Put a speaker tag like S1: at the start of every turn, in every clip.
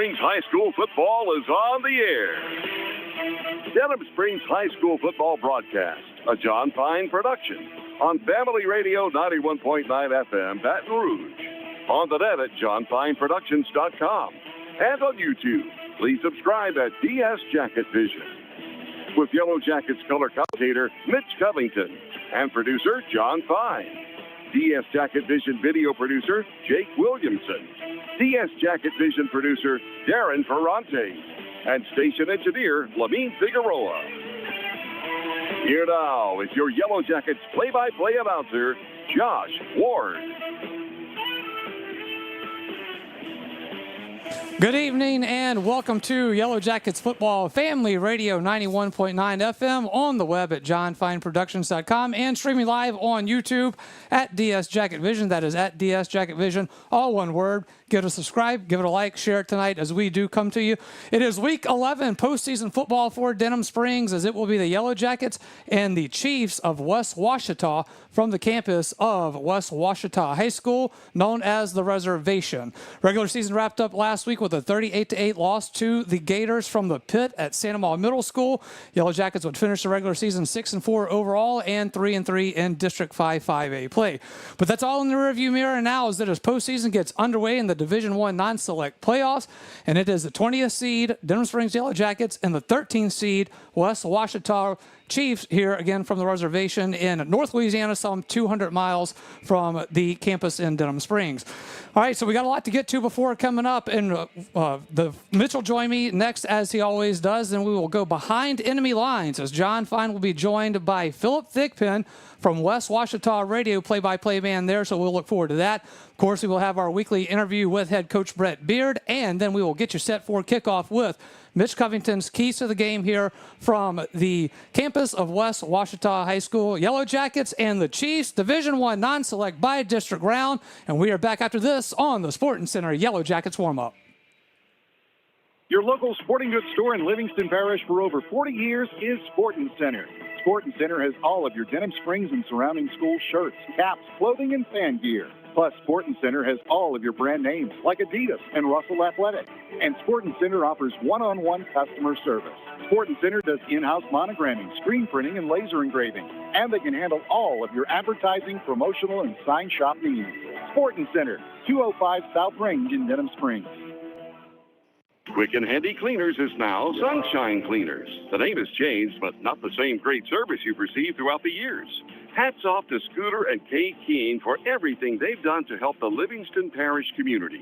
S1: Springs High School football is on the air. Denham Springs High School football broadcast, a John Fine production, on Family Radio 91.9 FM, Baton Rouge, on the net at johnfineproductions.com, and on YouTube. Please subscribe at DS Jacket Vision. With Yellow Jackets color commentator Mitch Covington and producer John Fine. DS Jacket Vision video producer Jake Williamson. DS Jacket Vision producer Darren Ferrante. And station engineer Lamine Figueroa. Here now is your Yellow Jackets play-by-play announcer, Josh Ward.
S2: Good evening and welcome to Yellow Jackets Football Family Radio 91.9 FM on the web at johnfineproductions.com and streaming live on YouTube at DS Jacket Vision. That is at DS Jacket Vision, all one word. Give it a subscribe, give it a like, share it tonight as we do come to you. It is week 11 postseason football for Denham Springs, as it will be the Yellow Jackets and the Chiefs of West Ouachita from the campus of West Ouachita High School, known as the Reservation. Regular season wrapped up last week with a 38-8 loss to the Gators from the pit at Santa Maria Middle School. Yellow Jackets would finish the regular season 6-4 overall and 3-3 in District 5 5A play. But that's all in the rearview mirror now, as this postseason gets underway in the Division I non-select playoffs, and it is the 20th seed Denham Springs Yellow Jackets and the 13th seed West Ouachita Chiefs here again from the reservation in North Louisiana, some 200 miles from the campus in Denham Springs. All right, so we got a lot to get to before coming up, and Mitch will join me next as he always does, and we will go behind enemy lines as John Fine will be joined by Philip Thigpen from West Ouachita Radio, play-by-play man there, so we'll look forward to that. Of course, we will have our weekly interview with head coach Brett Beard, and then we will get you set for kickoff with Mitch Covington's keys to the game here from the campus of West Ouachita High School. Yellow Jackets and the Chiefs, Division I non-select by district round, and we are back after this on the Sporting Center Yellow Jackets warm-up.
S3: Your local sporting goods store in Livingston Parish for over 40 years is Sporting Center. Sporting Center has all of your Denham Springs and surrounding school shirts, caps, clothing, and fan gear. Plus, Sporting Center has all of your brand names like Adidas and Russell Athletic. And Sporting Center offers one-on-one customer service. Sporting Center does in-house monogramming, screen printing, and laser engraving. And they can handle all of your advertising, promotional, and sign shop needs. Sporting Center, 205 South Range in Denham Springs.
S1: Quick and Handy Cleaners is now Sunshine Cleaners. The name has changed, but not the same great service you've received throughout the years. Hats off to Scooter and Kay Keene for everything they've done to help the Livingston Parish community.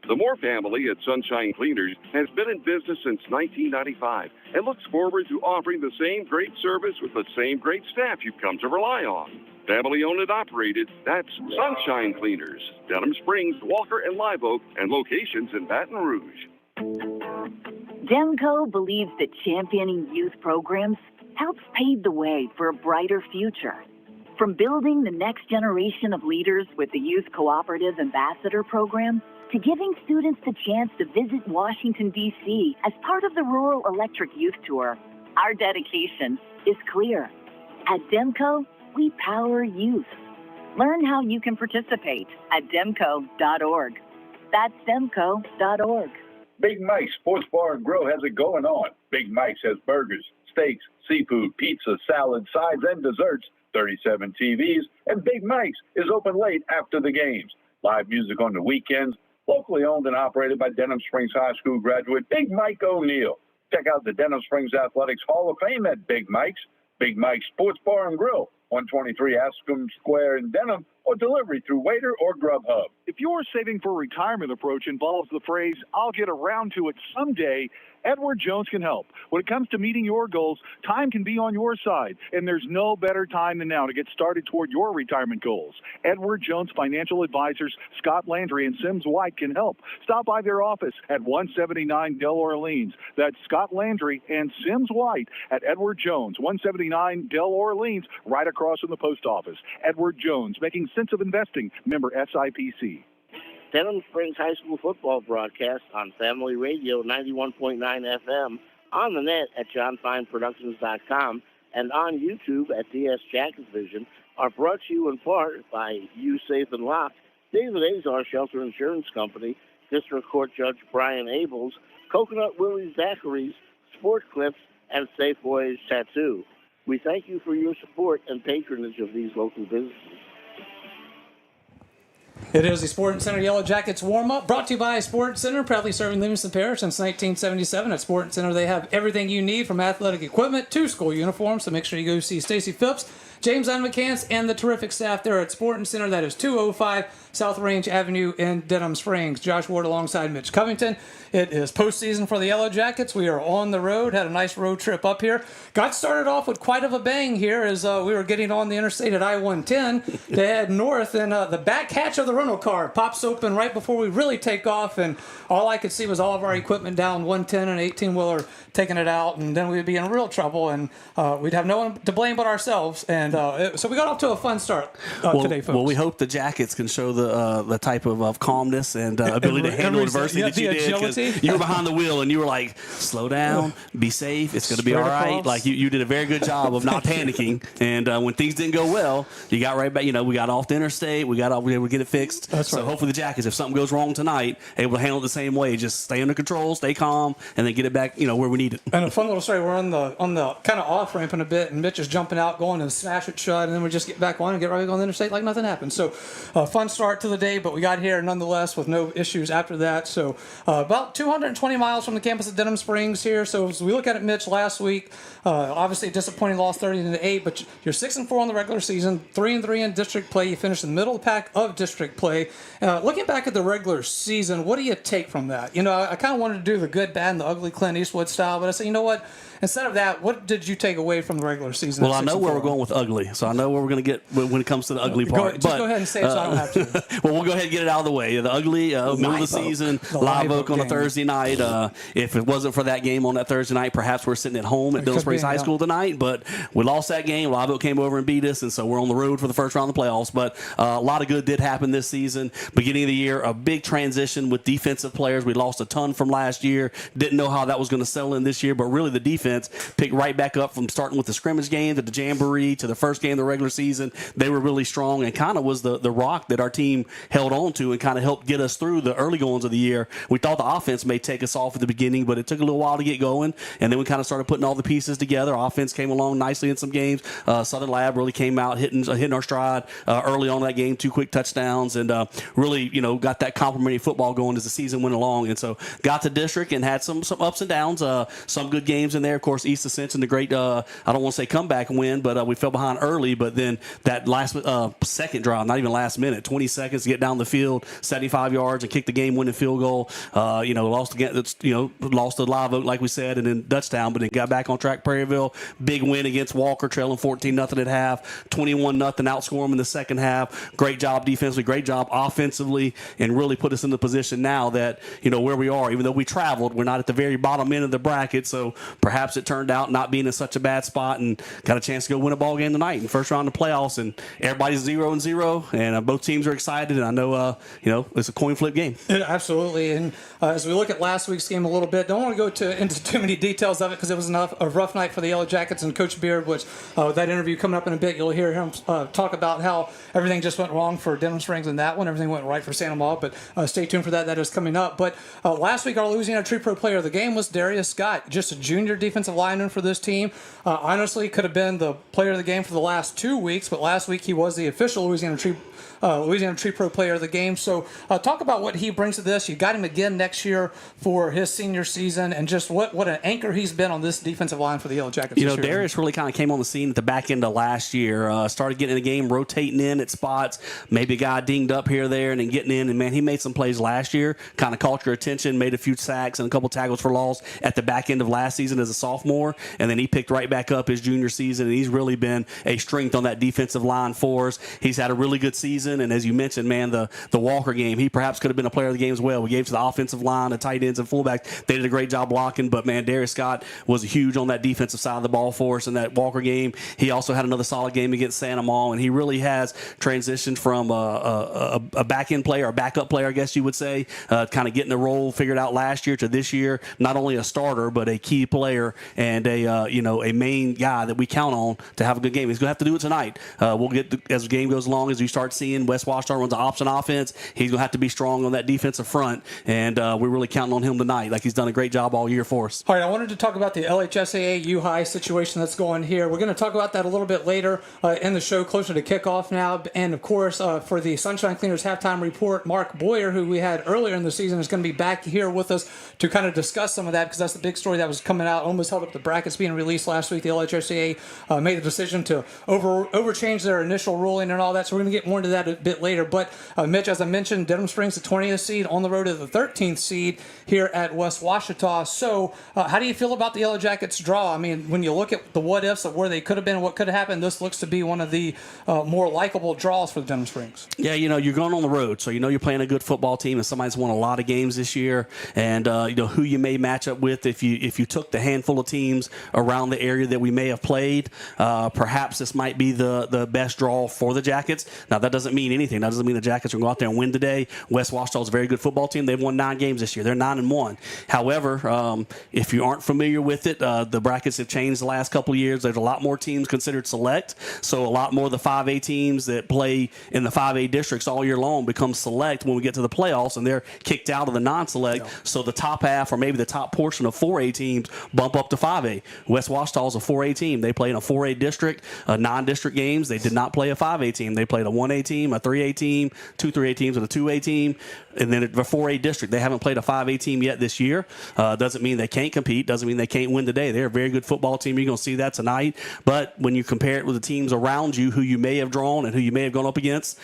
S1: The Moore family at Sunshine Cleaners has been in business since 1995 and looks forward to offering the same great service with the same great staff you've come to rely on. Family owned and operated, that's Sunshine Cleaners, Denham Springs, Walker, and Live Oak, and locations in Baton Rouge.
S4: Demco believes that championing youth programs helps pave the way for a brighter future. From building the next generation of leaders with the Youth Cooperative Ambassador Program to giving students the chance to visit Washington, D.C. as part of the Rural Electric Youth Tour, our dedication is clear. At Demco, we power youth. Learn how you can participate at demco.org. That's demco.org.
S5: Big Mike's Sports Bar and Grill has it going on. Big Mike's has burgers, steaks, seafood, pizza, salad, sides, and desserts, 37 TVs, and Big Mike's is open late after the games. Live music on the weekends, locally owned and operated by Denham Springs High School graduate Big Mike O'Neill. Check out the Denham Springs Athletics Hall of Fame at Big Mike's. Big Mike's Sports Bar and Grill, 123 Ascom Square in Denham, or delivery through Waiter or Grubhub.
S3: If your saving for retirement approach involves the phrase, "I'll get around to it someday," Edward Jones can help. When it comes to meeting your goals, time can be on your side, and there's no better time than now to get started toward your retirement goals. Edward Jones Financial Advisors Scott Landry and Sims White can help. Stop by their office at 179 Del Orleans. That's Scott Landry and Sims White at Edward Jones, 179 Del Orleans, right across from the post office. Edward Jones, making sense of investing, member SIPC.
S6: Denham Springs High School football broadcast on Family Radio 91.9 FM, on the net at johnfineproductions.com, and on YouTube at DS Jacket Vision are brought to you in part by You Safe and Locked, David Azar Shelter Insurance Company, District Court Judge Brian Abels, Coconut Willie Zachary's, Sport Clips, and Safe Voyage Tattoo. We thank you for your support and patronage of these local businesses.
S2: It is the Sports Center Yellow Jackets warm-up, brought to you by Sports Center, proudly serving Livingston Parish since 1977. At Sports Center, they have everything you need from athletic equipment to school uniforms, so make sure you go see Stacy Phipps, James Ann McCants, and the terrific staff there at Sports Center. That is 205 South Range Avenue in Denham Springs. Josh Ward alongside Mitch Covington. It is postseason for the Yellow Jackets. We are on the road, had a nice road trip up here. Got started off with quite of a bang here as we were getting on the interstate at I-110 to head north, and the back hatch of the rental car pops open right before we really take off, and all I could see was all of our equipment down 110 and 18-wheeler taking it out, and then we'd be in real trouble, and we'd have no one to blame but ourselves. And so we got off to a fun start today, folks.
S7: Well, we hope the Jackets can show the type of calmness and ability to handle adversity that you did, because you were behind the wheel and you were like, slow down, be safe, it's going to be all right. Like you did a very good job of not panicking, and when things didn't go well, you got right back. We got off the interstate, we were able to get it fixed.
S2: That's right.
S7: So hopefully the Jackets, if something goes wrong tonight, able to handle it the same way. Just stay under control, stay calm, and then get it back, where we need it.
S2: And a fun little story. We're on the kind of off ramp in a bit, and Mitch is jumping out, going to smash it shut, and then we just get back on and get right back on the interstate like nothing happened. So, fun start to the day, but we got here nonetheless with no issues after that. So, about 220 miles from the campus of Denham Springs here. So, as we look at it, Mitch, last week, obviously a disappointing loss, 30-8, but you're 6-4 on the regular season, 3-3 in district play. You finished in the middle of the pack of district play. Looking back at the regular season, what do you take from that? I kind of wanted to do the good, bad, and the ugly Clint Eastwood style, but I said, you know what? Instead of that, what did you take away from the regular season?
S7: Well, I know where we're going with ugly, so I know where we're going to get when it comes to the ugly part.
S2: Go ahead and say it so I don't have to.
S7: Well, we'll go ahead and get it out of the way. The ugly, middle of the season, Live Oak on a Thursday night. If it wasn't for that game on that Thursday night, perhaps we're sitting at home at Denham Springs High School tonight, but we lost that game. Live Oak came over and beat us, and so we're on the road for the first round of the playoffs. But a lot of good did happen this season. Beginning of the year, a big transition with defensive players. We lost a ton from last year. Didn't know how that was going to settle in this year, but really the defense picked right back up from starting with the scrimmage game to the jamboree to the first game of the regular season. They were really strong and kind of was the rock that our team held on to and kind of helped get us through the early goings of the year. We thought the offense may take us off at the beginning, but it took a little while to get going, and then we kind of started putting all the pieces together. Offense came along nicely in some games. Southern Lab really came out hitting our stride early on in that game, 2 quick touchdowns, and really got that complimentary football going as the season went along. And so got to district and had some ups and downs, some good games in there. Of course, East Ascension, the great I don't want to say comeback win, but we fell behind early, but then that last second drive, not even last minute, 20 seconds to get down the field, 75 yards and kick the game-winning field goal. Lost to Live Oak, like we said, and then Dutchtown, but then got back on track. Prairieville, big win against Walker, trailing 14-0 at half, 21-0, outscore them in the second half. Great job defensively, great job offensively, and really put us in the position now that, where we are, even though we traveled, we're not at the very bottom end of the bracket, so perhaps it turned out not being in such a bad spot and got a chance to go win a ball game tonight in first round of the playoffs, and everybody's 0-0, and both teams are excited, and I know it's a coin flip game.
S2: Absolutely. And as we look at last week's game a little bit, don't want to go into too many details of it because it was a rough night for the Yellow Jackets and Coach Beard, which that interview coming up in a bit, you'll hear him talk about how everything just went wrong for Denham Springs in that one. Everything went right for Santa Maud, but stay tuned for that. That is coming up. But last week, our Louisiana Tree Pro player of the game was Darius Scott, just a junior defensive lineman for this team. Honestly, could have been the player of the game for the last 2 weeks, but last week he was the official Louisiana Tree Pro player of the game. So talk about what he brings to this. You got him again next year for his senior season, and just what an anchor he's been on this defensive line for the Yellow Jackets.
S7: Darius really kind of came on the scene at the back end of last year. Started getting in the game, rotating in at spots. Maybe a guy dinged up here or there, and then getting in. And man, he made some plays last year. Kind of caught your attention. Made a few sacks and a couple tackles for loss at the back end of last season as a sophomore, and then he picked right back up his junior season, and he's really been a strength on that defensive line for us. He's had a really good season, and as you mentioned, man, the Walker game, he perhaps could have been a player of the game as well. We gave to the offensive line, the tight ends and fullbacks. They did a great job blocking, but man, Darius Scott was huge on that defensive side of the ball for us in that Walker game. He also had another solid game against Santa Maud, and he really has transitioned from a back-end player, a backup player, I guess you would say, kind of getting the role figured out last year to this year, not only a starter, but a key player and a main guy that we count on to have a good game. He's going to have to do it tonight. We'll get as the game goes along, as you start seeing West Ouachita runs an option offense, he's going to have to be strong on that defensive front, and we're really counting on him tonight. Like, he's done a great job all year for us.
S2: All right, I wanted to talk about the LHSAA U-High situation that's going here. We're going to talk about that a little bit later in the show, closer to kickoff now. And, of course, for the Sunshine Cleaners halftime report, Mark Boyer, who we had earlier in the season, is going to be back here with us to kind of discuss some of that, because that's the big story that was coming out, almost held up the brackets being released last week. The LHSAA made the decision to overchange their initial ruling and all that, so we're going to get more into that a bit later. But, Mitch, as I mentioned, Denham Springs, the 20th seed, on the road to the 13th seed here at West Ouachita. So how do you feel about the Yellow Jackets' draw? I mean, when you look at the what-ifs of where they could have been and what could have happened, this looks to be one of the more likable draws for the Denham Springs.
S7: Yeah, you're going on the road, so you're playing a good football team, and somebody's won a lot of games this year, and who you may match up with if you took the handful of teams around the area that we may have played, perhaps this might be the best draw for the Jackets. Now, that doesn't mean anything. That doesn't mean the Jackets are going to go out there and win today. West Ouachita is a very good football team. They've won 9 games this year. They're 9-1. However, if you aren't familiar with it, the brackets have changed the last couple of years. There's a lot more teams considered select, so a lot more of the 5A teams that play in the 5A districts all year long become select when we get to the playoffs, and they're kicked out of the non-select. Yeah. So the top half, or maybe the top portion of 4A teams, bump up to 5A. West Ouachita is a 4A team. They play in a 4A district, non-district games. They did not play a 5A team. They played a 1A team, a 3A team, 2 3A teams, and a 2A team. And then the 4A district, they haven't played a 5A team yet this year. Doesn't mean they can't compete. Doesn't mean they can't win today. They're a very good football team. You're going to see that tonight. But when you compare it with the teams around you who you may have drawn and who you may have gone up against,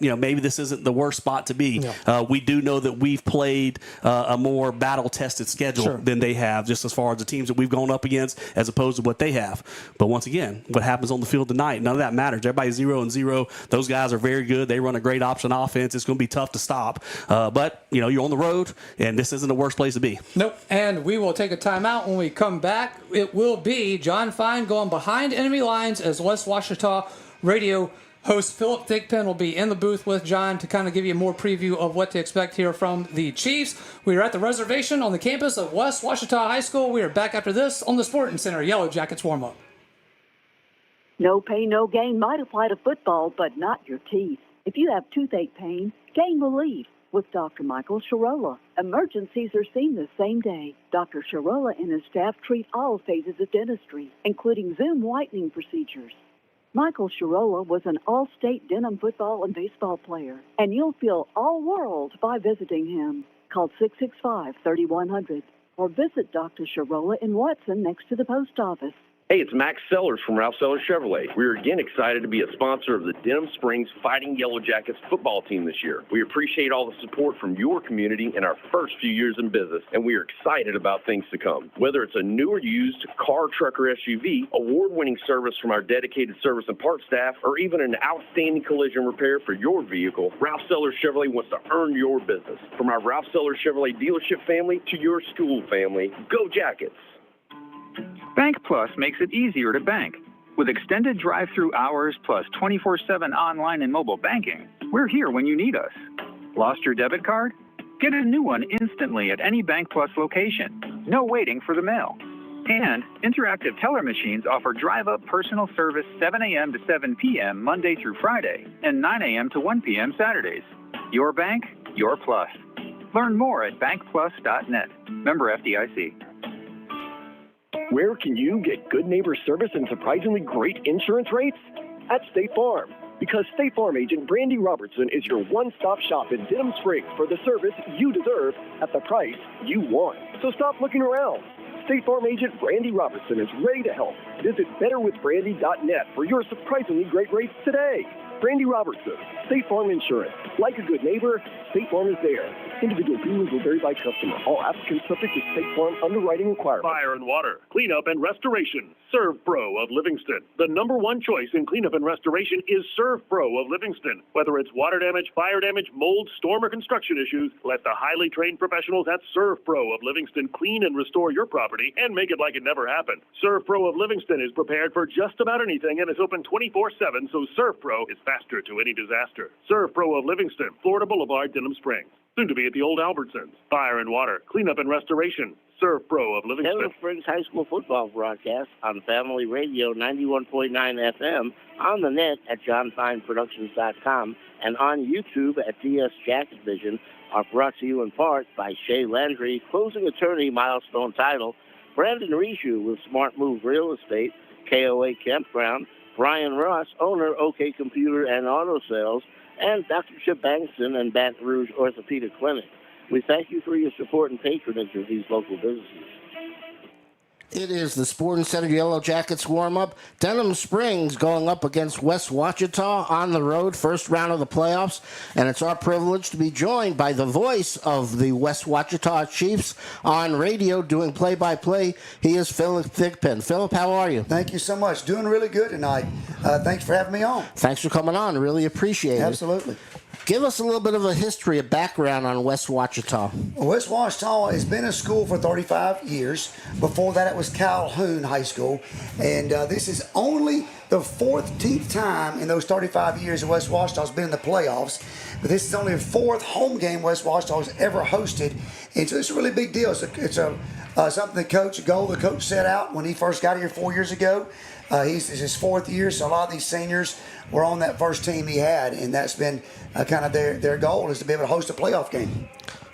S7: maybe this isn't the worst spot to be. Yeah. We do know that we've played a more battle-tested schedule than they have, just as far as the teams that we've gone up against as opposed to what they have. But once again, what happens on the field tonight, none of that matters. Everybody's 0-0. Those guys are very good. They run a great option offense. It's going to be tough to stop. But, you're on the road, and this isn't the worst place to be.
S2: Nope. And we will take a timeout. When we come back, it will be John Fine going behind enemy lines as West Ouachita radio host Philip Thigpen will be in the booth with John to kind of give you more preview of what to expect here from the Chiefs. We are at the reservation on the campus of West Ouachita High School. We are back after this on the Sporting Center Yellow Jackets warm-up.
S4: No pain, no gain might apply to football, but not your teeth. If you have toothache pain, gain relief with Dr. Michael Sharola. Emergencies are seen the same day. Dr. Sharola and his staff treat all phases of dentistry, including Zoom whitening procedures. Michael Sharola was an all-state Denham football and baseball player, and you'll feel all-world by visiting him. Call 665-3100 or visit Dr. Sharola in Watson next to the post office.
S8: Hey, it's Max Sellers from Ralph Sellers Chevrolet. We're again excited to be a sponsor of the Denham Springs Fighting Yellow Jackets football team this year. We appreciate all the support from your community in our first few years in business, and we are excited about things to come. Whether it's a new or used car, truck, or SUV, award-winning service from our dedicated service and parts staff, or even an outstanding collision repair for your vehicle, Ralph Sellers Chevrolet wants to earn your business. From our Ralph Sellers Chevrolet dealership family to your school family, go Jackets!
S9: Bank Plus makes it easier to bank. With extended drive-through hours plus 24/7 online and mobile banking, we're here when you need us. Lost your debit card? Get a new one instantly at any Bank Plus location. No waiting for the mail. And interactive teller machines offer drive-up personal service 7 a.m. to 7 p.m. Monday through Friday and 9 a.m. to 1 p.m. Saturdays. Your bank, your plus. Learn more at bankplus.net. Member FDIC.
S10: Where can you get good neighbor service and surprisingly great insurance rates? At State Farm. Because State Farm agent Brandy Robertson is your one-stop shop in Denham Springs for the service you deserve at the price you want. So stop looking around. State Farm agent Brandy Robertson is ready to help. Visit betterwithbrandy.net for your surprisingly great rates today. Brandy Robertson, State Farm Insurance. Like a good neighbor, State Farm is there. Individual premiums will vary by customer. All applicants subject to State Farm underwriting requirements.
S11: Fire and water, cleanup and restoration. Serve Pro of Livingston. The #1 choice in cleanup and restoration is Serve Pro of Livingston. Whether it's water damage, fire damage, mold, storm, or construction issues, let the highly trained professionals at Serve Pro of Livingston clean and restore your property and make it like it never happened. Serve Pro of Livingston is prepared for just about anything and is open 24/7, so Serve Pro is faster to any disaster. Serve Pro of Livingston, Florida Boulevard, Denham Springs. soon to be at the old Albertsons. Fire and water, cleanup and restoration. Serve Pro of Livingston.
S6: Denham Springs High School football broadcast on Family Radio 91.9 FM, on the net at johnfineproductions.com, and on YouTube at DS Jacket Vision are brought to you in part by Shay Landry, closing attorney, Milestone Title, Brandon Riju with Smart Move Real Estate, KOA Campground, Brian Ross, owner, OK Computer and Auto Sales, and Dr. Chip Bankston and Baton Rouge Orthopedic Clinic. We thank you for your support and patronage of these local businesses.
S12: It is the Sporting Center Yellow Jackets warm-up. Denham Springs going up against West Ouachita on the road, first round of the playoffs. And it's our privilege to be joined by the voice of the West Ouachita Chiefs on radio doing play-by-play. He is Philip Thigpen. Philip, how are you?
S13: Thank you so much. Doing really good tonight. Thanks for having me on.
S12: Thanks for coming on. Really appreciate it.
S13: Absolutely.
S12: Give us a little bit of a history, a background on West Ouachita.
S13: West Ouachita has been a school for 35 years. Before that, it was Calhoun High School. And this is only the 14th time in those 35 years that West Ouachita has been in the playoffs. But this is only the fourth home game West Ouachita has ever hosted. And so it's a really big deal. It's something a goal the coach set out when he first got here 4 years ago. It's his fourth year, so a lot of these seniors were on that first team he had, and that's been kind of their goal, is to be able to host a playoff game.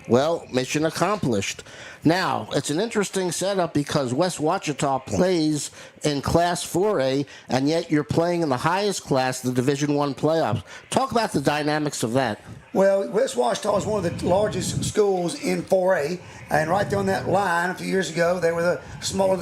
S12: Well, mission accomplished. Now, it's an interesting setup because West Ouachita plays in Class 4A, and yet you're playing in the highest class, the Division I playoffs. Talk about the dynamics of that.
S13: Well, West Ouachita is one of the largest schools in 4A, and right there on that line a few years ago, they were the smaller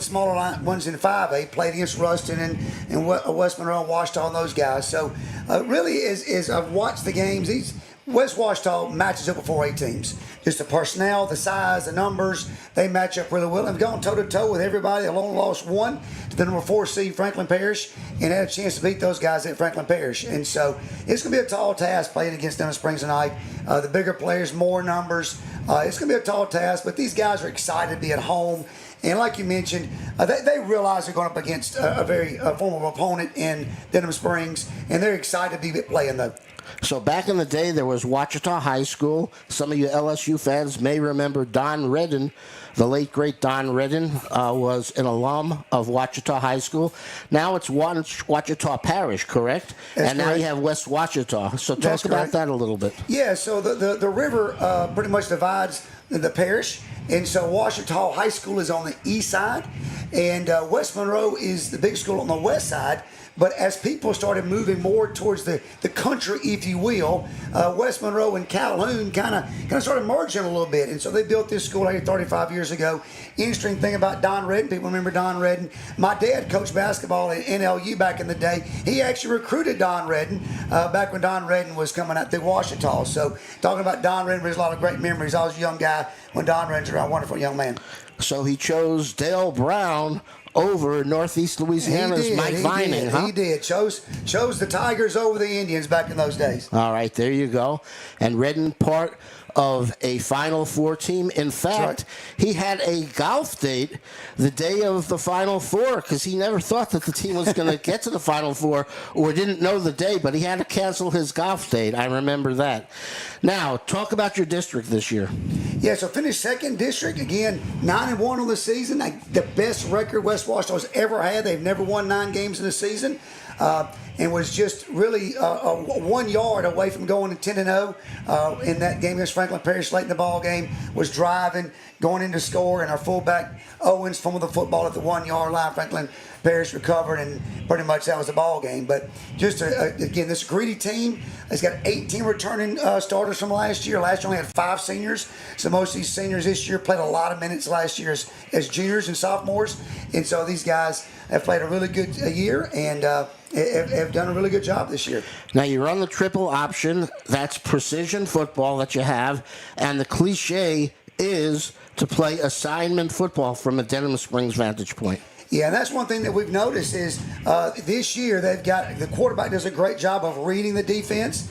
S13: ones in 5A, played against Ruston and West Monroe and Ouachita and those guys. So really, as I've watched the games, West Ouachita matches up with 4A teams. Just the personnel, the size, the numbers, they match up really well. They've gone toe-to-toe with everybody. They've only lost one to the number 4 seed, Franklin Parish, and had a chance to beat those guys at Franklin Parish. And so it's going to be a tall task playing against Denham Springs tonight. The bigger players, more numbers. It's going to be a tall task, but these guys are excited to be at home. And like you mentioned, they realize they're going up against a very formidable opponent in Denham Springs, and they're excited to be playing though.
S12: So back in the day, there was Ouachita High School. Some of you LSU fans may remember Don Redden. The late, great Don Redden was an alum of Ouachita High School. Now it's Ouachita Parish, correct?
S13: That's
S12: and now
S13: correct.
S12: You have West Ouachita. So talk about that a little bit.
S13: Yeah, so the river pretty much divides the parish. And so Ouachita High School is on the east side, and West Monroe is the big school on the west side. But as people started moving more towards the country, if you will, West Monroe and Calhoun kind of started merging a little bit. And so they built this school here 35 years ago. Interesting thing about Don Redden, people remember Don Redden. My dad coached basketball at NLU back in the day. He actually recruited Don Redden back when Don Redden was coming out through Ouachita. So talking about Don Redden, there's a lot of great memories. I was a young guy when Don Redden's around, wonderful young man.
S12: So he chose Dale Brown over Northeast Louisiana's Mike Vining, huh?
S13: He did. Chose the Tigers over the Indians back in those days.
S12: All right, there you go. And Redden, part of a Final Four team. In fact, he had a golf date the day of the Final Four because he never thought that the team was going to get to the Final Four or didn't know the day, but he had to cancel his golf date. I remember that. Now, talk about your district this year.
S13: Yeah, so finished second district. Again, 9-1 on the season. The best record West Ouachita's ever had. They've never won 9 games in a season. And was just really 1 yard away from going to 10-0 in that game against Franklin Parish late in the ball game. Was driving, going in to score, and our fullback Owens fumbled the football at the 1 yard line. Franklin Parish recovered, and pretty much that was the ball game. But just again, this greedy team has got 18 returning starters from last year. Last year only had 5 seniors, so most of these seniors this year played a lot of minutes last year as juniors and sophomores. And so these guys have played a really good year and have done a really good job this year.
S12: Now, you run the triple option. That's precision football that you have. And the cliche is to play assignment football from a Denham Springs vantage point.
S13: Yeah, and that's one thing that we've noticed is this year they've got the quarterback does a great job of reading the defense.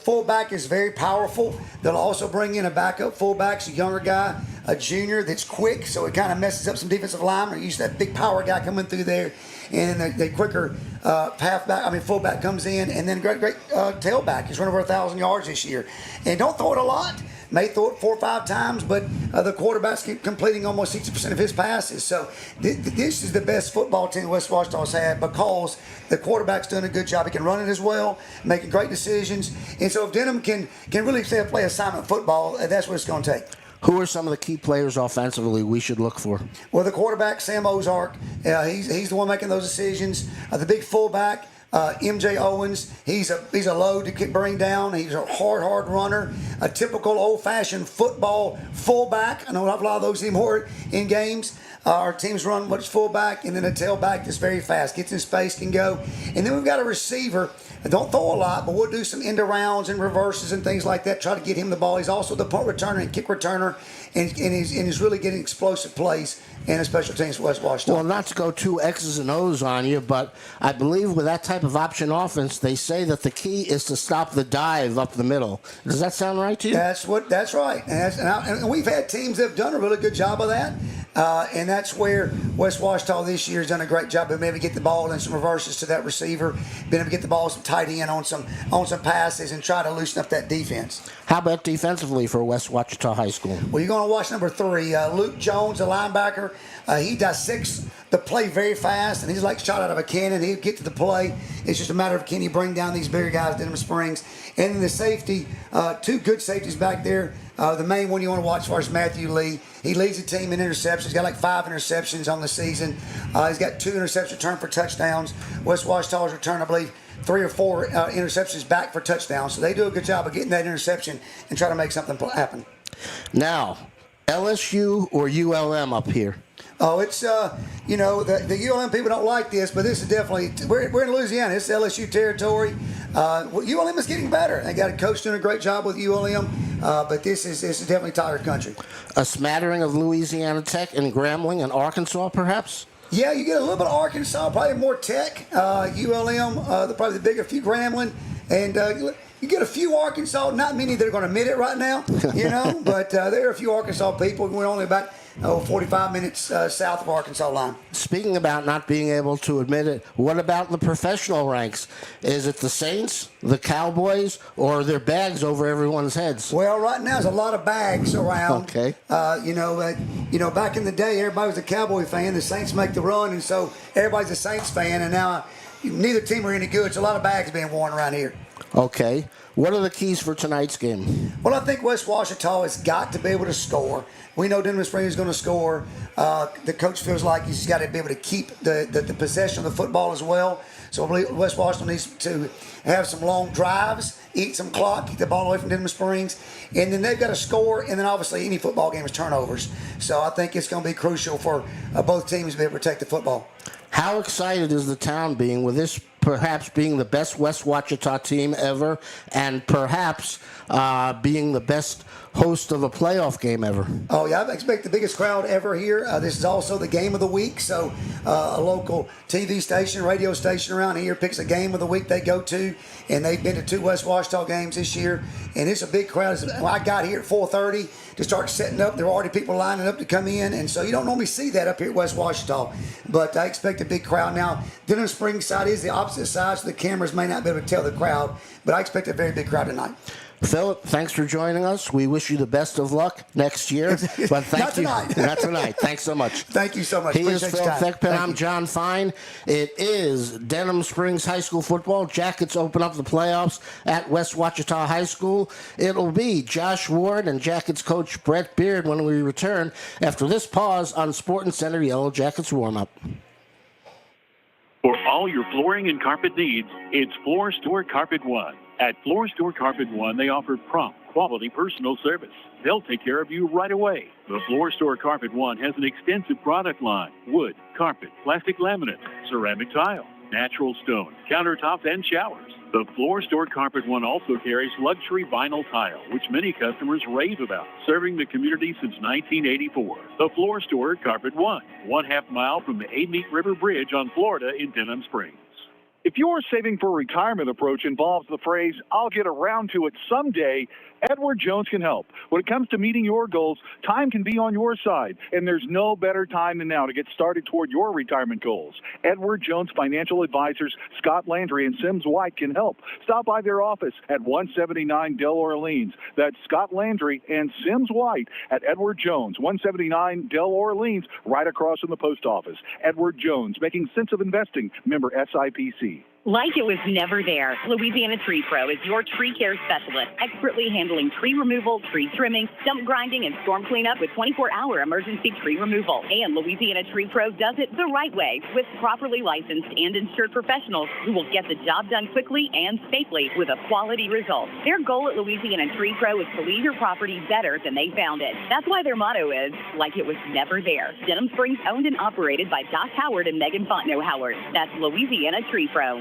S13: Fullback is very powerful. They'll also bring in a backup fullback, a younger guy a junior that's quick, so it kind of messes up some defensive linemen. Use that big power guy coming through there, and the quicker fullback comes in, and then great tailback. He's running over 1,000 yards this year, and don't throw it a lot. May throw it 4 or 5 times, but the quarterback's completing almost 60% of his passes. So this is the best football team West Ouachita's had because the quarterback's doing a good job. He can run it as well, making great decisions. And so if Denham can really play assignment football, that's what it's going to take.
S12: Who are some of the key players offensively we should look for?
S13: Well, the quarterback, Sam Ozark, he's the one making those decisions. The big fullback, MJ Owens, he's a load to bring down. He's a hard runner, a typical old-fashioned football fullback. I don't have a lot of those anymore in games. Our teams run what's fullback, and then a tailback that's very fast, gets in space, can go. And then we've got a receiver. Don't throw a lot, but we'll do some end arounds and reverses and things like that. Try to get him the ball. He's also the punt returner and kick returner, and he's really getting explosive plays in a special teams for West Ouachita.
S12: Well, not to go too X's and O's on you, but I believe with that type of option offense, they say that the key is to stop the dive up the middle. Does that sound right to you?
S13: That's right. And we've had teams that have done a really good job of that. And that's where West Ouachita this year has done a great job of maybe get the ball and some reverses to that receiver, being able to get the ball some tight end on some passes and try to loosen up that defense.
S12: How about defensively for West Ouachita High School?
S13: Well, you're going to watch number 3, Luke Jones, a linebacker. He dissects the play very fast, and he's like shot out of a cannon. He'll get to the play. It's just a matter of can he bring down these bigger guys, Denham Springs. And then the safety, 2 good safeties back there. The main one you want to watch for is Matthew Lee. He leads the team in interceptions. He's got like 5 interceptions on the season. He's got 2 interceptions returned for touchdowns. West Ouachita's returned, I believe, 3 or 4 interceptions back for touchdowns. So they do a good job of getting that interception and try to make something happen.
S12: Now, LSU or ULM up here?
S13: Oh, it's, the ULM people don't like this, but this is definitely, we're in Louisiana. It's LSU territory. ULM is getting better. They got a coach doing a great job with ULM, but this is definitely Tiger country.
S12: A smattering of Louisiana Tech and Grambling and Arkansas, perhaps?
S13: Yeah, you get a little bit of Arkansas, probably more Tech. ULM, probably the bigger few Grambling, and you get a few Arkansas. Not many that are going to admit it right now, but there are a few Arkansas people. We're only about 45 minutes south of Arkansas line.
S12: Speaking about not being able to admit it, what about the professional ranks? Is it the Saints, the Cowboys, or are there bags over everyone's heads?
S13: Well, right now there's a lot of bags around.
S12: Okay.
S13: Back in the day, everybody was a Cowboy fan. The Saints make the run, and so everybody's a Saints fan. And now neither team are any good. It's a lot of bags being worn around here.
S12: Okay. What are the keys for tonight's game?
S13: Well, I think West Ouachita has got to be able to score. We know Denham Springs is going to score. The coach feels like he's got to be able to keep the possession of the football as well. So I believe West Ouachita needs to have some long drives, eat some clock, keep the ball away from Denham Springs, and then they've got to score, and then obviously any football game is turnovers. So I think it's going to be crucial for both teams to be able to protect the football.
S12: How excited is the town being with this perhaps being the best West Ouachita team ever and perhaps being the best host of a playoff game ever?
S13: Oh, yeah, I expect the biggest crowd ever here. This is also the game of the week, so a local TV station, radio station around here picks a game of the week they go to, and they've been to 2 West Ouachita games this year, and it's a big crowd. When I got here at 4:30 to start setting up, there were already people lining up to come in, and so you don't normally see that up here at West Ouachita, but I expect a big crowd. Now, Denham Springs side is the opposite side, so the cameras may not be able to tell the crowd, but I expect a very big crowd tonight.
S12: Philip, thanks for joining us. We wish you the best of luck next year. But thank
S13: Not
S12: you.
S13: tonight.
S12: Not tonight. Thanks so much.
S13: Thank you so much.
S12: He is
S13: Appreciate
S12: Phil
S13: your time.
S12: Thekpen. I'm John Fine. It is Denham Springs High School football. Jackets open up the playoffs at West Ouachita High School. It'll be Josh Ward and Jackets coach Brett Beard when we return after this pause on Sporting Center Yellow Jackets warm-up.
S11: For all your flooring and carpet needs, it's Floor Store Carpet One. At Floor Store Carpet One, they offer prompt, quality personal service. They'll take care of you right away. The Floor Store Carpet One has an extensive product line: wood, carpet, plastic laminate, ceramic tile, natural stone, countertops, and showers. The Floor Store Carpet One also carries luxury vinyl tile, which many customers rave about, serving the community since 1984. The Floor Store Carpet One, 1/2 mile from the Amite River Bridge on Florida in Denham Springs.
S3: If your saving for retirement approach involves the phrase, I'll get around to it someday, Edward Jones can help. When it comes to meeting your goals, time can be on your side, and there's no better time than now to get started toward your retirement goals. Edward Jones Financial Advisors, Scott Landry and Sims White can help. Stop by their office at 179 Del Orleans. That's Scott Landry and Sims White at Edward Jones, 179 Del Orleans, right across from the post office. Edward Jones, making sense of investing, member SIPC.
S14: Like it was never there, Louisiana Tree Pro is your tree care specialist, expertly handling tree removal, tree trimming, stump grinding, and storm cleanup with 24-hour emergency tree removal. And Louisiana Tree Pro does it the right way with properly licensed and insured professionals who will get the job done quickly and safely with a quality result. Their goal at Louisiana Tree Pro is to leave your property better than they found it. That's why their motto is, like it was never there. Denham Springs owned and operated by Josh Howard and Megan Fontenot Howard. That's Louisiana Tree Pro.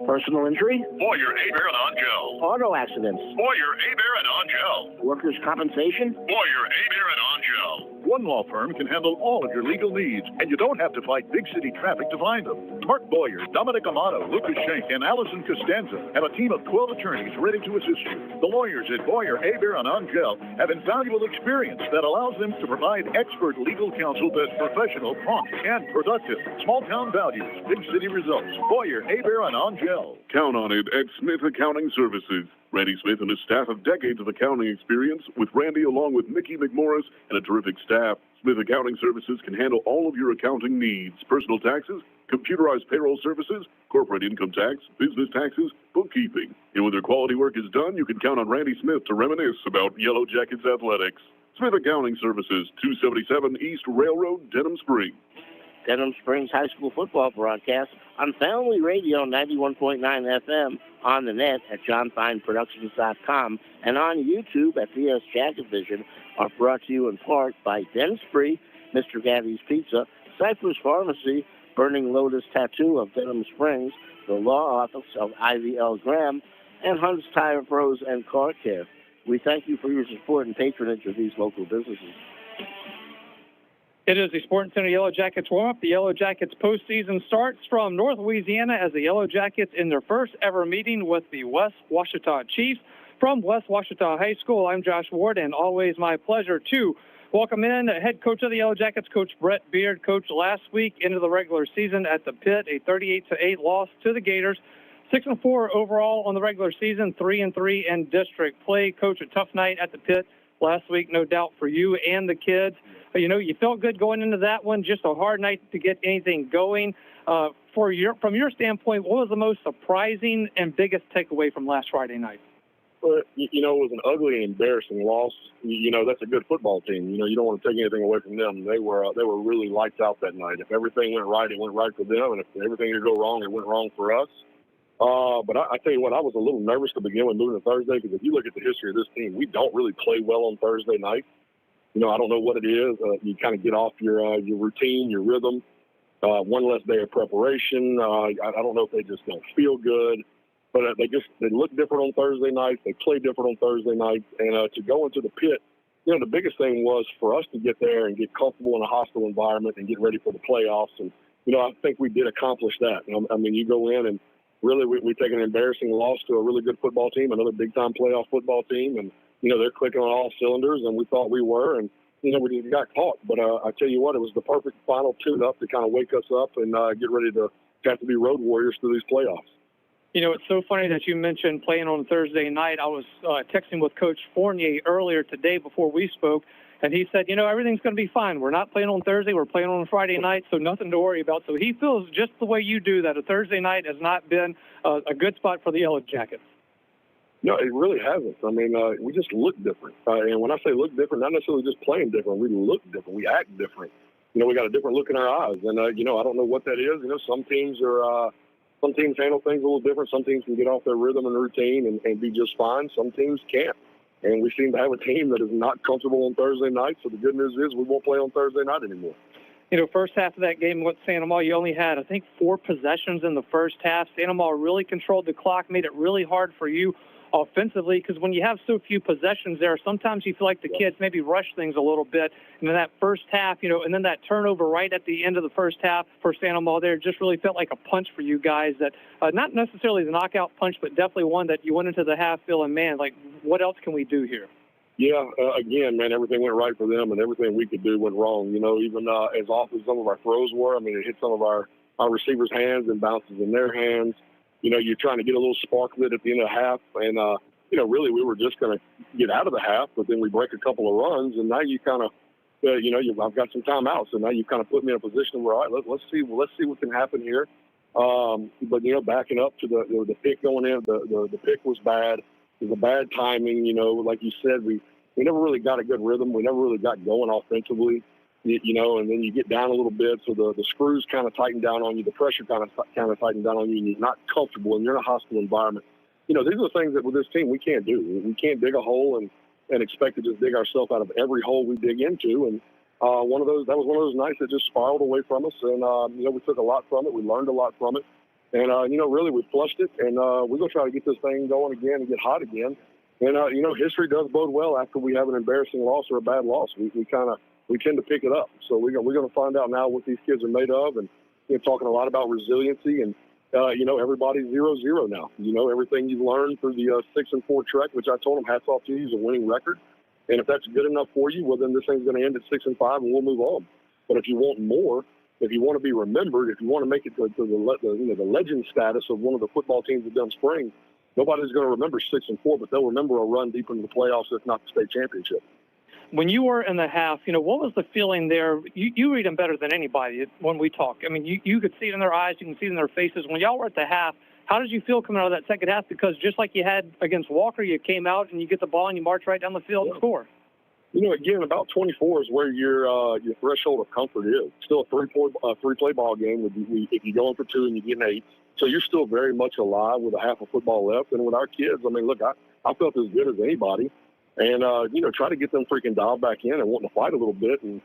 S6: Personal injury?
S11: Boyer, Abear, and Angel.
S6: Auto accidents?
S11: Boyer, Abear, and Angel.
S6: Workers' compensation?
S11: Boyer, Abear, and Angel. One law firm can handle all of your legal needs, and you don't have to fight big city traffic to find them. Mark Boyer, Dominic Amato, Lucas Schenk, and Allison Costanza have a team of 12 attorneys ready to assist you. The lawyers at Boyer, Abear, and Angel have invaluable experience that allows them to provide expert legal counsel that's professional, prompt, and productive. Small town values, big city results. Boyer, Abear, and Angel.
S1: Count on it at Smith Accounting Services. Randy Smith and his staff have decades of accounting experience, with Randy along with Mickey McMorris and a terrific staff. Smith Accounting Services can handle all of your accounting needs: personal taxes, computerized payroll services, corporate income tax, business taxes, bookkeeping. And when their quality work is done, you can count on Randy Smith to reminisce about Yellow Jackets athletics. Smith Accounting Services, 277 East Railroad, Denham Springs.
S6: Denham Springs High School football broadcast on Family Radio 91.9 FM, on the net at johnfineproductions.com, and on YouTube at DS Jacket Vision are brought to you in part by Den Spree, Mr. Gaddy's Pizza, Cypress Pharmacy, Burning Lotus Tattoo of Denham Springs, the Law Office of Ivy L. Graham, and Hunt's Tire Pros and Car Care. We thank you for your support and patronage of these local businesses.
S2: It is the Sporting Center Yellow Jackets warm-up. The Yellow Jackets postseason starts from North Louisiana as the Yellow Jackets in their first ever meeting with the West Ouachita Chiefs. From West Ouachita High School, I'm Josh Ward, and always my pleasure to welcome in head coach of the Yellow Jackets, Coach Brett Beard. Coach, last week into the regular season at the Pit, a 38-8 loss to the Gators. 6-4 overall on the regular season, 3-3 in district play. Coach, a tough night at the Pit last week, no doubt, for you and the kids. You know, you felt good going into that one, just a hard night to get anything going. From your standpoint, what was the most surprising and biggest takeaway from last Friday night?
S15: Well, you know, it was an ugly and embarrassing loss. You know, that's a good football team. You know, you don't want to take anything away from them. They were really lights out that night. If everything went right, it went right for them, and if everything could go wrong, it went wrong for us. But I tell you what, I was a little nervous to begin with moving to Thursday, because if you look at the history of this team, we don't really play well on Thursday night. You know, I don't know what it is. You kind of get off your routine, your rhythm. One less day of preparation. I don't know if they just don't feel good, but they look different on Thursday nights. They play different on Thursday nights. And to go into the Pit, you know, the biggest thing was for us to get there and get comfortable in a hostile environment and get ready for the playoffs. And, you know, I think we did accomplish that. I mean, you go in and really we take an embarrassing loss to a really good football team, another big-time playoff football team, and you know, they're clicking on all cylinders, and we thought we were, and, you know, we got caught. But I tell you what, it was the perfect final tune-up to kind of wake us up and get ready to have to be road warriors through these playoffs.
S2: You know, it's so funny that you mentioned playing on Thursday night. I was texting with Coach Fournier earlier today before we spoke, and he said, you know, everything's going to be fine. We're not playing on Thursday. We're playing on Friday night, so nothing to worry about. So he feels just the way you do, that a Thursday night has not been a good spot for the Yellow Jackets.
S15: No, it really hasn't. I mean, we just look different. And when I say look different, not necessarily just playing different. We look different. We act different. You know, we got a different look in our eyes. And, you know, I don't know what that is. You know, some teams handle things a little different. Some teams can get off their rhythm and routine and be just fine. Some teams can't. And we seem to have a team that is not comfortable on Thursday night. So the good news is we won't play on Thursday night anymore.
S2: You know, first half of that game with Santa Maria, you only had, I think, 4 possessions in the first half. Santa Maria really controlled the clock, made it really hard for you
S16: offensively, because when you have so few possessions there, sometimes you feel like the kids maybe rush things a little bit. And then that first half, and then that turnover right at the end of the first half for Santa Maria there just really felt like a punch for you guys that not necessarily the knockout punch, but definitely one that you went into the half feeling, man, like, what else can we do here?
S15: Yeah, again, man, everything went right for them, and everything we could do went wrong. Even as off as some of our throws were, it hit some of our receivers' hands and bounces in their hands. You're trying to get a little spark of it at the end of the half, and, really we were just going to get out of the half, but then we break a couple of runs, and now you kind of, I've got some timeouts, and now you kind of put me in a position where, all right, let's see what can happen here. But, backing up to the pick going in, the pick was bad. It was a bad timing, like you said, we never really got a good rhythm. We never really got going offensively, and then you get down a little bit. So the screws kind of tighten down on you. The pressure kind of tighten down on you, and you're not comfortable, and you're in a hostile environment. These are the things that with this team we can't do. We can't dig a hole and expect to just dig ourselves out of every hole we dig into. And that was one of those nights that just spiraled away from us. And, we took a lot from it. We learned a lot from it. And, really we flushed it. And we're going to try to get this thing going again and get hot again. And, history does bode well after we have an embarrassing loss or a bad loss. We tend to pick it up. So we're going to find out now what these kids are made of. And talking a lot about resiliency and, everybody's 0-0 now. Everything you've learned through the 6-4 trek, which I told them, hats off to you, is a winning record. And if that's good enough for you, well, then this thing's going to end at 6-5, and we'll move on. But if you want more, if you want to be remembered, if you want to make it to the legend status of one of the football teams at Denham Springs, nobody's going to remember 6-4, but they'll remember a run deep into the playoffs, if not the state championship.
S16: When you were in the half, what was the feeling there? You read them better than anybody when we talk. You could see it in their eyes. You can see it in their faces. When y'all were at the half, how did you feel coming out of that second half? Because just like you had against Walker, you came out and you get the ball and you march right down the field and score.
S15: Again, about 24 is where your threshold of comfort is. Still a three-play ball game. If you go in for two and you get an 8. So you're still very much alive with a half of football left. And with our kids, look, I felt as good as anybody. And, try to get them freaking dialed back in and wanting to fight a little bit and,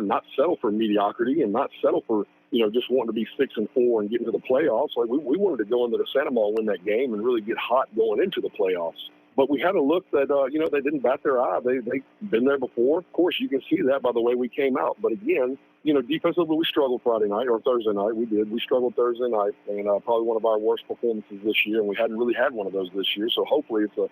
S15: not settle for mediocrity and not settle for, just wanting to be 6-4 and get into the playoffs. Like we wanted to go into the Santa Maria, win that game and really get hot going into the playoffs. But we had a look that, they didn't bat their eye. They've been there before. Of course, you can see that by the way we came out. But again, defensively, we struggled Friday night or Thursday night. We did. We struggled Thursday night, and probably one of our worst performances this year. And we hadn't really had one of those this year. So hopefully it's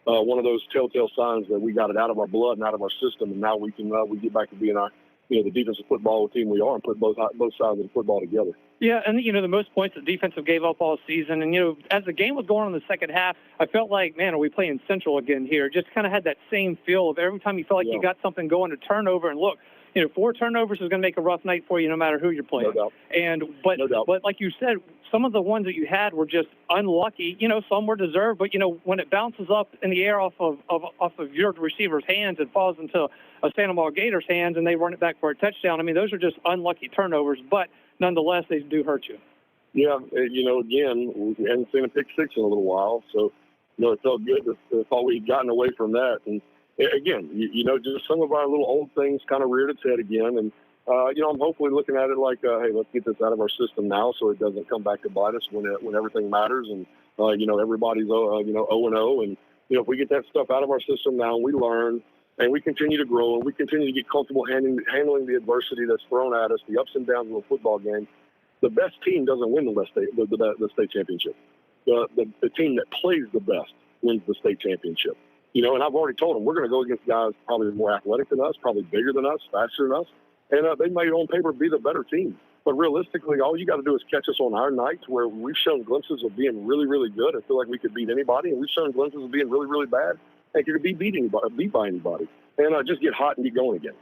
S15: one of those telltale signs that we got it out of our blood and out of our system, and now we can we get back to being our the defensive football team we are and put both sides of the football together.
S16: Yeah, and the most points the defensive gave up all season, and as the game was going on in the second half, I felt like, man, are we playing Central again here? Just kind of had that same feel of every time you felt like you got something going, to turnover, and look. 4 turnovers is going to make a rough night for you no matter who you're playing.
S15: No doubt.
S16: But like you said, some of the ones that you had were just unlucky. Some were deserved, but when it bounces up in the air off of your receiver's hands, it falls into a Santa Maria Gators' hands, and they run it back for a touchdown. Those are just unlucky turnovers, but nonetheless, they do hurt you.
S15: Yeah, again, we hadn't seen a pick six in a little while, so it felt good to thought we'd gotten away from that. And again, just some of our little old things kind of reared its head again. And, I'm hopefully looking at it like, hey, let's get this out of our system now so it doesn't come back to bite us when everything matters. And, everybody's, 0-0. And, if we get that stuff out of our system now and we learn and we continue to grow and we continue to get comfortable handling the adversity that's thrown at us, the ups and downs of a football game, the best team doesn't win the state championship. The team that plays the best wins the state championship. And I've already told them we're going to go against guys probably more athletic than us, probably bigger than us, faster than us. And they may on paper be the better team. But realistically, all you got to do is catch us on our nights where we've shown glimpses of being really, really good. I feel like we could beat anybody. And we've shown glimpses of being really, really bad. And you could be beat by anybody. And just get hot and get going again.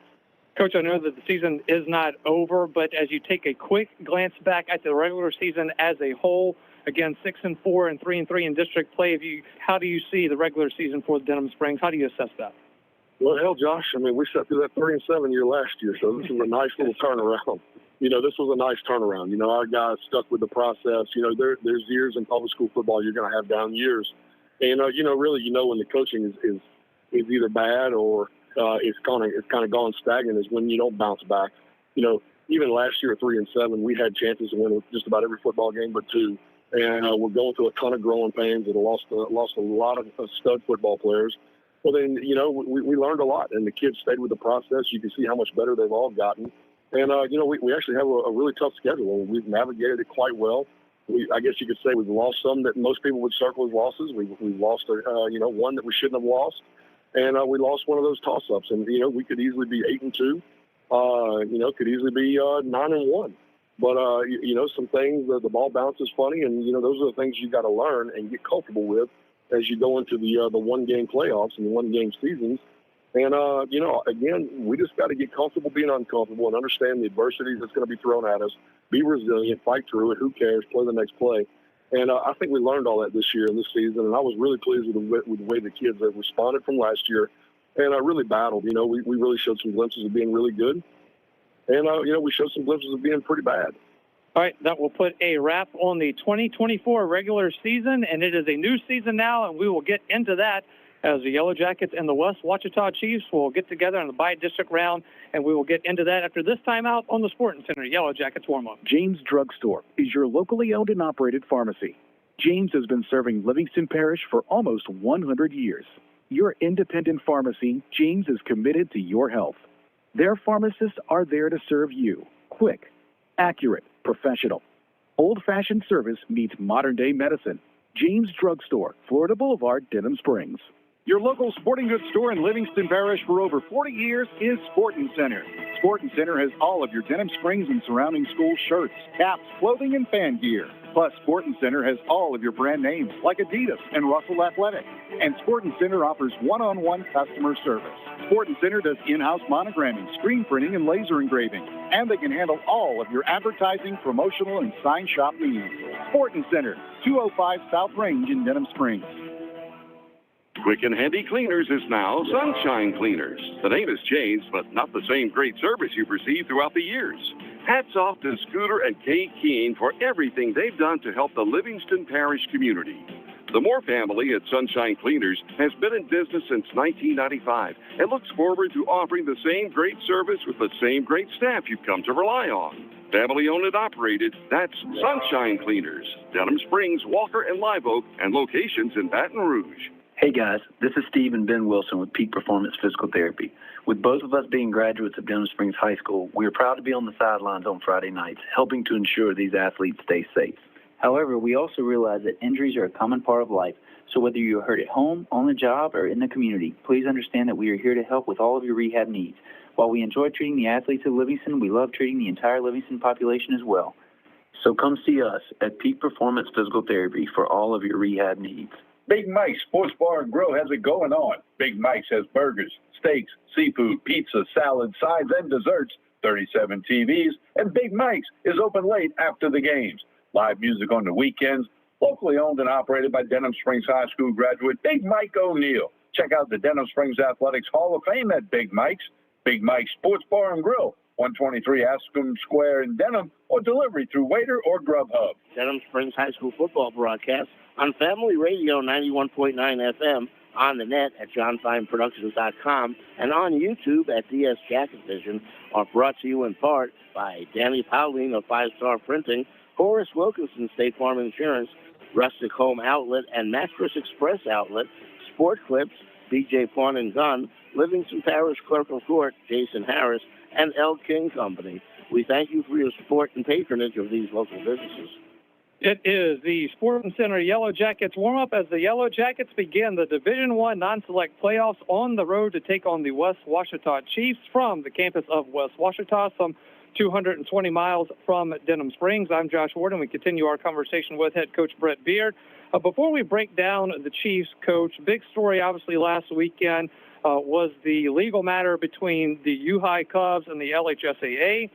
S16: Coach, I know that the season is not over, but as you take a quick glance back at the regular season as a whole, again, 6-4 and 3-3 in district play. How do you see the regular season for Denham Springs? How do you assess that?
S15: Well, hell, Josh, we sat through that 3-7 year last year, so this is a nice little turnaround. This was a nice turnaround. Our guys stuck with the process. There's years in public school football you're going to have down years, and really, when the coaching is either bad or it's kind of gone stagnant is when you don't bounce back. Even last year at 3-7, we had chances to win just about every football game but 2. and we're going through a ton of growing pains that lost a lot of stud football players. Well, then, we learned a lot, and the kids stayed with the process. You can see how much better they've all gotten. And, we actually have a really tough schedule, and we've navigated it quite well. I guess you could say we've lost some that most people would circle as losses. We've lost, one that we shouldn't have lost. And we lost one of those toss-ups. And, we could easily be 8-2. Could easily be 9-1. But, some things, the ball bounces funny, and, those are the things you got to learn and get comfortable with as you go into the one-game playoffs and the one-game seasons. And, again, we just got to get comfortable being uncomfortable and understand the adversity that's going to be thrown at us, be resilient, fight through it, who cares, play the next play. And I think we learned all that this year and this season, and I was really pleased with the way the kids have responded from last year. And I really battled. We really showed some glimpses of being really good. And, we showed some glimpses of being pretty bad.
S16: All right, that will put a wrap on the 2024 regular season, and it is a new season now, and we will get into that as the Yellow Jackets and the West Ouachita Chiefs will get together in the bi-district round, and we will get into that after this timeout on the Sporting Center Yellow Jackets warm-up.
S3: James Drugstore is your locally owned and operated pharmacy. James has been serving Livingston Parish for almost 100 years. Your independent pharmacy, James is committed to your health. Their pharmacists are there to serve you. Quick, accurate, professional. Old-fashioned service meets modern-day medicine. James Drugstore, Florida Boulevard, Denham Springs. Your local sporting goods store in Livingston Parish for over 40 years is Sporting Center. Sporting Center has all of your Denham Springs and surrounding school shirts, caps, clothing, and fan gear. Plus, Sporting Center has all of your brand names like Adidas and Russell Athletic. And Sporting Center offers one-on-one customer service. Sporting Center does in-house monogramming, screen printing, and laser engraving. And they can handle all of your advertising, promotional, and sign shop needs. Sporting Center, 205 South Range in Denham Springs.
S1: Quick and Handy Cleaners is now Sunshine Cleaners. The name has changed, but not the same great service you've received throughout the years. Hats off to Scooter and Kate Keene for everything they've done to help the Livingston Parish community. The Moore family at Sunshine Cleaners has been in business since 1995 and looks forward to offering the same great service with the same great staff you've come to rely on. Family owned and operated, that's Sunshine Cleaners. Denham Springs, Walker, and Live Oak, and locations in Baton Rouge.
S17: Hey guys, this is Steve and Ben Wilson with Peak Performance Physical Therapy. With both of us being graduates of Denham Springs High School, we are proud to be on the sidelines on Friday nights, helping to ensure these athletes stay safe.
S18: However, we also realize that injuries are a common part of life, so whether you're hurt at home, on the job, or in the community, please understand that we are here to help with all of your rehab needs. While we enjoy treating the athletes of Livingston, we love treating the entire Livingston population as well.
S17: So come see us at Peak Performance Physical Therapy for all of your rehab needs.
S5: Big Mike's Sports Bar and Grill has it going on. Big Mike's has burgers, steaks, seafood, pizza, salad, sides, and desserts, 37 TVs, and Big Mike's is open late after the games. Live music on the weekends, locally owned and operated by Denham Springs High School graduate Big Mike O'Neill. Check out the Denham Springs Athletics Hall of Fame at Big Mike's. Big Mike's Sports Bar and Grill, 123 Ascom Square in Denham, or delivery through Waiter or Grubhub.
S6: Denham Springs High School football broadcast on Family Radio 91.9 FM, on the net at johnfineproductions.com, and on YouTube at DS Jacket Vision, are brought to you in part by Danny Powling of 5 Star Printing, Horace Wilkinson State Farm Insurance, Rustic Home Outlet and Mattress Express Outlet, Sport Clips, BJ Pawn and Gun, Livingston Parish Clerk of Court, Jason Harris, and L. King Company. We thank you for your support and patronage of these local businesses.
S16: It is the Sporting Center Yellow Jackets warm-up as the Yellow Jackets begin the Division I non-select playoffs on the road to take on the West Ouachita Chiefs from the campus of West Ouachita, some 220 miles from Denham Springs. I'm Josh Warden. We continue our conversation with head coach Brett Beard. Before we break down the Chiefs, coach, big story obviously last weekend was the legal matter between the U-High Cubs and the LHSAA.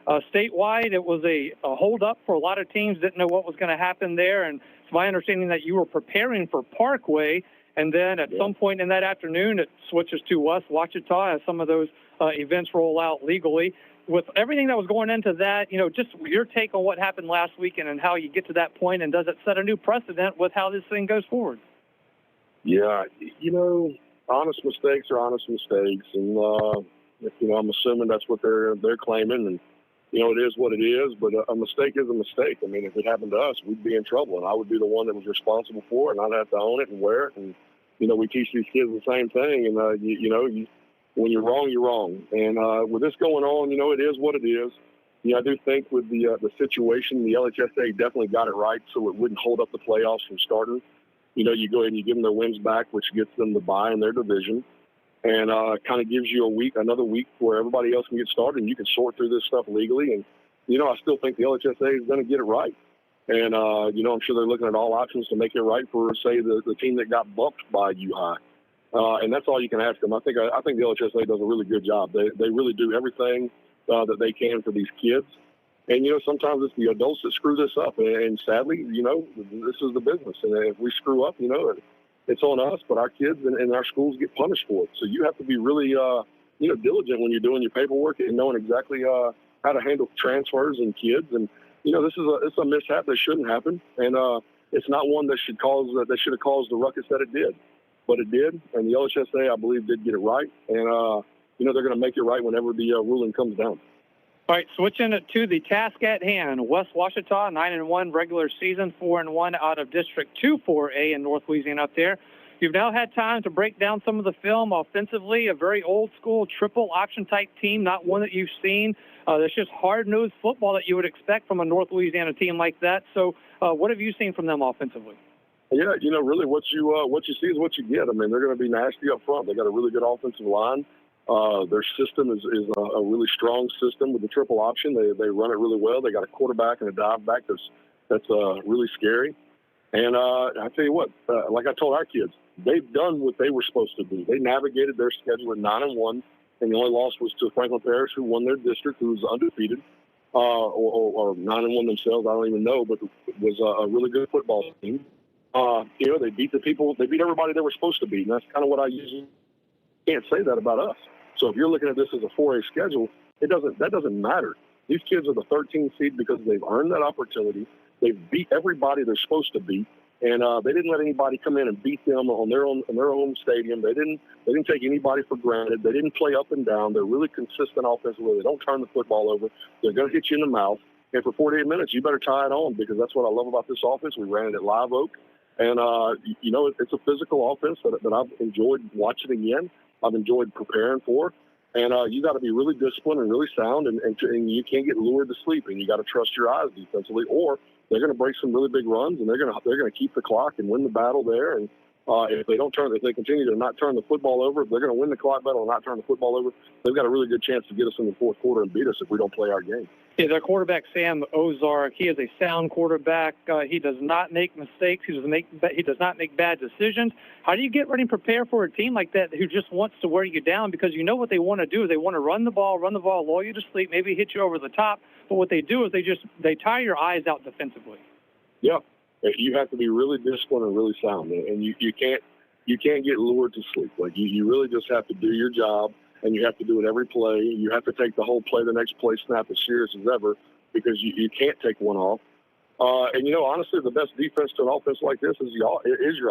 S16: Statewide, it was a hold-up for a lot of teams, didn't know what was going to happen there, and it's my understanding that you were preparing for Parkway, and then at some point in that afternoon, it switches to West Ouachita as some of those events roll out legally. With everything that was going into that, just your take on what happened last weekend and how you get to that point, and does it set a new precedent with how this thing goes forward?
S15: Yeah, honest mistakes are honest mistakes, and I'm assuming that's what they're claiming, and it is what it is, but a mistake is a mistake. I mean, if it happened to us, we'd be in trouble, and I would be the one that was responsible for it, and I'd have to own it and wear it. And, we teach these kids the same thing, and, when you're wrong, you're wrong. And with this going on, it is what it is. I do think with the situation, the LHSA definitely got it right so it wouldn't hold up the playoffs from starting. You go ahead and you give them their wins back, which gets them the bye in their division. And kind of gives you another week where everybody else can get started and you can sort through this stuff legally. And, I still think the LHSA is going to get it right. And, I'm sure they're looking at all options to make it right for, say, the team that got bumped by U-High. And that's all you can ask them. I think the LHSA does a really good job. They really do everything that they can for these kids. And, sometimes it's the adults that screw this up. And sadly, this is the business. And if we screw up, it's on us, but our kids and our schools get punished for it. So you have to be really, diligent when you're doing your paperwork and knowing exactly how to handle transfers and kids. And, it's a mishap that shouldn't happen. And it's not one that should have caused the ruckus that it did. But it did. And the LHSA, I believe, did get it right. And, they're going to make it right whenever the ruling comes down.
S16: All right, switching it to the task at hand. West Ouachita, 9-1 regular season, 4-1 out of District 2 4A in North Louisiana up there. You've now had time to break down some of the film offensively, a very old-school triple option-type team, not one that you've seen. That's just hard-nosed football that you would expect from a North Louisiana team like that. So what have you seen from them offensively?
S15: Yeah, really what you see is what you get. I mean, they're going to be nasty up front. They got a really good offensive line. Their system is a really strong system with the triple option. They run it really well. They got a quarterback and a dive back that's really scary. And I tell you what, like I told our kids, they've done what they were supposed to do. They navigated their schedule at 9-1, and the only loss was to Franklin Parish, who won their district, who was undefeated, or 9-1 themselves. I don't even know, but it was a really good football team. They beat everybody they were supposed to beat, and that's kind of what I usually can't say that about us. So if you're looking at this as a 4A schedule, that doesn't matter. These kids are the 13th seed because they've earned that opportunity. They've beat everybody they're supposed to beat, and they didn't let anybody come in and beat them on their own stadium. They didn't take anybody for granted. They didn't play up and down. They're really consistent offensively. They don't turn the football over. They're going to hit you in the mouth. And for 48 minutes, you better tie it on, because that's what I love about this offense. We ran it at Live Oak, and it's a physical offense that I've enjoyed watching again. I've enjoyed preparing for. And you got to be really disciplined and really sound, and you can't get lured to sleep, and you got to trust your eyes defensively, or they're going to break some really big runs, and they're going to keep the clock and win the battle there. And if they continue to not turn the football over, if they're going to win the clock battle and not turn the football over, they've got a really good chance to get us in the fourth quarter and beat us if we don't play our game.
S16: Yeah, their quarterback, Sam Ozark, he is a sound quarterback. He does not make mistakes. He does not make bad decisions. How do you get ready and prepare for a team like that who just wants to wear you down? Because you know what they want to do is they want to run the ball, lull you to sleep, maybe hit you over the top. But what they do is they tire your eyes out defensively.
S15: Yeah, you have to be really disciplined and really sound, and you can't get lured to sleep. Like you really just have to do your job. And you have to do it every play. You have to take the whole play, the next play snap as serious as ever, because you can't take one off. And honestly, the best defense to an offense like this is your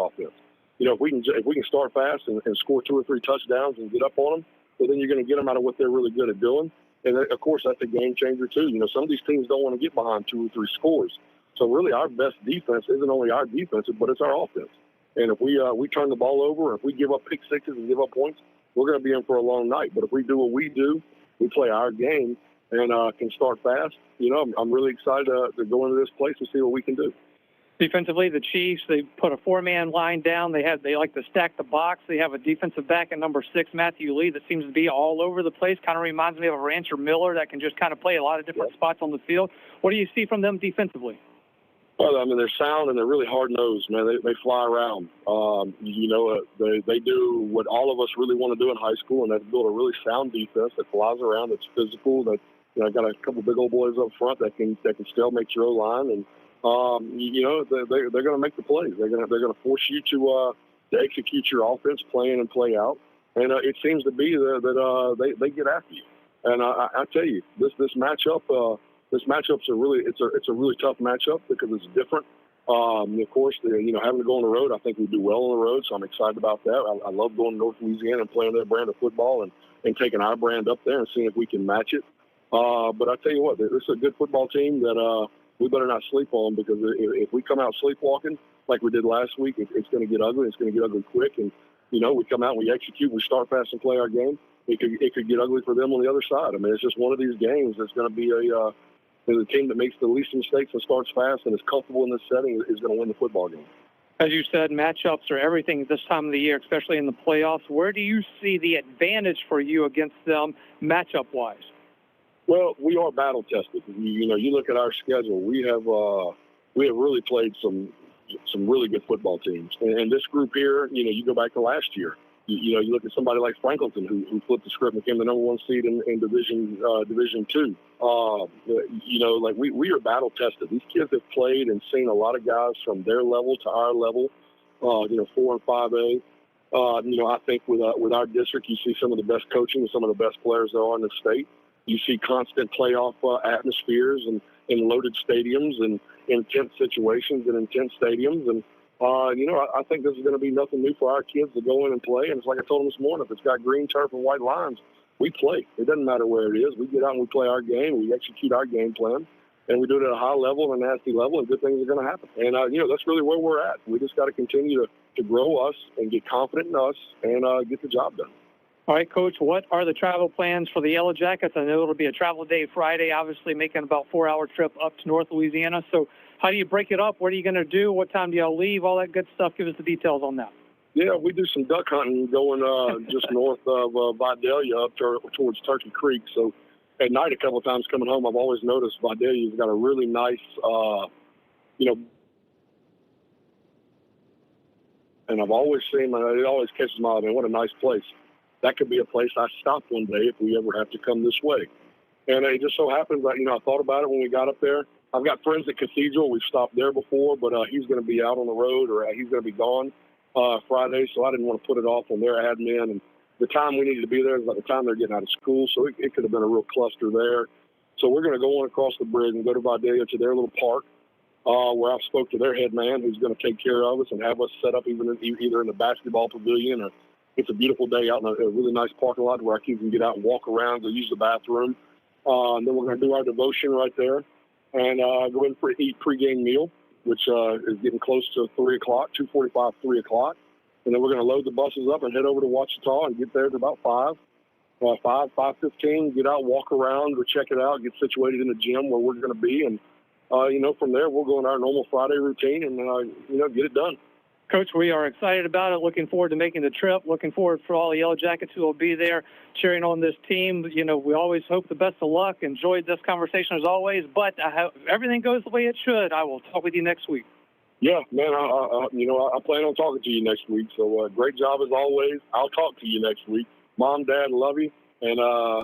S15: offense. If we can start fast and score 2 or 3 touchdowns and get up on them, well, then you're going to get them out of what they're really good at doing. And of course, that's a game changer too. Some of these teams don't want to get behind 2 or 3 scores. So really, our best defense isn't only our defense, but it's our offense. And if we turn the ball over, or if we give up pick sixes and give up points, we're going to be in for a long night. But if we do what we do, we play our game and can start fast, I'm really excited to go into this place and see what we can do.
S16: Defensively, the Chiefs, they put a 4-man line down. They like to stack the box. They have a defensive back at number 6, Matthew Lee, that seems to be all over the place. Kind of reminds me of a Rancher Miller that can just kind of play a lot of different spots on the field. What do you see from them defensively?
S15: Well, I mean, they're sound and they're really hard-nosed, man. They fly around. They do what all of us really want to do in high school, and that's build a really sound defense that flies around, that's physical, that got a couple big old boys up front that can stalemate your O-line, and they're going to make the plays. They're going to force you to execute your offense, play in and play out, and it seems to be that they get after you. And I tell you, this matchup. This matchup's a really tough matchup because it's different. Of course, having to go on the road, I think we do well on the road, so I'm excited about that. I love going to North Louisiana and playing their brand of football and taking our brand up there and seeing if we can match it. But I tell you what, this is a good football team that we better not sleep on, because if we come out sleepwalking like we did last week, it's going to get ugly. It's going to get ugly quick. And, we come out and we execute, we start fast and play our game. It could get ugly for them on the other side. I mean, it's just one of these games that's going to be the team that makes the least mistakes and starts fast and is comfortable in this setting is going to win the football game.
S16: As you said, matchups are everything this time of the year, especially in the playoffs. Where do you see the advantage for you against them matchup-wise?
S15: Well, we are battle-tested. You look at our schedule. We have really played some really good football teams. And this group here, you go back to last year. You look at somebody like Franklinton, who flipped the script and became the number one seed in Division 2. We are battle tested. These kids have played and seen a lot of guys from their level to our level. 4 and 5A. I think with our district, you see some of the best coaching and some of the best players there are in the state. You see constant playoff atmospheres and loaded stadiums and intense situations and intense stadiums. And I think this is going to be nothing new for our kids to go in and play. And it's like I told them this morning, if it's got green turf and white lines, we play. It doesn't matter where it is. We get out and we play our game. We execute our game plan. And we do it at a high level and a nasty level, and good things are going to happen. And, that's really where we're at. We just got to continue to grow us and get confident in us and get the job done.
S16: All right, Coach, what are the travel plans for the Yellow Jackets? I know it'll be a travel day Friday, obviously making about a 4-hour trip up to North Louisiana. So how do you break it up? What are you going to do? What time do y'all leave? All that good stuff. Give us the details on that.
S15: Yeah, we do some duck hunting going just north of Vidalia up towards Turkey Creek. So at night, a couple of times coming home, I've always noticed Vidalia's got a really nice, and I've always seen, it always catches my eye, man, what a nice place. That could be a place I stop one day if we ever have to come this way. And it just so happens that, I thought about it when we got up there. I've got friends at Cathedral. We've stopped there before, but he's going to be out on the road, or he's going to be gone Friday, so I didn't want to put it off on their admin. And the time we needed to be there is about the time they're getting out of school, so it could have been a real cluster there. So we're going to go on across the bridge and go to Vidalia to their little park, where I've spoke to their head man, who's going to take care of us and have us set up either in the basketball pavilion, or it's a beautiful day out in a really nice parking lot where our kids can get out and walk around, go use the bathroom. And then we're going to do our devotion right there and go in for an eat pregame meal, which is getting close to 3 o'clock, 2:45, 3 o'clock. And then we're going to load the buses up and head over to Ouachita and get there at about 5:15, get out, walk around, go check it out, get situated in the gym where we're going to be. And, from there, we'll go in our normal Friday routine and, get it done.
S16: Coach, we are excited about it, looking forward to making the trip, looking forward for all the Yellow Jackets who will be there cheering on this team. We always hope the best of luck. Enjoyed this conversation as always, but everything goes the way it should. I will talk with you next week.
S15: Yeah, man, I plan on talking to you next week, so great job as always. I'll talk to you next week. Mom, Dad, love you, and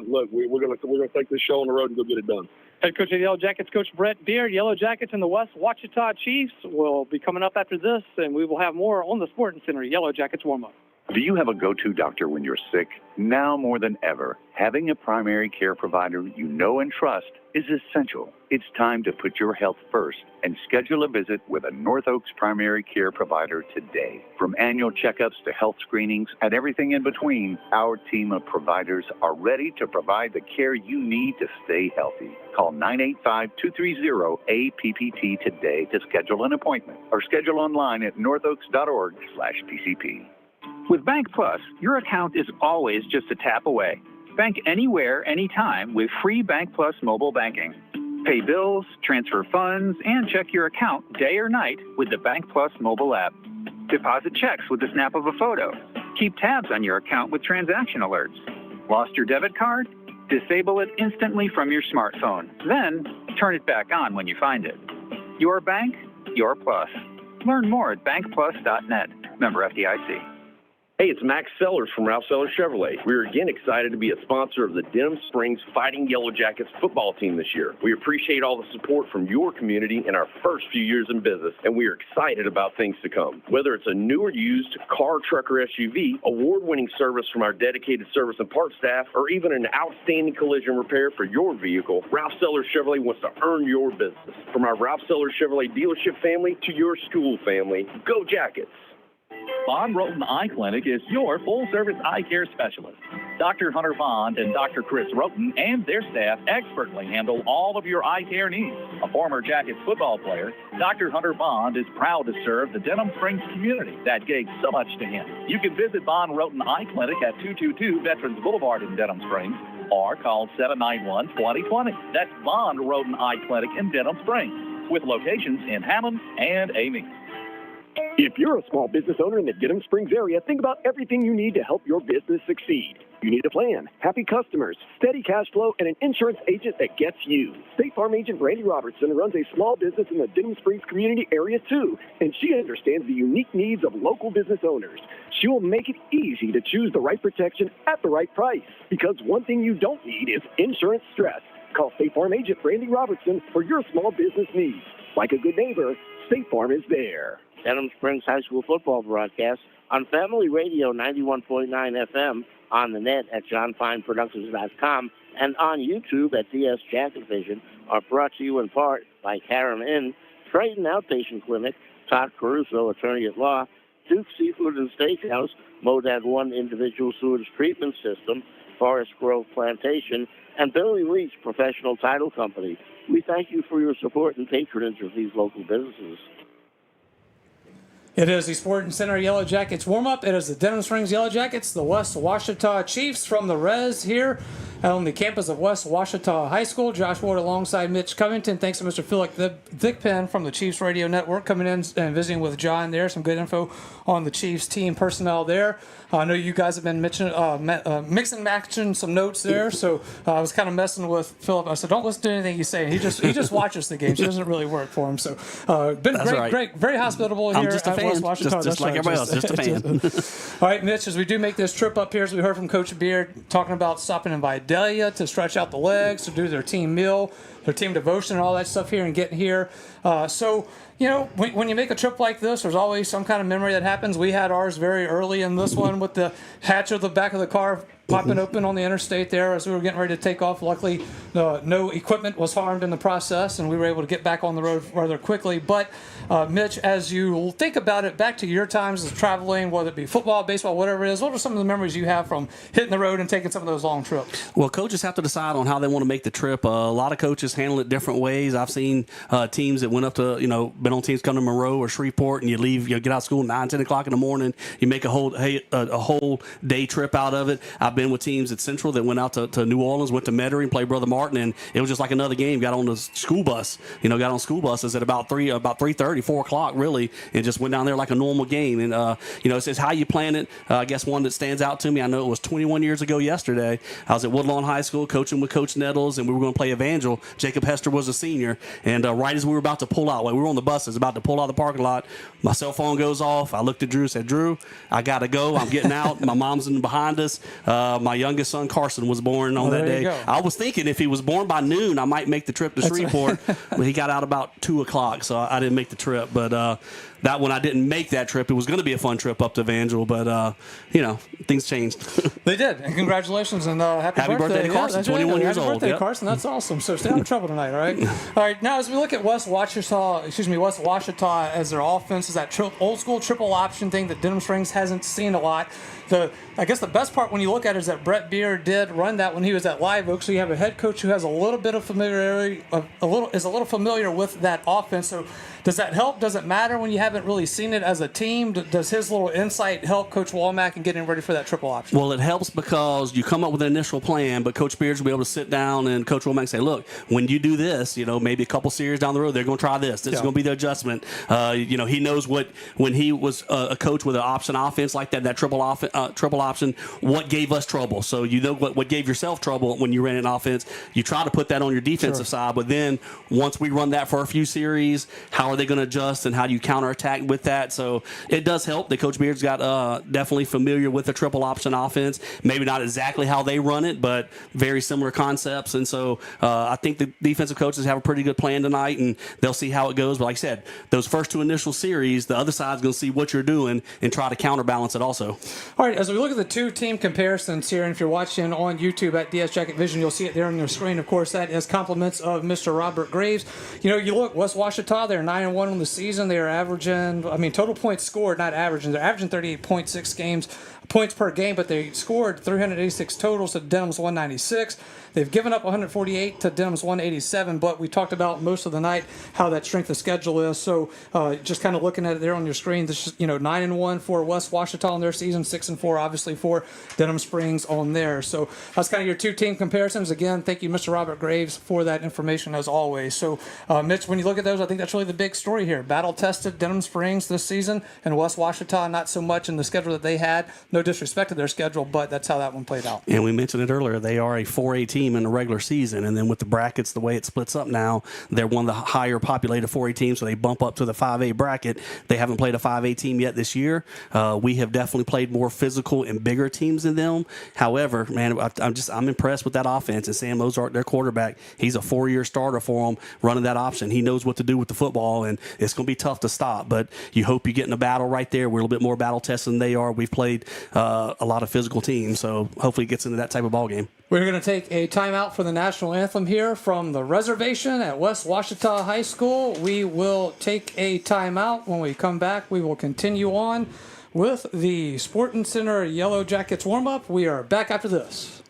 S15: look, we're gonna take this show on the road and go get it done.
S16: Head coach of the Yellow Jackets, Coach Brett Beard. Yellow Jackets and the West Ouachita Chiefs will be coming up after this, and we will have more on the Sporting Center Yellow Jackets warm-up.
S19: Do you have a go-to doctor when you're sick? Now more than ever, having a primary care provider you know and trust is essential. It's time to put your health first and schedule a visit with a North Oaks primary care provider today. From annual checkups to health screenings and everything in between, our team of providers are ready to provide the care you need to stay healthy. Call 985-230-APPT today to schedule an appointment or schedule online at northoaks.org/PCP.
S9: With Bank Plus, your account is always just a tap away. Bank anywhere, anytime with free Bank Plus mobile banking. Pay bills, transfer funds, and check your account day or night with the Bank Plus mobile app. Deposit checks with the snap of a photo. Keep tabs on your account with transaction alerts. Lost your debit card? Disable it instantly from your smartphone. Then, turn it back on when you find it. Your bank, your plus. Learn more at bankplus.net. Member FDIC.
S8: Hey, it's Max Sellers from Ralph Sellers Chevrolet. We're again excited to be a sponsor of the Denham Springs Fighting Yellow Jackets football team this year. We appreciate all the support from your community in our first few years in business, and we are excited about things to come. Whether it's a new or used car, truck, or SUV, award-winning service from our dedicated service and parts staff, or even an outstanding collision repair for your vehicle, Ralph Sellers Chevrolet wants to earn your business. From our Ralph Sellers Chevrolet dealership family to your school family, go Jackets!
S20: Bob Rolton Eye Clinic is your full-service eye care specialist. Dr. Hunter Bond and Dr. Chris Roten and their staff expertly handle all of your eye care needs. A former Jackets football player, Dr. Hunter Bond is proud to serve the Denham Springs community that gave so much to him. You can visit Bond Roten Eye Clinic at 222 Veterans Boulevard in Denham Springs or call 791-2020. That's Bond Roten Eye Clinic in Denham Springs with locations in Hammond and Ames.
S10: If you're a small business owner in the Denham Springs area, think about everything you need to help your business succeed. You need a plan, happy customers, steady cash flow, and an insurance agent that gets you. State Farm agent Brandy Robertson runs a small business in the Denham Springs community area too, and she understands the unique needs of local business owners. She will make it easy to choose the right protection at the right price, because one thing you don't need is insurance stress. Call State Farm agent Brandy Robertson for your small business needs. Like a good neighbor, State Farm is there.
S6: Denham Springs High School football broadcast on Family Radio 91.9 FM, on the net at johnfineproductions.com, and on YouTube at DS Jacket Vision are brought to you in part by Karen Inn, Triton Outpatient Clinic, Todd Caruso, Attorney at Law, Duke Seafood and Steakhouse, Modad 1 Individual Sewage Treatment System, Forest Grove Plantation, and Billy Leach Professional Title Company. We thank you for your support and patronage of these local businesses.
S2: It is the Sporting Center Yellow Jackets warm-up. It is the Denham Springs Yellow Jackets, the West Ouachita Chiefs from the Res here on the campus of West Ouachita High School. Josh Ward alongside Mitch Covington. Thanks to Mr. Philip Thigpen from the Chiefs Radio Network coming in and visiting with John there. Some good info on the Chiefs team personnel there. I know you guys have been mixing and matching some notes there, so I was kind of messing with Philip. I said, don't listen to anything you say. He just watches the games. It doesn't really work for him. So been great, very hospitable here at West Ouachita.
S7: Just like everybody else, just a fan.
S2: All right, Mitch, as we do make this trip up here, as we heard from Coach Beard, talking about stopping in Vidalia to stretch out the legs, to do their team meal, their team devotion, and all that stuff here, and getting here. So, you know, when you make a trip like this, there's always some kind of memory that happens. We had ours very early in this one with the hatch of the back of the car popping open on the interstate there as we were getting ready to take off. Luckily, no equipment was harmed in the process, and we were able to get back on the road rather quickly. But, Mitch, as you think about it, back to your times as traveling, whether it be football, baseball, whatever it is, what are some of the memories you have from hitting the road and taking some of those long trips?
S7: Well, coaches have to decide on how they want to make the trip. A lot of coaches handle it different ways. I've seen teams that went up to, been on teams come to Monroe or Shreveport, and you leave, get out of school at 9, 10 o'clock in the morning. You make a whole day trip out of it. I've been with teams at Central that went out to New Orleans, went to Metairie, played Brother Martin, and it was just like another game. Got on the school bus, got on school buses at about 3:30, 4 o'clock, really, and just went down there like a normal game. And, it says how you plan it. I guess one that stands out to me, I know it was 21 years ago yesterday. I was at Woodlawn High School coaching with Coach Nettles, and we were going to play Evangel. Jacob Hester was a senior, and right as we were about to pull out, we were on the buses, about to pull out of the parking lot, my cell phone goes off. I looked at Drew and said, Drew, I got to go. I'm getting out. My mom's in behind us. My youngest son, Carson, was born on that day. I was thinking if he was born by noon, I might make the trip to Shreveport. But he got out about 2 o'clock, so I didn't make the trip. But that one, I didn't make that trip. It was going to be a fun trip up to Evangel, but, things changed.
S2: They did. And congratulations and happy
S7: birthday to Carson, 21 years old.
S2: Happy birthday, Carson. That's awesome. So stay out of trouble tonight, all right? All right, now as we look at West Ouachita as their offense is that old school triple option thing that Denham Springs hasn't seen a lot. I guess the best part when you look at it is that Brett Beard did run that when he was at Live Oak. So you have a head coach who has a little bit of familiarity, is a little familiar with that offense. So does that help? Does it matter when you haven't really seen it as a team? Does his little insight help Coach Womack in getting ready for that triple option?
S7: Well, it helps because you come up with an initial plan, but Coach Beard will be able to sit down and Coach Womack say, look, when you do this, maybe a couple series down the road, they're going to try this. This is going to be the adjustment. He knows when he was a coach with an option offense like that triple option, what gave us trouble. So what gave yourself trouble when you ran an offense. You try to put that on your defensive side, but then once we run that for a few series, how are they going to adjust and how do you counterattack with that? So it does help that Coach Beard's got definitely familiar with the triple option offense. Maybe not exactly how they run it, but very similar concepts. And so I think the defensive coaches have a pretty good plan tonight, and they'll see how it goes. But like I said, those first two initial series, the other side's going to see what you're doing and try to counterbalance it also.
S2: All right, as we look at the two team comparisons here, and if you're watching on YouTube at DS Jacket Vision, you'll see it there on your screen. Of course, that is compliments of Mr. Robert Graves. You look, West Ouachita, they're 9-1 on the season. They are averaging, total points scored, not averaging. They're averaging 38.6 points per game, but they scored 386 totals to Denham's 196. They've given up 148 to Denham's 187, but we talked about most of the night how that strength of schedule is. So just kind of looking at it there on your screen, this is, 9-1 for West Ouachita on their season, 6-4 obviously for Denham Springs on there. So that's kind of your two-team comparisons. Again, thank you, Mr. Robert Graves, for that information as always. So, Mitch, when you look at those, I think that's really the big story here. Battle-tested Denham Springs this season, and West Ouachita not so much in the schedule that they had. No disrespect to their schedule, but that's how that one played out.
S7: And we mentioned it earlier. They are a 4A team in the regular season, and then with the brackets, the way it splits up now, they're one of the higher populated 4A teams, so they bump up to the 5A bracket. They haven't played a 5A team yet this year. We have definitely played more physical and bigger teams than them. However, man, I'm impressed with that offense, and Sam Ozark, their quarterback, he's a 4-year starter for them, running that option. He knows what to do with the football, and it's going to be tough to stop, but you hope you get in a battle right there. We're a little bit more battle tested than they are. We've played a lot of physical teams, so hopefully it gets into that type of ball game.
S2: We're going to take a timeout for the national anthem here from the reservation at West Ouachita High School. We will take a timeout. When we come back, we will continue on with the Sporting Center Yellow Jackets warm-up. We are back after this.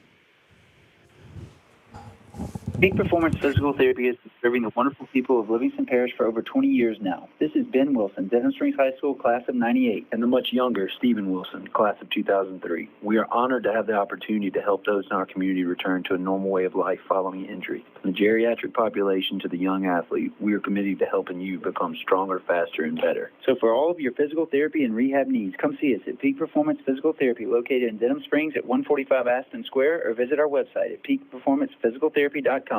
S18: Peak Performance Physical Therapy is serving the wonderful people of Livingston Parish for over 20 years now. This is Ben Wilson, Denham Springs High School, class of 98.
S17: And the much younger Stephen Wilson, class of 2003. We are honored to have the opportunity to help those in our community return to a normal way of life following injury. From the geriatric population to the young athlete, we are committed to helping you become stronger, faster, and better.
S18: So for all of your physical therapy and rehab needs, come see us at Peak Performance Physical Therapy, located in Denham Springs at 145 Aston Square, or visit our website at peakperformancephysicaltherapy.com.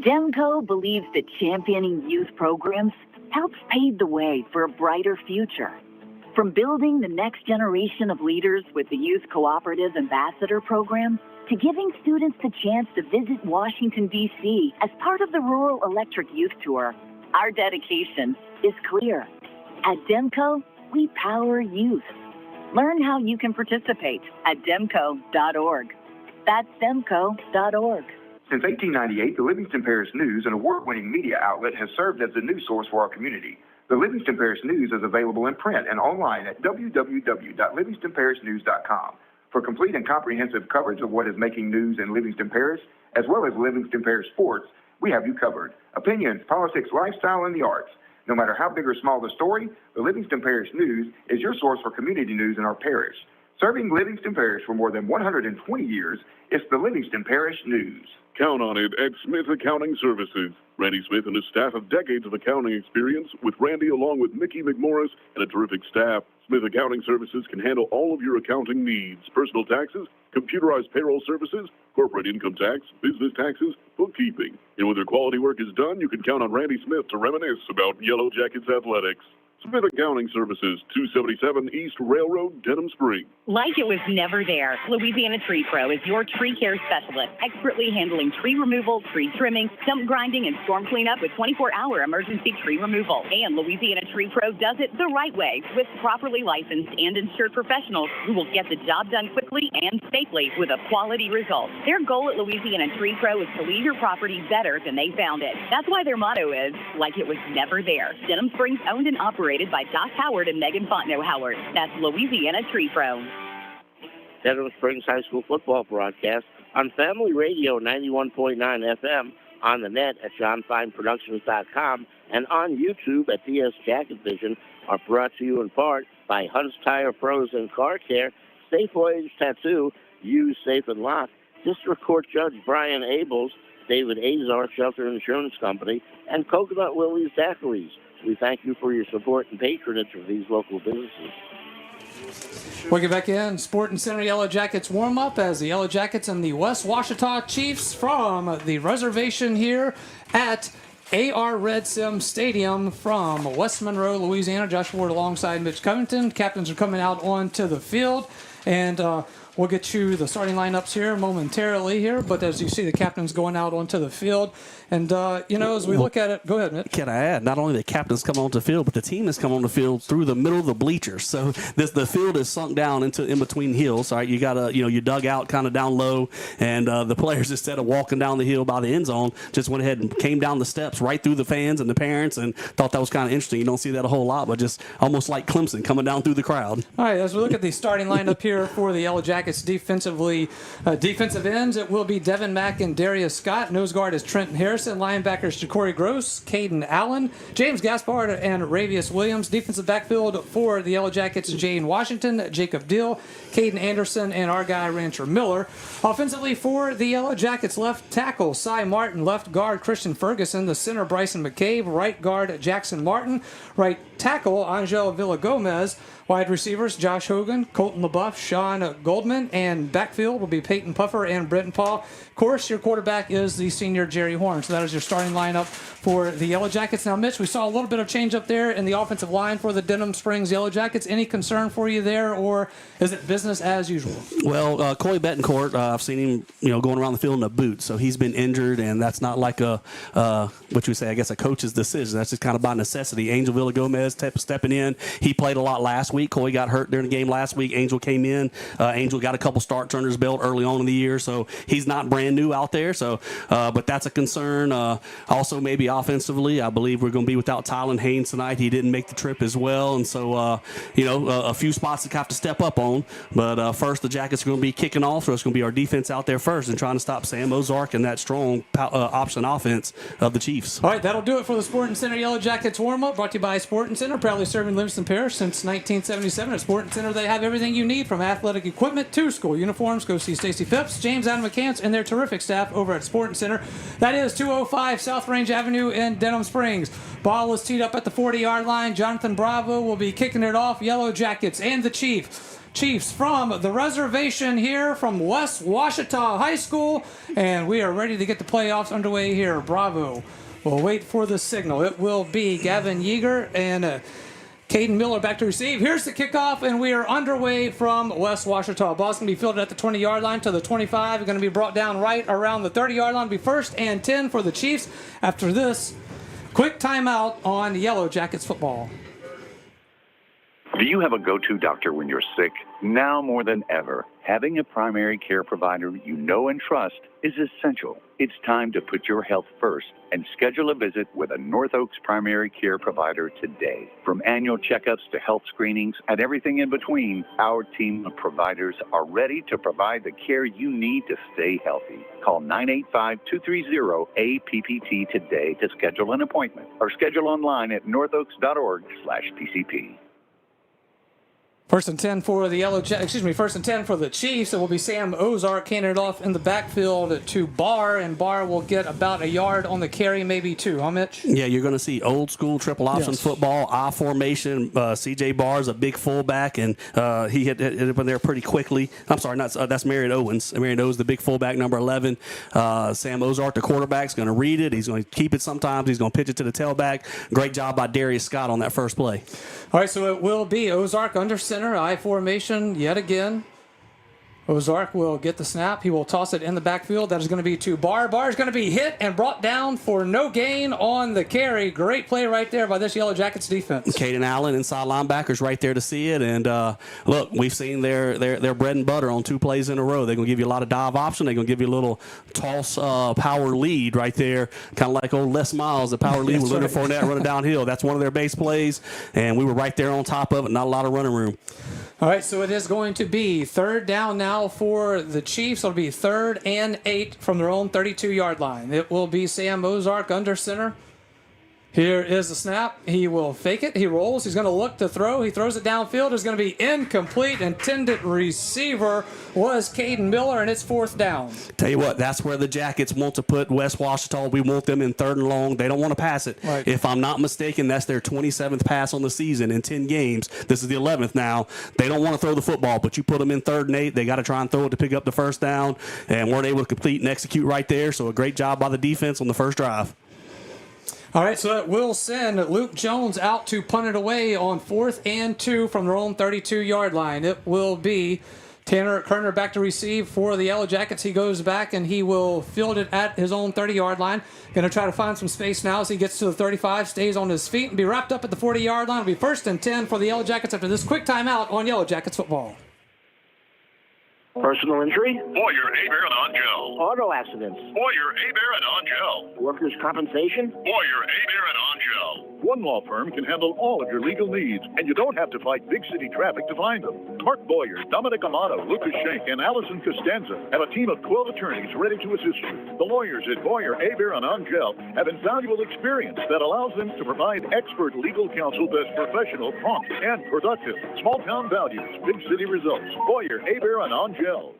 S4: Demco believes that championing youth programs helps pave the way for a brighter future. From building the next generation of leaders with the Youth Cooperative Ambassador Program to giving students the chance to visit Washington, D.C. as part of the Rural Electric Youth Tour, our dedication is clear. At Demco, we power youth. Learn how you can participate at demco.org. That's demco.org.
S21: Since 1898, the Livingston Parish News, an award-winning media outlet, has served as the news source for our community. The Livingston Parish News is available in print and online at www.livingstonparishnews.com. For complete and comprehensive coverage of what is making news in Livingston Parish, as well as Livingston Parish sports, we have you covered. Opinions, politics, lifestyle, and the arts. No matter how big or small the story, the Livingston Parish News is your source for community news in our parish. Serving Livingston Parish for more than 120 years, it's the Livingston Parish News.
S11: Count on it at Smith Accounting Services. Randy Smith and his staff have decades of accounting experience, with Randy along with Mickey McMorris and a terrific staff. Smith Accounting Services can handle all of your accounting needs: personal taxes, computerized payroll services, corporate income tax, business taxes, bookkeeping. And when their quality work is done, you can count on Randy Smith to reminisce about Yellow Jackets athletics. Smith Accounting Services, 277 East Railroad, Denham Springs.
S14: Like it was never there, Louisiana Tree Pro is your tree care specialist, expertly handling tree removal, tree trimming, stump grinding, and storm cleanup with 24-hour emergency tree removal. And Louisiana Tree Pro does it the right way with properly licensed and insured professionals who will get the job done quickly and safely with a quality result. Their goal at Louisiana Tree Pro is to leave your property better than they found it. That's why their motto is, like it was never there. Denham Springs owned and operated by Josh Howard and Megan Fontenot Howard. That's Louisiana Tree Pro.
S6: Denham Springs High School football broadcast on Family Radio 91.9 FM, on the net at johnfineproductions.com, and on YouTube at DS Jacket Vision, are brought to you in part by Hunt's Tire Pros and Car Care, Safe Voyage Tattoo, Use Safe and Lock, District Court Judge Brian Abels, David Azar Shelter Insurance Company, and Coconut Willie's Daiquiris. We thank you for your support and patronage of these local businesses.
S2: We'll get back in. Sporting Center Yellow Jackets warm-up as the Yellow Jackets and the West Ouachita Chiefs from the reservation here at A.R. Red Sim Stadium from West Monroe, Louisiana. Josh Ward alongside Mitch Covington. Captains are coming out onto the field. And We'll get you the starting lineups here momentarily here, but as you see, the captain's going out onto the field. And, as we look at it, go ahead, Mitch.
S7: Can I add, not only the captain's come onto the field, but the team has come on the field through the middle of the bleachers. So the field is sunk down in between hills. All right, you got you dug out kind of down low, and the players, instead of walking down the hill by the end zone, just went ahead and came down the steps right through the fans and the parents, and thought that was kind of interesting. You don't see that a whole lot, but just almost like Clemson coming down through the crowd.
S2: All right, as we look at the starting lineup here for the Yellow Jackets defensive ends, it will be Devin Mack and Darius Scott. Nose guard is Trenton Harrison. Linebackers Ja'Cory Gross, Caden Allen, James Gaspard, and Ravius Williams. Defensive backfield for the Yellow Jackets, Jane Washington, Jacob Deal, Caden Anderson, and our guy Rancher Miller. Offensively for the Yellow Jackets, left tackle Cy Martin, left guard Christian Ferguson, the center Bryson McCabe, right guard Jackson Martin, right tackle Angel Villagomez, wide receivers Josh Hogan, Colton LaBeouf, Sean Goldman, and backfield will be Peyton Puffer and Brenton Paul. Of course, your quarterback is the senior Jerry Horn. So that is your starting lineup for the Yellow Jackets. Now, Mitch, we saw a little bit of change up there in the offensive line for the Denham Springs Yellow Jackets. Any concern for you there, or is it business as usual?
S7: Well, Corey Betancourt, I've seen him, going around the field in a boot. So he's been injured, and that's not like a coach's decision. That's just kind of by necessity. Angel Villagomez stepping in. He played a lot last week. Corey got hurt during the game last week. Angel came in. Angel got a couple starts under his belt early on in the year, so he's not brand new out there. So, but that's a concern. Also, maybe offensively, I believe we're going to be without Tylen Haynes tonight. He didn't make the trip as well, and so a few spots to have to step up on. But first, the Jackets are going to be kicking off, so it's going to be our defense out there first and trying to stop Sam Ozark and that strong option offense of the Chiefs.
S2: All right, that'll do it for the Sporting Center Yellow Jackets warm-up, brought to you by Sporting Center, proudly serving Livingston Parish since 1977. At Sporting Center, they have everything you need from athletic equipment to school uniforms. Go see Stacy Phipps, James Adam McCants, and their terrific staff over at Sporting Center. That is 205 South Range Avenue in Denham Springs. Ball is teed up at the 40-yard line. Jonathan Bravo will be kicking it off. Yellow Jackets and the Chiefs from the reservation here from West Ouachita High School, and we are ready to get the playoffs underway here. Bravo. We'll wait for the signal. It will be Gavin Yeager and Caden Miller back to receive. Here's the kickoff, and we are underway from West Ouachita. Ball's going to be fielded at the 20-yard line to the 25. It's going to be brought down right around the 30-yard line. It'll be 1st and 10 for the Chiefs. After this quick timeout on Yellow Jackets football.
S19: Do you have a go-to doctor when you're sick? Now more than ever, having a primary care provider you know and trust is essential. It's time to put your health first and schedule a visit with a North Oaks primary care provider today. From annual checkups to health screenings and everything in between, our team of providers are ready to provide the care you need to stay healthy. Call 985-230-APPT today to schedule an appointment or schedule online at northoaks.org/PCP.
S2: 1st and 10 for the First and 10 for the Chiefs. It will be Sam Ozark handing it off in the backfield to Barr, and Barr will get about a yard on the carry, maybe 2, huh, Mitch?
S7: Yeah, you're going to see old school triple option football, I formation. C.J. Barr's a big fullback, and he hit up in there pretty quickly. I'm sorry, that's Marion Owens. Marion Owens, the big fullback, number 11. Sam Ozark, the quarterback, is going to read it. He's going to keep it sometimes. He's going to pitch it to the tailback. Great job by Darius Scott on that first play.
S2: All right, so it will be Ozark under center, I formation yet again. Ozark will get the snap. He will toss it in the backfield. That is going to be to Barr. Barr is going to be hit and brought down for no gain on the carry. Great play right there by this Yellow Jackets defense.
S7: Caden Allen, inside linebackers, right there to see it. And look, we've seen their bread and butter on 2 plays in a row. They're going to give you a lot of dive option. They're going to give you a little toss power lead right there, kind of like old Les Miles, the power lead with Leonard Fournette running downhill. That's one of their base plays, and we were right there on top of it. Not a lot of running room.
S2: All right, so it is going to be 3rd down now for the Chiefs. It'll be 3rd and 8 from their own 32-yard line. It will be Sam Ozark under center. Here is the snap. He will fake it. He rolls. He's going to look to throw. He throws it downfield. It's going to be incomplete. Intended receiver was Caden Miller, and it's 4th down.
S7: Tell you what, that's where the Jackets want to put West Ouachita. We want them in 3rd and long. They don't want to pass it.
S2: Right.
S7: If I'm not mistaken, that's their 27th pass on the season in 10 games. This is the 11th now. They don't want to throw the football, but you put them in 3rd and 8. They got to try and throw it to pick up the 1st down, and weren't able to complete and execute right there. So a great job by the defense on the first drive.
S2: All right, so it will send Luke Jones out to punt it away on 4th and 2 from their own 32-yard line. It will be Tanner Kerner back to receive for the Yellow Jackets. He goes back and he will field it at his own 30-yard line. Going to try to find some space now as he gets to the 35, stays on his feet, and be wrapped up at the 40-yard line. It'll be 1st and 10 for the Yellow Jackets after this quick timeout on Yellow Jackets football.
S11: Personal injury?
S13: Boyer, Abear, and Angel.
S6: Auto accidents.
S13: Boyer, Abear, and Angel.
S6: Workers' compensation?
S13: Boyer, Abear, and Angel.
S3: One law firm can handle all of your legal needs, and you don't have to fight big city traffic to find them. Mark Boyer, Dominic Amato, Lucas Schenk, and Allison Costanza have a team of 12 attorneys ready to assist you. The lawyers at Boyer, Abear, and Angel have invaluable experience that allows them to provide expert legal counsel that's professional, prompt, and productive. Small-town values, big city results. Boyer, Abear, and Angel.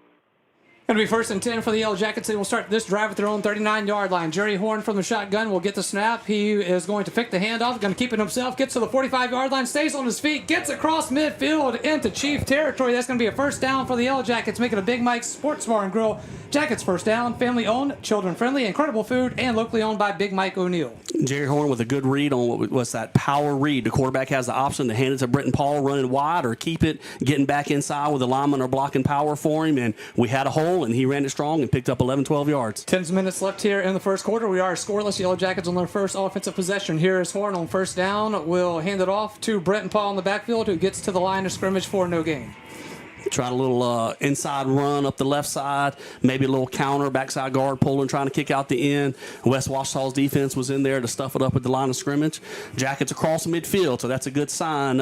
S2: Going to be 1st and 10 for the Yellow Jackets. They will start this drive at their own 39-yard line. Jerry Horn from the shotgun will get the snap. He is going to pick the handoff, going to keep it himself, gets to the 45-yard line, stays on his feet, gets across midfield into Chief territory. That's going to be a 1st down for the Yellow Jackets, making a Big Mike's Sports Bar and Grill. Jackets 1st down, family-owned, children-friendly, incredible food, and locally owned by Big Mike O'Neill.
S7: Jerry Horn with a good read on what was that power read. The quarterback has the option to hand it to Britton Paul running wide or keep it, getting back inside with the linemen are blocking power for him. And we had a hole, and he ran it strong and picked up 11, 12 yards.
S2: 10 minutes left here in the first quarter. We are scoreless. Yellow Jackets on their first offensive possession. Here is Horn on 1st down. We'll hand it off to Britton Paul in the backfield, who gets to the line of scrimmage for no gain.
S7: Tried a little inside run up the left side, maybe a little counter, backside guard pulling, trying to kick out the end. West Ouachita's defense was in there to stuff it up at the line of scrimmage. Jackets across midfield, so that's a good sign.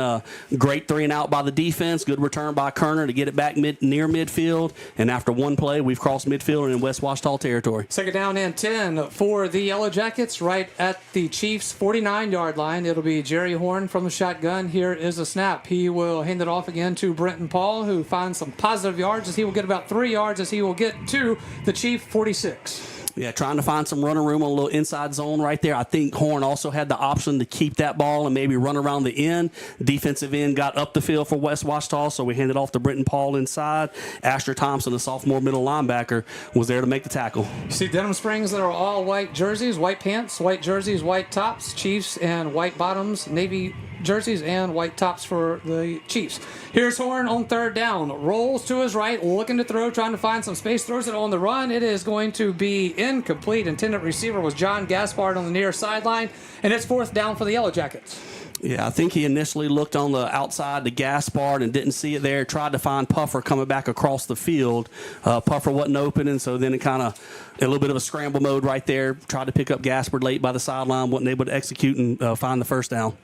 S7: Great 3-and-out by the defense. Good return by Kerner to get it back near midfield. And after one play, we've crossed midfield and in West Ouachita territory.
S2: 2nd down and 10 for the Yellow Jackets right at the Chiefs' 49-yard line. It'll be Jerry Horn from the shotgun. Here is a snap. He will hand it off again to Britton Paul, who finds some positive yards as he will get about 3 yards as he will get to the Chief 46.
S7: Yeah, trying to find some running room on a little inside zone right there. I think Horn also had the option to keep that ball and maybe run around the end. Defensive end got up the field for West Ouachita, so we handed off to Britton Paul inside. Asher Thompson, the sophomore middle linebacker, was there to make the tackle.
S2: You see Denham Springs that are all white jerseys, white pants, white jerseys, white tops, Chiefs, and white bottoms, navy jerseys, and white tops for the Chiefs. Here's Horn on 3rd down. Rolls to his right, looking to throw, trying to find some space, throws it on the run. It is going to be incomplete. Intended receiver was John Gaspard on the near sideline, and it's 4th down for the Yellow Jackets.
S7: Yeah, I think he initially looked on the outside to Gaspard and didn't see it there. Tried to find Puffer coming back across the field. Puffer wasn't open, and so then it kind of a little bit of a scramble mode right there. Tried to pick up Gaspard late by the sideline, wasn't able to execute and find the 1st down.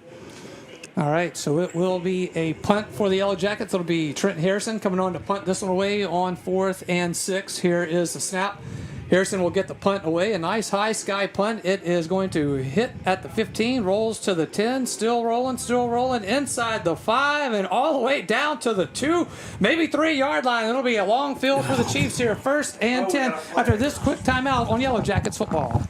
S2: All right, so it will be a punt for the Yellow Jackets. It'll be Trent Harrison coming on to punt this one away on 4th and 6. Here is the snap. Harrison will get the punt away. A nice high sky punt. It is going to hit at the 15, rolls to the 10, still rolling, inside the 5, and all the way down to the 2, maybe 3-yard line. It'll be a long field for the Chiefs here. 1st and 10 after this quick timeout on Yellow Jackets football.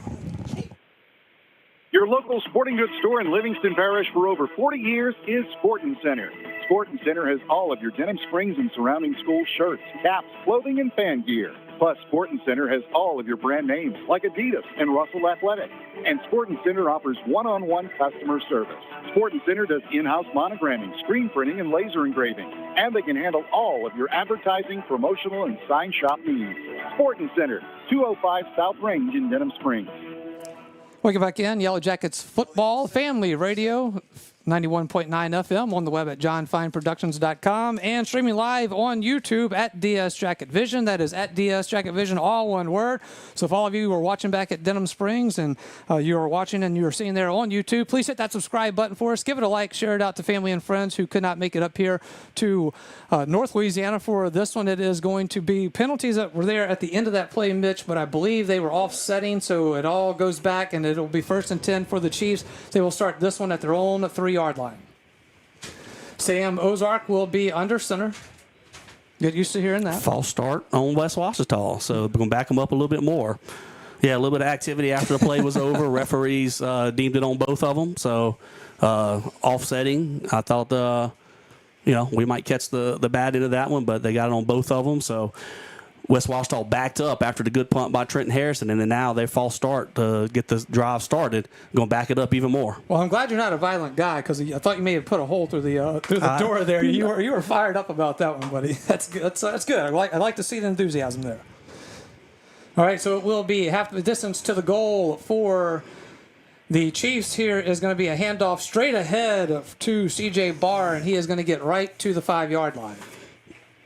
S3: Your local sporting goods store in Livingston Parish for over 40 years is Sporting Center. Sporting Center has all of your Denham Springs and surrounding school shirts, caps, clothing, and fan gear. Plus, Sporting Center has all of your brand names like Adidas and Russell Athletic. And Sporting Center offers one-on-one customer service. Sporting Center does in-house monogramming, screen printing, and laser engraving. And they can handle all of your advertising, promotional, and sign shop needs. Sporting Center, 205 South Range in Denham Springs.
S2: Welcome back in. Yellow Jackets football, family radio, 91.9 FM on the web at johnfineproductions.com and streaming live on YouTube at DS Jacket Vision. That is at DS Jacket Vision, all one word. So if all of you are watching back at Denham Springs and you are watching and you are seeing there on YouTube, please hit that subscribe button for us. Give it a like, share it out to family and friends who could not make it up here to North Louisiana for this one. It is going to be penalties that were there at the end of that play, Mitch, but I believe they were offsetting, so it all goes back, and it'll be 1st and 10 for the Chiefs. They will start this one at their own 3-yard line. Sam Ozark will be under center. Get used to hearing that.
S7: False start on West Ouachita, so we're going to back them up a little bit more. Yeah, a little bit of activity after the play was over. Referees deemed it on both of them, so offsetting. I thought, we might catch the bad end of that one, but they got it on both of them, so West Ouachita backed up after the good punt by Trenton Harrison, and then now their false start to get the drive started, going to back it up even more.
S2: Well, I'm glad you're not a violent guy, because I thought you may have put a hole through the door there. You were fired up about that one, buddy. That's good. That's good. I like to see the enthusiasm there. All right, so it will be half the distance to the goal for the Chiefs. Here is going to be a handoff straight ahead to C.J. Barr, and he is going to get right to the 5-yard line.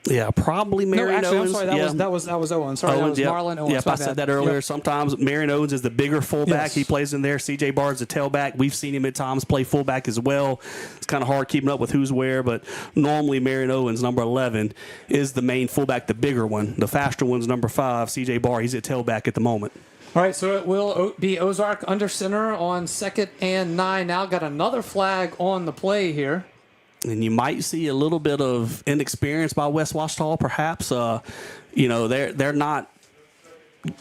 S7: Yeah, probably Marion Owens.
S2: I'm sorry, that was Owen. Sorry,
S7: Owens,
S2: that was Marlon Owens.
S7: Yep, I said that earlier. Yep. Sometimes Marion Owens is the bigger fullback. Yes. He plays in there. C.J. Barr is the tailback. We've seen him at times play fullback as well. It's kind of hard keeping up with who's where, but normally Marion Owens, number 11, is the main fullback, the bigger one. The faster one's number 5, C.J. Barr. He's at tailback at the moment.
S2: All right, so it will be Ozark under center on 2nd and 9. Now got another flag on the play here.
S7: And you might see a little bit of inexperience by West Ouachita, perhaps. They're not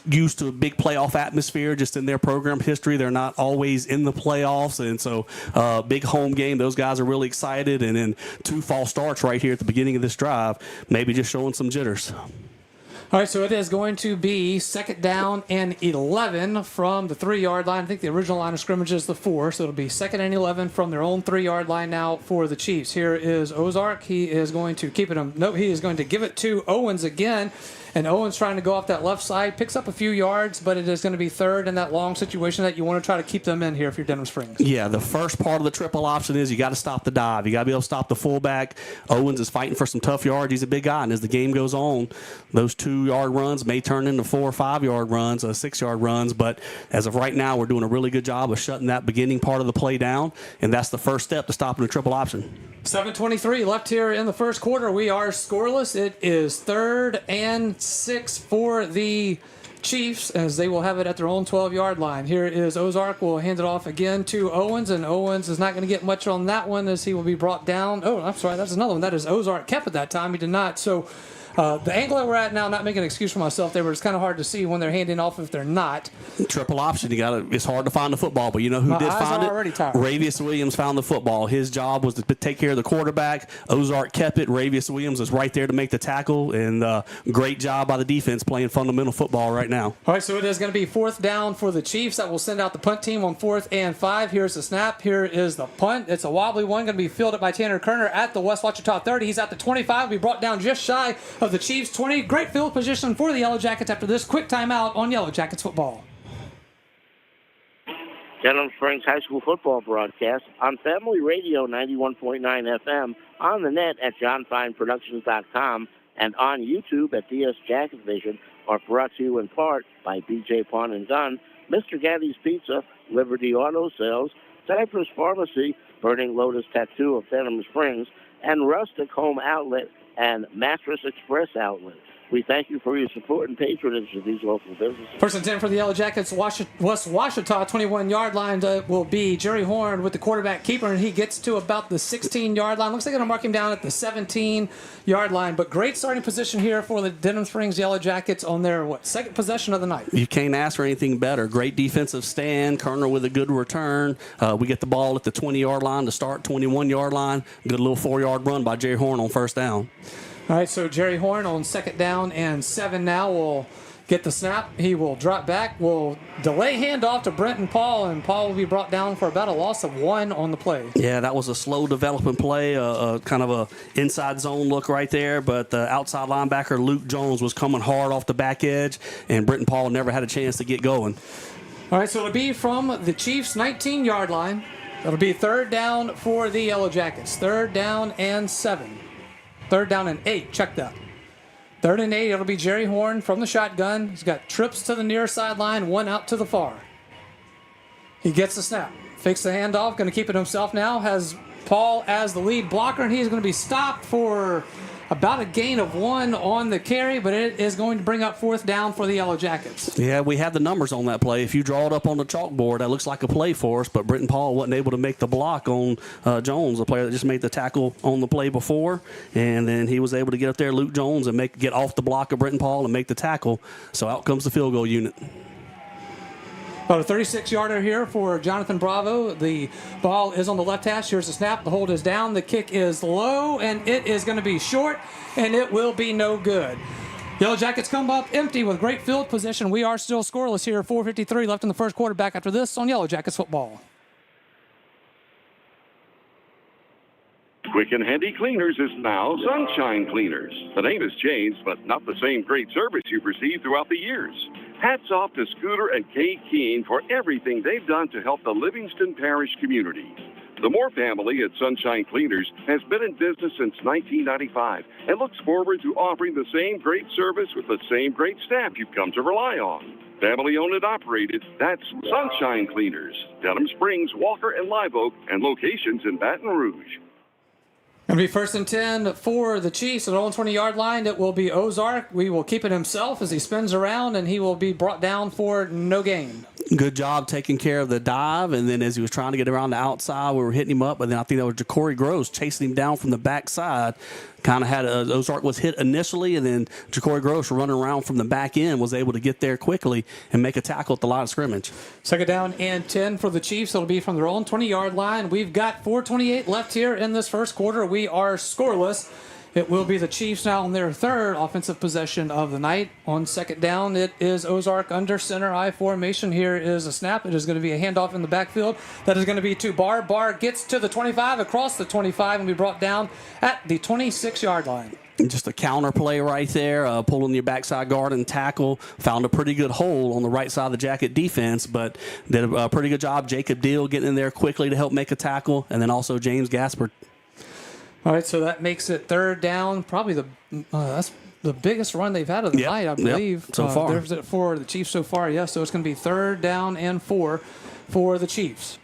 S7: used to a big playoff atmosphere just in their program history. They're not always in the playoffs, and so big home game. Those guys are really excited, and then 2 false starts right here at the beginning of this drive, maybe just showing some jitters.
S2: All right, so it is going to be 2nd down and 11 from the 3-yard line. I think the original line of scrimmage is the 4, so it'll be 2nd and 11 from their own 3-yard line now for the Chiefs. Here is Ozark. He is going to keep it. No, he is going to give it to Owens again. And Owens trying to go off that left side, picks up a few yards, but it is going to be 3rd in that long situation that you want to try to keep them in here if you're Denham Springs.
S7: Yeah, the first part of the triple option is you got to stop the dive. You got to be able to stop the fullback. Owens is fighting for some tough yards. He's a big guy, and as the game goes on, those 2-yard runs may turn into 4 or 5-yard runs, 6-yard runs, but as of right now, we're doing a really good job of shutting that beginning part of the play down, and that's the first step to stopping the triple option.
S2: 7:23 left here in the first quarter. We are scoreless. It is 3rd and 6 for the Chiefs as they will have it at their own 12-yard line. Here is Ozark. Will hand it off again to Owens, and Owens is not going to get much on that one as he will be brought down. Oh, I'm sorry. That's another one. That is Ozark kept at that time. He did not. So the angle that we're at now, not making an excuse for myself, it's kind of hard to see when they're handing off if they're not.
S7: Triple option, it's hard to find the football, but you know who did find it? Ravius Williams found the football. His job was to take care of the quarterback. Ozark kept it. Ravius Williams was right there to make the tackle, and great job by the defense playing fundamental football right now.
S2: All right, so it is going to be 4th down for the Chiefs. That will send out the punt team on 4th and 5. Here's the snap. Here is the punt. It's a wobbly one, going to be fielded by Tanner Kerner at the West Ouachita 30. He's at the 25. Will be brought down just shy of the Chiefs 20. Great field position for the Yellow Jackets after this quick timeout on Yellow Jackets football.
S6: Denham Springs High School football broadcast on Family Radio 91.9 FM, on the net at johnfineproductions.com, and on YouTube at DS Jacket Vision, are brought to you in part by BJ Pawn and Gun, Mr. Gaddy's Pizza, Liberty Auto Sales, Cypress Pharmacy, Burning Lotus Tattoo of Denham Springs, and Rustic Home Outlet and Mattress Express Outlet. We thank you for your support and patronage of these local businesses.
S2: 1st and 10 for the Yellow Jackets. West Ouachita, 21-yard line will be Jerry Horn with the quarterback keeper, and he gets to about the 16-yard line. Looks like they're going to mark him down at the 17-yard line, but great starting position here for the Denham Springs Yellow Jackets on their, 2nd possession of the night.
S7: You can't ask for anything better. Great defensive stand. Kerner with a good return. We get the ball at the 20-yard line to start, 21-yard line. Good little 4-yard run by Jerry Horn on 1st down.
S2: All right, so Jerry Horn on 2nd down and 7 now will get the snap. He will drop back, will delay handoff to Brenton Paul, and Paul will be brought down for about a loss of 1 on the play.
S7: Yeah, that was a slow development play, kind of a inside zone look right there, but the outside linebacker, Luke Jones, was coming hard off the back edge, and Brenton Paul never had a chance to get going.
S2: All right, so it'll be from the Chiefs' 19-yard line. It'll be 3rd down for the Yellow Jackets. 3rd down and 7. 3rd down and 8. Check that. 3rd and 8. It'll be Jerry Horn from the shotgun. He's got trips to the near sideline, 1 out to the far. He gets the snap. Fakes the handoff. Going to keep it himself now. Has Paul as the lead blocker, and he's going to be stopped for about a gain of 1 on the carry, but it is going to bring up 4th down for the Yellow Jackets.
S7: Yeah, we have the numbers on that play. If you draw it up on the chalkboard, that looks like a play for us, but Brenton Paul wasn't able to make the block on Jones, the player that just made the tackle on the play before, and then he was able to get up there, Luke Jones, and get off the block of Brenton Paul and make the tackle. So out comes the field goal unit.
S2: About a 36-yarder here for Jonathan Bravo. The ball is on the left hash. Here's the snap. The hold is down. The kick is low, and it is going to be short, and it will be no good. Yellow Jackets come up empty with great field position. We are still scoreless here. 4:53 left in the first quarter. Back after this on Yellow Jackets football.
S1: Quick and Handy Cleaners is now Sunshine Cleaners. The name has changed, but not the same great service you've received throughout the years. Hats off to Scooter and Kay Keene for everything they've done to help the Livingston Parish community. The Moore family at Sunshine Cleaners has been in business since 1995 and looks forward to offering the same great service with the same great staff you've come to rely on. Family owned and operated, that's Sunshine Cleaners, Denham Springs, Walker, and Live Oak, and locations in Baton Rouge.
S2: Going to be 1st and 10 for the Chiefs at the own 20-yard line. It will be Ozark. We will keep it himself as he spins around, and he will be brought down for no gain.
S7: Good job taking care of the dive, and then as he was trying to get around the outside, we were hitting him up, but then I think that was Ja'Cory Gross chasing him down from the backside. Kind of had Ozark was hit initially, and then Ja'Cory Gross running around from the back end was able to get there quickly and make a tackle at the line of scrimmage.
S2: 2nd down and 10 for the Chiefs. It'll be from their own 20-yard line. We've got 4:28 left here in this first quarter. We are scoreless. It will be the Chiefs now on their third offensive possession of the night. On 2nd down, it is Ozark under center I formation. Here is a snap. It is going to be a handoff in the backfield. That is going to be to Barr. Barr gets to the 25, across the 25, and be brought down at the 26-yard line.
S7: Just a counter play right there, pulling your backside guard and tackle. Found a pretty good hole on the right side of the Jacket defense, but did a pretty good job. Jacob Deal getting in there quickly to help make a tackle, and then also James Gaspard.
S2: All right, so that makes it 3rd down. Probably that's the biggest run they've had of the night, I believe.
S7: So far.
S2: There's it for the Chiefs so far, yes. So it's going to be 3rd down and 4 for the Chiefs.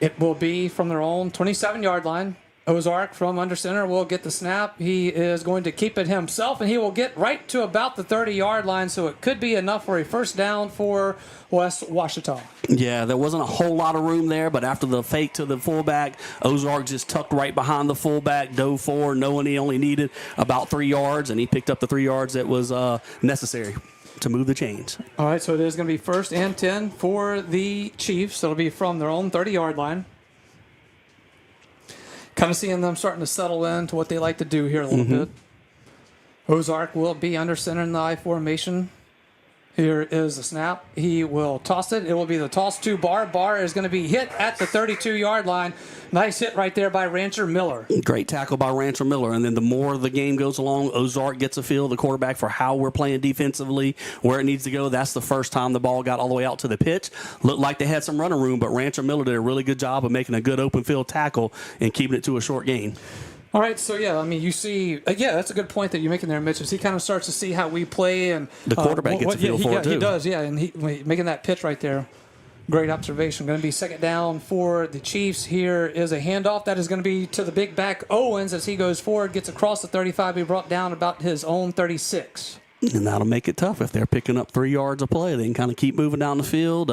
S2: It will be from their own 27-yard line. Ozark from under center will get the snap. He is going to keep it himself, and he will get right to about the 30-yard line, so it could be enough for a 1st down for West Ouachita.
S7: Yeah, there wasn't a whole lot of room there, but after the fake to the fullback, Ozark just tucked right behind the fullback, dove forward, knowing he only needed about 3 yards, and he picked up the 3 yards that was necessary to move the chains.
S2: All right, so it is going to be 1st and 10 for the Chiefs. It'll be from their own 30-yard line. Kind of seeing them starting to settle into what they like to do here a little bit. Ozark will be under center in the I formation. Here is the snap. He will toss it. It will be the toss to Barr. Barr is going to be hit at the 32-yard line. Nice hit right there by Rancher Miller.
S7: Great tackle by Rancher Miller. And then the more the game goes along, Ozark gets a feel, the quarterback, for how we're playing defensively, where it needs to go. That's the first time the ball got all the way out to the pitch. Looked like they had some running room, but Rancher Miller did a really good job of making a good open field tackle and keeping it to a short gain.
S2: All right, so yeah, I mean, you see, that's a good point that you're making there, Mitch. As he kind of starts to see how we play, and
S7: the quarterback gets a feel for it too.
S2: He does, yeah, and he making that pitch right there. Great observation. Going to be 2nd down for the Chiefs. Here is a handoff that is going to be to the big back Owens as he goes forward, gets across the 35, be brought down about his own 36.
S7: And that'll make it tough if they're picking up 3 yards of play. They can kind of keep moving down the field.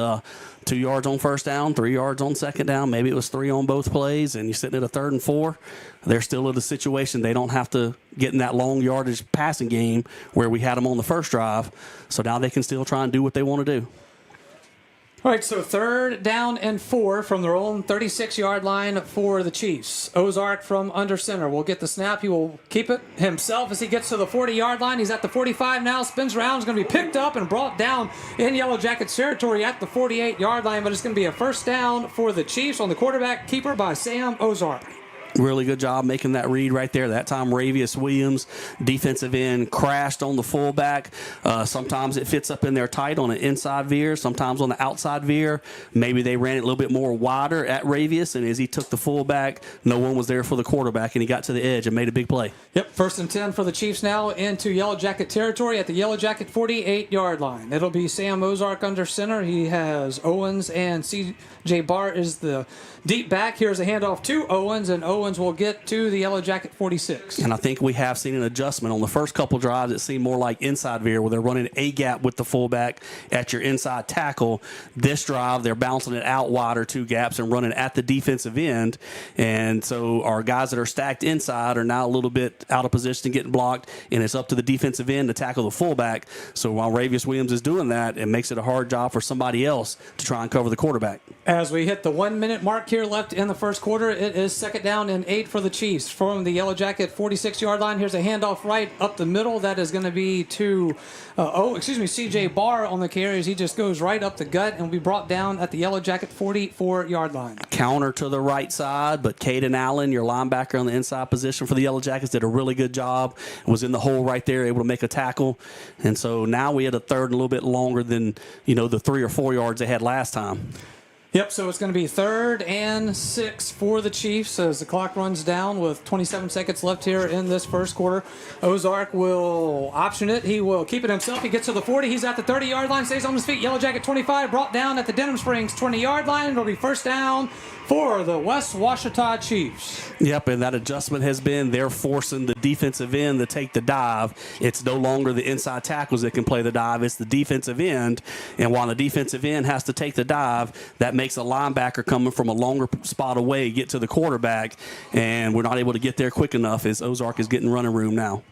S7: 2 yards on 1st down, 3 yards on 2nd down. Maybe it was 3 on both plays, and you're sitting at a 3rd and 4. They're still in a situation they don't have to get in that long yardage passing game where we had them on the first drive. So now they can still try and do what they want to do.
S2: All right, so 3rd down and 4 from their own 36-yard line for the Chiefs. Ozark from under center will get the snap. He will keep it himself as he gets to the 40-yard line. He's at the 45 now, spins around. Is going to be picked up and brought down in Yellow Jackets territory at the 48-yard line, but it's going to be a 1st down for the Chiefs on the quarterback keeper by Sam Ozark.
S7: Really good job making that read right there. That time, Ravius Williams, defensive end, crashed on the fullback. Sometimes it fits up in there tight on an inside veer, sometimes on the outside veer. Maybe they ran it a little bit more wider at Ravius, and as he took the fullback, no one was there for the quarterback, and he got to the edge and made a big play.
S2: Yep, 1st and 10 for the Chiefs now into Yellow Jacket territory at the Yellow Jacket 48-yard line. It'll be Sam Ozark under center. He has Owens, and C.J. Barr is the deep back. Here's a handoff to Owens, and Owens will get to the Yellow Jacket 46.
S7: And I think we have seen an adjustment. On the first couple drives, it seemed more like inside veer, where they're running a gap with the fullback at your inside tackle. This drive, they're bouncing it out wider, 2 gaps, and running at the defensive end. And so our guys that are stacked inside are now a little bit out of position, getting blocked, and it's up to the defensive end to tackle the fullback. So while Ravius Williams is doing that, it makes it a hard job for somebody else to try and cover the quarterback.
S2: As we hit the 1-minute mark here left in the first quarter, it is 2nd down down and 8 for the Chiefs. From the Yellow Jacket 46-yard line, here's a handoff right up the middle. That is going to be to, C.J. Barr on the carries. He just goes right up the gut and will be brought down at the Yellow Jacket 44-yard line.
S7: Counter to the right side, but Caden Allen, your linebacker on the inside position for the Yellow Jackets, did a really good job. Was in the hole right there, able to make a tackle. And so now we had a third and a little bit longer than, the 3 or 4 yards they had last time.
S2: Yep, so it's going to be 3rd and 6 for the Chiefs as the clock runs down with 27 seconds left here in this first quarter. Ozark will option it. He will keep it himself. He gets to the 40. He's at the 30-yard line, stays on his feet. Yellow Jacket 25, brought down at the Denham Springs 20-yard line. It'll be first down for the West Ouachita Chiefs.
S7: Yep, and that adjustment has been they're forcing the defensive end to take the dive. It's no longer the inside tackles that can play the dive. It's the defensive end. And while the defensive end has to take the dive, that makes a linebacker coming from a longer spot away get to the quarterback, and we're not able to get there quick enough as Ozark is getting running room now.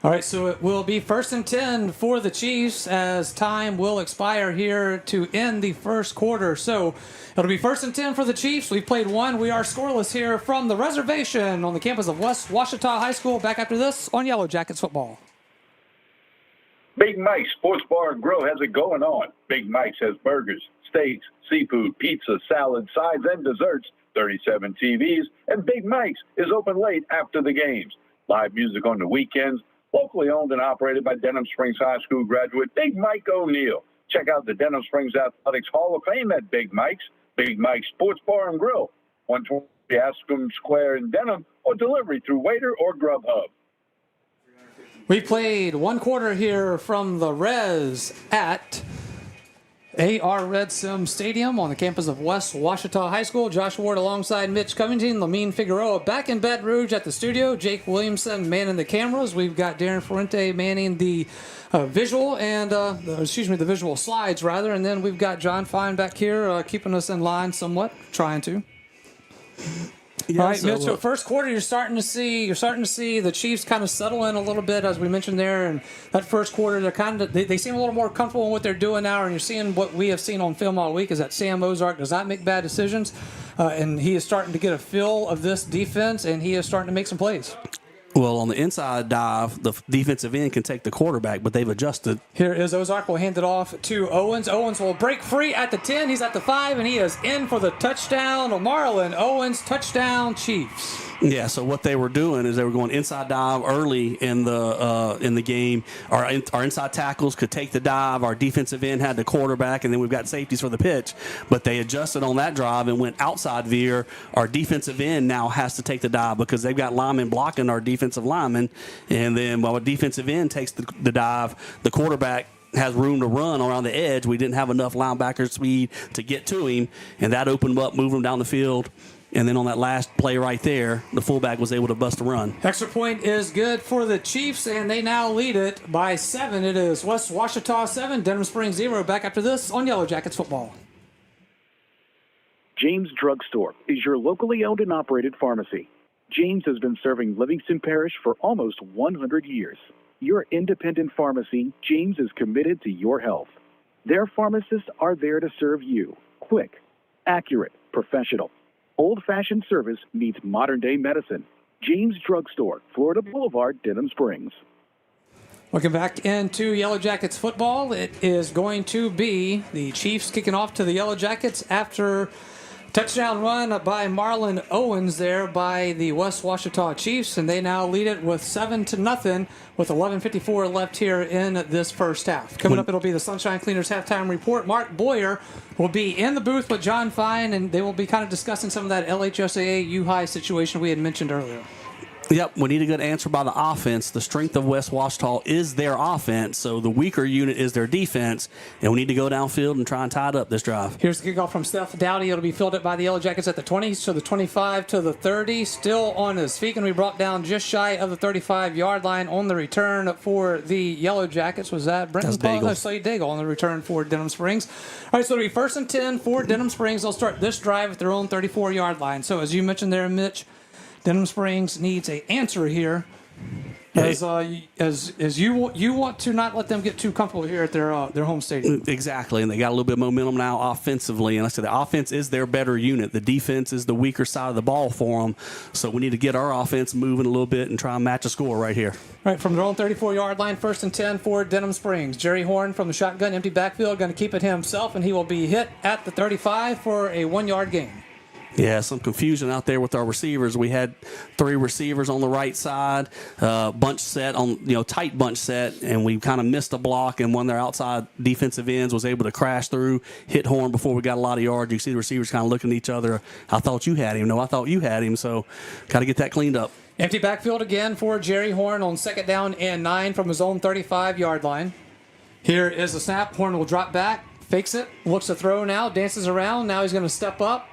S2: All right, so it will be 1st and 10 for the Chiefs as time will expire here to end the first quarter. So it'll be 1st and 10 for the Chiefs. We've played one. We are scoreless here from the reservation on the campus of West Ouachita High School. Back after this on Yellow Jackets football.
S5: Big Mike's Sports Bar and Grill has it going on. Big Mike's has burgers, steaks, seafood, pizza, salad, sides, and desserts, 37 TVs, and Big Mike's is open late after the games. Live music on the weekends. Locally owned and operated by Denham Springs High School graduate Big Mike O'Neill. Check out the Denham Springs Athletics Hall of Fame at Big Mike's Sports Bar and Grill, 120 Ascom Square in Denham, or delivery through Waiter or Grubhub.
S2: We played one quarter here from the Res at AR Red Sim Stadium on the campus of West Ouachita High School. Josh Ward alongside Mitch Covington, Lamine Figueroa back in Baton Rouge at the studio. Jake Williamson manning the cameras. We've got Darren Ferrente manning the visual and the visual slides rather. And then we've got John Fine back here keeping us in line somewhat, trying to.
S7: Yeah,
S2: all right, Mitch. First quarter, you're starting to see the Chiefs kind of settle in a little bit, as we mentioned there. And that first quarter, they seem a little more comfortable in what they're doing now. And you're seeing what we have seen on film all week is that Sam Ozark does not make bad decisions, and he is starting to get a feel of this defense, and he is starting to make some plays.
S7: Well, on the inside dive, the defensive end can take the quarterback, but they've adjusted.
S2: Here is Ozark. Will hand it off to Owens. Owens will break free at the 10. He's at the 5, and he is in for the touchdown. Marlon Owens, touchdown Chiefs.
S7: Yeah, so what they were doing is they were going inside dive early in the game. Our inside tackles could take the dive. Our defensive end had the quarterback, and then we've got safeties for the pitch. But they adjusted on that drive and went outside veer. Our defensive end now has to take the dive because they've got linemen blocking our defensive linemen. And then while a defensive end takes the dive, the quarterback has room to run around the edge. We didn't have enough linebacker speed to get to him, and that opened him up, moved him down the field. And then on that last play right there, the fullback was able to bust a run.
S2: Extra point is good for the Chiefs, and they now lead it by 7. It is West Ouachita 7, Denham Springs 0. Back after this on Yellow Jackets football.
S3: James Drug Store is your locally owned and operated pharmacy. James has been serving Livingston Parish for almost 100 years. Your independent pharmacy, James is committed to your health. Their pharmacists are there to serve you. Quick, accurate, professional. Old-fashioned service meets modern-day medicine. James Drug Store, Florida Boulevard, Denham Springs.
S2: Welcome back into Yellow Jackets football. It is going to be the Chiefs kicking off to the Yellow Jackets after touchdown run by Marlon Owens there by the West Ouachita Chiefs, and they now lead it with 7-0 with 11:54 left here in this first half. Coming up, it'll be the Sunshine Cleaners halftime report. Mark Boyer will be in the booth with John Fine, and they will be kind of discussing some of that LHSAA U-High situation we had mentioned earlier.
S7: Yep, we need a good answer by the offense. The strength of West Ouachita is their offense, so the weaker unit is their defense, and we need to go downfield and try and tie it up this drive.
S2: Here's the kickoff from Steph Dowdy. It'll be fielded by the Yellow Jackets at the 20, so the 25 to the 30. Still on his feet, and we brought down just shy of the 35-yard line on the return for the Yellow Jackets. Was that Brenton Paul? No, Slade Daigle on the return for Denham Springs. All right, so it'll be 1st and 10 for Denham Springs. They'll start this drive at their own 34-yard line. So as you mentioned there, Mitch, Denham Springs needs an answer here as you want to not let them get too comfortable here at their home stadium.
S7: Exactly, and they got a little bit of momentum now offensively. And like I said, the offense is their better unit. The defense is the weaker side of the ball for them. So we need to get our offense moving a little bit and try and match a score right here.
S2: Right, from their own 34-yard line, 1st and 10 for Denham Springs. Jerry Horn from the shotgun, empty backfield, going to keep it himself, and he will be hit at the 35 for a 1-yard gain.
S7: Yeah, some confusion out there with our receivers. We had 3 receivers on the right side, bunch set on, tight bunch set, and we kind of missed a block. And one of their outside defensive ends was able to crash through, hit Horn before we got a lot of yards. You see the receivers kind of looking at each other. I thought you had him. No, I thought you had him. So, got to get that cleaned up.
S2: Empty backfield again for Jerry Horn on 2nd down and 9 from his own 35-yard line. Here is the snap. Horn will drop back, fakes it, looks to throw now, dances around. Now he's going to step up.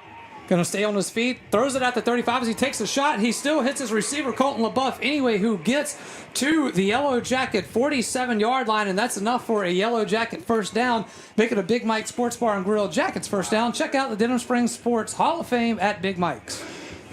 S2: Going to stay on his feet, throws it at the 35 as he takes a shot. He still hits his receiver, Colton LaBeouf, anyway, who gets to the Yellow Jacket 47-yard line, and that's enough for a Yellow Jacket first down, making a Big Mike Sports Bar and Grill Jackets first down. Check out the Denham Springs Sports Hall of Fame at Big Mike's.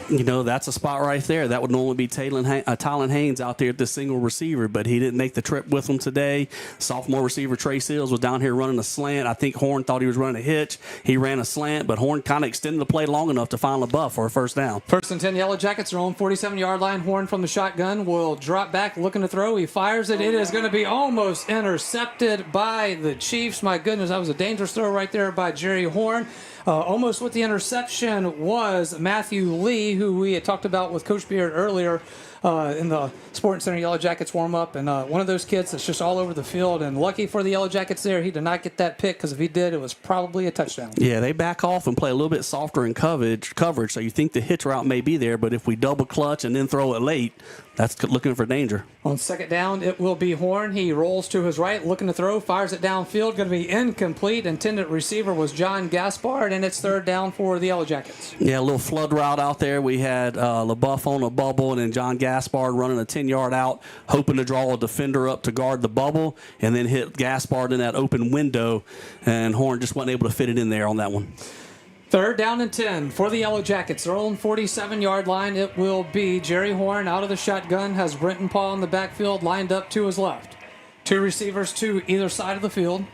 S7: That's a spot right there. That would normally be Tylen Haynes out there at the single receiver, but he didn't make the trip with him today. Sophomore receiver Trey Seals was down here running a slant. I think Horn thought he was running a hitch. He ran a slant, but Horn kind of extended the play long enough to find LaBeouf for a first down.
S2: 1st and 10 Yellow Jackets, their own 47-yard line. Horn from the shotgun will drop back, looking to throw. He fires it. It is going to be almost intercepted by the Chiefs. My goodness, that was a dangerous throw right there by Jerry Horn. Almost with the interception was Matthew Lee, who we had talked about with Coach Beard earlier in the Sporting Center Yellow Jackets warm-up. And one of those kids that's just all over the field. And lucky for the Yellow Jackets there, he did not get that pick, because if he did, it was probably a touchdown.
S7: Yeah, they back off and play a little bit softer in coverage, so you think the hitch route may be there. But if we double clutch and then throw it late, that's looking for danger.
S2: On 2nd down, it will be Horn. He rolls to his right, looking to throw, fires it downfield. Going to be incomplete. Intended receiver was John Gaspard, and it's 3rd down for the Yellow Jackets.
S7: Yeah, a little flood route out there. We had LaBeouf on a bubble, and then John Gaspard running a 10-yard out, hoping to draw a defender up to guard the bubble, and then hit Gaspard in that open window, and Horn just wasn't able to fit it in there on that one.
S2: 3rd down and 10 for the Yellow Jackets. Their own 47-yard line. It will be Jerry Horn out of the shotgun, has Brenton Paul in the backfield lined up to his left. 2 receivers to either side of the field.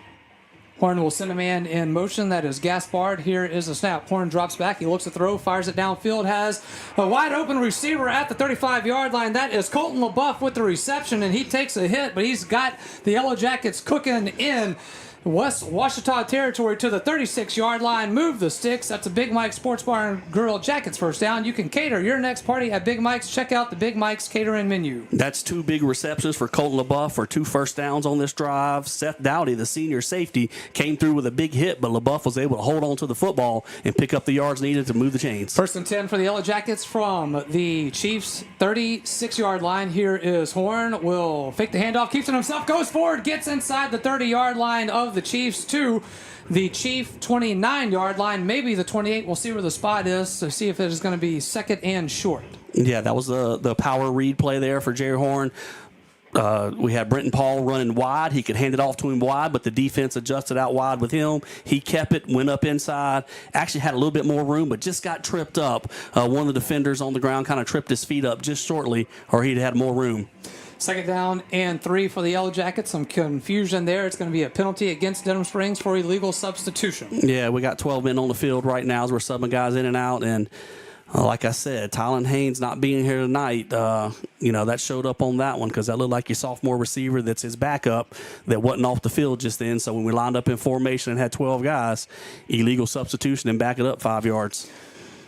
S2: Horn will send a man in motion. That is Gaspard. Here is the snap. Horn drops back. He looks to throw, fires it downfield, has a wide open receiver at the 35-yard line. That is Colton LaBeouf with the reception, and he takes a hit, but he's got the Yellow Jackets cooking in West Ouachita territory to the 36-yard line. Move the sticks. That's a Big Mike's Sports Bar and Grill Jackets first down. You can cater your next party at Big Mike's. Check out the Big Mike's catering menu.
S7: That's 2 big receptions for Colton LaBeouf for 2 first downs on this drive. Seth Dowdy, the senior safety, came through with a big hit, but LaBeouf was able to hold on to the football and pick up the yards needed to move the chains.
S2: 1st and 10 for the Yellow Jackets from the Chiefs' 36-yard line. Here is Horn. Will fake the handoff, keeps it himself, goes forward, gets inside the 30-yard line of the Chiefs to the Chief 29-yard line, maybe the 28. We'll see where the spot is to see if it is going to be 2nd and short.
S7: Yeah, that was the power read play there for Jerry Horn. We had Brenton Paul running wide. He could hand it off to him wide, but the defense adjusted out wide with him. He kept it, went up inside, actually had a little bit more room, but just got tripped up. One of the defenders on the ground kind of tripped his feet up just shortly, or he'd had more room.
S2: 2nd down and 3 for the Yellow Jackets. Some confusion there. It's going to be a penalty against Denham Springs for illegal substitution.
S7: Yeah, we got 12 men on the field right now as we're subbing guys in and out. And like I said, Tylen Haynes not being here tonight, that showed up on that one, because that looked like your sophomore receiver that's his backup that wasn't off the field just then. So when we lined up in formation and had 12 guys, illegal substitution and back it up 5 yards.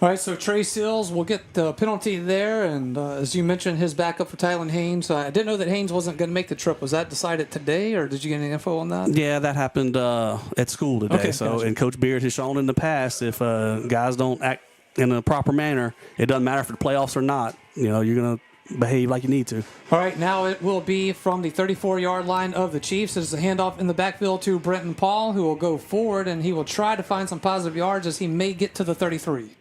S2: All right, so Trey Seals will get the penalty there, and as you mentioned, his backup for Tylen Haynes. I didn't know that Haynes wasn't going to make the trip. Was that decided today, or did you get any info on that?
S7: Yeah, that happened at school today. Okay, gotcha. And Coach Beard has shown in the past, if guys don't act in a proper manner, it doesn't matter if it's playoffs or not. You're going to behave like you need to.
S2: All right, now it will be from the 34-yard line of the Chiefs. It's a handoff in the backfield to Brenton Paul, who will go forward, and he will try to find some positive yards as he may get to the 33.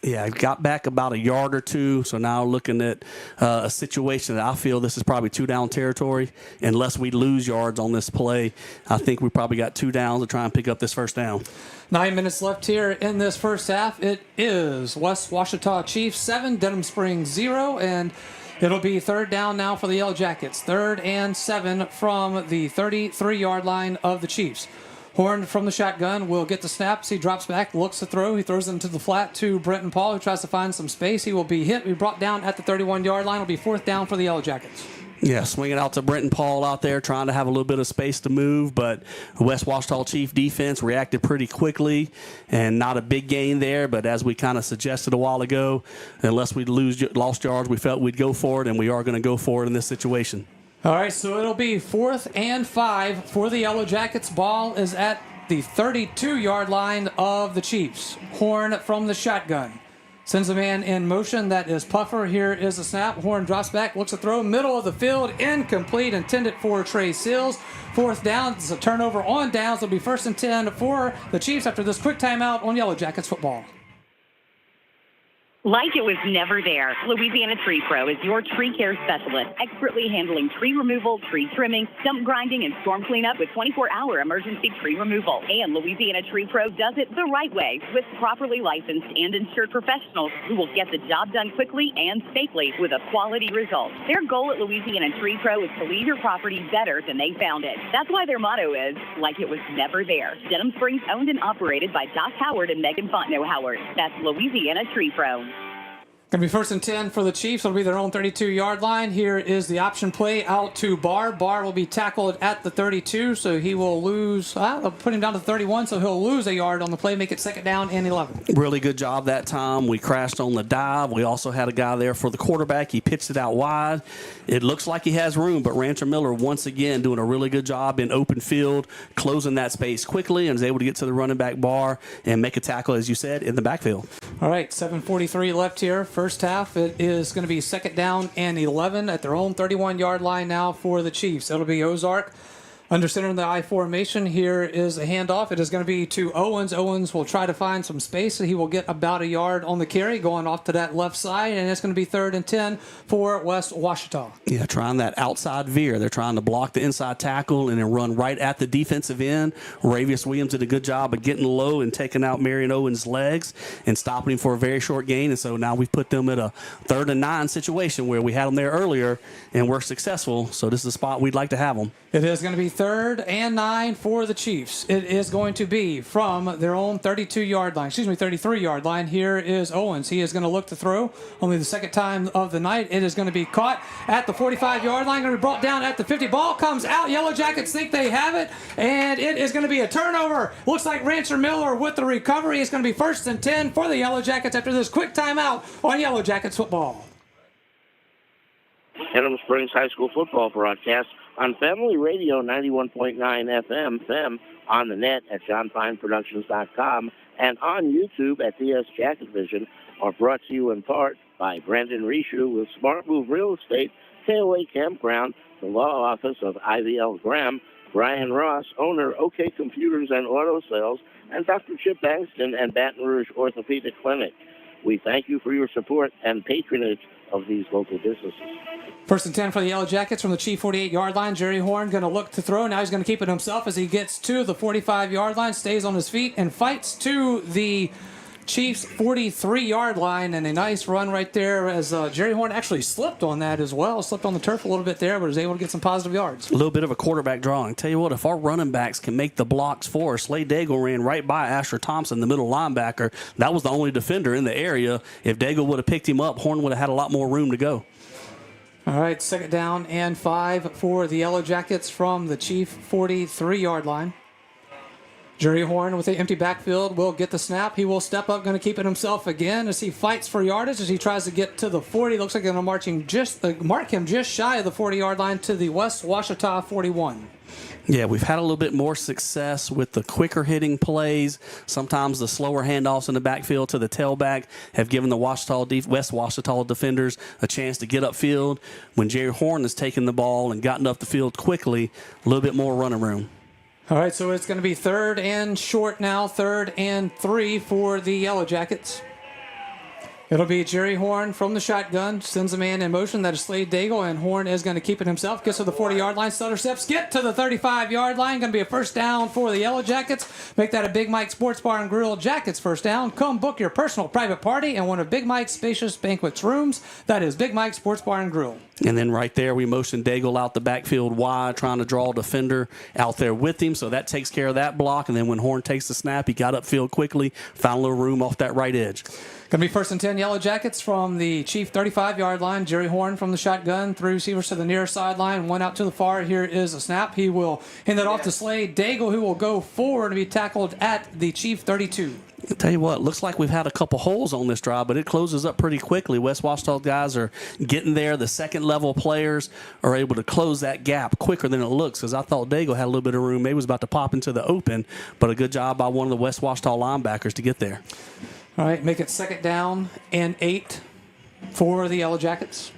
S7: Yeah, I got back about a yard or 2, so now looking at a situation that I feel this is probably 2-down territory. Unless we lose yards on this play, I think we probably got 2 downs to try and pick up this first down.
S2: 9 minutes left here in this first half. It is West Ouachita Chiefs 7, Denham Springs 0, and It'll be third down now for the Yellow Jackets. 3rd and 7 from the 33-yard line of the Chiefs. Horn from the shotgun will get the snaps. He drops back, looks to throw. He throws it into the flat to Brenton Paul, who tries to find some space. He will be hit. Be brought down at the 31-yard line. It'll be 4th down for the Yellow Jackets.
S7: Yeah, swinging out to Brenton Paul out there, trying to have a little bit of space to move, but the West Ouachita Chief defense reacted pretty quickly, and not a big gain there, but as we kind of suggested a while ago, unless we lost yards, we felt we'd go for it, and we are going to go for it in this situation.
S2: All right, so it'll be 4th and 5 for the Yellow Jackets. Ball is at the 32-yard line of the Chiefs. Horn from the shotgun. Sends a man in motion. That is Puffer. Here is the snap. Horn drops back, looks to throw. Middle of the field, incomplete, intended for Trey Seals. 4th down. It's a turnover on downs. It'll be 1st and 10 for the Chiefs after this quick timeout on Yellow Jackets football.
S14: Like it was never there, Louisiana Tree Pro is your tree care specialist, expertly handling tree removal, tree trimming, stump grinding, and storm cleanup with 24-hour emergency tree removal. And Louisiana Tree Pro does it the right way with properly licensed and insured professionals who will get the job done quickly and safely with a quality result. Their goal at Louisiana Tree Pro is to leave your property better than they found it. That's why their motto is, like it was never there. Denham Springs owned and operated by Doc Howard and Megan Fontenot Howard. That's Louisiana Tree Pro.
S2: Going to be 1st and 10 for the Chiefs. It'll be their own 32-yard line. Here is the option play out to Barr. Barr will be tackled at the 32, so he will lose. They'll put him down to 31, so he'll lose a yard on the play, make it 2nd down and 11.
S7: Really good job that time. We crashed on the dive. We also had a guy there for the quarterback. He pitched it out wide. It looks like he has room, but Rancher Miller once again doing a really good job in open field, closing that space quickly, and is able to get to the running back Barr and make a tackle, as you said, in the backfield.
S2: All right, 7:43 left here. First half, it is going to be 2nd down and 11 at their own 31-yard line now for the Chiefs. It'll be Ozark under center in the I formation. Here is a handoff. It is going to be to Owens. Owens will try to find some space. He will get about a yard on the carry going off to that left side, and it's going to be 3rd and 10 for West Ouachita.
S7: Yeah, trying that outside veer. They're trying to block the inside tackle and then run right at the defensive end. Ravius Williams did a good job of getting low and taking out Marion Owens' legs and stopping him for a very short gain. And so now we've put them at a 3rd and 9 situation where we had them there earlier and were successful. So this is the spot we'd like to have them.
S2: It is going to be 3rd and 9 for the Chiefs. It is going to be from their own 33-yard line. Here is Owens. He is going to look to throw. Only the 2nd time of the night. It is going to be caught at the 45-yard line. Going to be brought down at the 50. Ball comes out. Yellow Jackets think they have it, and it is going to be a turnover. Looks like Rancher Miller with the recovery. It's going to be 1st and 10 for the Yellow Jackets after this quick timeout on Yellow Jackets football.
S6: Denham Springs High School football broadcast on Family Radio 91.9 FM, on the net at johnfineproductions.com, and on YouTube at DS Jacket Vision, are brought to you in part by Brandon Rishu with Smart Move Real Estate, KOA Campground, the law office of IVL Graham, Brian Ross, owner OK Computers and Auto Sales, and Dr. Chip Bankston and Baton Rouge Orthopedic Clinic. We thank you for your support and patronage of these local businesses.
S2: 1st and 10 for the Yellow Jackets from the Chief 48-yard line. Jerry Horn going to look to throw. Now he's going to keep it himself as he gets to the 45-yard line, stays on his feet, and fights to the Chiefs 43-yard line. And a nice run right there as Jerry Horn actually slipped on that as well. Slipped on the turf a little bit there, but was able to get some positive yards.
S7: A little bit of a quarterback drawing. Tell you what, if our running backs can make the blocks for us, Slade Daigle ran right by Asher Thompson, the middle linebacker. That was the only defender in the area. If Daigle would have picked him up, Horn would have had a lot more room to go.
S2: All right, 2nd down and 5 for the Yellow Jackets from the Chief 43-yard line. Jerry Horn with the empty backfield will get the snap. He will step up, going to keep it himself again as he fights for yardage as he tries to get to the 40. Looks like they're going to mark him just shy of the 40-yard line to the West Ouachita 41.
S7: Yeah, we've had a little bit more success with the quicker hitting plays. Sometimes the slower handoffs in the backfield to the tailback have given the West Ouachita defenders a chance to get upfield. When Jerry Horn has taken the ball and gotten up the field quickly, a little bit more running room.
S2: All right, so it's going to be 3rd and short now, 3rd and 3 for the Yellow Jackets. It'll be Jerry Horn from the shotgun, sends a man in motion. That is Slade Daigle, and Horn is going to keep it himself. Gets to the 40-yard line, stutter steps, get to the 35-yard line. Going to be a first down for the Yellow Jackets. Make that a Big Mike Sports Bar and Grill Jackets first down. Come book your personal private party in one of Big Mike's spacious banquets rooms. That is Big Mike Sports Bar and Grill.
S7: And then right there, we motion Daigle out the backfield wide, trying to draw a defender out there with him. So that takes care of that block. And then when Horn takes the snap, he got upfield quickly, found a little room off that right edge.
S2: Going to be 1st and 10 Yellow Jackets from the Chief 35-yard line. Jerry Horn from the shotgun. 3 receivers to the near sideline. 1 out to the far. Here is a snap. He will hand it off to Slade Daigle, who will go forward and be tackled at the Chief 32.
S7: I'll tell you what, looks like we've had a couple holes on this drive, but it closes up pretty quickly. West Ouachita guys are getting there. The second-level players are able to close that gap quicker than it looks, because I thought Daigle had a little bit of room. Maybe was about to pop into the open, but a good job by one of the West Ouachita linebackers to get there.
S2: All right, make it 2nd down and 8 for the Yellow Jackets.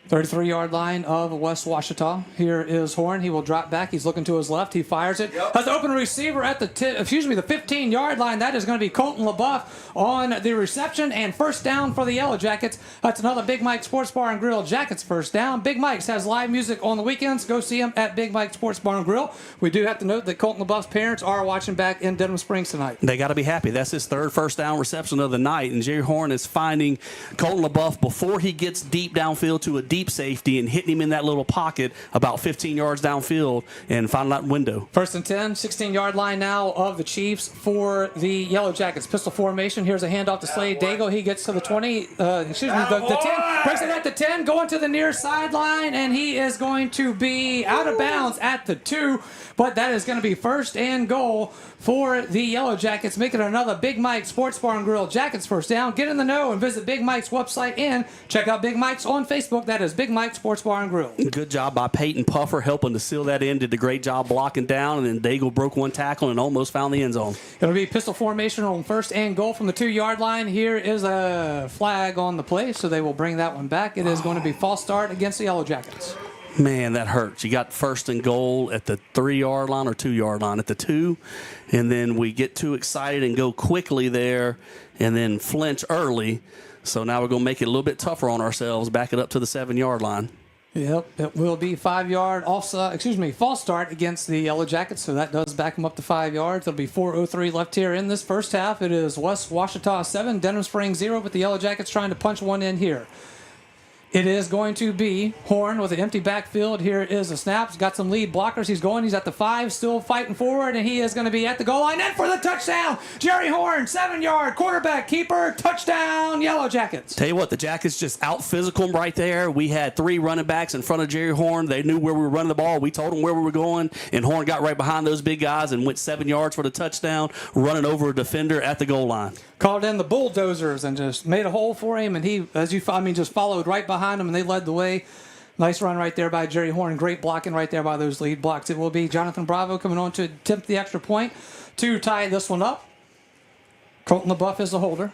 S2: 33-yard line of West Ouachita. Here is Horn. He will drop back. He's looking to his left. He fires it. Has an open receiver at the 15-yard line. That is going to be Colton LaBeouf on the reception, and first down for the Yellow Jackets. That's another Big Mike Sports Bar and Grill Jackets first down. Big Mike's has live music on the weekends. Go see him at Big Mike Sports Bar and Grill. We do have to note that Colton LaBeouf's parents are watching back in Denham Springs tonight.
S7: They got to be happy. That's his 3rd first down reception of the night, and Jerry Horn is finding Colton LaBeouf before he gets deep downfield to a deep safety and hitting him in that little pocket about 15 yards downfield and finding that window.
S2: 1st and 10, 16-yard line now of the Chiefs for the Yellow Jackets. Pistol formation. Here's a handoff to Slade Daigle. He gets to the 20, the 10. Breaks it at the 10, going to the near sideline, and he is going to be out of bounds at the 2. But that is going to be 1st and goal for the Yellow Jackets, making another Big Mike Sports Bar and Grill Jackets first down. Get in the know and visit Big Mike's website and check out Big Mike's on Facebook. That is Big Mike Sports Bar and Grill.
S7: Good job by Peyton Puffer helping to seal that in. Did a great job blocking down, and then Daigle broke one tackle and almost found the end zone.
S2: It'll be pistol formation on 1st and goal from the 2-yard line. Here is a flag on the play, so they will bring that one back. It is going to be false start against the Yellow Jackets.
S7: Man, that hurts. You got 1st and goal at the 3-yard line or 2-yard line at the 2, and then we get too excited and go quickly there and then flinch early. So now we're going to make it a little bit tougher on ourselves, back it up to the 7-yard line.
S2: Yep, it will be 5-yard false start against the Yellow Jackets, so that does back them up to 5 yards. There'll be 4:03 left here in this first half. It is West Ouachita 7, Denham Springs 0, but the Yellow Jackets trying to punch one in here. It is going to be Horn with an empty backfield. Here is a snap. He's got some lead blockers. He's at the 5, still fighting forward, and he is going to be at the goal line. And for the touchdown, Jerry Horn, 7-yard quarterback keeper, touchdown, Yellow Jackets.
S7: Tell you what, the Jackets just out-physical them right there. We had 3 running backs in front of Jerry Horn. They knew where we were running the ball. We told them where we were going, and Horn got right behind those big guys and went 7 yards for the touchdown, running over a defender at the goal line.
S2: Called in the bulldozers and just made a hole for him, and he, just followed right behind him, and they led the way. Nice run right there by Jerry Horn. Great blocking right there by those lead blocks. It will be Jonathan Bravo coming on to attempt the extra point to tie this one up. Colton LaBeouf is the holder,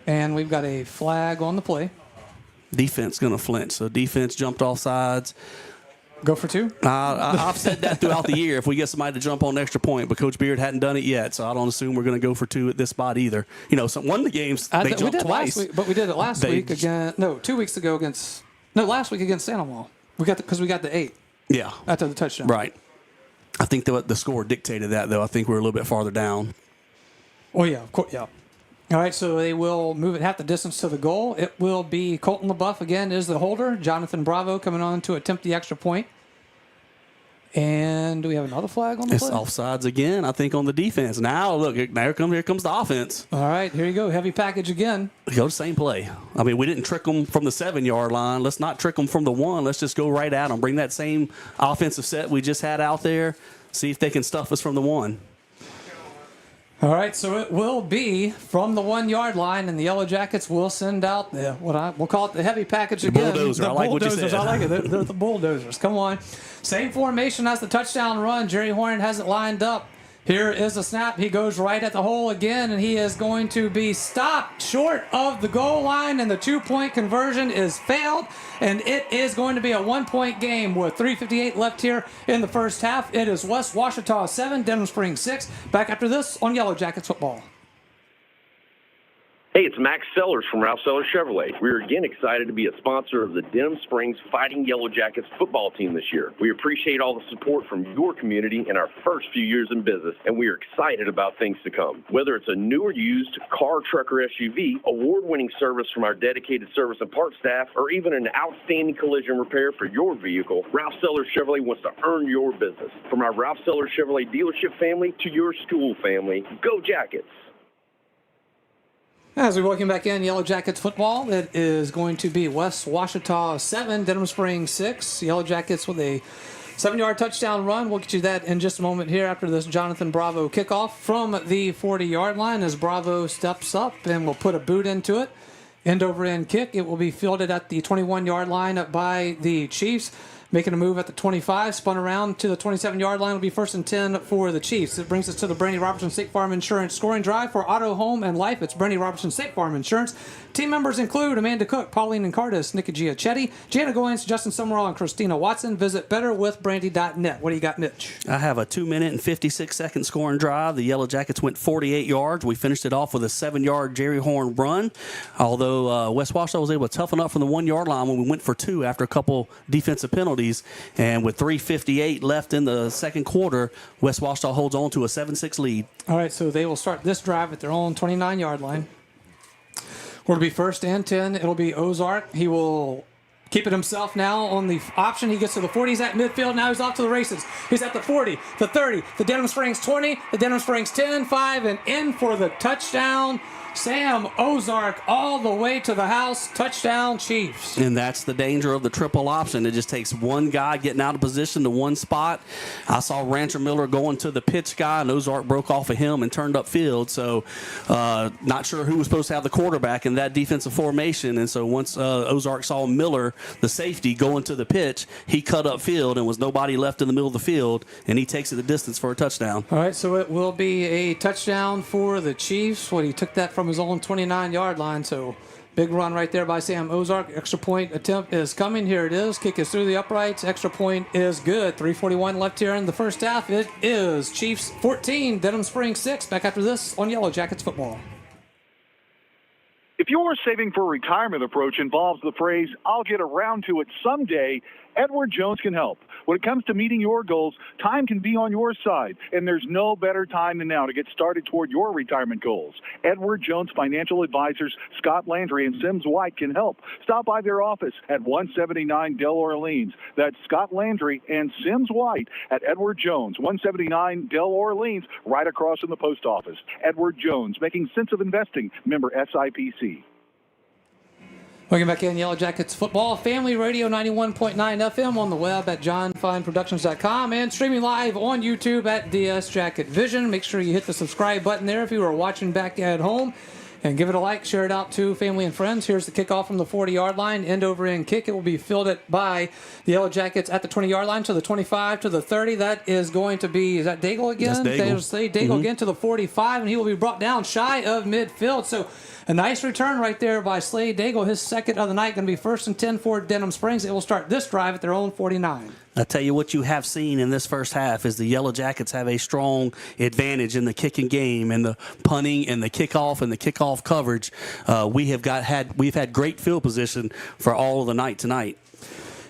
S2: and we've got a flag on the play.
S7: Defense going to flinch, so defense jumped off sides.
S2: Go for 2?
S7: I've said that throughout the year if we get somebody to jump on an extra point, but Coach Beard hadn't done it yet, so I don't assume we're going to go for 2 at this spot either. One of the games, they jumped twice.
S2: But we did it last week again. No, 2 weeks ago last week against Santa Maria. Because we got the 8.
S7: Yeah.
S2: After the touchdown.
S7: Right. I think the score dictated that, though. I think we're a little bit farther down.
S2: Oh, yeah, of course, yeah. All right, so they will move it half the distance to the goal. It will be Colton LaBeouf again is the holder. Jonathan Bravo coming on to attempt the extra point. And do we have another flag on the play?
S7: It's offsides again, I think, on the defense. Now, look, here comes the offense.
S2: All right, here you go. Heavy package again.
S7: Go the same play. I mean, we didn't trick them from the 7-yard line. Let's not trick them from the 1. Let's just go right at them. Bring that same offensive set we just had out there. See if they can stuff us from the 1.
S2: All right, so it will be from the 1-yard line, and the Yellow Jackets will send out we'll call it the heavy package again.
S7: Bulldozer. I like what you said.
S2: I like it. They're the bulldozers. Come on. Same formation as the touchdown run. Jerry Horn has it lined up. Here is a snap. He goes right at the hole again, and he is going to be stopped short of the goal line, and the 2-point conversion is failed, and it is going to be a 1-point game with 3:58 left here in the first half. It is West Ouachita 7, Denham Springs 6. Back after this on Yellow Jackets football.
S8: Hey, it's Max Sellers from Ralph Sellers Chevrolet. We're again excited to be a sponsor of the Denham Springs Fighting Yellow Jackets football team this year. We appreciate all the support from your community in our first few years in business, and we are excited about things to come. Whether it's a new or used car, truck, or SUV, award-winning service from our dedicated service and parts staff, or even an outstanding collision repair for your vehicle, Ralph Sellers Chevrolet wants to earn your business. From our Ralph Sellers Chevrolet dealership family to your school family, go Jackets!
S2: As we welcome back in Yellow Jackets football, it is going to be West Ouachita 7, Denham Springs 6. Yellow Jackets with a 7-yard touchdown run. We'll get you that in just a moment here after this Jonathan Bravo kickoff from the 40-yard line as Bravo steps up and will put a boot into it. End over end kick. It will be fielded at the 21-yard line by the Chiefs. Making a move at the 25, spun around to the 27-yard line. Will be 1st and 10 for the Chiefs. It brings us to the Brandy Robertson State Farm Insurance scoring drive for auto, home, and life. It's Brandy Robertson State Farm Insurance. Team members include Amanda Cook, Pauline and Cardis, Nikki Giachetti, Jana Goins, Justin Summerall, and Christina Watson. Visit betterwithbrandy.net. What do you got, Mitch?
S7: I have a 2-minute and 56-second scoring drive. The Yellow Jackets went 48 yards. We finished it off with a 7-yard Jerry Horn run. Although West Ouachita was able to toughen up from the 1-yard line when we went for 2 after a couple defensive penalties. And with 3:58 left in the second quarter, West Ouachita holds on to a 7-6 lead.
S2: All right, so they will start this drive at their own 29-yard line. It'll be 1st and 10. It'll be Ozark. He will keep it himself now on the option. He gets to the 40. He's at midfield. Now he's off to the races. He's at the 40, the 30, the Denham Springs 20, the Denham Springs 10, 5, and in for the touchdown. Sam Ozark all the way to the house. Touchdown, Chiefs.
S7: And that's the danger of the triple option. It just takes one guy getting out of position to one spot. I saw Rancher Miller going to the pitch guy, and Ozark broke off of him and turned upfield. So not sure who was supposed to have the quarterback in that defensive formation. And so once Ozark saw Miller, the safety, going to the pitch, he cut upfield and was nobody left in the middle of the field, and he takes it the distance for a touchdown.
S2: All right, so it will be a touchdown for the Chiefs. He took that from his own 29-yard line, so big run right there by Sam Ozark. Extra point attempt is coming. Here it is. Kick is through the uprights. Extra point is good. 3:41 left here in the first half. It is Chiefs 14, Denham Springs 6. Back after this on Yellow Jackets football.
S3: If your saving for retirement approach involves the phrase, "I'll get around to it someday," Edward Jones can help. When it comes to meeting your goals, time can be on your side, and there's no better time than now to get started toward your retirement goals. Edward Jones Financial Advisors Scott Landry and Sims White can help. Stop by their office at 179 Del Orleans. That's Scott Landry and Sims White at Edward Jones, 179 Del Orleans, right across from the post office. Edward Jones, making sense of investing. Member SIPC.
S2: Welcome back in Yellow Jackets football. Family Radio 91.9 FM on the web at johnfineproductions.com and streaming live on YouTube at DS Jacket Vision. Make sure you hit the subscribe button there if you are watching back at home. And give it a like, share it out to family and friends. Here's the kickoff from the 40-yard line. End over end kick. It will be fielded by the Yellow Jackets at the 20-yard line to the 25 to the 30. That is going to be, is that Daigle again?
S7: That's Daigle.
S2: Daigle again to the 45, and he will be brought down shy of midfield. So a nice return right there by Slade Daigle. His second of the night, going to be 1st and 10 for Denham Springs. It will start this drive at their own 49.
S7: I tell you what you have seen in this first half is the Yellow Jackets have a strong advantage in the kicking game and the punting and the kickoff and the kickoff coverage. We've had great field position for all of the night tonight.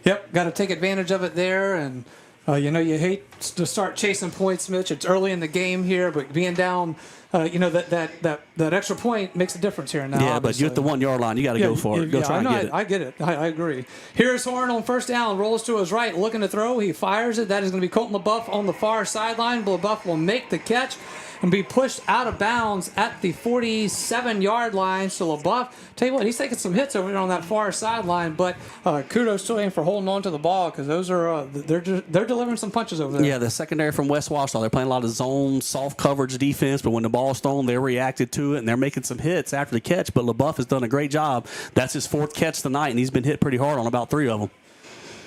S2: Yep, got to take advantage of it there, and you hate to start chasing points, Mitch. It's early in the game here, but being down, that extra point makes a difference here now.
S7: Yeah,
S2: obviously.
S7: But you're at the 1-yard line. You got to go for it. Go try and get it.
S2: I get it. I agree. Here's Horn on first down. Rolls to his right, looking to throw. He fires it. That is going to be Colton LaBeouf on the far sideline. LaBeouf will make the catch and be pushed out of bounds at the 47-yard line. So LaBeouf, tell you what, he's taking some hits over there on that far sideline, but kudos to him for holding on to the ball because those are they're delivering some punches over there.
S7: Yeah, the secondary from West Ouachita, they're playing a lot of zone, soft coverage defense, but when the ball's thrown, they reacted to it, and they're making some hits after the catch, but LaBeouf has done a great job. That's his 4th catch tonight, and he's been hit pretty hard on about 3 of them.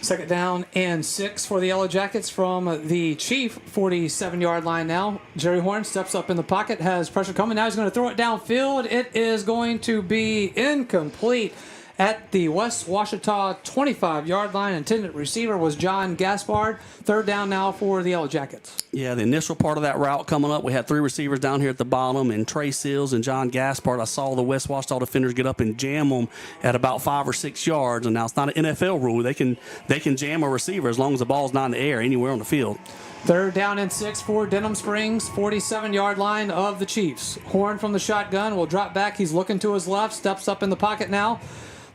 S2: Second down and 6 for the Yellow Jackets from the Chief 47-yard line now. Jerry Horn steps up in the pocket, has pressure coming. Now he's going to throw it downfield. It is going to be incomplete at the West Ouachita 25-yard line. Intended receiver was John Gaspard. Third down now for the Yellow Jackets.
S7: Yeah, the initial part of that route coming up, we had three receivers down here at the bottom, and Trey Seals and John Gaspard. I saw the West Ouachita defenders get up and jam them at about 5 or 6 yards. And now it's not an NFL rule. They can jam a receiver as long as the ball's not in the air anywhere on the field.
S2: Third down and 6 for Denham Springs, 47-yard line of the Chiefs. Horn from the shotgun will drop back. He's looking to his left, steps up in the pocket now.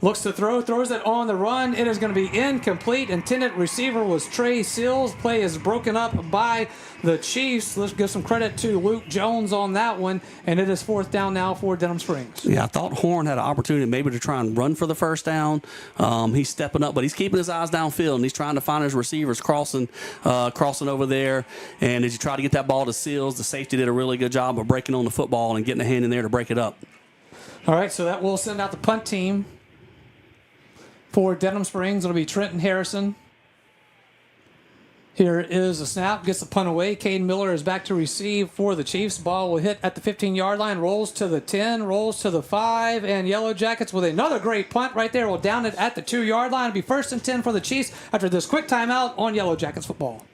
S2: Looks to throw, throws it on the run. It is going to be incomplete. Intended receiver was Trey Seals. Play is broken up by the Chiefs. Let's give some credit to Luke Jones on that one. And it is fourth down now for Denham Springs.
S7: Yeah, I thought Horn had an opportunity maybe to try and run for the first down. He's stepping up, but he's keeping his eyes downfield, and he's trying to find his receivers crossing over there. And as you try to get that ball to Seals, the safety did a really good job of breaking on the football and getting a hand in there to break it up.
S2: All right, so that will send out the punt team. For Denham Springs, it'll be Trenton Harrison. Here is a snap, gets the punt away. Cade Miller is back to receive for the Chiefs. Ball will hit at the 15-yard line, rolls to the 10, rolls to the 5, and Yellow Jackets with another great punt right there will down it at the 2-yard line. It'll be 1st and 10 for the Chiefs after this quick timeout on Yellow Jackets football.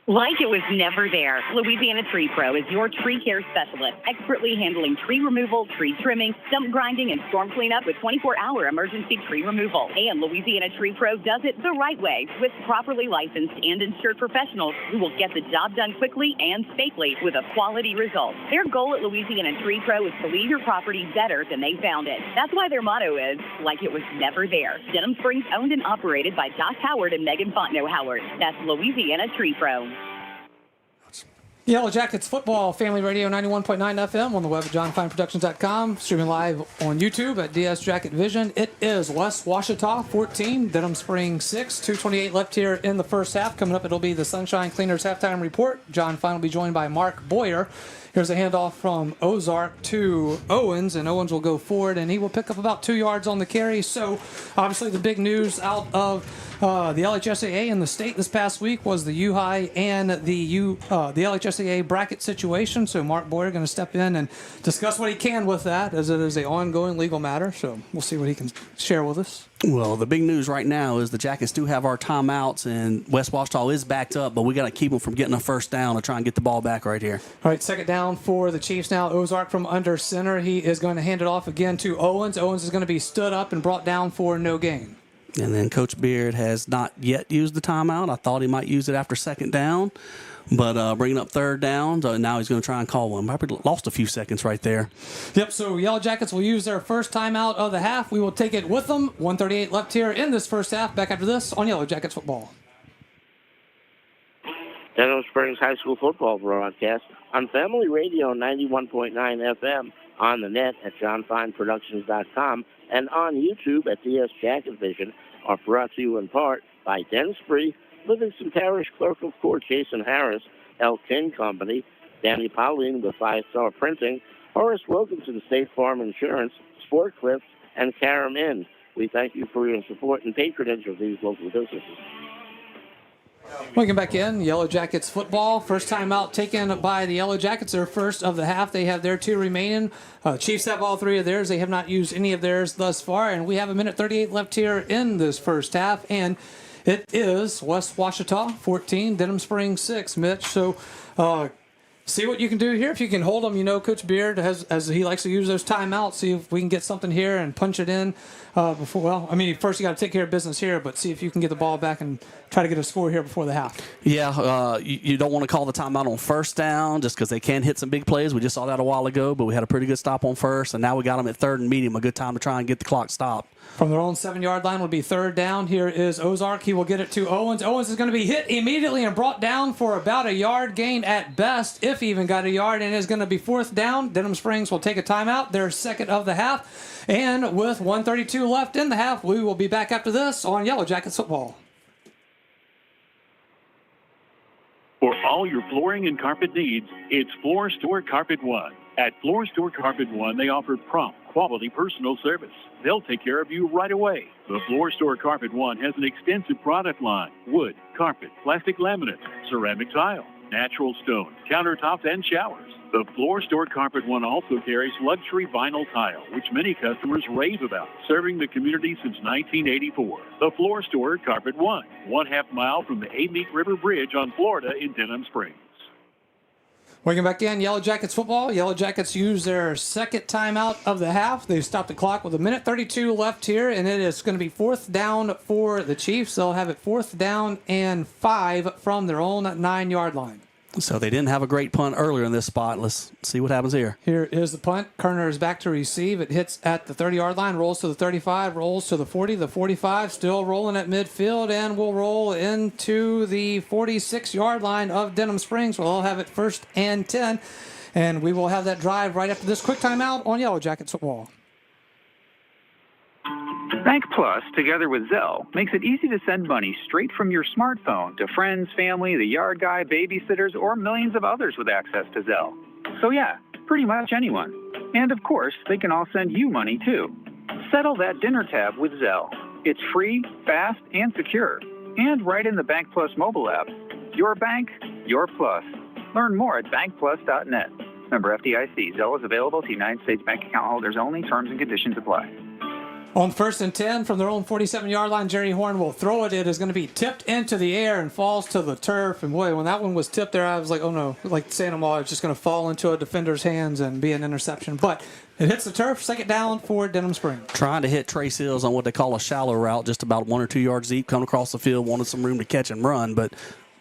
S14: Like it was never there, Louisiana Tree Pro is your tree care specialist, expertly handling tree removal, tree trimming, stump grinding, and storm cleanup with 24-hour emergency tree removal. And Louisiana Tree Pro does it the right way with properly licensed and insured professionals who will get the job done quickly and safely with a quality result. Their goal at Louisiana Tree Pro is to leave your property better than they found it. That's why their motto is, like it was never there. Denham Springs owned and operated by Josh Howard and Megan Fontenot Howard. That's Louisiana Tree Pro.
S2: Yellow Jackets football, Family Radio 91.9 FM on the web at johnfineproductions.com, streaming live on YouTube at DS Jacket Vision. It is West Ouachita 14, Denham Springs 6, 2:28 left here in the first half. Coming up, it'll be the Sunshine Cleaners halftime report. John Fine will be joined by Mark Boyer. Here's a handoff from Ozark to Owens, and Owens will go forward, and he will pick up about 2 yards on the carry. So, obviously, the big news out of the LHSAA in the state this past week was the U-High and the LHSAA bracket situation. So, Mark Boyer going to step in and discuss what he can with that, as it is an ongoing legal matter. So, we'll see what he can share with us.
S7: Well, the big news right now is the Jackets do have our timeouts, and West Ouachita is backed up, but we got to keep them from getting a first down to try and get the ball back right here.
S2: All right, second down for the Chiefs now. Ozark from under center. He is going to hand it off again to Owens. Owens is going to be stood up and brought down for no gain.
S7: And then Coach Beard has not yet used the timeout. I thought he might use it after second down, but bringing up third down, now he's going to try and call one. Probably lost a few seconds right there.
S2: Yep, so Yellow Jackets will use their first timeout of the half. We will take it with them. 1:38 left here in this first half. Back after this on Yellow Jackets football.
S6: Denham Springs High School football broadcast on Family Radio 91.9 FM, on the net at johnfineproductions.com, and on YouTube at DS Jacket Vision are brought to you in part by Den Spree, Livingston Parish Clerk of Court Jason Harris, El King Company, Danny Pauline with 5 Star Printing, Horace Wilkinson State Farm Insurance, Sport Clips, and Karam Inn. We thank you for your support and patronage of these local businesses.
S2: Welcome back in. Yellow Jackets football. First time out taken by the Yellow Jackets. Their first of the half. They have their 2 remaining. Chiefs have all 3 of theirs. They have not used any of theirs thus far. And we have 1:38 left here in this first half. And it is West Ouachita 14, Denham Springs 6, Mitch. So see what you can do here. If you can hold them, Coach Beard, as he likes to use those timeouts, see if we can get something here and punch it in before. Well, first you got to take care of business here, but see if you can get the ball back and try to get a score here before the half.
S7: Yeah, you don't want to call the timeout on first down just because they can hit some big plays. We just saw that a while ago, but we had a pretty good stop on first, and now we got them at third and medium, a good time to try and get the clock stopped.
S2: From their own 7-yard line will be third down. Here is Ozark. He will get it to Owens. Owens is going to be hit immediately and brought down for about a yard gain at best, if he even got a yard, and is going to be fourth down. Denham Springs will take a timeout, their second of the half. And with 1:32 left in the half, we will be back after this on Yellow Jackets football.
S11: For all your flooring and carpet needs, it's Floor Store Carpet One. At Floor Store Carpet One, they offer prompt, quality personal service. They'll take care of you right away. The Floor Store Carpet One has an extensive product line: wood, carpet, plastic laminate, ceramic tile, natural stone, countertops, and showers. The Floor Store Carpet One also carries luxury vinyl tile, which many customers rave about, serving the community since 1984. The Floor Store Carpet One, 1/2 mile from the Amite River Bridge on Florida in Denham Springs.
S2: Welcome back in Yellow Jackets football. Yellow Jackets use their second timeout of the half. They've stopped the clock with 1:32 left here, and it is going to be 4th down for the Chiefs. They'll have it 4th down and 5 from their own 9-yard line.
S7: So they didn't have a great punt earlier in this spot. Let's see what happens here.
S2: Here is the punt. Kerner is back to receive. It hits at the 30-yard line, rolls to the 35, rolls to the 40, the 45, still rolling at midfield, and will roll into the 46-yard line of Denham Springs. We'll have it 1st and 10, and we will have that drive right after this quick timeout on Yellow Jackets football.
S9: Bank Plus, together with Zelle, makes it easy to send money straight from your smartphone to friends, family, the yard guy, babysitters, or millions of others with access to Zelle. So yeah, pretty much anyone. And of course, they can all send you money too. Settle that dinner tab with Zelle. It's free, fast, and secure. And right in the Bank Plus mobile app. Your bank, your plus. Learn more at bankplus.net. Member FDIC. Zelle is available to United States bank account holders only. Terms and conditions apply.
S2: On 1st and 10 from their own 47-yard line, Jerry Horn will throw it. It is going to be tipped into the air and falls to the turf. And boy, when that one was tipped there, I was like, oh no, like Santa Maria, it's just going to fall into a defender's hands and be an interception. But it hits the turf, 2nd down for Denham Springs.
S7: Trying to hit Trey Seals on what they call a shallow route, just about 1 or 2 yards deep, coming across the field, wanted some room to catch and run, but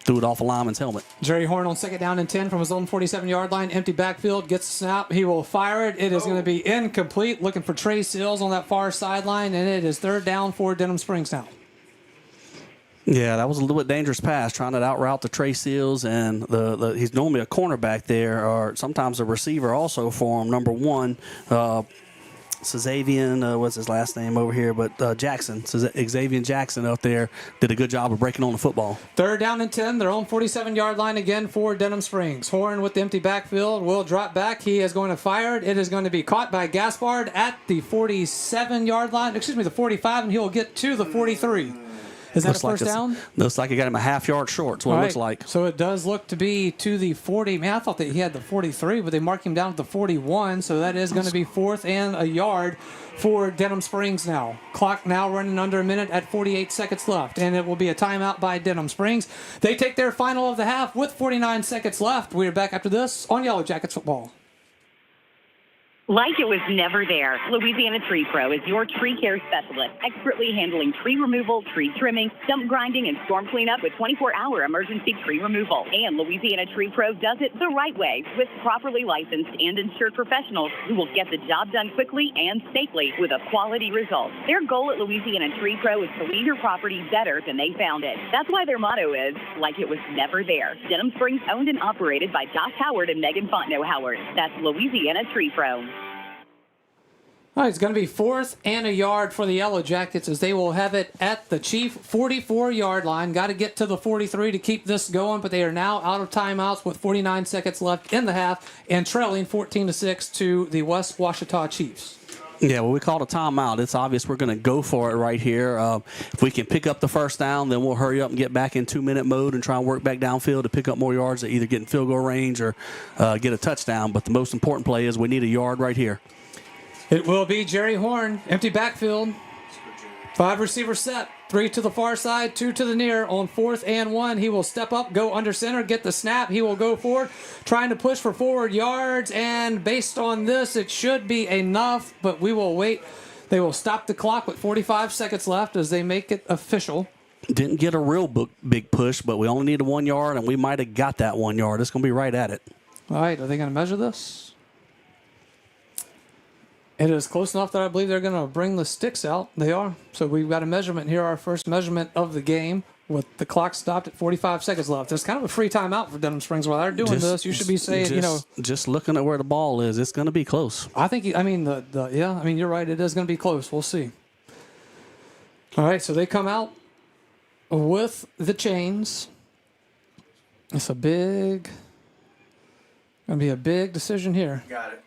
S7: threw it off a lineman's helmet.
S2: Jerry Horn on 2nd down and 10 from his own 47-yard line. Empty backfield, gets the snap. He will fire it. It is going to be incomplete. Looking for Trey Seals on that far sideline, and it is 3rd down for Denham Springs now.
S7: Yeah, that was a little bit dangerous pass, trying to out-route the Trey Seals, and he's normally a cornerback there, or sometimes a receiver also for him. Number 1, Xavier, what's his last name over here? But Jackson, Xavier Jackson out there did a good job of breaking on the football.
S2: 3rd down and 10, their own 47-yard line again for Denham Springs. Horn with the empty backfield will drop back. He is going to fire it. It is going to be caught by Gaspard at the 47-yard line, the 45, and he will get to the 43. Is that a 1st down?
S7: Looks like he got him a half-yard short. That's what it looks like.
S2: So it does look to be to the 40. Man, I thought that he had the 43, but they mark him down at the 41. So that is going to be 4th and a yard for Denham Springs now. Clock now running under a minute at 48 seconds left. And it will be a timeout by Denham Springs. They take their final of the half with 49 seconds left. We are back after this on Yellow Jackets football.
S14: Like it was never there, Louisiana Tree Pro is your tree care specialist, expertly handling tree removal, tree trimming, stump grinding, and storm cleanup with 24-hour emergency tree removal. And Louisiana Tree Pro does it the right way with properly licensed and insured professionals who will get the job done quickly and safely with a quality result. Their goal at Louisiana Tree Pro is to leave your property better than they found it. That's why their motto is, like it was never there. Denham Springs owned and operated by Josh Howard and Megan Fontenot Howard. That's Louisiana Tree Pro.
S2: All right, it's going to be 4th and a yard for the Yellow Jackets as they will have it at the Chief 44-yard line. Got to get to the 43 to keep this going, but they are now out of timeouts with 49 seconds left in the half and trailing 14-6 to the West Ouachita Chiefs.
S7: Yeah, well, we called a timeout. It's obvious we're going to go for it right here. If we can pick up the 1st down, then we'll hurry up and get back in 2-minute mode and try and work back downfield to pick up more yards to either get in field goal range or get a touchdown. But the most important play is we need a yard right here.
S2: It will be Jerry Horn, empty backfield, 5 receivers set, 3 to the far side, 2 to the near. On 4th and 1, he will step up, go under center, get the snap. He will go forward, trying to push for forward yards, and based on this, it should be enough, but we will wait. They will stop the clock with 45 seconds left as they make it official.
S7: Didn't get a real big push, but we only needed 1 yard, and we might have got that 1 yard. It's going to be right at it.
S2: All right, are they going to measure this? It is close enough that I believe they're going to bring the sticks out. They are. So we've got a measurement here, our first measurement of the game, with the clock stopped at 45 seconds left. It's kind of a free timeout for Denham Springs. While they're doing this, you should be saying,
S7: Just looking at where the ball is, it's going to be close.
S2: I think, you're right. It is going to be close. We'll see. All right, so they come out with the chains. It's going to be a big decision here.
S7: Got it.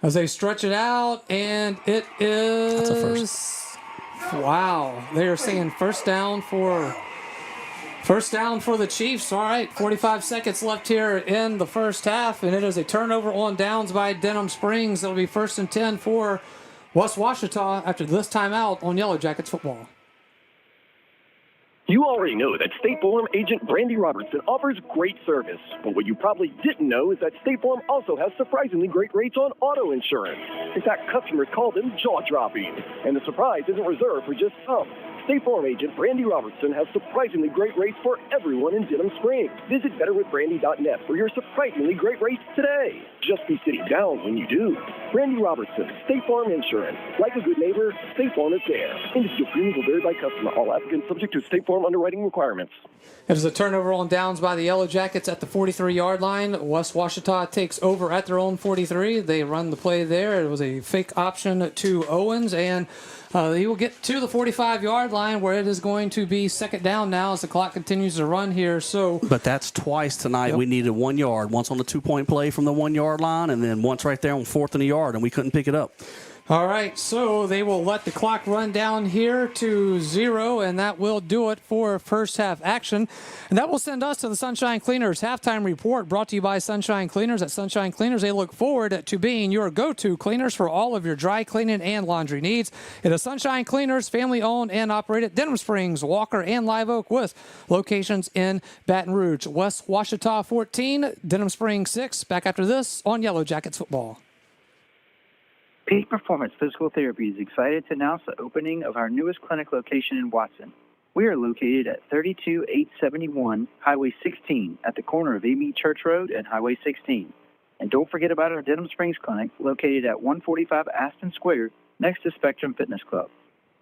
S2: As they stretch it out, and it is...
S7: That's a first.
S2: Wow. They are saying 1st down for First down for the Chiefs. All right, 45 seconds left here in the first half, and it is a turnover on downs by Denham Springs. It'll be 1st and 10 for West Ouachita after this timeout on Yellow Jackets football.
S10: You already know that State Farm agent Brandy Robertson offers great service. But what you probably didn't know is that State Farm also has surprisingly great rates on auto insurance. In fact, customers call them jaw-dropping. And the surprise isn't reserved for just some. State Farm agent Brandy Robertson has surprisingly great rates for everyone in Denham Springs. Visit betterwithbrandy.net for your surprisingly great rates today. Just be sitting down when you do. Brandy Robertson, State Farm Insurance. Like a good neighbor, State Farm is there. Individual premiums will vary by customer. All applicants subject to State Farm underwriting requirements.
S2: It is a turnover on downs by the Yellow Jackets at the 43-yard line. West Ouachita takes over at their own 43. They run the play there. It was a fake option to Owens, and he will get to the 45-yard line where it is going to be second down now as the clock continues to run here.
S7: But that's twice tonight. Yep. We needed 1 yard. Once on the 2-point play from the 1 yard line, and then once right there on 4th and a yard, and we couldn't pick it up.
S2: All right, so they will let the clock run down here to 0, and that will do it for first half action. And that will send us to the Sunshine Cleaners halftime report, brought to you by Sunshine Cleaners. At Sunshine Cleaners, they look forward to being your go-to cleaners for all of your dry cleaning and laundry needs. It is Sunshine Cleaners, family-owned and operated, Denham Springs, Walker, and Live Oak, with locations in Baton Rouge. West Ouachita 14, Denham Springs 6. Back after this on Yellow Jackets football.
S18: Peak Performance Physical Therapy is excited to announce the opening of our newest clinic location in Watson. We are located at 32871 Highway 16 at the corner of Amy Church Road and Highway 16. And don't forget about our Denham Springs Clinic located at 145 Aston Square next to Spectrum Fitness Club.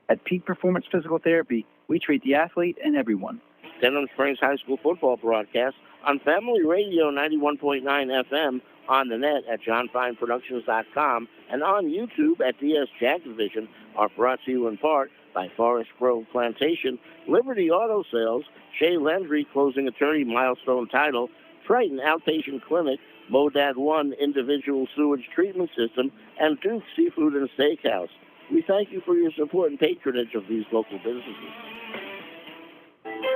S18: At Peak Performance Physical Therapy, we treat the athlete and everyone.
S6: Denham Springs High School football broadcast on Family Radio 91.9 FM, on the net at johnfineproductions.com, and on YouTube at DS Jacket Vision, are brought to you in part by Forest Grove Plantation, Liberty Auto Sales, Shea Landry Closing Attorney Milestone Title, Triton Outpatient Clinic, Modad 1 Individual Sewage Treatment System, and Duke Seafood and Steakhouse. We thank you for your support and patronage of these local businesses.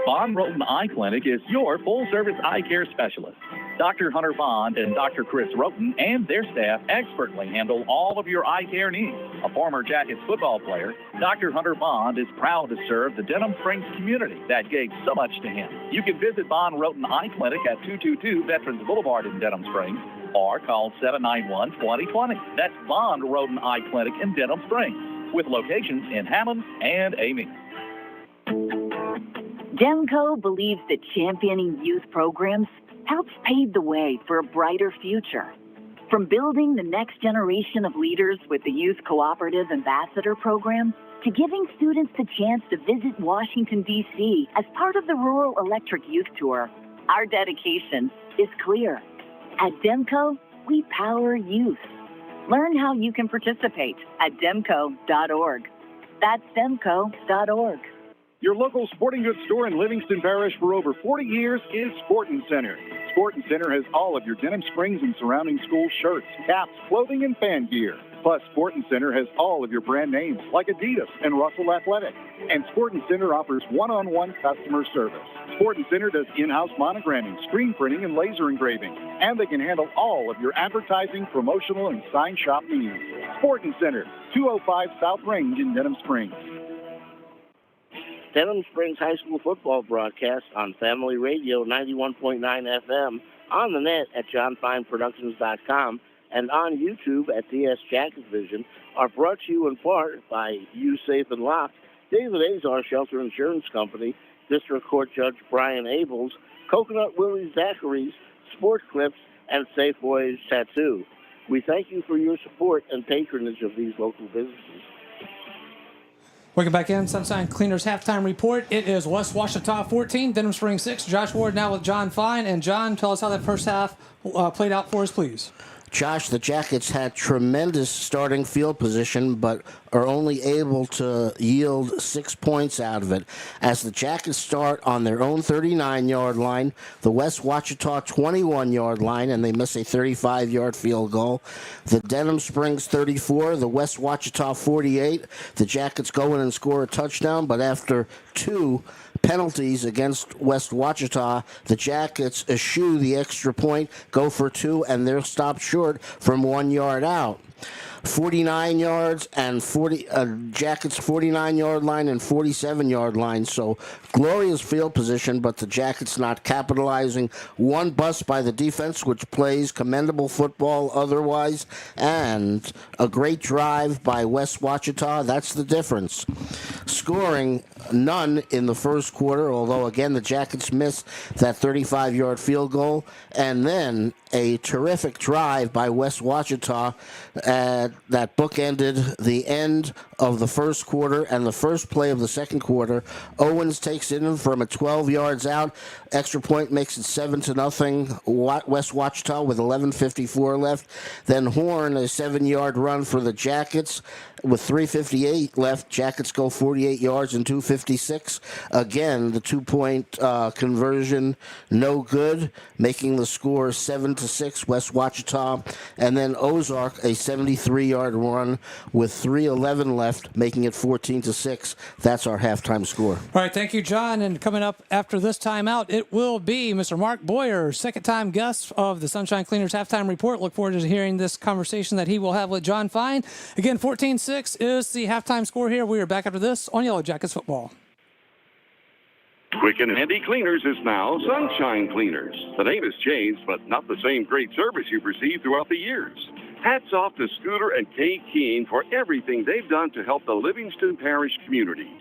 S20: Von Roten Eye Clinic is your full-service eye care specialist. Dr. Hunter Bond and Dr. Chris Roten and their staff expertly handle all of your eye care needs. A former Jackets football player, Dr. Hunter Bond is proud to serve the Denham Springs community that gave so much to him. You can visit Von Roten Eye Clinic at 222 Veterans Boulevard in Denham Springs, or call 791-2020. That's Von Roten Eye Clinic in Denham Springs, with locations in Hammond and Amy.
S4: Demco believes that championing youth programs helps pave the way for a brighter future. From building the next generation of leaders with the Youth Cooperative Ambassador Program, to giving students the chance to visit Washington, D.C. as part of the Rural Electric Youth Tour, our dedication is clear. At Demco, we power youth. Learn how you can participate at demco.org. That's demco.org.
S3: Your local sporting goods store in Livingston Parish for over 40 years is Sportin' Center. Sportin' Center has all of your Denham Springs and surrounding school shirts, caps, clothing, and fan gear. Plus, Sportin' Center has all of your brand names like Adidas and Russell Athletic. And Sportin' Center offers one-on-one customer service. Sportin' Center does in-house monogramming, screen printing, and laser engraving. And they can handle all of your advertising, promotional, and sign shop needs. Sportin' Center, 205 South Range in Denham Springs.
S6: Denham Springs High School football broadcast on Family Radio 91.9 FM, on the net at johnfineproductions.com, and on YouTube at DS Jacket Vision, are brought to you in part by You Safe and Locked, David Azar Shelter Insurance Company, District Court Judge Brian Abels, Coconut Willie Zachary's, Sport Clips, and Safe Voyage Tattoo. We thank you for your support and patronage of these local businesses.
S2: Welcome back in. Sunshine Cleaners halftime report. It is West Ouachita 14, Denham Springs 6. Josh Ward now with John Fine. And John, tell us how that first half played out for us, please.
S12: Josh, the Jackets had tremendous starting field position, but are only able to yield 6 points out of it. As the Jackets start on their own 39-yard line, the West Ouachita 21-yard line, and they miss a 35-yard field goal. The Denham Springs 34, the West Ouachita 48. The Jackets go in and score a touchdown, but after two penalties against West Ouachita. The Jackets eschew the extra point, go for 2, and they're stopped short from 1 yard out. 49 yards and Jackets 49-yard line and 47-yard line. So glorious field position, but the Jackets not capitalizing. One bust by the defense, which plays commendable football otherwise, and a great drive by West Ouachita. That's the difference. Scoring none in the first quarter, although again the Jackets missed that 35-yard field goal, and then a terrific drive by West Ouachita that bookended the end of the first quarter and the first play of the second quarter. Owens takes it in from 12 yards out. Extra point makes it 7-0. West Ouachita with 11:54 left. Then Horn, a 7-yard run for the Jackets. With 3:58 left, Jackets go 48 yards and 2:56. Again, the 2-point conversion no good, making the score 7-6 West Ouachita. And then Ozark, a 73-yard run with 3:11 left, making it 14-6. That's our halftime score.
S2: All right, thank you, John. And coming up after this timeout, it will be Mr. Mark Boyer, second-time guest of the Sunshine Cleaners Halftime Report. Look forward to hearing this conversation that he will have with John Fine. Again, 14-6 is the halftime score here. We are back after this on Yellow Jackets football.
S1: Quick and Handy Cleaners is now Sunshine Cleaners. The name has changed, but not the same great service you've received throughout the years. Hats off to Scooter and Kay Keene for everything they've done to help the Livingston Parish community.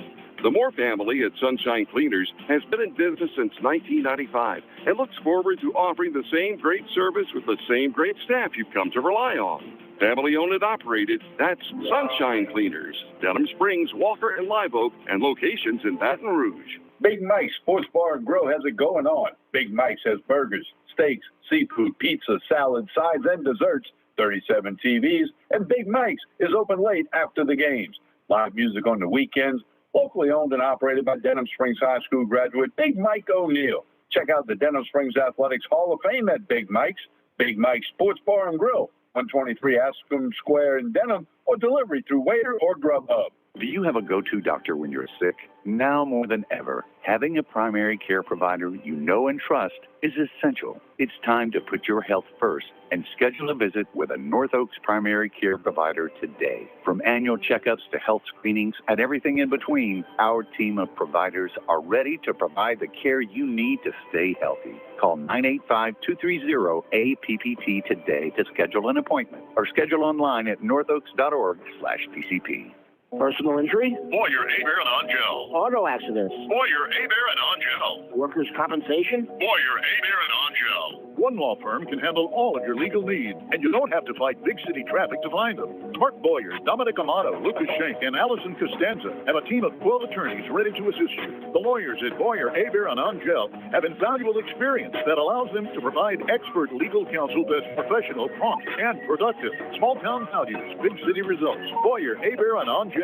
S1: The Moore family at Sunshine Cleaners has been in business since 1995 and looks forward to offering the same great service with the same great staff you've come to rely on. Family owned and operated, that's Sunshine Cleaners, Denham Springs, Walker, and Live Oak, and locations in Baton Rouge.
S5: Big Mike's Sports Bar and Grill has it going on. Big Mike's has burgers, steaks, seafood, pizza, salad, sides, and desserts, 37 TVs, and Big Mike's is open late after the games. Live music on the weekends, locally owned and operated by Denham Springs High School graduate Big Mike O'Neill. Check out the Denham Springs Athletics Hall of Fame at Big Mike's. Big Mike's Sports Bar and Grill, 123 Ascom Square in Denham, or delivery through Waiter or Grubhub.
S19: Do you have a go-to doctor when you're sick? Now more than ever, having a primary care provider you know and trust is essential. It's time to put your health first and schedule a visit with a North Oaks primary care provider today. From annual checkups to health screenings and everything in between, our team of providers are ready to provide the care you need to stay healthy. Call 985-230-APPT today to schedule an appointment or schedule online at northoaks.org/PCP.
S6: Personal injury?
S13: Boyer, Abear, and Angel.
S6: Auto accidents?
S13: Boyer, Abear, and Angel.
S6: Workers' compensation?
S13: Boyer, Abear, and Angel.
S11: One law firm can handle all of your legal needs, and you don't have to fight big city traffic to find them. Mark Boyer, Dominic Amato, Lucas Schenk, and Allison Costanza have a team of 12 attorneys ready to assist you. The lawyers at Boyer, Abear, and Angel have invaluable experience that allows them to provide expert legal counsel that's professional, prompt, and productive. Small town values, big city results. Boyer, Abear, and Angel.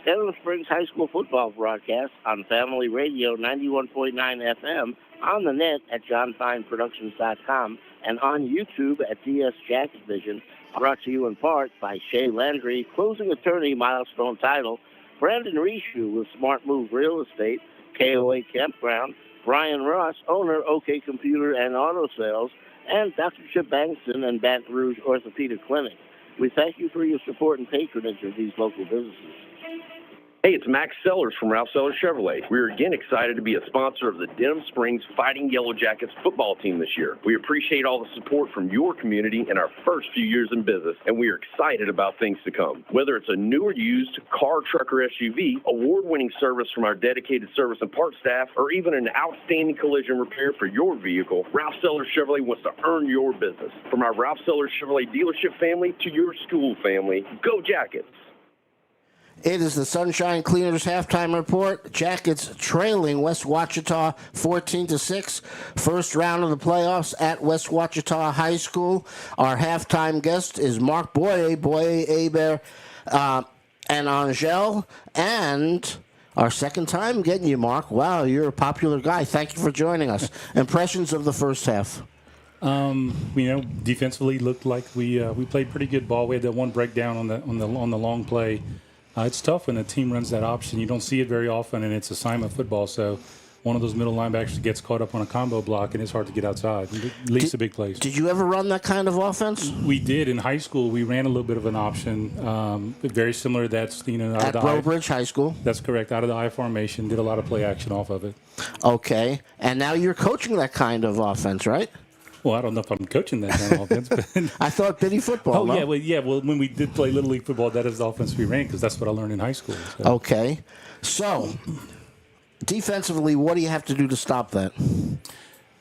S6: Denham Springs High School football broadcast on Family Radio 91.9 FM, on the net at johnfineproductions.com, and on YouTube at DS Jackets Vision. Brought to you in part by Shay Landry, closing attorney, milestone title, Brandon Rishu with Smart Move Real Estate, KOA Campground, Brian Ross, owner, OK Computer and Auto Sales, and Dr. Chip Bankston and Baton Rouge Orthopedic Clinic. We thank you for your support and patronage of these local businesses.
S8: Hey, it's Max Sellers from Ralph Sellers Chevrolet. We're again excited to be a sponsor of the Denham Springs Fighting Yellow Jackets football team this year. We appreciate all the support from your community in our first few years in business, and we are excited about things to come. Whether it's a new or used car, truck, or SUV, award-winning service from our dedicated service and parts staff, or even an outstanding collision repair for your vehicle, Ralph Sellers Chevrolet wants to earn your business. From our Ralph Sellers Chevrolet dealership family to your school family, go Jackets!
S12: It is the Sunshine Cleaners halftime report. Jackets trailing West Ouachita 14-6. First round of the playoffs at West Ouachita High School. Our halftime guest is Mark Boyer, Abear, and Angel. And our second time getting you, Mark. Wow, you're a popular guy. Thank you for joining us. Impressions of the first half.
S15: Defensively looked like we played pretty good ball. We had that one breakdown on the long play. It's tough when a team runs that option. You don't see it very often, and it's assignment football. So one of those middle linebackers gets caught up on a combo block, and it's hard to get outside. It leads to big plays.
S12: Did you ever run that kind of offense?
S15: We did in high school. We ran a little bit of an option, very similar to that.
S12: At Brobridge High School.
S15: That's correct. Out of the I formation, did a lot of play action off of it.
S12: Okay, and now you're coaching that kind of offense, right?
S15: Well, I don't know if I'm coaching that kind of offense. But
S12: I thought bitty football.
S15: Oh,
S12: no?
S15: yeah. Well, when we did play Little League football, that is the offense we ran because that's what I learned in high school. So.
S12: Okay. So, defensively, what do you have to do to stop that?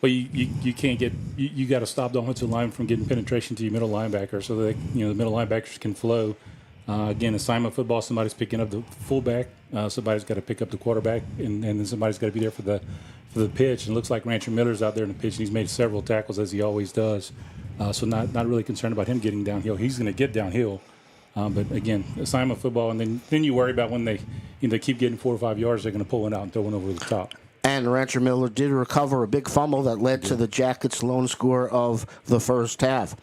S15: Well, you can't get – you got to stop the offensive line from getting penetration to your middle linebacker so that, the middle linebackers can flow. Again, assignment football, somebody's picking up the fullback. Somebody's got to pick up the quarterback, and then somebody's got to be there for the pitch. And it looks like Rancher Miller's out there in the pitch, and he's made several tackles, as he always does. So not really concerned about him getting downhill. He's going to get downhill. But, again, assignment football, and then you worry about when they keep getting 4 or 5 yards, they're going to pull one out and throw one over the top. And
S12: Rancher Miller did recover a big fumble that led to the Jackets' lone score of the first half.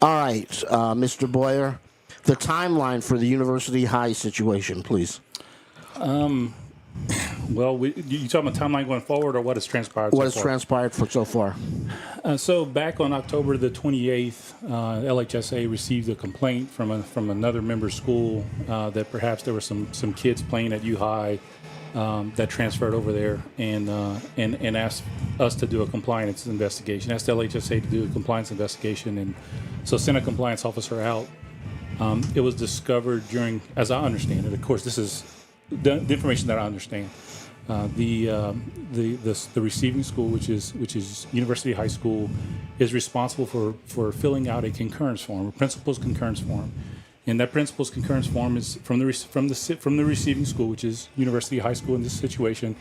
S12: All right, Mr. Boyer, the timeline for the University High situation, please.
S15: Well, you talking about timeline going forward or what has transpired
S12: What has transpired so far?
S15: So back on October the 28th, LHSA received a complaint from another member school that perhaps there were some kids playing at U High that transferred over there and asked us to do a compliance investigation, asked LHSA to do a compliance investigation, and so sent a compliance officer out. It was discovered during, as I understand it, of course, this is the information that I understand. The receiving school, which is University High School, is responsible for filling out a concurrence form, a principal's concurrence form, and that principal's concurrence form is from the receiving school, which is University High School in this situation,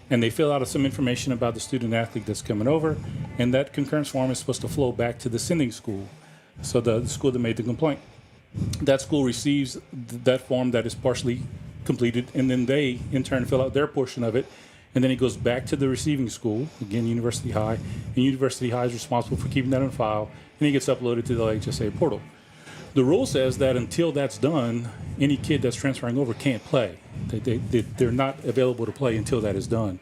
S15: and they fill out some information about the student athlete that's coming over, and that concurrence form is supposed to flow back to the sending school, so the school that made the complaint. That school receives that form that is partially completed, and then they in turn fill out their portion of it, and then it goes back to the receiving school, again University High, and University High is responsible for keeping that on file, and it gets uploaded to the LHSA portal. The rule says that until that's done, any kid that's transferring over can't play. They're not available to play until that is done,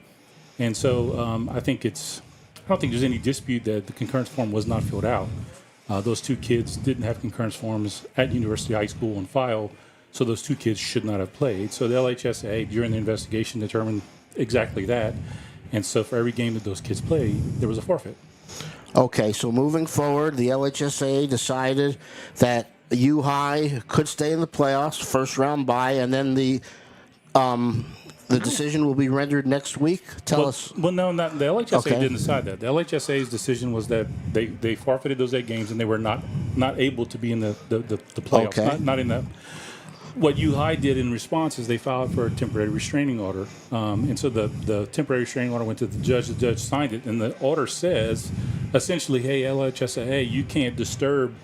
S15: and so I don't think there's any dispute that the concurrence form was not filled out. Those two kids didn't have concurrence forms at University High School on file, so those two kids should not have played. So the LHSA, during the investigation, determined exactly that. And so for every game that those kids played, there was a forfeit.
S12: Okay, so moving forward, the LHSA decided that U High could stay in the playoffs, first round bye, and then the decision will be rendered next week. Tell us.
S15: Well, no, not the LHSA didn't decide that. The LHSA's decision was that they forfeited those 8 games and they were not able to be in the playoffs.
S12: Okay.
S15: Not in that. What U High did in response is they filed for a temporary restraining order, and so the temporary restraining order went to the judge. The judge signed it, and the order says essentially, "Hey, LHSA, you can't disturb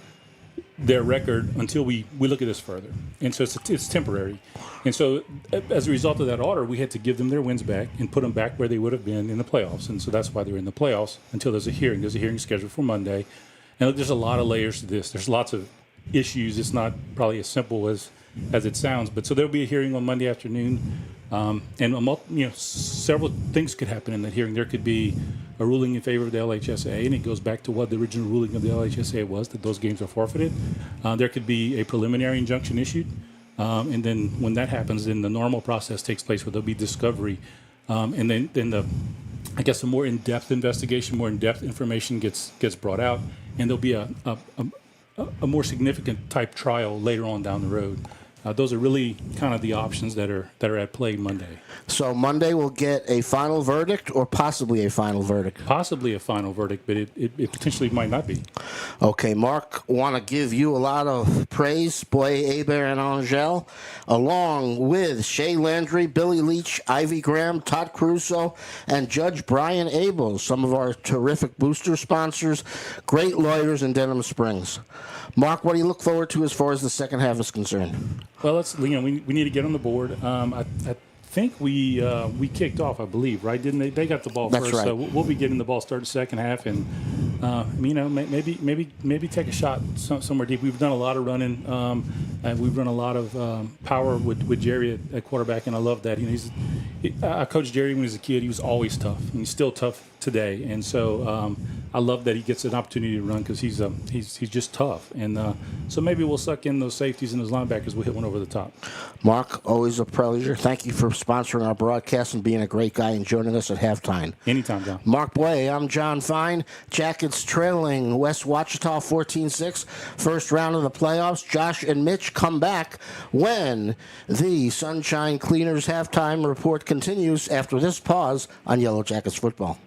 S15: their record until we look at this further." And so it's temporary. And so as a result of that order, we had to give them their wins back and put them back where they would have been in the playoffs. And so that's why they're in the playoffs until there's a hearing. There's a hearing scheduled for Monday. And look, there's a lot of layers to this. There's lots of issues. It's not probably as simple as it sounds. But so there'll be a hearing on Monday afternoon. And several things could happen in that hearing. There could be a ruling in favor of the LHSA, and it goes back to what the original ruling of the LHSA was, that those games are forfeited. There could be a preliminary injunction issued, and then when that happens, then the normal process takes place where there'll be discovery, and then I guess a more in-depth investigation, more in-depth information gets brought out, and there'll be a more significant type trial later on down the road. Those are really kind of the options that are at play Monday.
S12: So Monday we'll get a final verdict or possibly a final verdict?
S15: Possibly a final verdict, but it potentially might not be.
S12: Okay, Mark, want to give you a lot of praise, Boy, Hebert, and Angel, along with Shay Landry, Billy Leach, Ivy Graham, Todd Caruso, and Judge Brian Abel, some of our terrific booster sponsors, great lawyers in Denham Springs. Mark, what do you look forward to as far as the second half is concerned?
S15: Well, we need to get on the board. I think we kicked off, I believe, right? Didn't they? They got the ball
S12: That's
S15: first,
S12: right.
S15: so we'll be getting the ball started second half, and maybe take a shot somewhere deep. We've done a lot of running. We've run a lot of power with Jerry at quarterback, and I love that. I coached Jerry when he was a kid. He was always tough, and he's still tough today. And so I love that he gets an opportunity to run because he's just tough. And so maybe we'll suck in those safeties and those linebackers. We'll hit one over the top.
S12: Mark, always a pleasure. Thank you for sponsoring our broadcast and being a great guy and joining us at halftime.
S15: Anytime, John.
S12: Mark Boy, I'm John Fine. Jackets trailing West Ouachita 14-6. First round of the playoffs. Josh and Mitch come back when the Sunshine Cleaners halftime report continues after this pause on Yellow Jackets football.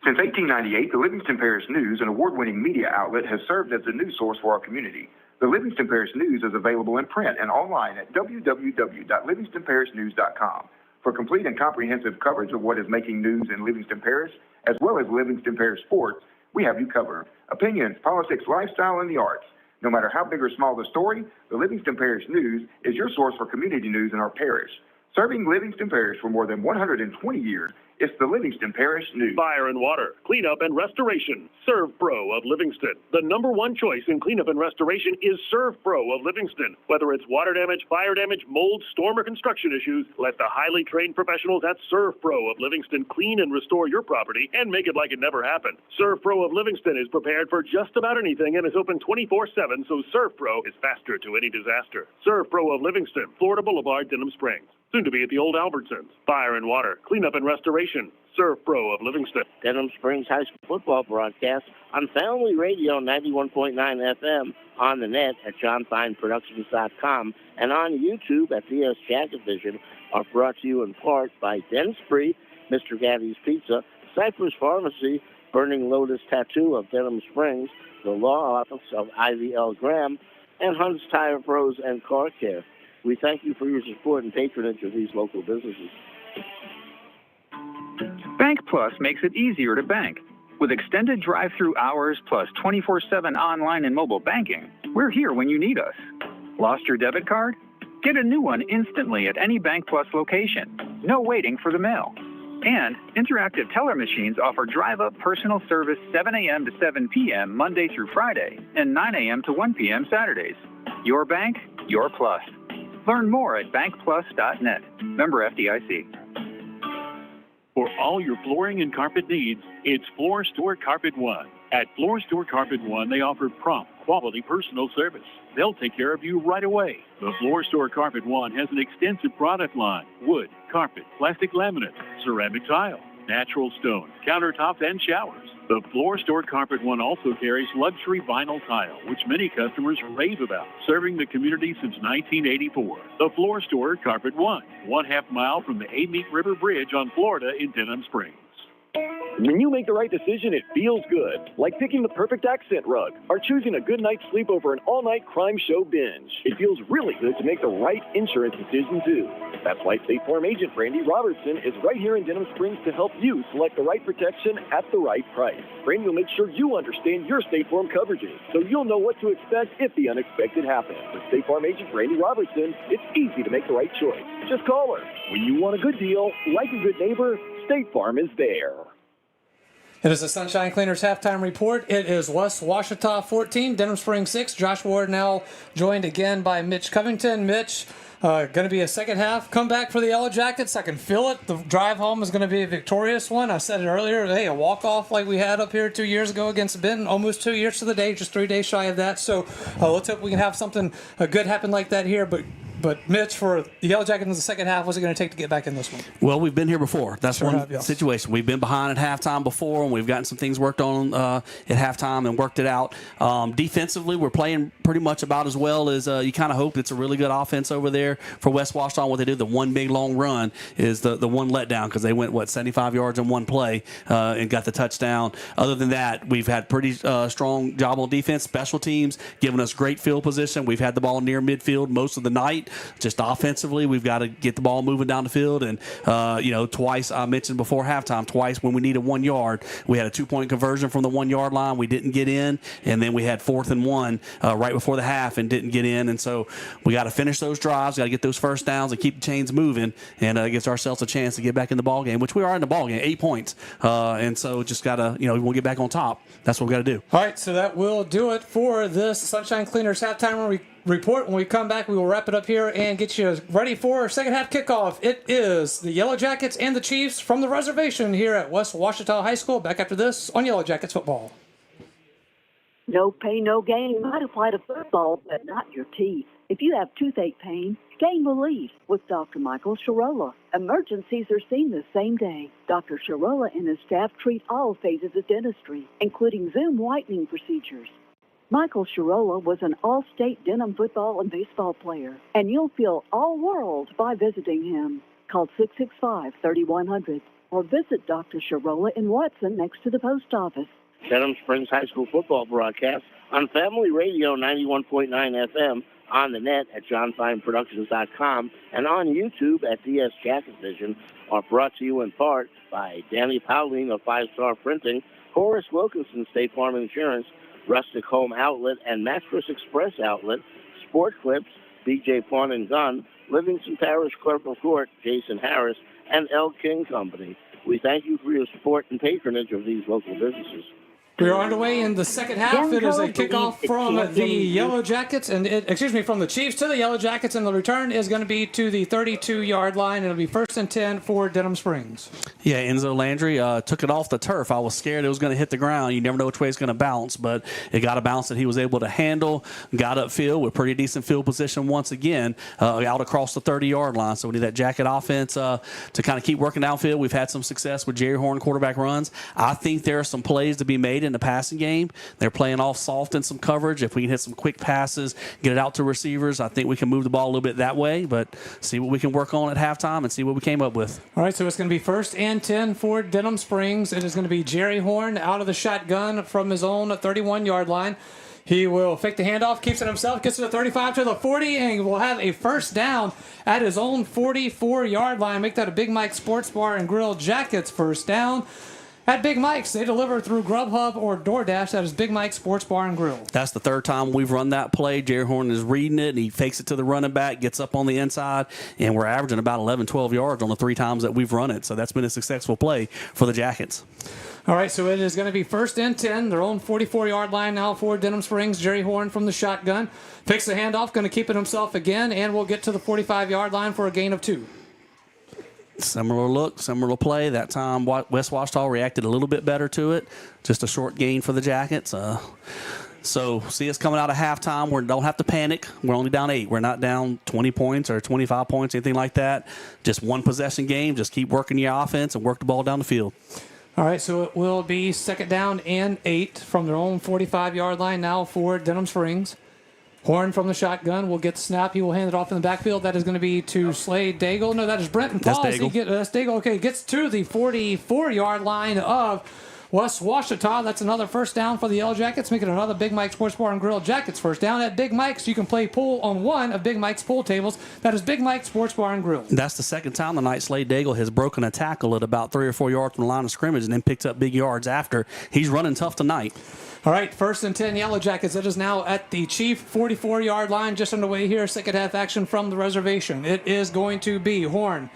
S21: Since 1898, the Livingston Parish News, an award-winning media outlet, has served as the news source for our community. The Livingston Parish News is available in print and online at www.livingstonparishnews.com. For complete and comprehensive coverage of what is making news in Livingston Parish, as well as Livingston Parish sports, we have you covered. Opinions, politics, lifestyle, and the arts. No matter how big or small the story, the Livingston Parish News is your source for community news in our parish. Serving Livingston Parish for more than 120 years, it's the Livingston Parish News.
S11: Fire and water, cleanup and restoration. Serve Pro of Livingston. The number one choice in cleanup and restoration is Serve Pro of Livingston. Whether it's water damage, fire damage, mold, storm, or construction issues, let the highly trained professionals at Serve Pro of Livingston clean and restore your property and make it like it never happened. Serve Pro of Livingston is prepared for just about anything and is open 24/7, so Serve Pro is faster to any disaster. Serve Pro of Livingston, Florida Boulevard, Denham Springs. Soon to be at the old Albertsons. Fire and water, cleanup and restoration. Serve Pro of Livingston.
S6: Denham Springs High School football broadcast on Family Radio 91.9 FM, on the net at johnfineproductions.com, and on YouTube at DS Jacket Vision are brought to you in part by Den Spree, Mr. Gaddy's Pizza, Cypress Pharmacy, Burning Lotus Tattoo of Denham Springs, the Law Office of Ivy L. Graham, and Hunt's Tire Pros and Car Care. We thank you for your support and patronage of these local businesses.
S9: Bank Plus makes it easier to bank. With extended drive-through hours plus 24/7 online and mobile banking, we're here when you need us. Lost your debit card? Get a new one instantly at any Bank Plus location. No waiting for the mail. And interactive teller machines offer drive-up personal service 7 a.m. to 7 p.m. Monday through Friday and 9 a.m. to 1 p.m. Saturdays. Your bank, your plus. Learn more at bankplus.net. Member FDIC.
S16: For all your flooring and carpet needs, it's Floor Store Carpet One. At Floor Store Carpet One, they offer prompt, quality personal service. They'll take care of you right away. The Floor Store Carpet One has an extensive product line: wood, carpet, plastic laminate, ceramic tile, natural stone, countertops, and showers. The Floor Store Carpet One also carries luxury vinyl tile, which many customers rave about, serving the community since 1984. The Floor Store Carpet One, 1/2 mile from the Amite River Bridge on Florida in Denham Springs.
S10: When you make the right decision, it feels good. Like picking the perfect accent rug or choosing a good night's sleep over an all-night crime show binge. It feels really good to make the right insurance decision, too. That's why State Farm agent Brandy Robertson is right here in Denham Springs to help you select the right protection at the right price. Brandy will make sure you understand your State Farm coverages, so you'll know what to expect if the unexpected happens. With State Farm agent Brandy Robertson, it's easy to make the right choice. Just call her. When you want a good deal, like a good neighbor, State Farm is there.
S2: It is the Sunshine Cleaners halftime report. It is West Ouachita 14, Denham Springs 6. Josh Ward now joined again by Mitch Covington. Mitch, going to be a second half comeback for the Yellow Jackets. I can feel it. The drive home is going to be a victorious one. I said it earlier. Hey, a walk-off like we had up here 2 years ago against Benton. Almost 2 years to the day, just 3 days shy of that. So let's hope we can have something good happen like that here. But Mitch, for the Yellow Jackets in the second half, what's it going to take to get back in this one?
S7: Well, we've been here before. That's situation. We've been behind at halftime before, and we've gotten some things worked on at halftime and worked it out. Defensively, we're playing pretty much about as well as you kind of hope. It's a really good offense over there for West Ouachita. What they do, the one big long run is the one letdown because they went, 75 yards in one play and got the touchdown. Other than that, we've had pretty strong job on defense. Special teams giving us great field position. We've had the ball near midfield most of the night. Just offensively, we've got to get the ball moving down the field. And, twice I mentioned before halftime, twice when we needed 1 yard, we had a 2-point conversion from the 1 yard line. We didn't get in. And then we had 4th and 1 right before the half and didn't get in. And so we got to finish those drives, got to get those first downs and keep the chains moving, and gives ourselves a chance to get back in the ball game, which we are in the ball game, 8 points. And so just got to, we'll get back on top. That's what we got to do.
S2: All right, so that will do it for this Sunshine Cleaners halftime report. When we come back, we will wrap it up here and get you ready for second half kickoff. It is the Yellow Jackets and the Chiefs from the reservation here at West Ouachita High School. Back after this on Yellow Jackets football.
S17: No pain, no gain might apply to football, but not your teeth. If you have toothache pain, gain relief with Dr. Michael Sharola. Emergencies are seen the same day. Dr. Sharola and his staff treat all phases of dentistry, including Zoom whitening procedures. Michael Sharola was an all-state Denham football and baseball player, and you'll feel all-world by visiting him. Call 665-3100 or visit Dr. Sharola in Watson next to the post office.
S6: Denham Springs High School football broadcast on Family Radio 91.9 FM, on the net at johnfineproductions.com, and on YouTube at DS Jacket Vision are brought to you in part by Danny Powling of 5 Star Printing, Horace Wilkinson State Farm Insurance, Rustic Home Outlet and Mattress Express Outlet, Sport Clips, BJ Pawn and Gun, Livingston Parish Clerk of Court, Jason Harris, and L. King Company. We thank you for your support and patronage of these local businesses.
S2: We are underway in the second half. It is a kickoff from the Yellow Jackets, and from the Chiefs to the Yellow Jackets, and the return is going to be to the 32-yard line. It'll be 1st and 10 for Denham Springs.
S7: Yeah, Enzo Landry took it off the turf. I was scared it was going to hit the ground. You never know which way it's going to bounce, but it got a bounce that he was able to handle. Got upfield with pretty decent field position once again, out across the 30-yard line. So we need that Jacket offense to kind of keep working downfield. We've had some success with Jerry Horn quarterback runs. I think there are some plays to be made in the passing game. They're playing off soft in some coverage. If we can hit some quick passes, get it out to receivers, I think we can move the ball a little bit that way, but see what we can work on at halftime and see what we came up with.
S2: All right, so it's going to be 1st and 10 for Denham Springs. It is going to be Jerry Horn out of the shotgun from his own 31-yard line. He will fake the handoff, keeps it himself, gets to the 35 to the 40, and will have a first down at his own 44-yard line. Make that a Big Mike Sports Bar and Grill Jackets first down. At Big Mike's, they deliver through Grubhub or DoorDash. That is Big Mike's Sports Bar and Grill.
S7: That's the third time we've run that play. Jerry Horn is reading it, and he fakes it to the running back, gets up on the inside, and we're averaging about 11, 12 yards on the 3 times that we've run it. So that's been a successful play for the Jackets.
S2: All right, so it is going to be 1st and 10. Their own 44-yard line now for Denham Springs. Jerry Horn from the shotgun. Fakes the handoff, going to keep it himself again, and we'll get to the 45-yard line for a gain of 2.
S7: Similar look, similar play. That time, West Ouachita reacted a little bit better to it. Just a short gain for the Jackets. So see us coming out of halftime. We don't have to panic. We're only down 8. We're not down 20 points or 25 points, anything like that. Just one possession game. Just keep working your offense and work the ball down the field.
S2: All right, so it will be 2nd down and 8 from their own 45-yard line now for Denham Springs. Horn from the shotgun will get the snap. He will hand it off in the backfield. That is going to be to Slade Daigle. No, that is Brenton Paul.
S7: That's Daigle.
S2: That's Daigle. Okay, gets to the 44-yard line of West Ouachita. That's another first down for the Yellow Jackets, making another Big Mike Sports Bar and Grill Jackets first down. At Big Mike's, you can play pool on one of Big Mike's pool tables. That is Big Mike Sports Bar and Grill.
S7: That's the second time tonight Slade Daigle has broken a tackle at about 3 or 4 yards from the line of scrimmage and then picked up big yards after. He's running tough tonight.
S2: All right, 1st and 10 Yellow Jackets. It is now at the Chief 44-yard line, just underway here. Second half action from the reservation. It is going to be Horn.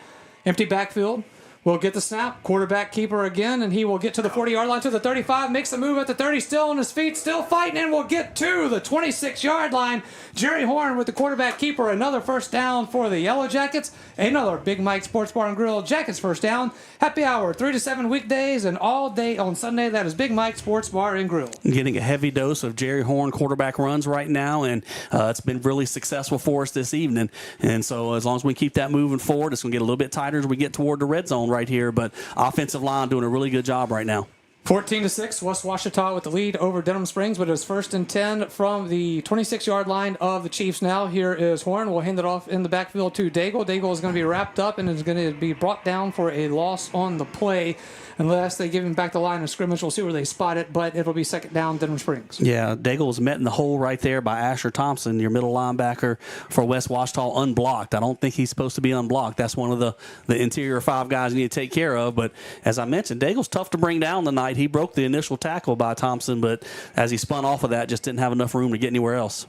S2: Empty backfield. Will get the snap. Quarterback keeper again, and he will get to the 40-yard line to the 35. Makes the move at the 30, still on his feet, still fighting, and will get to the 26-yard line. Jerry Horn with the quarterback keeper. Another first down for the Yellow Jackets. Another Big Mike Sports Bar and Grill Jackets first down. Happy hour, 3 to 7 weekdays, and all day on Sunday. That is Big Mike Sports Bar and Grill.
S7: Getting a heavy dose of Jerry Horn quarterback runs right now, and it's been really successful for us this evening. And so as long as we keep that moving forward, it's going to get a little bit tighter as we get toward the red zone right here. But offensive line doing a really good job right now.
S2: 14-6, West Ouachita with the lead over Denham Springs, but it is 1st and 10 from the 26-yard line of the Chiefs now. Here is Horn. We'll hand it off in the backfield to Daigle. Daigle is going to be wrapped up and is going to be brought down for a loss on the play. Unless they give him back the line of scrimmage, we'll see where they spot it, but it'll be 2nd down, Denham Springs.
S7: Yeah, Daigle was met in the hole right there by Asher Thompson, your middle linebacker for West Ouachita, unblocked. I don't think he's supposed to be unblocked. That's one of the interior 5 guys you need to take care of. But as I mentioned, Daigle's tough to bring down tonight. He broke the initial tackle by Thompson, but as he spun off of that, just didn't have enough room to get anywhere else.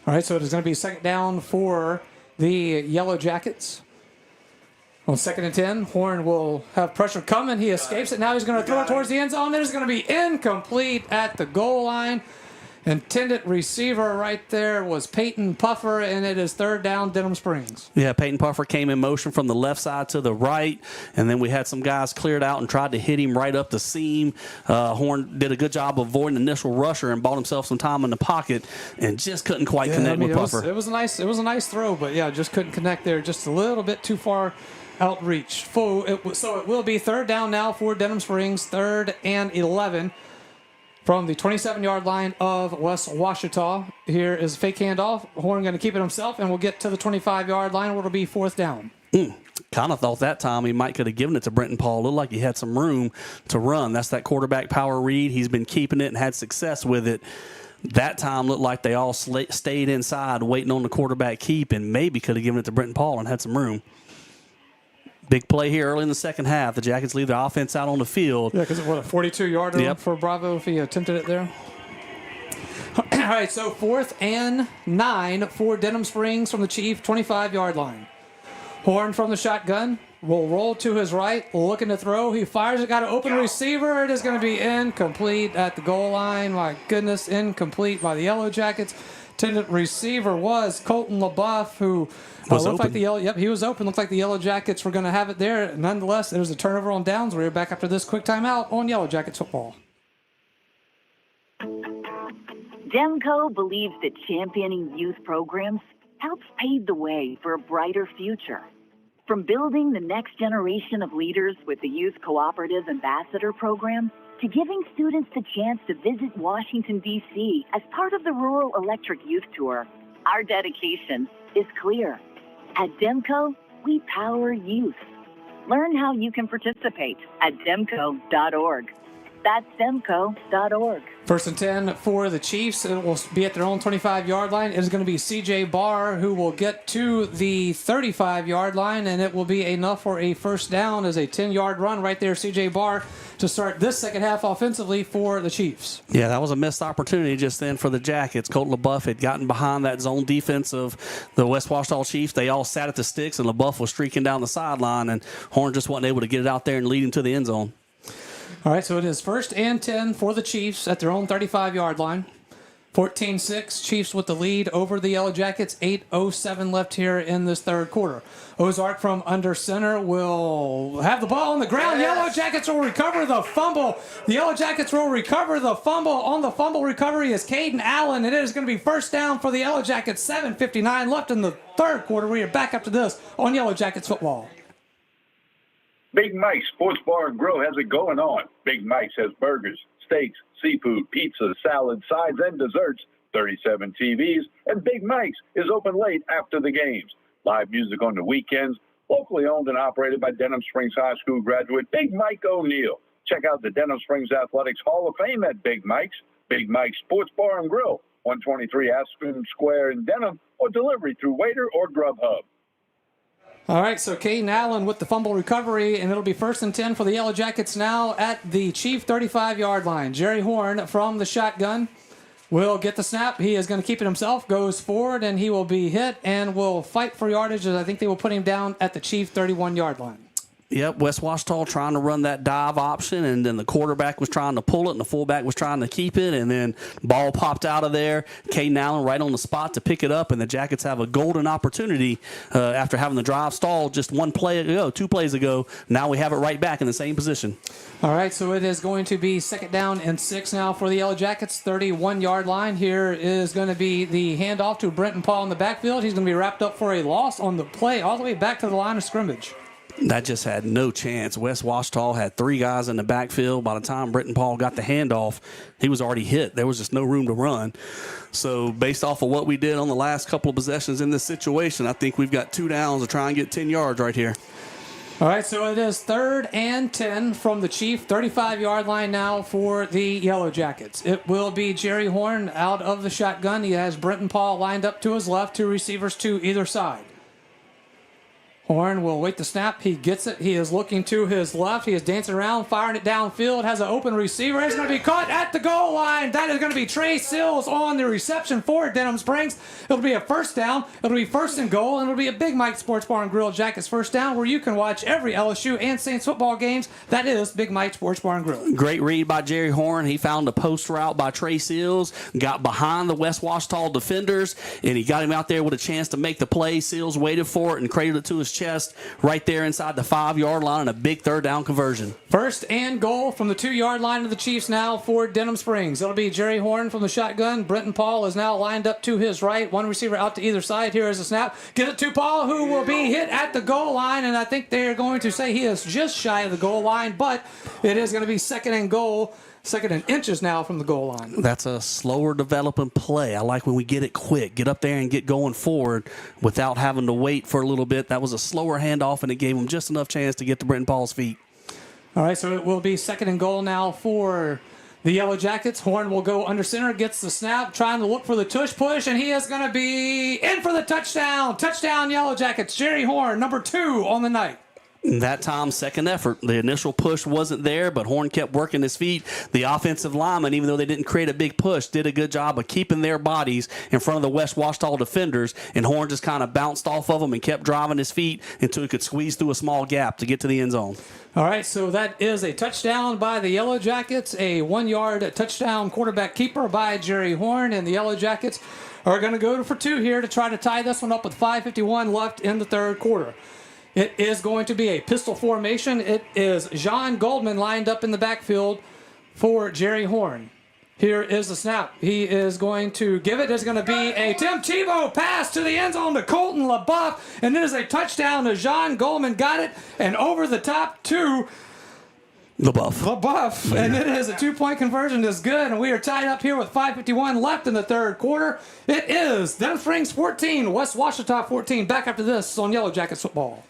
S2: All right, so it is going to be 2nd down for the Yellow Jackets. On 2nd and 10, Horn will have pressure coming. He escapes it. Now he's going to throw it towards the end zone. It is going to be incomplete at the goal line. Intended receiver right there was Peyton Puffer, and it is 3rd down, Denham Springs.
S7: Yeah, Peyton Puffer came in motion from the left side to the right, and then we had some guys cleared out and tried to hit him right up the seam. Horn did a good job avoiding the initial rusher and bought himself some time in the pocket and just couldn't quite connect with Puffer.
S2: It was a nice throw, but yeah, just couldn't connect there. Just a little bit too far outreach. So it will be 3rd down now for Denham Springs, 3rd and 11 from the 27-yard line of West Ouachita. Here is a fake handoff. Horn going to keep it himself, and we'll get to the 25-yard line where it'll be 4th down.
S7: Kind of thought that time he might could have given it to Brenton Paul. Looked like he had some room to run. That's that quarterback power read. He's been keeping it and had success with it. That time looked like they all stayed inside waiting on the quarterback keep and maybe could have given it to Brenton Paul and had some room. Big play here early in the second half. The Jackets leave their offense out on the field.
S2: Yeah, because a 42-yarder for Bravo if he attempted it there. All right, so 4th and 9 for Denham Springs from the Chief 25-yard line. Horn from the shotgun will roll to his right, looking to throw. He fires it, got an open receiver. It is going to be incomplete at the goal line. My goodness, incomplete by the Yellow Jackets. Intended receiver was Colton LaBeouf, who looked like he was open. Looked like the Yellow Jackets were going to have it there. Nonetheless, there was a turnover on downs. We're back after this quick timeout on Yellow Jackets football.
S4: Demco believes that championing youth programs helps pave the way for a brighter future. From building the next generation of leaders with the Youth Cooperative Ambassador Program, to giving students the chance to visit Washington, D.C. as part of the Rural Electric Youth Tour, our dedication is clear. At Demco, we power youth. Learn how you can participate at demco.org. That's demco.org.
S2: 1st and 10 for the Chiefs. It will be at their own 25-yard line. It is going to be C.J. Barr who will get to the 35-yard line, and it will be enough for a 1st down as a 10-yard run right there, C.J. Barr, to start this second half offensively for the Chiefs.
S7: Yeah, that was a missed opportunity just then for the Jackets. Colton LaBeouf had gotten behind that zone defense of the West Ouachita Chiefs. They all sat at the sticks, and LaBeouf was streaking down the sideline, and Horn just wasn't able to get it out there and lead him to the end zone.
S2: All right, so it is 1st and 10 for the Chiefs at their own 35-yard line. 14-6, Chiefs with the lead over the Yellow Jackets. 8:07 left here in this 3rd quarter. Ozark from under center will have the ball on the ground. Yes. Yellow Jackets will recover the fumble. The Yellow Jackets will recover the fumble. On the fumble recovery is Caden Allen. It is going to be 1st down for the Yellow Jackets. 7:59 left in the 3rd quarter. We are back after this on Yellow Jackets football.
S5: Big Mike's Sports Bar and Grill has it going on. Big Mike's has burgers, steaks, seafood, pizza, salad, sides, and desserts, 37 TVs, and Big Mike's is open late after the games. Live music on the weekends, locally owned and operated by Denham Springs High School graduate Big Mike O'Neill. Check out the Denham Springs Athletics Hall of Fame at Big Mike's Sports Bar and Grill, 123 Aspen Square in Denham, or delivery through Waiter or Grubhub.
S2: All right, so Caden Allen with the fumble recovery, and it'll be 1st and 10 for the Yellow Jackets now at the Chief 35-yard line. Jerry Horn from the shotgun will get the snap. He is going to keep it himself, goes forward, and he will be hit and will fight for yardage, as I think they will put him down at the Chief 31-yard line.
S7: Yep, West Ouachita trying to run that dive option, and then the quarterback was trying to pull it, and the fullback was trying to keep it, and then ball popped out of there. Caden Allen right on the spot to pick it up, and the Jackets have a golden opportunity after having the drive stalled just 2 plays ago. Now we have it right back in the same position.
S2: All right, so it is going to be 2nd down and 6 now for the Yellow Jackets, 31-yard line. Here is going to be the handoff to Brenton Paul in the backfield. He's going to be wrapped up for a loss on the play all the way back to the line of scrimmage.
S7: That just had no chance. West Ouachita had 3 guys in the backfield. By the time Britton Paul got the handoff, he was already hit. There was just no room to run. So based off of what we did on the last couple of possessions in this situation, I think we've got 2 downs to try and get 10 yards right here.
S2: All right, so it is 3rd and 10 from the Chief, 35-yard line now for the Yellow Jackets. It will be Jerry Horn out of the shotgun. He has Britton Paul lined up to his left, 2 receivers to either side. Horn will wait the snap. He gets it. He is looking to his left. He is dancing around, firing it downfield. Has an open receiver. It's going to be caught at the goal line. That is going to be Trey Sills on the reception for Denham Springs. It'll be a first down. It'll be 1st and goal, and it'll be a Big Mike Sports Bar and Grill Jackets first down, where you can watch every LSU and Saints football games. That is Big Mike Sports Bar and Grill.
S7: Great read by Jerry Horn. He found a post route by Trey Sills, got behind the West Ouachita defenders, and he got him out there with a chance to make the play. Sills waited for it and cradled it to his chest right there inside the 5-yard line, and a big 3rd down conversion.
S2: 1st and goal from the 2-yard line of the Chiefs now for Denham Springs. It'll be Jerry Horn from the shotgun. Britton Paul is now lined up to his right. 1 receiver out to either side. Here is a snap. Get it to Paul, who will be hit at the goal line, and I think they're going to say he is just shy of the goal line, but it is going to be 2nd and goal. 2nd and inches now from the goal line.
S7: That's a slower developing play. I like when we get it quick. Get up there and get going forward without having to wait for a little bit. That was a slower handoff, and it gave him just enough chance to get to Britton Paul's feet.
S2: All right, so it will be 2nd and goal now for the Yellow Jackets. Horn will go under center, gets the snap, trying to look for the tush push, and he is going to be in for the touchdown. Touchdown, Yellow Jackets. Jerry Horn, number 2 on the night.
S7: That time, 2nd effort. The initial push wasn't there, but Horn kept working his feet. The offensive linemen, even though they didn't create a big push, did a good job of keeping their bodies in front of the West Ouachita defenders, and Horn just kind of bounced off of them and kept driving his feet until he could squeeze through a small gap to get to the end zone.
S2: All right, so that is a touchdown by the Yellow Jackets, a 1-yard touchdown quarterback keeper by Jerry Horn, and the Yellow Jackets are going to go for 2 here to try to tie this one up with 5:51 left in the 3rd quarter. It is going to be a pistol formation. It is John Goldman lined up in the backfield for Jerry Horn. Here is the snap. He is going to give it. There's going to be a Tim Tebow pass to the end zone to Colton LaBeouf, and it is a touchdown to John Goldman. Got it, and over the top to LaBeouf. And it is a 2-point conversion is good, and we are tied up here with 5:51 left in the 3rd quarter. It is Denham Springs 14, West Ouachita 14. Back after this on Yellow Jackets football.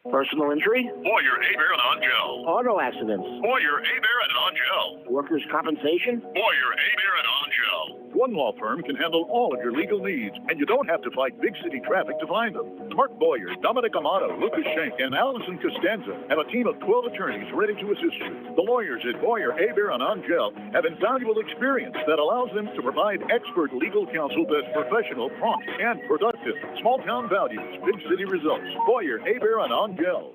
S6: Personal injury?
S13: Boyer, Abear, and Angel.
S6: Auto accidents?
S13: Boyer, Abear, and Angel.
S6: Workers' compensation?
S13: Boyer, Abear, and Angel.
S3: One law firm can handle all of your legal needs, and you don't have to fight big city traffic to find them. Mark Boyer, Dominic Amato, Lucas Schenk, and Allison Costanza have a team of 12 attorneys ready to assist you. The lawyers at Boyer, Abear, and Angel have invaluable experience that allows them to provide expert legal counsel that's professional, prompt, and productive. Small town values, big city results. Boyer, Abear, and Angel.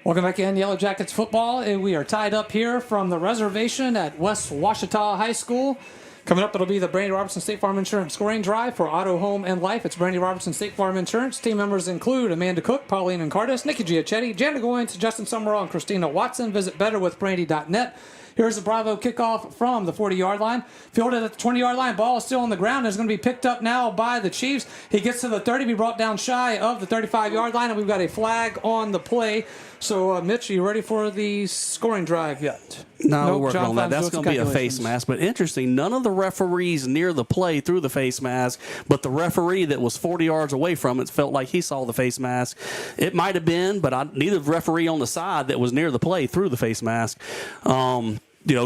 S2: Welcome back in Yellow Jackets football. We are tied up here from the reservation at West Ouachita High School. Coming up, it'll be the Brandy Robertson State Farm Insurance scoring drive for auto, home, and life. It's Brandy Robertson State Farm Insurance. Team members include Amanda Cook, Pauline and Cardis, Nikki Giachetti, Janet Goins, Justin Summerall, and Christina Watson. Visit betterwithbrandy.net. Here's the Bravo kickoff from the 40-yard line. Fielded at the 20-yard line. Ball is still on the ground. It's going to be picked up now by the Chiefs. He gets to the 30, be brought down shy of the 35-yard line, and we've got a flag on the play. So, Mitch, are you ready for the scoring drive yet?
S7: No, we're working on that. That's going to be a face mask. But interesting, none of the referees near the play threw the face mask, but the referee that was 40 yards away from it felt like he saw the face mask. It might have been, but neither referee on the side that was near the play threw the face mask.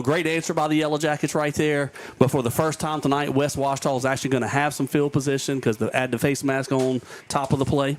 S7: Great answer by the Yellow Jackets right there. But for the first time tonight, West Ouachita is actually going to have some field position because they add the face mask on top of the play.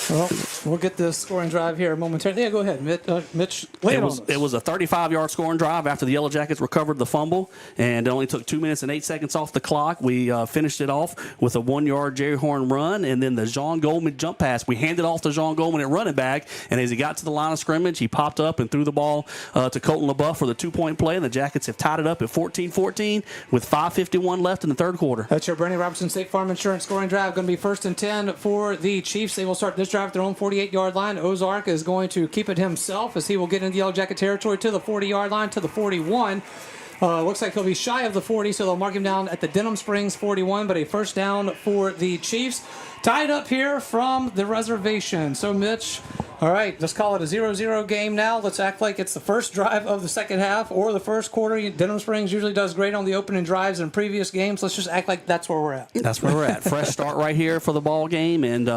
S2: Well, we'll get this scoring drive here momentarily. Yeah, go ahead, Mitch. Lay it on us.
S7: It was a 35-yard scoring drive after the Yellow Jackets recovered the fumble, and it only took 2 minutes and 8 seconds off the clock. We finished it off with a 1-yard Jerry Horn run, and then the John Goldman jump pass. We handed off to John Goldman at running back, and as he got to the line of scrimmage, he popped up and threw the ball to Colton LaBeouf for the 2-point play, and the Jackets have tied it up at 14-14 with 5:51 left in the 3rd quarter.
S2: That's your Brandy Robertson State Farm Insurance scoring drive. Going to be 1st and 10 for the Chiefs. They will start this drive at their own 48-yard line. Ozark is going to keep it himself as he will get into Yellow Jacket territory to the 40-yard line, to the 41. Looks like he'll be shy of the 40, so they'll mark him down at the Denham Springs 41, but a first down for the Chiefs. Tied up here from the reservation. So, Mitch, all right, let's call it a 0-0 game now. Let's act like it's the first drive of the second half or the first quarter. Denham Springs usually does great on the opening drives in previous games. Let's just act like that's where we're at.
S7: That's where we're at. Fresh start right here for the ball game, and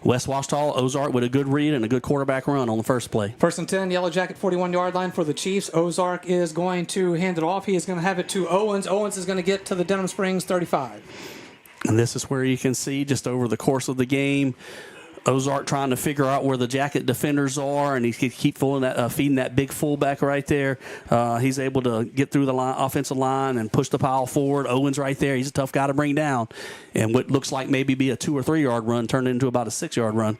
S7: West Ouachita, Ozark with a good read and a good quarterback run on the first play.
S2: First and 10, Yellow Jacket 41-yard line for the Chiefs. Ozark is going to hand it off. He is going to have it to Owens. Owens is going to get to the Denham Springs 35.
S7: And this is where you can see just over the course of the game, Ozark trying to figure out where the Jacket defenders are, and he can keep feeding that big fullback right there. He's able to get through the offensive line and push the pile forward. Owens right there. He's a tough guy to bring down. And what looks like maybe be a 2 or 3 yard run turned into about a 6 yard run.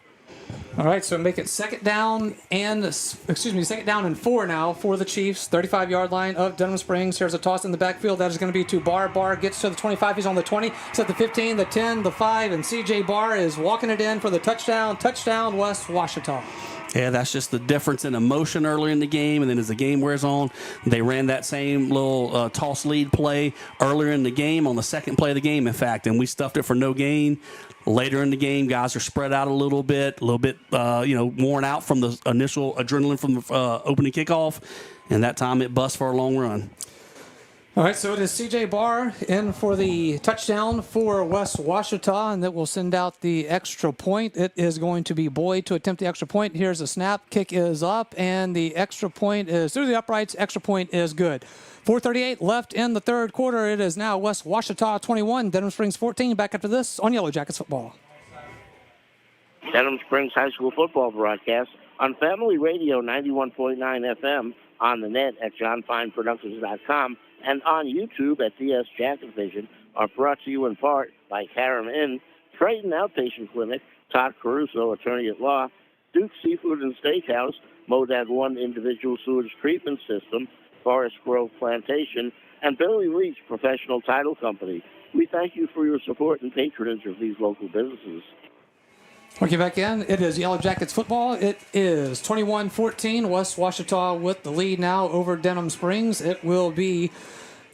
S2: All right, so make it second down and 4 now for the Chiefs. 35-yard line of Denham Springs. Here's a toss in the backfield. That is going to be to Barr. Barr gets to the 25. He's on the 20. He's at the 15, the 10, the 5, and C.J. Barr is walking it in for the touchdown. Touchdown, West Ouachita.
S7: Yeah, that's just the difference in emotion earlier in the game, and then as the game wears on, they ran that same little toss lead play earlier in the game on the second play of the game, in fact, and we stuffed it for no gain. Later in the game, guys are spread out a little bit, worn out from the initial adrenaline from the opening kickoff, and that time it busts for a long run.
S2: All right, so it is C.J. Barr in for the touchdown for West Ouachita, and that will send out the extra point. It is going to be Boyd to attempt the extra point. Here's a snap. Kick is up, and the extra point is through the uprights. Extra point is good. 4:38 left in the third quarter. It is now West Ouachita 21, Denham Springs 14. Back after this on Yellow Jackets football.
S6: Denham Springs High School football broadcast on Family Radio 91.9 FM, on the net at johnfineproductions.com, and on YouTube at DS Jacket Vision are brought to you in part by Karam Inn, Triton Outpatient Clinic, Todd Caruso, Attorney at Law, Duke Seafood and Steakhouse, Modad 1 Individual Sewage Treatment System, Forest Grove Plantation, and Billy Leach Professional Title Company. We thank you for your support and patronage of these local businesses.
S2: Okay, back in. It is Yellow Jackets football. It is 21-14. West Ouachita with the lead now over Denham Springs. It will be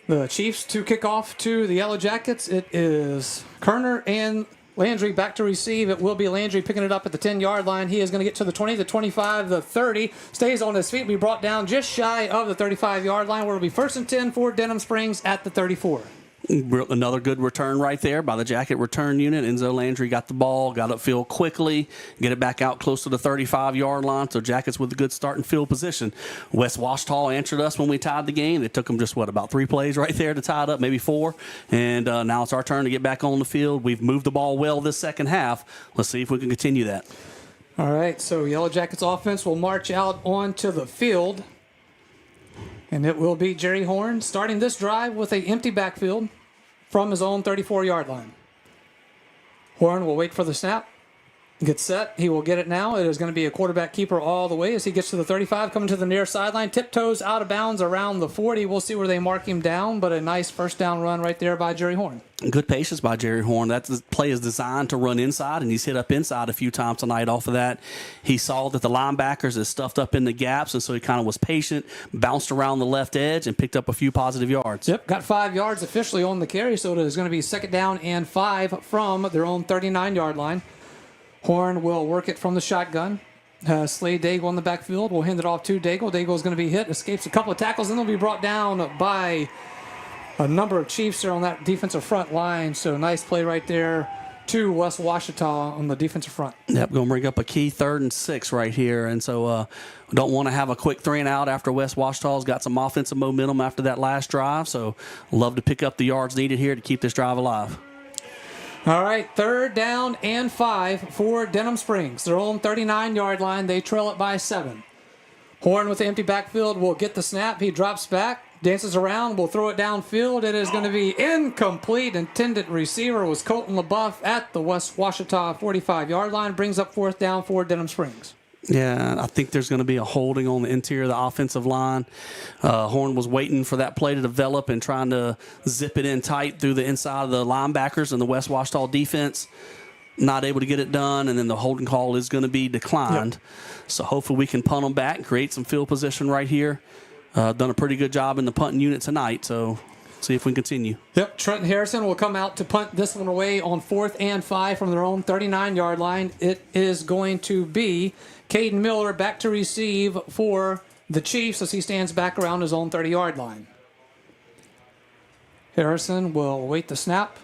S2: the Chiefs to kick off to the Yellow Jackets. It is Kerner and Landry back to receive. It will be Landry picking it up at the 10-yard line. He is going to get to the 20, the 25, the 30. Stays on his feet. Be brought down just shy of the 35-yard line, where it'll be first and 10 for Denham Springs at the 34.
S7: Another good return right there by the Jacket return unit. Enzo Landry got the ball, got upfield quickly, get it back out close to the 35-yard line. So Jackets with a good start and field position. West Ouachita answered us when we tied the game. It took them just, about 3 plays right there to tie it up, maybe 4. And now it's our turn to get back on the field. We've moved the ball well this second half. Let's see if we can continue that.
S2: All right, so Yellow Jackets offense will march out onto the field. And it will be Jerry Horn starting this drive with an empty backfield from his own 34-yard line. Horn will wait for the snap, get set. He will get it now. It is going to be a quarterback keeper all the way as he gets to the 35, coming to the near sideline. Tiptoes out of bounds around the 40. We'll see where they mark him down, but a nice first down run right there by Jerry Horn.
S7: Good patience by Jerry Horn. That play is designed to run inside, and he's hit up inside a few times tonight off of that. He saw that the linebackers is stuffed up in the gaps, and so he kind of was patient, bounced around the left edge, and picked up a few positive yards.
S2: Yep, got 5 yards officially on the carry, so it is going to be second down and 5 from their own 39-yard line. Horn will work it from the shotgun. Slade Daigle on the backfield. We'll hand it off to Daigle. Daigle is going to be hit, escapes a couple of tackles, and they'll be brought down by a number of Chiefs there on that defensive front line. So nice play right there to West Ouachita on the defensive front.
S7: Yep, going to bring up a key 3rd and 6 right here. And so don't want to have a quick 3 and out after West Ouachita's got some offensive momentum after that last drive. So love to pick up the yards needed here to keep this drive alive.
S2: All right, 3rd down and 5 for Denham Springs. Their own 39-yard line. They trail it by 7. Horn with the empty backfield will get the snap. He drops back, dances around, will throw it downfield. It is going to be incomplete. Intended receiver was Colton LaBeouf at the West Ouachita 45-yard line. Brings up 4th down for Denham Springs.
S7: Yeah, I think there's going to be a holding on the interior of the offensive line. Horn was waiting for that play to develop and trying to zip it in tight through the inside of the linebackers and the West Ouachita defense. Not able to get it done, and then the holding call is going to be declined. Yep. So hopefully we can punt them back and create some field position right here done a pretty good job in the punting unit tonight, so see if we can continue.
S2: Yep, Trenton Harrison will come out to punt this one away on 4th and 5 from their own 39-yard line. It is going to be Caden Miller back to receive for the Chiefs as he stands back around his own 30-yard line. Harrison will await the snap.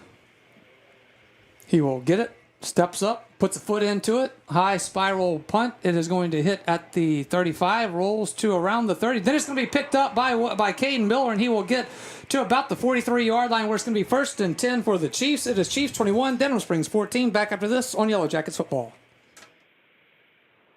S2: He will get it, steps up, puts a foot into it, high spiral punt. It is going to hit at the 35, rolls to around the 30. Then it's going to be picked up by Caden Miller, and he will get to about the 43-yard line where it's going to be 1st and 10 for the Chiefs. It is Chiefs 21, Denham Springs 14. Back after this on Yellow Jackets football.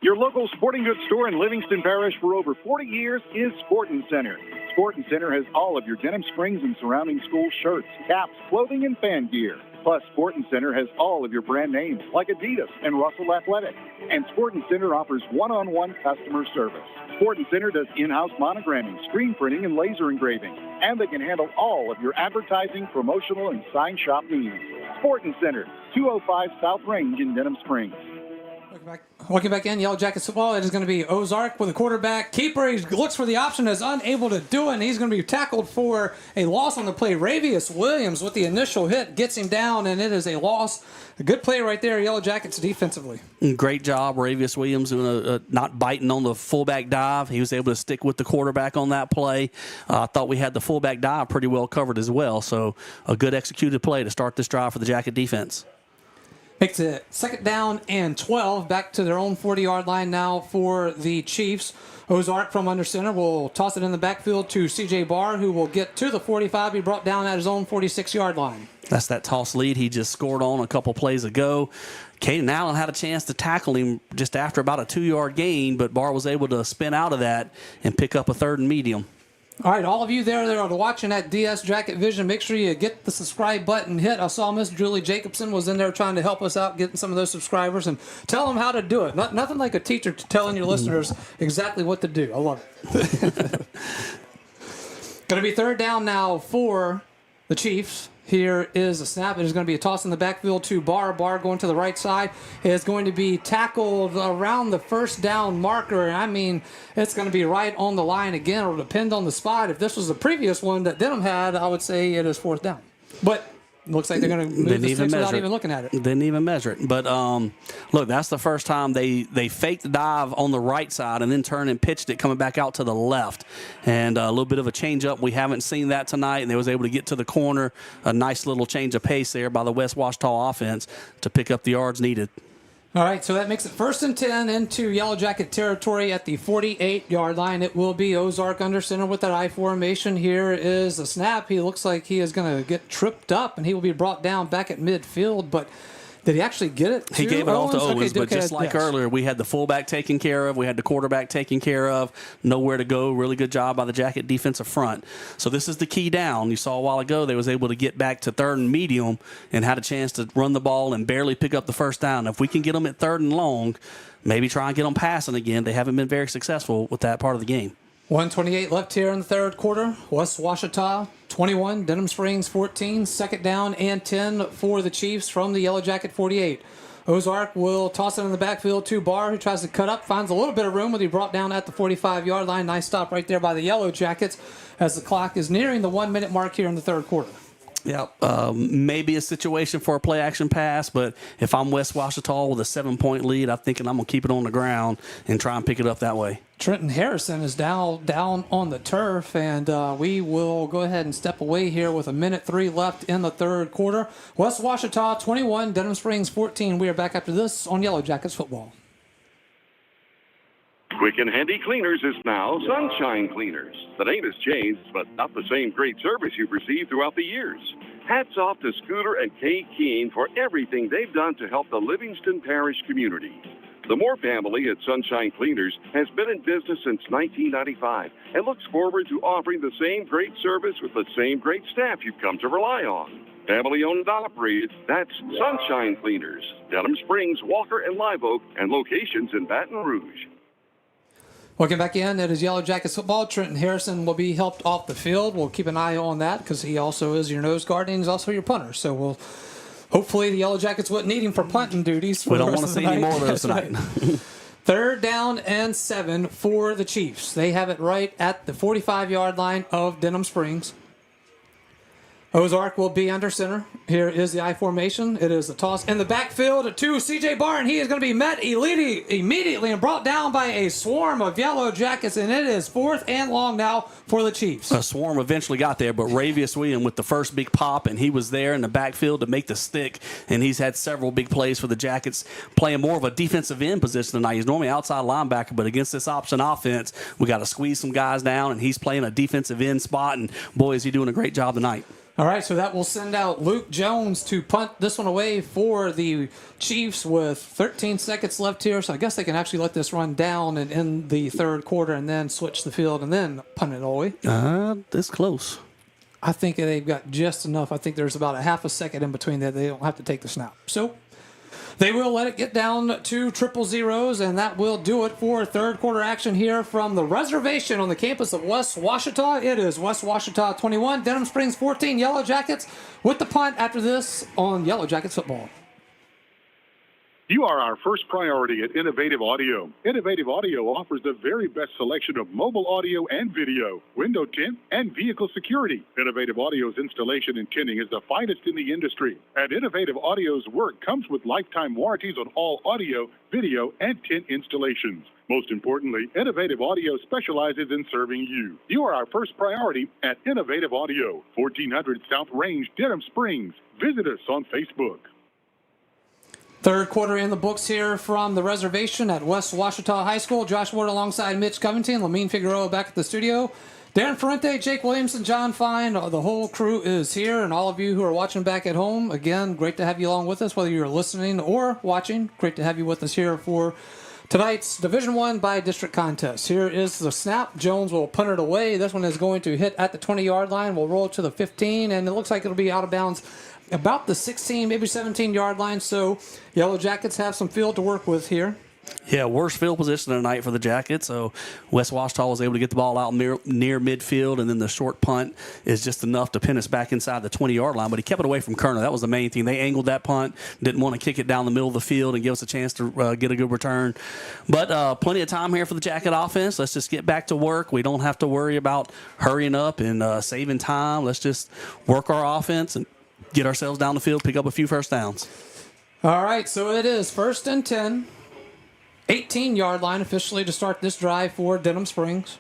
S3: Your local sporting goods store in Livingston Parish for over 40 years is Sporting Center. Sporting Center has all of your Denham Springs and surrounding school shirts, caps, clothing, and fan gear. Plus, Sporting Center has all of your brand names like Adidas and Russell Athletic. And Sporting Center offers one-on-one customer service. Sporting Center does in-house monogramming, screen printing, and laser engraving. And they can handle all of your advertising, promotional, and sign shop needs. Sporting Center, 205 South Range in Denham Springs.
S2: Welcome back in, Yellow Jackets football. It is going to be Ozark with a quarterback keeper. He looks for the option, is unable to do it, and he's going to be tackled for a loss on the play. Ravius Williams with the initial hit gets him down, and it is a loss. A good play right there, Yellow Jackets defensively.
S7: Great job, Ravius Williams, doing not biting on the fullback dive. He was able to stick with the quarterback on that play. I thought we had the fullback dive pretty well covered as well, so a good executed play to start this drive for the Jacket defense.
S2: Makes it 2nd down and 12, back to their own 40-yard line now for the Chiefs. Ozark from under center will toss it in the backfield to C.J. Barr, who will get to the 45. He brought down at his own 46-yard line.
S7: That's that toss lead he just scored on a couple plays ago. Caden Allen had a chance to tackle him just after about a 2-yard gain, but Barr was able to spin out of that and pick up a 3rd and medium.
S2: All right, all of you there that are watching at DS Jacket Vision, make sure you get the subscribe button hit. I saw Miss Julie Jacobson was in there trying to help us out getting some of those subscribers, and tell them how to do it. Nothing like a teacher telling your listeners exactly what to do. I love it. Going to be 3rd down now for the Chiefs. Here is a snap. It is going to be a toss in the backfield to Barr. Barr going to the right side. It is going to be tackled around the 1st down marker. I mean, it's going to be right on the line again. It'll depend on the spot. If this was the previous one that Denham had, I would say it is 4th down. But looks like they're going to move the sticks without even looking at it.
S7: Didn't even measure it. But, look, that's the first time they faked the dive on the right side and then turned and pitched it coming back out to the left. And a little bit of a change-up. We haven't seen that tonight, and they was able to get to the corner. A nice little change of pace there by the West Ouachita offense to pick up the yards needed.
S2: All right, so that makes it 1st and 10 into Yellow Jacket territory at the 48-yard line. It will be Ozark under center with that I formation. Here is a snap. He looks like he is going to get tripped up, and he will be brought down back at midfield, but did he actually get it?
S7: He gave it off to Owens, but just like earlier, we had the fullback taken care of. We had the quarterback taken care of. Nowhere to go. Really good job by the Jacket defensive front. So this is the key down. You saw a while ago they was able to get back to 3rd and medium and had a chance to run the ball and barely pick up the 1st down. If we can get them at 3rd and long, maybe try and get them passing again. They haven't been very successful with that part of the game.
S2: 1:28 left here in the 3rd quarter. West Ouachita 21, Denham Springs 14. 2nd down and 10 for the Chiefs from the Yellow Jacket 48. Ozark will toss it in the backfield to Barr, who tries to cut up, finds a little bit of room, but he brought down at the 45-yard line. Nice stop right there by the Yellow Jackets as the clock is nearing the 1-minute mark here in the 3rd quarter.
S7: Yeah, maybe a situation for a play-action pass, but if I'm West Ouachita with a 7-point lead, I'm thinking I'm going to keep it on the ground and try and pick it up that way.
S2: Trenton Harrison is down on the turf, and we will go ahead and step away here with 1:03 left in the 3rd quarter. West Ouachita 21, Denham Springs 14. We are back after this on Yellow Jackets football.
S1: Quick and Handy Cleaners is now Sunshine Cleaners. The name has changed, but not the same great service you've received throughout the years. Hats off to Scooter and Kay Keene for everything they've done to help the Livingston Parish community. The Moore family at Sunshine Cleaners has been in business since 1995 and looks forward to offering the same great service with the same great staff you've come to rely on. Family-owned and operated, that's Sunshine Cleaners. Denham Springs, Walker, and Live Oak, and locations in Baton Rouge.
S2: Welcome back in. That is Yellow Jackets football. Trenton Harrison will be helped off the field. We'll keep an eye on that because he also is your nose guard and he's also your punter. So we'll hopefully the Yellow Jackets wouldn't need him for punting duties.
S7: We don't want to see any more of those tonight.
S2: 3rd down and 7 for the Chiefs. They have it right at the 45-yard line of Denham Springs. Ozark will be under center. Here is the I formation. It is a toss in the backfield to C.J. Barton. He is going to be met immediately and brought down by a swarm of Yellow Jackets, and it is 4th and long now for the Chiefs.
S7: A swarm eventually got there, but Ravius Williams with the first big pop, and he was there in the backfield to make the stick, and he's had several big plays for the Jackets, playing more of a defensive end position tonight. He's normally outside linebacker, but against this option offense, we got to squeeze some guys down, and he's playing a defensive end spot, and boy, is he doing a great job tonight.
S2: All right, so that will send out Luke Jones to punt this one away for the Chiefs with 13 seconds left here. So I guess they can actually let this run down and in the 3rd quarter and then switch the field and then punt it away.
S7: This close.
S2: I think they've got just enough. I think there's about a half a second in between that they don't have to take the snap. So they will let it get down to 000, and that will do it for 3rd quarter action here from the reservation on the campus of West Ouachita. It is West Ouachita 21, Denham Springs 14, Yellow Jackets with the punt after this on Yellow Jackets football.
S14: You are our first priority at Innovative Audio. Innovative Audio offers the very best selection of mobile audio and video, window tint, and vehicle security. Innovative Audio's installation and tinting is the finest in the industry. And Innovative Audio's work comes with lifetime warranties on all audio, video, and tint installations. Most importantly, Innovative Audio specializes in serving you. You are our first priority at Innovative Audio, 1400 South Range, Denham Springs. Visit us on Facebook.
S2: 3rd quarter in the books here from the reservation at West Ouachita High School. Josh Ward alongside Mitch Covington, Lamine Figueroa back at the studio. Darren Ferrante, Jake Williamson, John Fine, the whole crew is here, and all of you who are watching back at home, again, great to have you along with us, whether you're listening or watching. Great to have you with us here for tonight's Division I by district contest. Here is the snap. Jones will punt it away. This one is going to hit at the 20-yard line. We'll roll it to the 15, and it looks like it'll be out of bounds about the 16, maybe 17-yard line. So Yellow Jackets have some field to work with here.
S7: Yeah, worst field position tonight for the Jackets. So West Ouachita was able to get the ball out near midfield, and then the short punt is just enough to pin us back inside the 20-yard line. But he kept it away from Kerner. That was the main thing. They angled that punt, didn't want to kick it down the middle of the field and give us a chance to get a good return. But plenty of time here for the Jacket offense. Let's just get back to work. We don't have to worry about hurrying up and saving time. Let's just work our offense and get ourselves down the field, pick up a few first downs.
S2: All right, so it is 1st and 10. 18-yard line officially to start this drive for Denham Springs.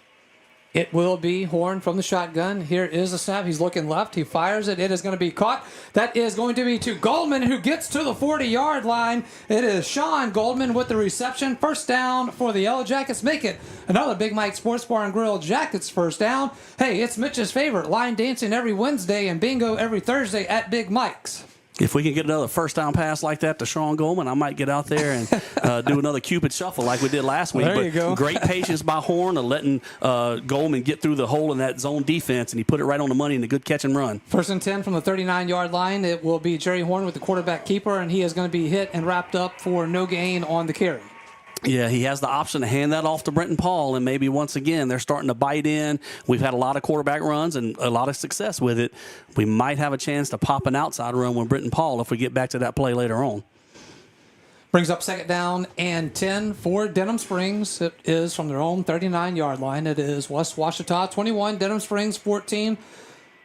S2: It will be Horn from the shotgun. Here is the snap. He's looking left. He fires it. It is going to be caught. That is going to be to Goldman, who gets to the 40-yard line. It is Sean Goldman with the reception. 1st down for the Yellow Jackets. Make it another Big Mike Sports Bar and Grill Jackets 1st down. Hey, it's Mitch's favorite. Line dancing every Wednesday and bingo every Thursday at Big Mike's.
S7: If we can get another 1st down pass like that to Sean Goldman, I might get out there and do another Cupid shuffle like we did last week.
S2: There you go.
S7: Great patience by Horn of letting Goldman get through the hole in that zone defense, and he put it right on the money in a good catch and run.
S2: 1st and 10 from the 39-yard line. It will be Jerry Horn with the quarterback keeper, and he is going to be hit and wrapped up for no gain on the carry.
S7: Yeah, he has the option to hand that off to Brenton Paul, and maybe once again they're starting to bite in. We've had a lot of quarterback runs and a lot of success with it. We might have a chance to pop an outside run with Brenton Paul if we get back to that play later on.
S2: Brings up 2nd down and 10 for Denham Springs. It is from their own 39-yard line. It is West Ouachita 21, Denham Springs 14.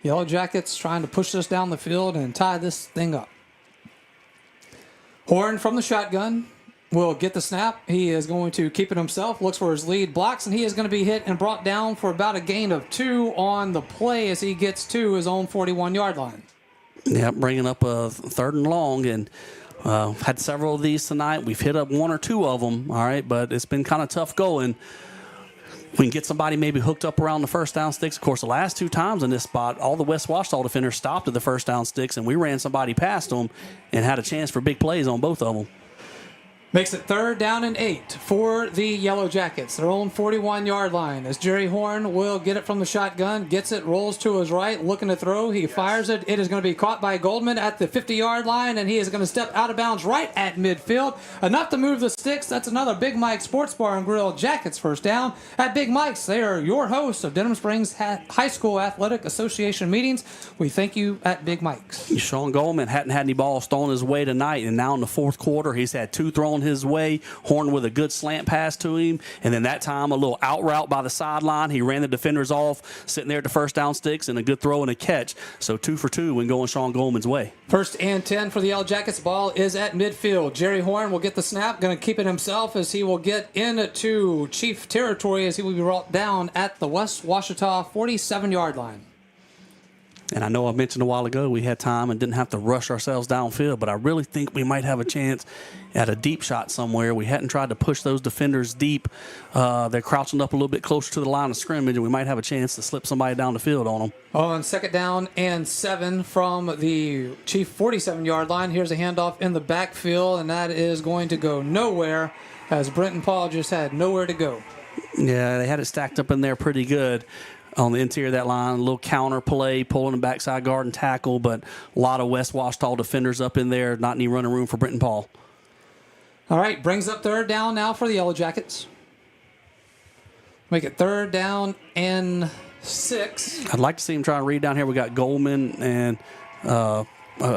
S2: Yellow Jackets trying to push this down the field and tie this thing up. Horn from the shotgun will get the snap. He is going to keep it himself, looks for his lead, blocks, and he is going to be hit and brought down for about a gain of 2 on the play as he gets to his own 41-yard line.
S7: Yeah, bringing up a 3rd and long, and had several of these tonight. We've hit up 1 or 2 of them, all right, but it's been kind of tough going. We can get somebody maybe hooked up around the 1st down sticks. Of course, the last 2 times in this spot, all the West Ouachita defenders stopped at the 1st down sticks, and we ran somebody past them and had a chance for big plays on both of them.
S2: Makes it 3rd down and 8 for the Yellow Jackets. Their own 41-yard line as Jerry Horn will get it from the shotgun, gets it, rolls to his right, looking to throw. He fires it. It is going to be caught by Goldman at the 50-yard line, and he is going to step out of bounds right at midfield. Enough to move the sticks. That's another Big Mike Sports Bar and Grill Jackets 1st down. At Big Mike's, they are your hosts of Denham Springs High School Athletic Association meetings. We thank you at Big Mike's.
S7: Sean Goldman hadn't had any balls thrown his way tonight, and now in the 4th quarter, he's had 2 thrown his way. Horn with a good slant pass to him. And then that time, a little out route by the sideline. He ran the defenders off, sitting there at the first down sticks, and a good throw and a catch. So 2 for 2 when going Sean Goldman's way.
S2: 1st and 10 for the Yellow Jackets. Ball is at midfield. Jerry Horn will get the snap. Going to keep it himself as he will get into Chief territory as he will be brought down at the West Ouachita 47-yard line.
S7: And I know I mentioned a while ago we had time and didn't have to rush ourselves downfield, but I really think we might have a chance at a deep shot somewhere. We hadn't tried to push those defenders deep. They're crouching up a little bit closer to the line of scrimmage, and we might have a chance to slip somebody down the field on them.
S2: On 2nd down and 7 from the Chief 47-yard line, here's a handoff in the backfield, and that is going to go nowhere as Brenton Paul just had nowhere to go.
S7: Yeah, they had it stacked up in there pretty good on the interior of that line. A little counter play, pulling the backside guard and tackle, but a lot of West Ouachita defenders up in there. Not any running room for Brenton Paul.
S2: All right, brings up 3rd down now for the Yellow Jackets. Make it 3rd down and 6.
S7: I'd like to see him try and read down here. We got Goldman and a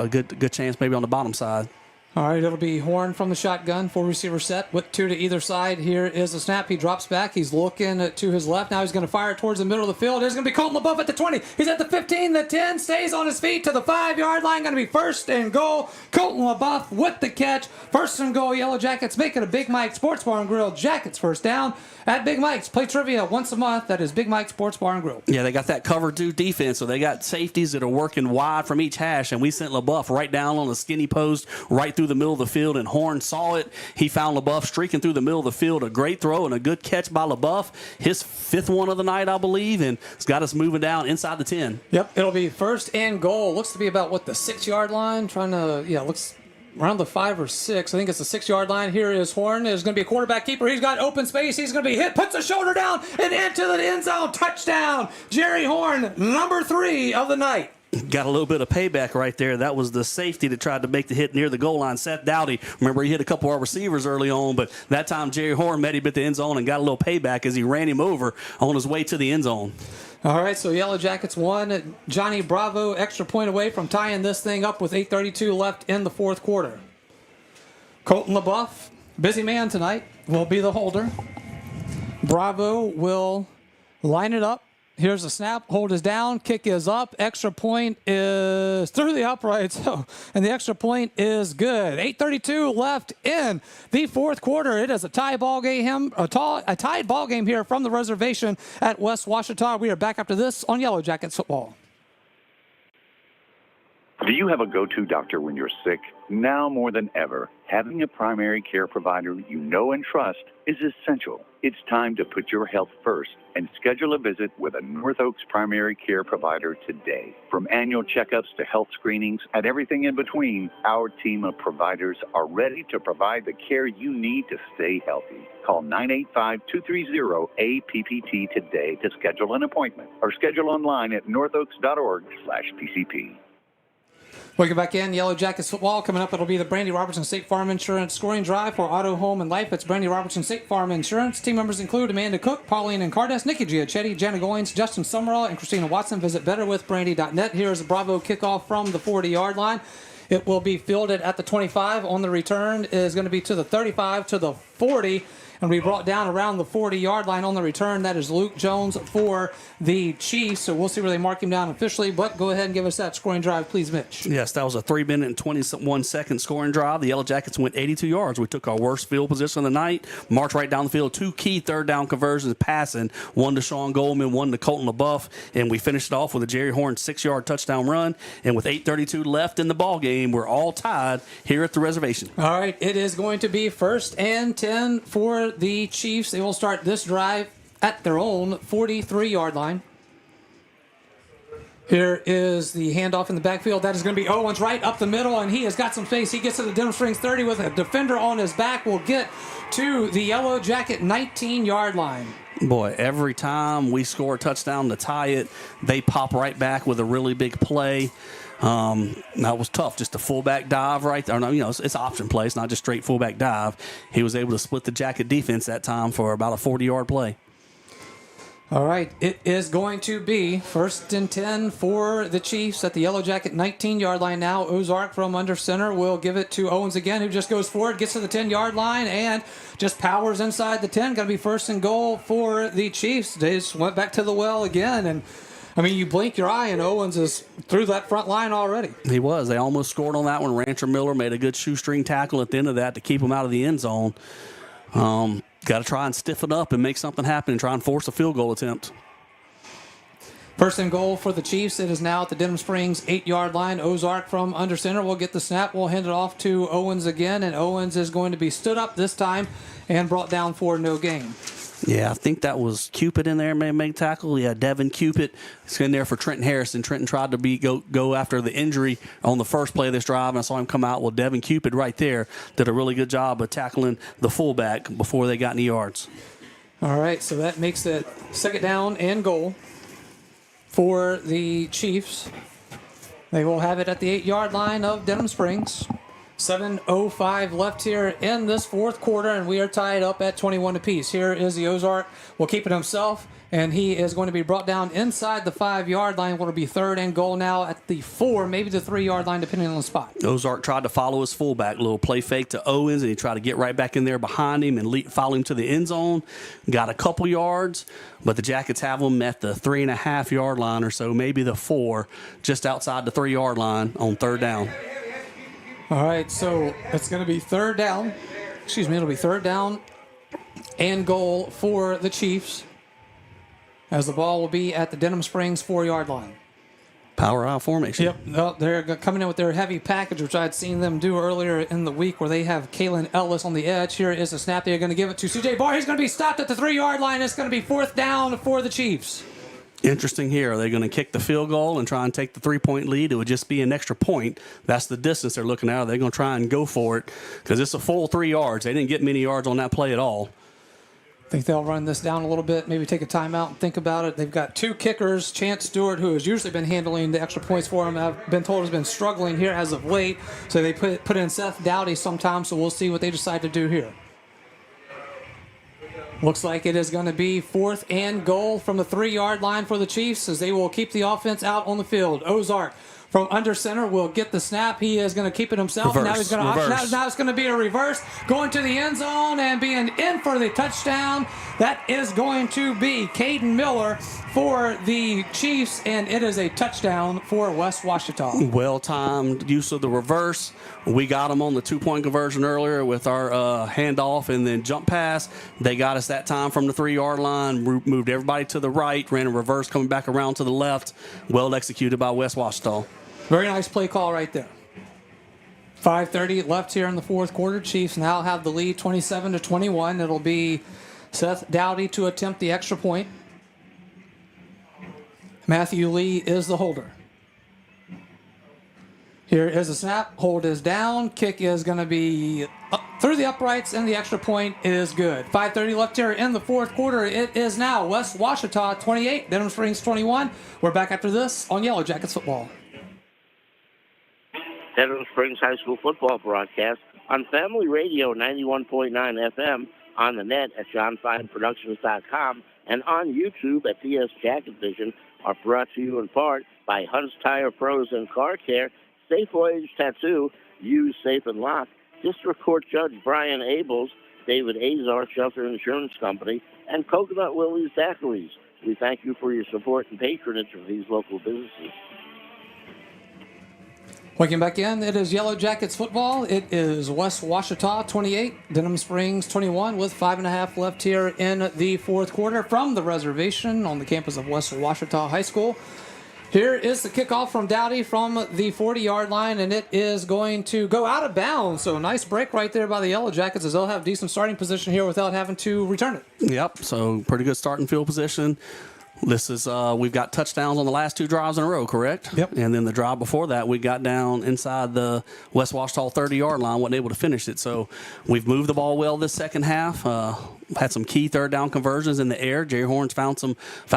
S7: good chance maybe on the bottom side.
S2: All right, it'll be Horn from the shotgun, 4 receiver set with 2 to either side. Here is the snap. He drops back. He's looking to his left. Now he's going to fire towards the middle of the field. There's going to be Colton LaBeouf at the 20. He's at the 15, the 10, stays on his feet to the 5-yard line. Going to be 1st and goal. Colton LaBeouf with the catch. 1st and goal, Yellow Jackets making a Big Mike Sports Bar and Grill Jackets 1st down at Big Mike's. Play trivia once a month. That is Big Mike Sports Bar and Grill.
S7: Yeah, they got that cover 2 defense, so they got safeties that are working wide from each hash, and we sent LaBeouf right down on the skinny post, right through the middle of the field, and Horn saw it. He found LaBeouf streaking through the middle of the field. A great throw and a good catch by LaBeouf. His 5th one of the night, I believe, and it's got us moving down inside the 10.
S2: Yep, it'll be 1st and goal. Looks to be about, the 6-yard line? Looks around the 5 or 6. I think it's the 6-yard line. Here is Horn. There's going to be a quarterback keeper. He's got open space. He's going to be hit. Puts a shoulder down and into the end zone. Touchdown. Jerry Horn, number 3 of the night.
S7: Got a little bit of payback right there. That was the safety that tried to make the hit near the goal line. Seth Dowdy, remember, he hit a couple of our receivers early on, but that time Jerry Horn met him at the end zone and got a little payback as he ran him over on his way to the end zone.
S2: All right, so Yellow Jackets won. Johnny Bravo, extra point away from tying this thing up with 8:32 left in the 4th quarter. Colton LaBeouf, busy man tonight, will be the holder. Bravo will line it up. Here's the snap. Hold is down. Kick is up. Extra point is through the uprights. And the extra point is good. 8:32 left in the 4th quarter. It is a tied ball game here from the reservation at West Ouachita. We are back after this on Yellow Jackets football.
S19: Do you have a go-to doctor when you're sick? Now more than ever, having a primary care provider you know and trust is essential. It's time to put your health first and schedule a visit with a North Oaks primary care provider today. From annual checkups to health screenings and everything in between, our team of providers are ready to provide the care you need to stay healthy. Call 985-230-APPT today to schedule an appointment or schedule online at northoaks.org/PCP.
S2: Welcome back in. Yellow Jackets football. Coming up, it'll be the Brandy Robertson State Farm Insurance scoring drive for auto, home, and life. It's Brandy Robertson State Farm Insurance. Team members include Amanda Cook, Pauline and Cardes, Nikki Giachetti, Jenna Goins, Justin Summerall, and Christina Watson. Visit betterwithbrandy.net. Here's a Bravo kickoff from the 40-yard line. It will be fielded at the 25. On the return is going to be to the 35, to the 40. And we brought down around the 40-yard line on the return. That is Luke Jones for the Chiefs. So we'll see where they mark him down officially. But go ahead and give us that scoring drive, please, Mitch.
S7: Yes, that was a 3-minute and 21-second scoring drive. The Yellow Jackets went 82 yards. We took our worst field position of the night, marched right down the field. 2 key third-down conversions passing, one to Sean Goldman, one to Colton LaBeouf. And we finished it off with a Jerry Horn 6-yard touchdown run. And with 8:32 left in the ball game, we're all tied here at the reservation.
S2: All right, it is going to be 1st and 10 for the Chiefs. They will start this drive at their own 43-yard line. Here is the handoff in the backfield. That is going to be Owens right up the middle, and he has got some space. He gets to the Denham Springs 30 with a defender on his back. Will get to the Yellow Jacket 19-yard line.
S7: Boy, every time we score a touchdown to tie it, they pop right back with a really big play. That was tough. Just a fullback dive right there. No, it's option play. It's not just straight fullback dive. He was able to split the Jacket defense that time for about a 40-yard play.
S2: All right, it is going to be 1st and 10 for the Chiefs at the Yellow Jacket 19-yard line now. Ozark from under center will give it to Owens again, who just goes forward, gets to the 10-yard line, and just powers inside the 10. Going to be 1st and goal for the Chiefs. They just went back to the well again, and I mean, you blink your eye, and Owens is through that front line already.
S7: He was. They almost scored on that one. Rancher Miller made a good shoestring tackle at the end of that to keep him out of the end zone. Got to try and stiffen up and make something happen and try and force a field goal attempt.
S2: 1st and goal for the Chiefs. It is now at the Denham Springs 8-yard line. Ozark from under center will get the snap. We'll hand it off to Owens again, and Owens is going to be stood up this time and brought down for no gain.
S7: Yeah, I think that was Cupid in there, may make tackle. Yeah, Devin Cupid. He's in there for Trenton Harrison. Trenton tried to go after the injury on the first play of this drive, and I saw him come out. Well, Devin Cupid right there did a really good job of tackling the fullback before they got any yards.
S2: All right, so that makes it 2nd down and goal for the Chiefs. They will have it at the 8-yard line of Denham Springs. 7:05 left here in this 4th quarter, and we are tied up at 21 apiece. Here is the Ozark. Will keep it himself, and he is going to be brought down inside the 5-yard line. Will be 3rd and goal now at the 4, maybe the 3-yard line, depending on the spot.
S7: Ozark tried to follow his fullback, little play fake to Owens, and he tried to get right back in there behind him and follow him to the end zone. Got a couple yards, but the Jackets have them at the 3.5-yard line or so, maybe the 4, just outside the 3-yard line on 3rd down.
S2: All right, so it's going to be 3rd down. It'll be 3rd down and goal for the Chiefs, as the ball will be at the Denham Springs 4-yard line.
S7: Power out formation.
S2: Yep, well, they're coming in with their heavy package, which I'd seen them do earlier in the week, where they have Kalen Ellis on the edge. Here is a snap. They're going to give it to C.J. Barr. He's going to be stopped at the 3-yard line. It's going to be 4th down for the Chiefs.
S7: Interesting here. Are they going to kick the field goal and try and take the 3-point lead? It would just be an extra point. That's the distance they're looking at. Are they going to try and go for it? Because it's a full 3 yards. They didn't get many yards on that play at all.
S2: I think they'll run this down a little bit, maybe take a timeout and think about it. They've got 2 kickers. Chance Stewart, who has usually been handling the extra points for them, I've been told has been struggling here as of late. So they put in Seth Dowdy sometimes, so we'll see what they decide to do here. Looks like it is going to be 4th and goal from the 3-yard line for the Chiefs, as they will keep the offense out on the field. Ozark from under center will get the snap. He is going to keep it himself. Now it's going to be a reverse, going to the end zone and being in for the touchdown. That is going to be Caden Miller for the Chiefs, and it is a touchdown for West Ouachita.
S7: Well-timed use of the reverse. We got them on the 2-point conversion earlier with our handoff and then jump pass. They got us that time from the 3-yard line, moved everybody to the right, ran a reverse coming back around to the left. Well executed by West Ouachita.
S2: Very nice play call right there. 5:30 left here in the 4th quarter. Chiefs now have the lead 27-21. It'll be Seth Dowdy to attempt the extra point. Matthew Lee is the holder. Here is a snap. Hold is down. Kick is going to be up through the uprights, and the extra point is good. 5:30 left here in the 4th quarter. It is now West Ouachita 28, Denham Springs 21. We're back after this on Yellow Jackets football.
S6: Denham Springs High School football broadcast on Family Radio 91.9 FM, on the net at johnfineproductions.com, and on YouTube at DS Jacket Vision are brought to you in part by Hunt's Tire Pros and Car Care, Safe Voyage Tattoo, Use Safe and Lock, District Court Judge Brian Abels, David Azar Shelter Insurance Company, and Coconut Willie's Daiquiris. We thank you for your support and patronage of these local businesses.
S2: Welcome back in. It is Yellow Jackets football. It is West Ouachita 28, Denham Springs 21, with 5.5 left here in the 4th quarter from the reservation on the campus of West Ouachita High School. Here is the kickoff from Dowdy from the 40-yard line, and it is going to go out of bounds. So nice break right there by the Yellow Jackets, as they'll have decent starting position here without having to return it.
S7: Yep, so pretty good starting field position. This is we've got touchdowns on the last 2 drives in a row, correct?
S2: Yep.
S7: And then the drive before that, we got down inside the West Ouachita 30-yard line, wasn't able to finish it. So we've moved the ball well this second half. Had some key third down conversions in the air. Jerry Horns found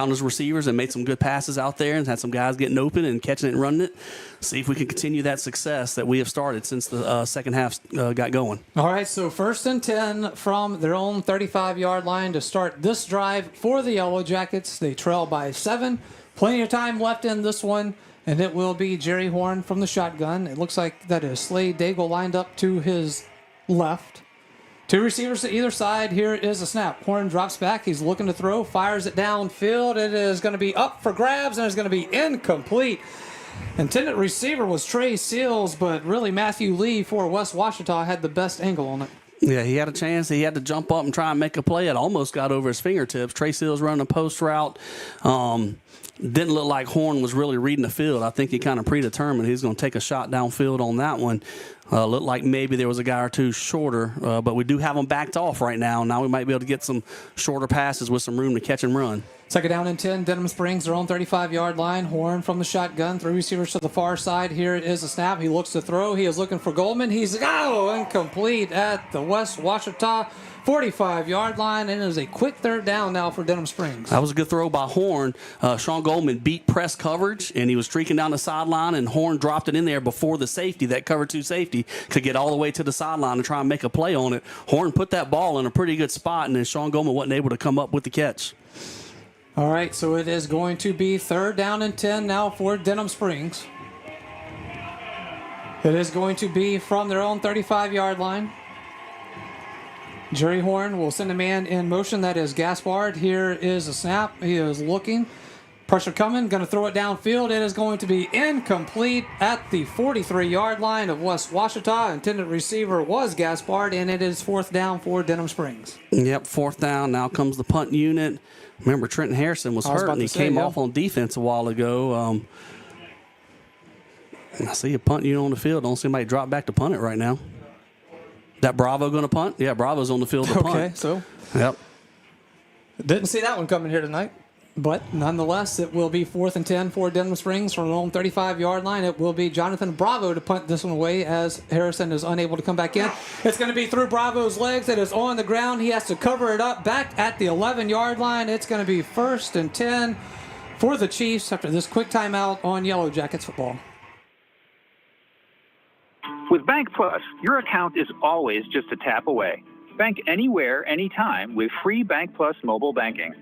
S7: his receivers and made some good passes out there, and had some guys getting open and catching it and running it. See if we can continue that success that we have started since the second half got going.
S2: All right, so 1st and 10 from their own 35-yard line to start this drive for the Yellow Jackets. They trail by 7. Plenty of time left in this one, and it will be Jerry Horn from the shotgun. It looks like that is Slade Daigle lined up to his left. 2 receivers to either side. Here is a snap. Horn drops back. He's looking to throw, fires it downfield. It is going to be up for grabs, and it's going to be incomplete. Intended receiver was Trey Seals, but really Matthew Lee for West Ouachita had the best angle on it.
S7: Yeah, he had a chance. He had to jump up and try and make a play. It almost got over his fingertips. Trey Seals running a post route. Didn't look like Horn was really reading the field. I think he kind of predetermined he was going to take a shot downfield on that one. Looked like maybe there was a guy or two shorter, but we do have them backed off right now. Now we might be able to get some shorter passes with some room to catch and run.
S2: 2nd down and 10. Denham Springs, their own 35-yard line. Horn from the shotgun. 3 receivers to the far side. Here it is a snap. He looks to throw. He is looking for Goldman. He's incomplete at the West Ouachita 45-yard line, and it is a quick 3rd down now for Denham Springs.
S7: That was a good throw by Horn. Sean Goldman beat press coverage, and he was streaking down the sideline, and Horn dropped it in there before the safety, that cover 2 safety, could get all the way to the sideline and try and make a play on it. Horn put that ball in a pretty good spot, and then Sean Goldman wasn't able to come up with the catch.
S2: All right, so it is going to be 3rd down and 10 now for Denham Springs. It is going to be from their own 35-yard line. Jerry Horn will send a man in motion. That is Gaspard. Here is a snap. He is looking. Pressure coming. Going to throw it downfield. It is going to be incomplete at the 43-yard line of West Ouachita. Intended receiver was Gaspard, and it is 4th down for Denham Springs.
S7: Yep, 4th down. Now comes the punt unit. Remember, Trenton Harrison was hurt, and he came off on defense a while ago. I see a punt unit on the field. Don't see anybody drop back to punt it right now. That Bravo going to punt? Yeah, Bravo's on the field to punt.
S2: Okay, so.
S7: Yep.
S2: Didn't see that one coming here tonight. But nonetheless, it will be 4th and 10 for Denham Springs from their own 35-yard line. It will be Jonathan Bravo to punt this one away as Harrison is unable to come back in. It's going to be through Bravo's legs. It is on the ground. He has to cover it up back at the 11-yard line. It's going to be 1st and 10 for the Chiefs after this quick timeout on Yellow Jackets football.
S9: With Bank Plus, your account is always just a tap away. Bank anywhere, anytime with free Bank Plus mobile banking.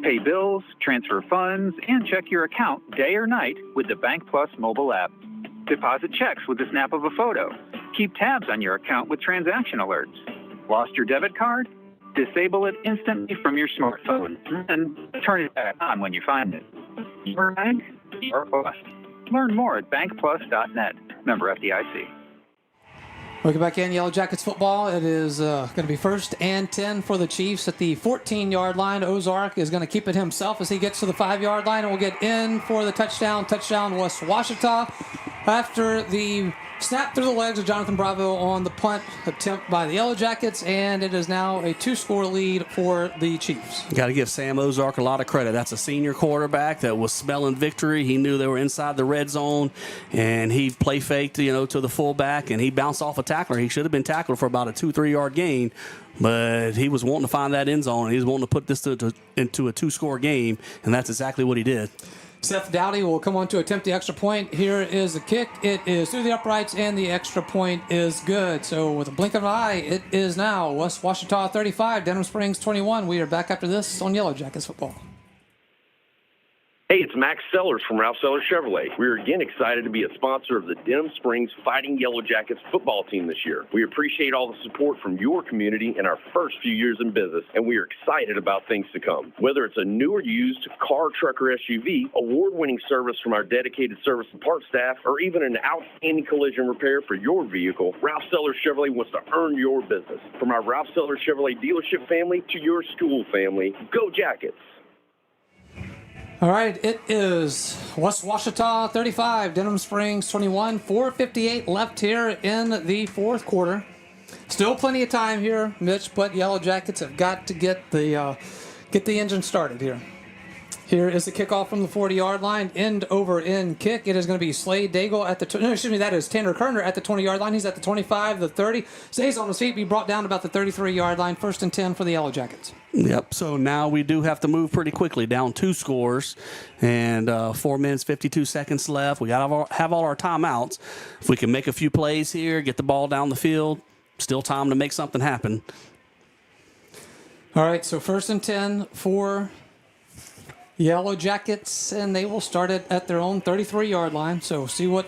S9: Pay bills, transfer funds, and check your account day or night with the Bank Plus mobile app. Deposit checks with the snap of a photo. Keep tabs on your account with transaction alerts. Lost your debit card? Disable it instantly from your smartphone and turn it back on when you find it. Your bank, your plus. Learn more at bankplus.net. Member FDIC.
S2: Welcome back in, Yellow Jackets football. It is going to be 1st and 10 for the Chiefs at the 14-yard line. Ozark is going to keep it himself as he gets to the 5-yard line and will get in for the touchdown. Touchdown, West Ouachita. After the snap through the legs of Jonathan Bravo on the punt attempt by the Yellow Jackets, and it is now a 2-score lead for the Chiefs.
S7: Got to give Sam Ozark a lot of credit. That's a senior quarterback that was smelling victory. He knew they were inside the red zone, and he play faked, to the fullback, and he bounced off a tackler. He should have been tackled for about a 2-3 yard gain, but he was wanting to find that end zone, and he was wanting to put this into a 2-score game, and that's exactly what he did.
S2: Seth Dowdy will come on to attempt the extra point. Here is the kick. It is through the uprights, and the extra point is good. So with a blink of an eye, it is now West Ouachita 35, Denham Springs 21. We are back after this on Yellow Jackets football.
S8: Hey, it's Max Sellers from Ralph Sellers Chevrolet. We're again excited to be a sponsor of the Denham Springs Fighting Yellow Jackets football team this year. We appreciate all the support from your community in our first few years in business, and we are excited about things to come. Whether it's a new or used car, truck, or SUV, award-winning service from our dedicated service and parts staff, or even an outstanding collision repair for your vehicle, Ralph Sellers Chevrolet wants to earn your business. From our Ralph Sellers Chevrolet dealership family to your school family, go Jackets!
S2: All right, it is West Ouachita 35, Denham Springs 21. 4:58 left here in the 4th quarter. Still plenty of time here, Mitch, but Yellow Jackets have got to get the engine started here. Here is the kickoff from the 40-yard line. End over end kick. It is going to be Slade Daigle at the that is Tanner Kerner at the 20-yard line. He's at the 25, the 30. Stays on his feet. Be brought down about the 33-yard line. 1st and 10 for the Yellow Jackets.
S7: Yep. So now we do have to move pretty quickly. Down 2 scores and 4 minutes, 52 seconds left. We got to have all our timeouts. If we can make a few plays here, get the ball down the field, still time to make something happen.
S2: All right. So 1st and 10 for Yellow Jackets, and they will start it at their own 33-yard line. So see what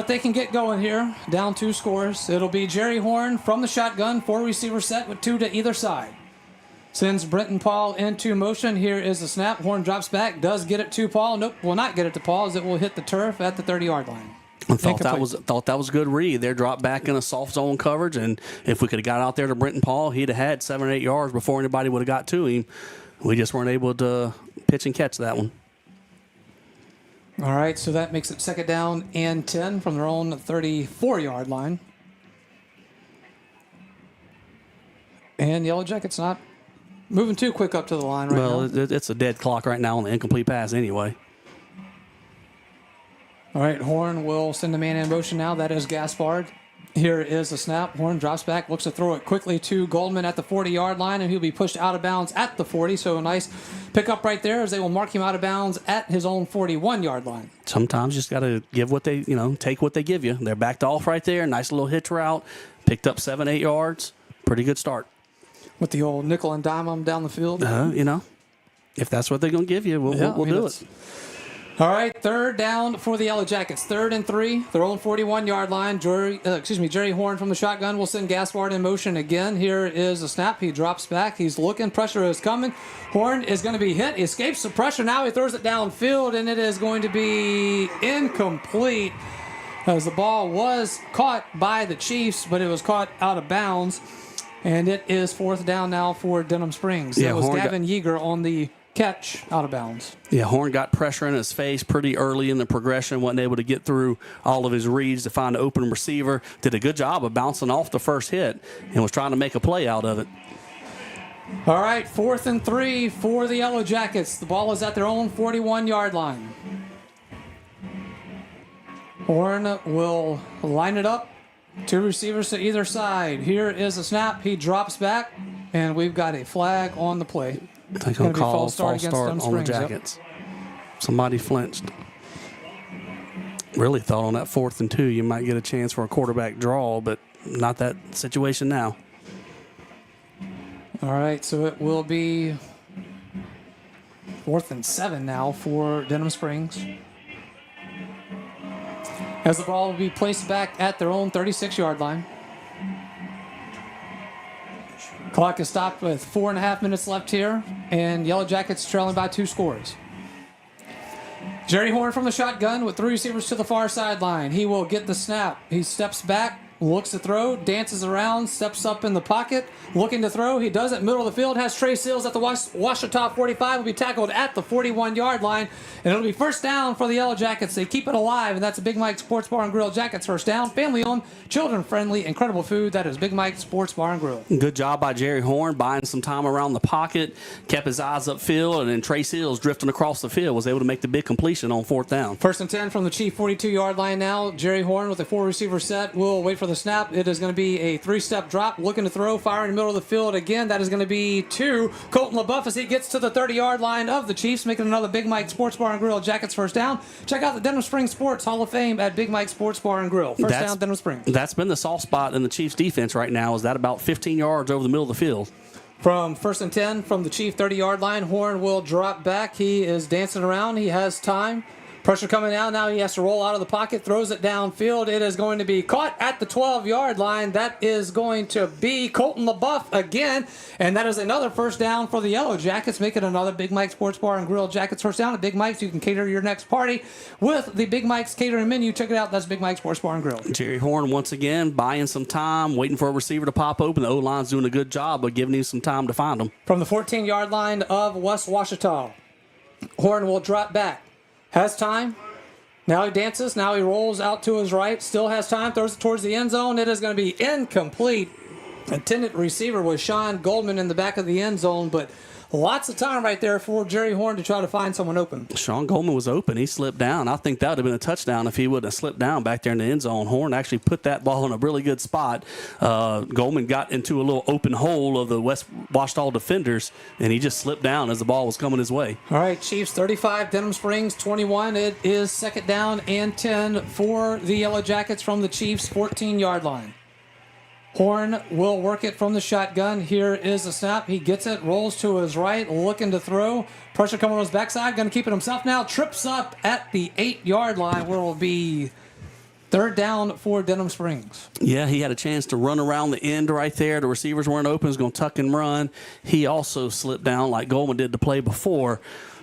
S2: they can get going here. Down 2 scores. It'll be Jerry Horn from the shotgun, 4-receiver set with 2 to either side. Sends Brenton Paul into motion. Here is the snap. Horn drops back, does get it to Paul. Nope, will not get it to Paul as it will hit the turf at the 30-yard line.
S7: I thought that was a good read. They're dropped back in a soft zone coverage, and if we could have got out there to Brenton Paul, he'd have had 7 or 8 yards before anybody would have got to him. We just weren't able to pitch and catch that one.
S2: All right, so that makes it 2nd down and 10 from their own 34-yard line. And Yellow Jackets not moving too quick up to the line right now.
S7: Well, it's a dead clock right now on the incomplete pass anyway.
S2: All right, Horn will send the man in motion now. That is Gaspard. Here is the snap. Horn drops back, looks to throw it quickly to Goldman at the 40-yard line, and he'll be pushed out of bounds at the 40. So a nice pickup right there as they will mark him out of bounds at his own 41-yard line.
S7: Sometimes you just got to give what they, take what they give you. They're backed off right there. Nice little hitch route. Picked up 7, 8 yards. Pretty good start.
S2: With the old nickel and dime 'em down the field.
S7: If that's what they're going to give you, we'll do it.
S2: All right, 3rd down for the Yellow Jackets. 3rd and 3, their own 41-yard line. Jerry Horn from the shotgun will send Gaspard in motion again. Here is a snap. He drops back. He's looking. Pressure is coming. Horn is going to be hit. He escapes the pressure. Now he throws it downfield, and it is going to be incomplete as the ball was caught by the Chiefs, but it was caught out of bounds. And it is 4th down now for Denham Springs.
S7: Yeah,
S2: it was Gavin Yeager on the catch out of bounds.
S7: Yeah, Horn got pressure in his face pretty early in the progression, wasn't able to get through all of his reads to find an open receiver. Did a good job of bouncing off the first hit and was trying to make a play out of it.
S2: All right, 4th and 3 for the Yellow Jackets. The ball is at their own 41-yard line. Horn will line it up. 2 receivers to either side. Here is a snap. He drops back, and we've got a flag on the play.
S7: I think I'll call false start on the Jackets. Yep. Somebody flinched. Really thought on that 4th and 2 you might get a chance for a quarterback draw, but not that situation now.
S2: All right, so it will be 4th and 7 now for Denham Springs. As the ball will be placed back at their own 36-yard line. Clock is stopped with 4.5 minutes left here, and Yellow Jackets trailing by 2 scores. Jerry Horn from the shotgun with 3 receivers to the far sideline. He will get the snap. He steps back, looks to throw, dances around, steps up in the pocket, looking to throw. He does it, middle of the field, has Trey Seals at the West Ouachita 45, will be tackled at the 41-yard line, and it'll be 1st down for the Yellow Jackets. They keep it alive, and that's a Big Mike Sports Bar and Grill Jackets 1st down. Family-owned, children-friendly, incredible food. That is Big Mike Sports Bar and Grill.
S7: Good job by Jerry Horn, buying some time around the pocket, kept his eyes upfield, and then Trey Seals drifting across the field was able to make the big completion on 4th down.
S2: 1st and 10 from the Chief 42-yard line now. Jerry Horn with a 4-receiver set will wait for the snap. It is going to be a 3-step drop, looking to throw, fire in the middle of the field again. That is going to be to Colton LaBeouf as he gets to the 30-yard line of the Chiefs, making another Big Mike Sports Bar and Grill Jackets 1st down. Check out the Denham Springs Sports Hall of Fame at Big Mike Sports Bar and Grill. 1st down, Denham Springs.
S7: That's been the soft spot in the Chiefs' defense right now, is that about 15 yards over the middle of the field.
S2: From 1st and 10 from the Chief 30-yard line, Horn will drop back. He is dancing around. He has time. Pressure coming out. Now he has to roll out of the pocket, throws it downfield. It is going to be caught at the 12-yard line. That is going to be Colton LaBeouf again. And that is another 1st down for the Yellow Jackets, making another Big Mike Sports Bar and Grill Jackets 1st down. At Big Mike's, you can cater your next party with the Big Mike's catering menu. Check it out. That's Big Mike Sports Bar and Grill.
S7: Jerry Horn once again buying some time, waiting for a receiver to pop open. The O-line's doing a good job of giving him some time to find him.
S2: From the 14-yard line of West Ouachita, Horn will drop back. Has time. Now he dances. Now he rolls out to his right. Still has time. Throws it towards the end zone. It is going to be incomplete. Intended receiver was Sean Goldman in the back of the end zone, but lots of time right there for Jerry Horn to try to find someone open.
S7: Sean Goldman was open. He slipped down. I think that would have been a touchdown if he wouldn't have slipped down back there in the end zone. Horn actually put that ball in a really good spot. Goldman got into a little open hole of the West Ouachita defenders, and he just slipped down as the ball was coming his way.
S2: All right, Chiefs 35, Denham Springs 21. It is second down and 10 for the Yellow Jackets from the Chiefs' 14-yard line. Horn will work it from the shotgun. Here is the snap. He gets it, rolls to his right, looking to throw. Pressure coming on his backside, going to keep it himself now. Trips up at the 8-yard line where it will be third down for Denham Springs.
S7: Yeah, he had a chance to run around the end right there. The receivers weren't open. He was going to tuck and run. He also slipped down like Goldman did the play before.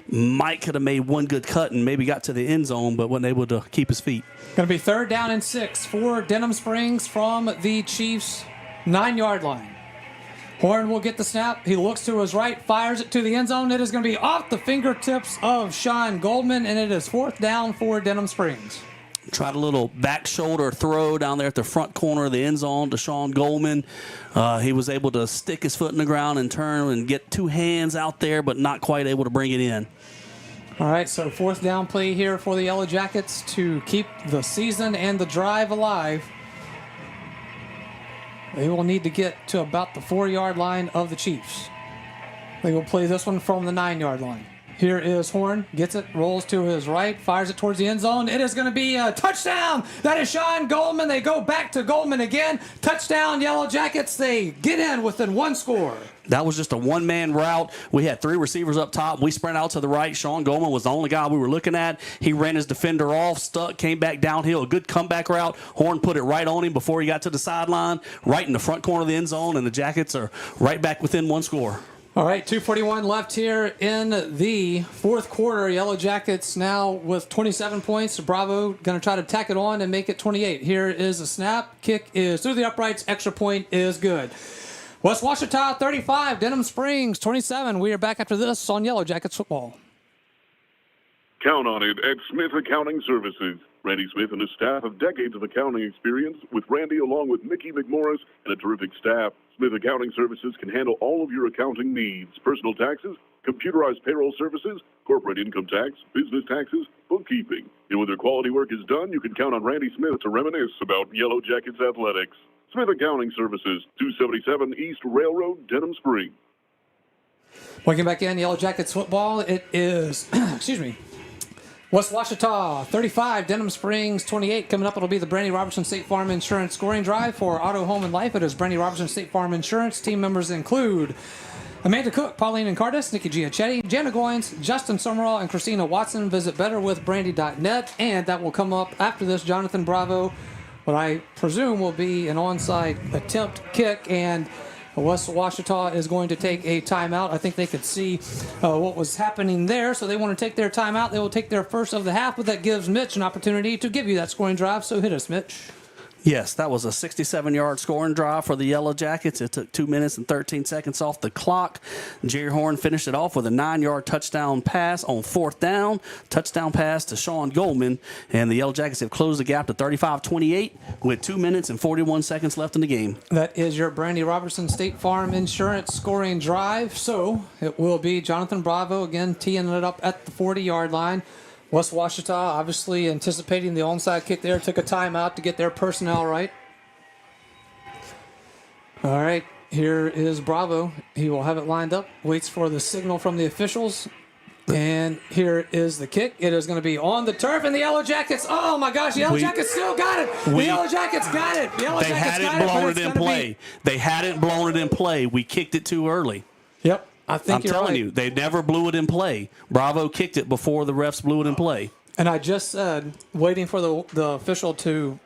S7: Mike could have made one good cut and maybe got to the end zone, but wasn't able to keep his feet.
S2: Going to be third down and 6 for Denham Springs from the Chiefs' 9-yard line. Horn will get the snap. He looks to his right, fires it to the end zone. It is going to be off the fingertips of Sean Goldman, and it is fourth down for Denham Springs.
S7: Tried a little back shoulder throw down there at the front corner of the end zone to Sean Goldman. He was able to stick his foot in the ground and turn and get two hands out there, but not quite able to bring it in.
S2: All right, so fourth down play here for the Yellow Jackets to keep the season and the drive alive. They will need to get to about the 4-yard line of the Chiefs. They will play this one from the 9-yard line. Here is Horn, gets it, rolls to his right, fires it towards the end zone. It is going to be a touchdown. That is Sean Goldman. They go back to Goldman again. Touchdown, Yellow Jackets. They get in within one score.
S7: That was just a one-man route. We had 3 receivers up top. We sprint out to the right. Sean Goldman was the only guy we were looking at. He ran his defender off, stuck, came back downhill. A good comeback route. Horn put it right on him before he got to the sideline, right in the front corner of the end zone, and the Jackets are right back within one score.
S2: All right, 2:41 left here in the fourth quarter. Yellow Jackets now with 27 points. Bravo going to try to tack it on and make it 28. Here is a snap. Kick is through the uprights. Extra point is good. West Ouachita 35, Denham Springs 27. We are back after this on Yellow Jackets football.
S1: Count on it at Smith Accounting Services. Randy Smith and his staff have decades of accounting experience with Randy along with Mickey McMorris and a terrific staff. Smith Accounting Services can handle all of your accounting needs. Personal taxes, computerized payroll services, corporate income tax, business taxes, bookkeeping. And when their quality work is done, you can count on Randy Smith to reminisce about Yellow Jackets athletics. Smith Accounting Services, 277 East Railroad, Denham Springs.
S2: Welcome back in Yellow Jackets football. It is, West Ouachita 35, Denham Springs 28. Coming up, it'll be the Brandy Robertson State Farm Insurance scoring drive for Auto, Home, and Life. It is Brandy Robertson State Farm Insurance. Team members include Amanda Cook, Pauline Incardis, Nikki Giachetti, Jana Goins, Justin Summerall, and Christina Watson. Visit betterwithbrandy.net, and that will come up after this. Jonathan Bravo, what I presume will be an onside attempt kick, and West Ouachita is going to take a timeout. I think they could see what was happening there, so they want to take their timeout. They will take their first of the half, but that gives Mitch an opportunity to give you that scoring drive, so hit us, Mitch.
S7: Yes, that was a 67-yard scoring drive for the Yellow Jackets. It took 2 minutes and 13 seconds off the clock. Jerry Horn finished it off with a 9-yard touchdown pass on fourth down. Touchdown pass to Sean Goldman. And the Yellow Jackets have closed the gap to 35-28 with 2 minutes and 41 seconds left in the game.
S2: That is your Brandy Robertson State Farm Insurance scoring drive. So it will be Jonathan Bravo again teeing it up at the 40-yard line. West Ouachita obviously anticipating the onside kick there, took a timeout to get their personnel right. All right, here is Bravo. He will have it lined up, waits for the signal from the officials. And here is the kick. It is going to be on the turf, and the Yellow Jackets, oh my gosh, the Yellow Jackets still got it. The Yellow Jackets got it. The Yellow
S7: Jackets hadn't blown it in play. They hadn't blown it in play. We kicked it too early.
S2: Yep.
S7: I'm telling you, they never blew it in play. Bravo kicked it before the refs blew it in play.
S2: And I just said, waiting for the official to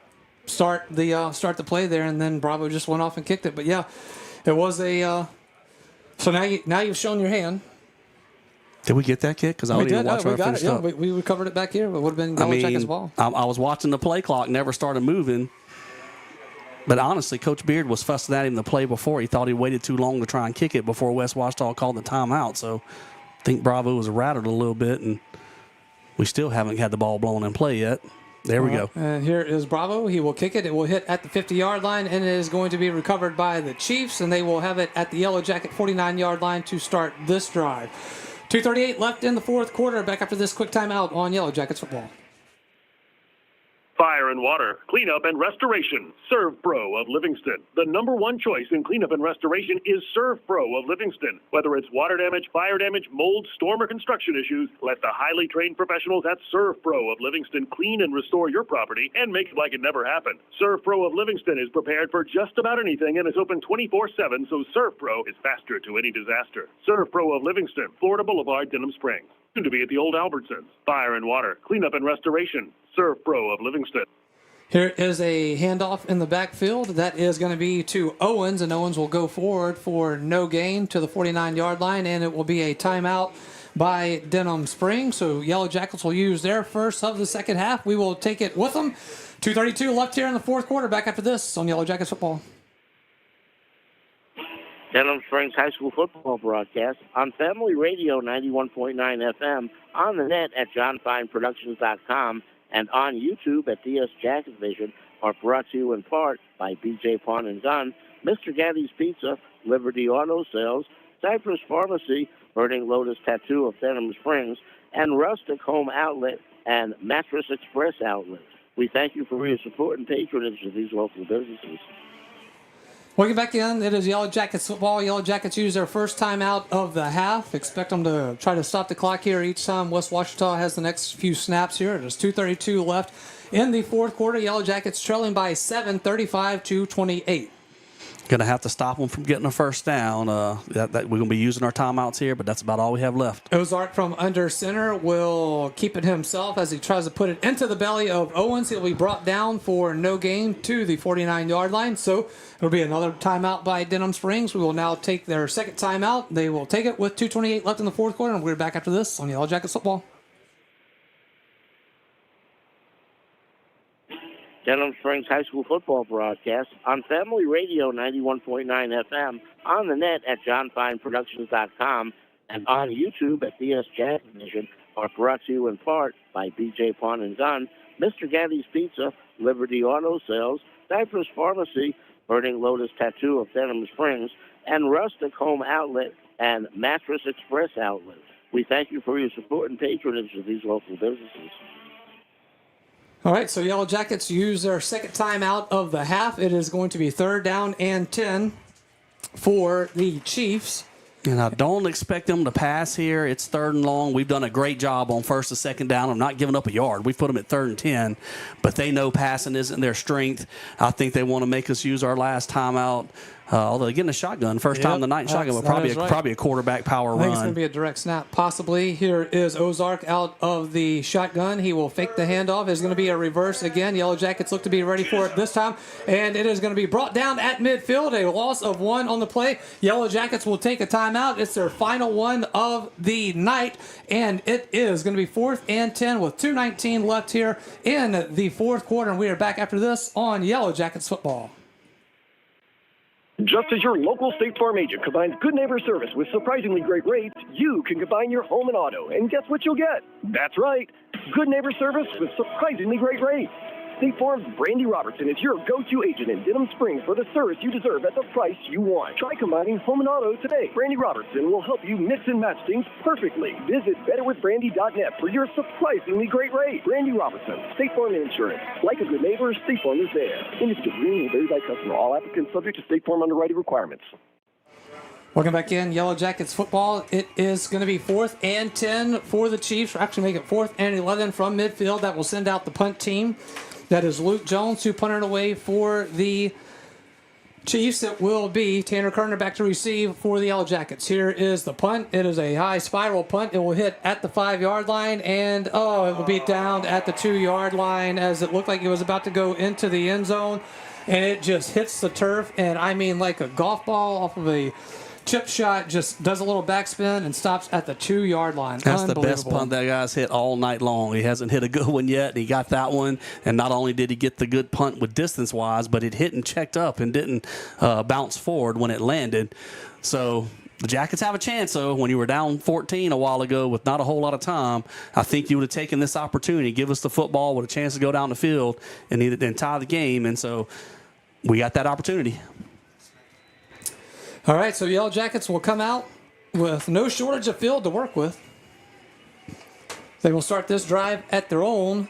S2: start the play there, and then Bravo just went off and kicked it. But yeah, it was a. So now you've shown your hand.
S7: Did we get that kick? Because I didn't even watch our finish up.
S2: We recovered it back here. It would have been Yellow Jackets' ball.
S7: I was watching the play clock, never started moving. But honestly, Coach Beard was fussing at him the play before. He thought he waited too long to try and kick it before West Ouachita called the timeout. So I think Bravo was rattled a little bit, and we still haven't had the ball blown in play yet. There we go.
S2: And here is Bravo. He will kick it. It will hit at the 50-yard line, and it is going to be recovered by the Chiefs, and they will have it at the Yellow Jacket 49-yard line to start this drive. 2:38 left in the fourth quarter. Back after this quick timeout on Yellow Jackets football.
S11: Fire and Water, Cleanup and Restoration, Serve Pro of Livingston. The number one choice in cleanup and restoration is Serve Pro of Livingston. Whether it's water damage, fire damage, mold, storm, or construction issues, let the highly trained professionals at Serve Pro of Livingston clean and restore your property and make it like it never happened. Serve Pro of Livingston is prepared for just about anything and is open 24/7, so Serve Pro is faster to any disaster. Serve Pro of Livingston, Florida Boulevard, Denham Springs. Soon to be at the old Albertsons. Fire and Water, Cleanup and Restoration, Serve Pro of Livingston.
S2: Here is a handoff in the backfield. That is going to be to Owens, and Owens will go forward for no gain to the 49-yard line, and it will be a timeout by Denham Springs. So Yellow Jackets will use their first of the second half. We will take it with them. 2:32 left here in the fourth quarter. Back after this on Yellow Jackets football.
S6: Denham Springs High School football broadcast on Family Radio 91.9 FM, on the net at johnfineproductions.com, and on YouTube at DS Jacket Vision are brought to you in part by BJ Pawn and Gun, Mr. Gaddy's Pizza, Liberty Auto Sales, Cypress Pharmacy, Burning Lotus Tattoo of Denham Springs, and Rustic Home Outlet and Mattress Express Outlet. We thank you for your support and patronage of these local businesses.
S2: Welcome back in. It is Yellow Jackets football. Yellow Jackets use their first timeout of the half. Expect them to try to stop the clock here each time West Ouachita has the next few snaps here. There's 2:32 left in the fourth quarter. Yellow Jackets trailing by 7, 35-28.
S7: Going to have to stop them from getting a first down. We're going to be using our timeouts here, but that's about all we have left.
S2: Ozark from under center will keep it himself as he tries to put it into the belly of Owens. He'll be brought down for no gain to the 49-yard line. So it'll be another timeout by Denham Springs. We will now take their second timeout. They will take it with 2:28 left in the fourth quarter, and we're back after this on Yellow Jackets football.
S6: Denham Springs High School football broadcast on Family Radio 91.9 FM, on the net at johnfineproductions.com, and on YouTube at DS Jacket Vision are brought to you in part by BJ Pawn and Gun, Mr. Gaddy's Pizza, Liberty Auto Sales, Cypress Pharmacy, Burning Lotus Tattoo of Denham Springs, and Rustic Home Outlet and Mattress Express Outlet. We thank you for your support and patronage of these local businesses.
S2: All right, so Yellow Jackets use their second timeout of the half. It is going to be 3rd down and 10 for the Chiefs.
S7: And I don't expect them to pass here. It's 3rd and long. We've done a great job on 1st and 2nd down. I'm not giving up a yard. We've put them at 3rd and 10, but they know passing isn't their strength. I think they want to make us use our last timeout. Although getting a shotgun, first time tonight, shotgun, but probably a quarterback power run.
S2: I think it's going to be a direct snap, possibly. Here is Ozark out of the shotgun. He will fake the handoff. It's going to be a reverse again. Yellow Jackets look to be ready for it this time, and it is going to be brought down at midfield. A loss of 1 on the play. Yellow Jackets will take a timeout. It's their final one of the night, and it is going to be 4th and 10 with 2:19 left here in the fourth quarter, and we are back after this on Yellow Jackets football.
S10: Just as your local State Farm agent combines good neighbor service with surprisingly great rates, you can combine your home and auto, and guess what you'll get? That's right, good neighbor service with surprisingly great rates. State Farm's Brandy Robertson is your go-to agent in Denham Springs for the service you deserve at the price you want. Try combining home and auto today. Brandy Robertson will help you mix and match things perfectly. Visit betterwithbrandy.net for your surprisingly great rate. Brandy Robertson, State Farm Insurance. Like a good neighbor, State Farm is there. Industry green and varied by customer. All applicants subject to State Farm underwriting requirements.
S2: Welcome back in, Yellow Jackets football. It is going to be 4th and 10 for the Chiefs. We'll actually make it 4th and 11 from midfield. That will send out the punt team. That is Luke Jones, who punted away for the Chiefs. It will be Tanner Kerner back to receive for the Yellow Jackets. Here is the punt. It is a high spiral punt. It will hit at the 5-yard line, and it will be down at the 2-yard line as it looked like it was about to go into the end zone, and it just hits the turf, and I mean like a golf ball off of a chip shot, just does a little backspin and stops at the 2-yard line.
S7: That's the best punt that guy's hit all night long. He hasn't hit a good one yet, and he got that one. And not only did he get the good punt with distance-wise, but it hit and checked up and didn't bounce forward when it landed. So the Jackets have a chance, though. When you were down 14 a while ago with not a whole lot of time, I think you would have taken this opportunity, give us the football with a chance to go down the field and tie the game. And so we got that opportunity.
S2: All right, so Yellow Jackets will come out with no shortage of field to work with. They will start this drive at their own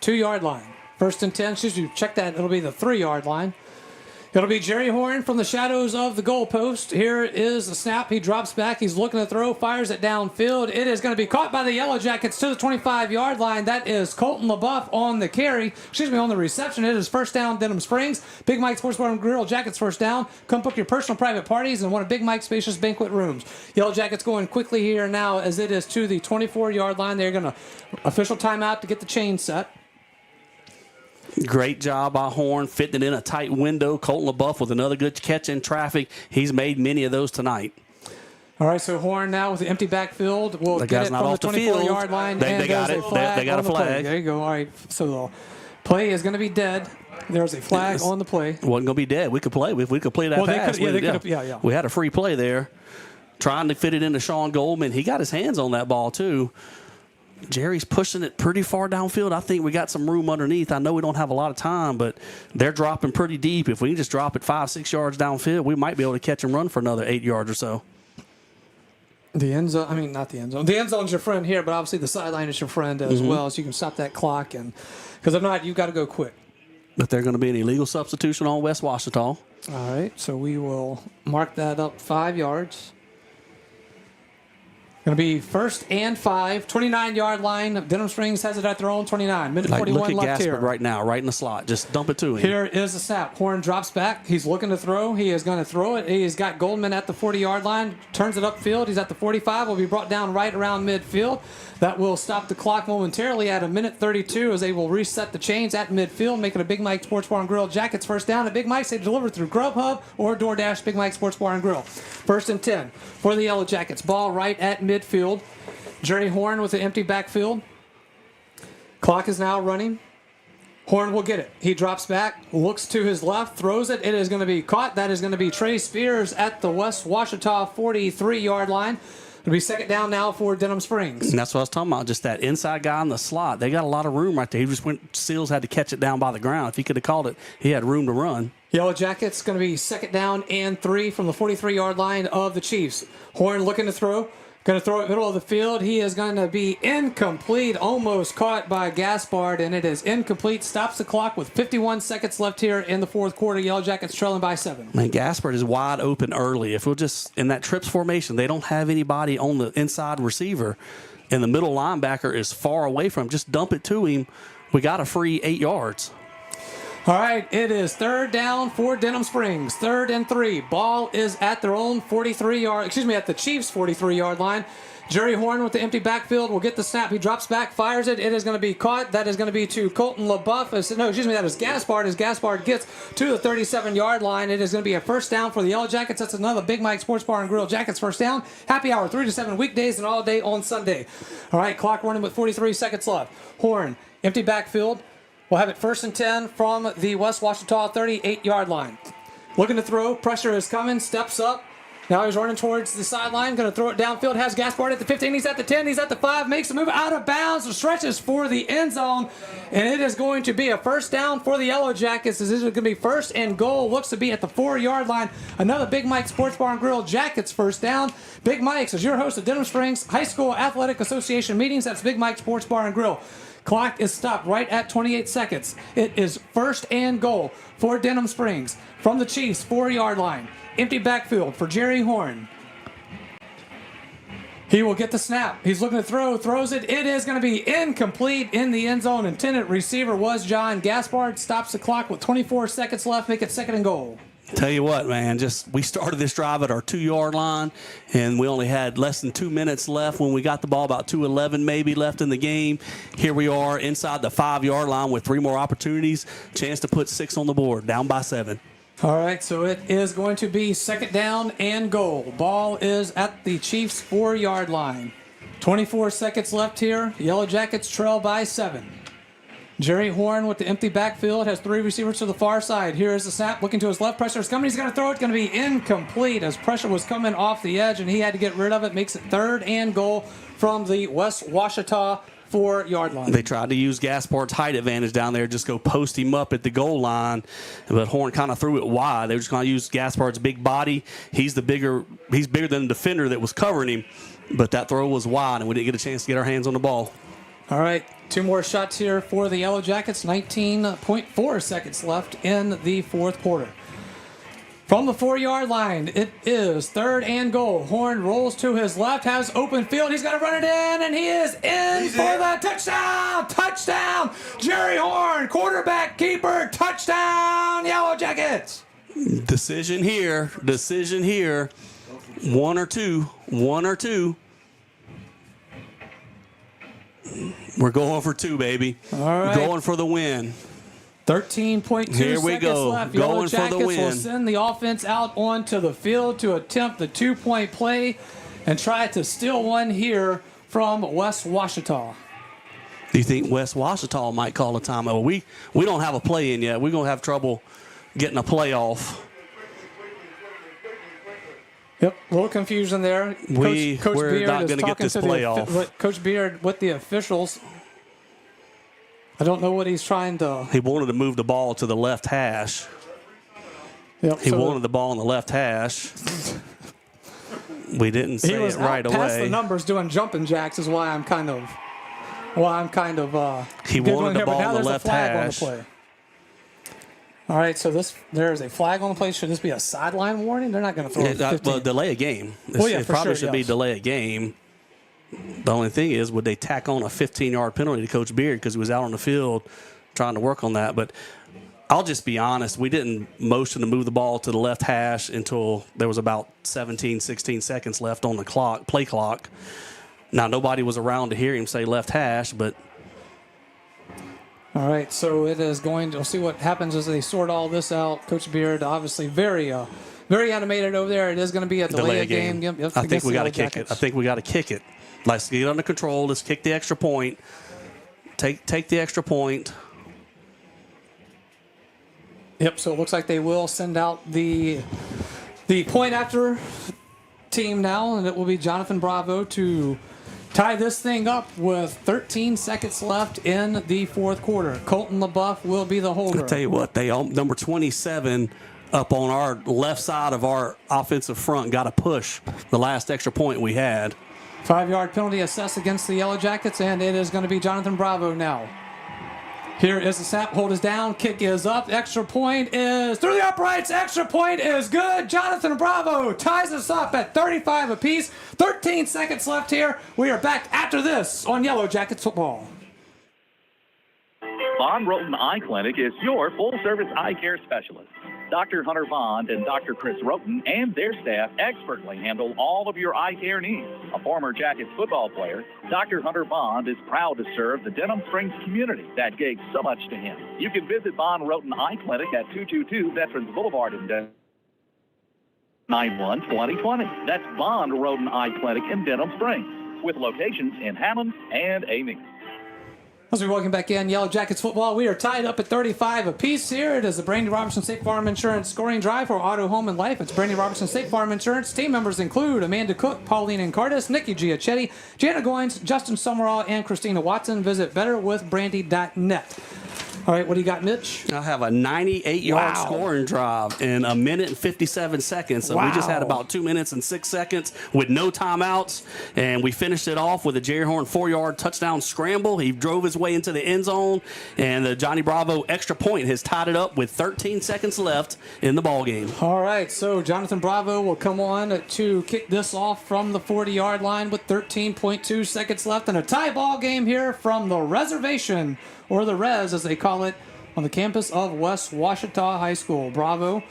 S2: 2-yard line. 1st and 10, excuse me, check that, it'll be the 3-yard line. It'll be Jerry Horn from the shadows of the goalpost. Here is the snap. He drops back. He's looking to throw, fires it downfield. It is going to be caught by the Yellow Jackets to the 25-yard line. That is Colton LaBeouf on the carry. On the reception. It is first down, Denham Springs. Big Mike Sports Bar and Grill, Jackets first down. Come book your personal private parties in one of Big Mike's spacious banquet rooms. Yellow Jackets going quickly here now as it is to the 24-yard line. They're going to official timeout to get the chain set.
S7: Great job by Horn, fitting it in a tight window. Colton LaBeouf with another good catch in traffic. He's made many of those tonight.
S2: All right, so Horn now with the empty backfield. We'll
S7: the
S2: get
S7: guy's
S2: it
S7: not
S2: from
S7: off
S2: the 24-yard line.
S7: They got it. They got a flag.
S2: There you go. All right, so the play is going to be dead. There's a flag on the play.
S7: Wasn't going to be dead. We could play. If we could play that pass.
S2: Yeah.
S7: We had a free play there. Trying to fit it into Sean Goldman. He got his hands on that ball, too. Jerry's pushing it pretty far downfield. I think we got some room underneath. I know we don't have a lot of time, but they're dropping pretty deep. If we can just drop it 5-6 yards downfield, we might be able to catch and run for another 8 yards or so.
S2: The end zone, not the end zone. The end zone's your friend here, but obviously the sideline is your friend as well, so you can stop that clock. And because if not, you've got to go quick.
S7: But they're going to be an illegal substitution on West Ouachita.
S2: All right, so we will mark that up 5 yards. Going to be 1st and 5, 29-yard line. Denham Springs has it at their own 29. Minute 41
S7: look at
S2: left
S7: Gaspard
S2: here.
S7: right now, right in the slot. Just dump it to him.
S2: Here is the snap. Horn drops back. He's looking to throw. He is going to throw it. He's got Goldman at the 40-yard line. Turns it upfield. He's at the 45. Will be brought down right around midfield. That will stop the clock momentarily at a minute 32 as they will reset the chains at midfield, making a Big Mike Sports Bar and Grill Jackets first down. At Big Mike's, they deliver through Grubhub or DoorDash. Big Mike Sports Bar and Grill. 1st and 10 for the Yellow Jackets. Ball right at midfield. Jerry Horn with the empty backfield. Clock is now running. Horn will get it. He drops back, looks to his left, throws it. It is going to be caught. That is going to be Trey Spears at the West Ouachita 43-yard line. It'll be 2nd down now for Denham Springs.
S7: And that's what I was talking about, just that inside guy in the slot. They got a lot of room right there. He just went, Seals had to catch it down by the ground. If he could have called it, he had room to run.
S2: Yellow Jackets going to be 2nd down and 3 from the 43-yard line of the Chiefs. Horn looking to throw. Going to throw it middle of the field. He is going to be incomplete, almost caught by Gaspard, and it is incomplete. Stops the clock with 51 seconds left here in the 4th quarter. Yellow Jackets trailing by 7.
S7: Man, Gaspard is wide open early. If we'll just, in that trips formation, they don't have anybody on the inside receiver, and the middle linebacker is far away from him. Just dump it to him. We got a free 8 yards.
S2: All right, it is 3rd down for Denham Springs. 3rd and 3. Ball is at their own at the Chiefs' 43-yard line. Jerry Horn with the empty backfield will get the snap. He drops back, fires it. It is going to be caught. That is going to be to Colton LaBeouf. That is Gaspard. As Gaspard gets to the 37-yard line, it is going to be a 1st down for the Yellow Jackets. That's another Big Mike Sports Bar and Grill Jackets first down. Happy hour 3 to 7 weekdays and all day on Sunday. All right, clock running with 43 seconds left. Horn, empty backfield. We'll have it 1st and 10 from the West Ouachita 38-yard line. Looking to throw. Pressure is coming. Steps up. Now he's running towards the sideline. Going to throw it downfield. Has Gaspard at the 15. He's at the 10. He's at the 5. Makes a move out of bounds. Stretches for the end zone. And it is going to be a 1st down for the Yellow Jackets. This is going to be 1st and goal. Looks to be at the 4-yard line. Another Big Mike Sports Bar and Grill Jackets first down. Big Mike's is your host of Denham Springs High School Athletic Association meetings. That's Big Mike Sports Bar and Grill. Clock is stopped right at 28 seconds. It is 1st and goal for Denham Springs from the Chiefs' 4-yard line. Empty backfield for Jerry Horn. He will get the snap. He's looking to throw, throws it. It is going to be incomplete in the end zone. Intended receiver was John Gaspard. Stops the clock with 24 seconds left. Make it 2nd and goal.
S7: Tell you what, man, we started this drive at our 2-yard line, and we only had less than 2 minutes left when we got the ball, about 2:11 maybe left in the game. Here we are inside the 5-yard line with 3 more opportunities. Chance to put 6 on the board, down by 7.
S2: All right, so it is going to be second down and goal. Ball is at the Chiefs' 4-yard line. 24 seconds left here. Yellow Jackets trail by 7. Jerry Horn with the empty backfield has 3 receivers to the far side. Here is the snap, looking to his left. Pressure is coming. He's going to throw it. Going to be incomplete as pressure was coming off the edge, and he had to get rid of it. Makes it third and goal from the West Ouachita 4-yard line.
S7: They tried to use Gaspar's height advantage down there, just go post him up at the goal line, but Horn kind of threw it wide. They were just going to use Gaspar's big body. He's bigger than the defender that was covering him, but that throw was wide, and we didn't get a chance to get our hands on the ball.
S2: All right, 2 more shots here for the Yellow Jackets. 19.4 seconds left in the fourth quarter. From the 4-yard line, it is third and goal. Horn rolls to his left, has open field. He's going to run it in, and he is in for the touchdown. Touchdown, Jerry Horn, quarterback keeper, touchdown, Yellow Jackets.
S7: Decision here. One or two. We're going for 2, baby.
S2: All right.
S7: Going for the win.
S2: 13.2
S7: Here we
S2: seconds
S7: go.
S2: left.
S7: Going
S2: Yellow
S7: for the
S2: Jackets
S7: win.
S2: will send the offense out onto the field to attempt the 2-point play and try to steal one here from West Ouachita.
S7: Do you think West Ouachita might call a timeout? We don't have a play in yet. We're going to have trouble getting a play off.
S2: Yep, a little confusion there.
S7: We're
S2: Beard
S7: not
S2: is
S7: going to get this
S2: talking to
S7: play off.
S2: Coach Beard with the officials. I don't know what he's trying to.
S7: He wanted to move the ball to the left hash.
S2: Yep,
S7: he wanted the ball on the left hash. We didn't say it right away.
S2: Past the numbers doing jumping jacks is why I'm kind of. He wanted
S7: the ball on the left hash.
S2: All right, so there is a flag on the play. Should this be a sideline warning? They're not going to throw it. 15.
S7: Well, delay a game.
S2: It
S7: probably should be delay a game. The only thing is, would they tack on a 15-yard penalty to Coach Beard because he was out on the field trying to work on that? But I'll just be honest. We didn't motion to move the ball to the left hash until there was about 17, 16 seconds left on the play clock. Now, nobody was around to hear him say left hash, but...
S2: All right, so it is going to. We'll see what happens as they sort all this out. Coach Beard, obviously very animated over there. It is going to be a delay game.
S7: I think we got to kick it. Let's get it under control. Let's kick the extra point. Take the extra point.
S2: Yep. So it looks like they will send out the point after team now, and it will be Jonathan Bravo to tie this thing up with 13 seconds left in the fourth quarter. Colton LaBeouf will be the holder.
S7: I'll tell you what, number 27 up on our left side of our offensive front got to push the last extra point we had.
S2: 5-yard penalty assessed against the Yellow Jackets, and it is going to be Jonathan Bravo now. Here is the snap. Hold is down. Kick is up. Extra point is through the uprights. Extra point is good. Jonathan Bravo ties us up at 35 apiece. 13 seconds left here. We are back after this on Yellow Jackets football.
S20: Von Roten Eye Clinic is your full-service eye care specialist. Dr. Hunter Bond and Dr. Chris Roten and their staff expertly handle all of your eye care needs. A former Jackets football player, Dr. Hunter Bond is proud to serve the Denham Springs community that gave so much to him. You can visit Von Roten Eye Clinic at 222 Veterans Boulevard in Denham. 91-2020. That's Von Roten Eye Clinic in Denham Springs, with locations in Hammond and Ames.
S2: As we welcome back in Yellow Jackets football, we are tied up at 35 apiece here. It is the Brandy Robertson State Farm Insurance scoring drive for auto, home, and life. It's Brandy Robertson State Farm Insurance. Team members include Amanda Cook, Pauline Incardis, Nikki Giachetti, Jana Goins, Justin Summerall, and Christina Watson. Visit betterwithbrandy.net. All right, what do you got, Mitch?
S7: I have a 98-yard scoring drive in a minute and 57 seconds. So we just had about 2 minutes and 6 seconds with no timeouts, and we finished it off with a Jerry Horn 4-yard touchdown scramble. He drove his way into the end zone, and the Johnny Bravo extra point has tied it up with 13 seconds left in the ball game.
S2: All right, so Jonathan Bravo will come on to kick this off from the 40-yard line with 13.2 seconds left in a tie ball game here from the reservation, or the res as they call it, on the campus of West Ouachita High School. Bravo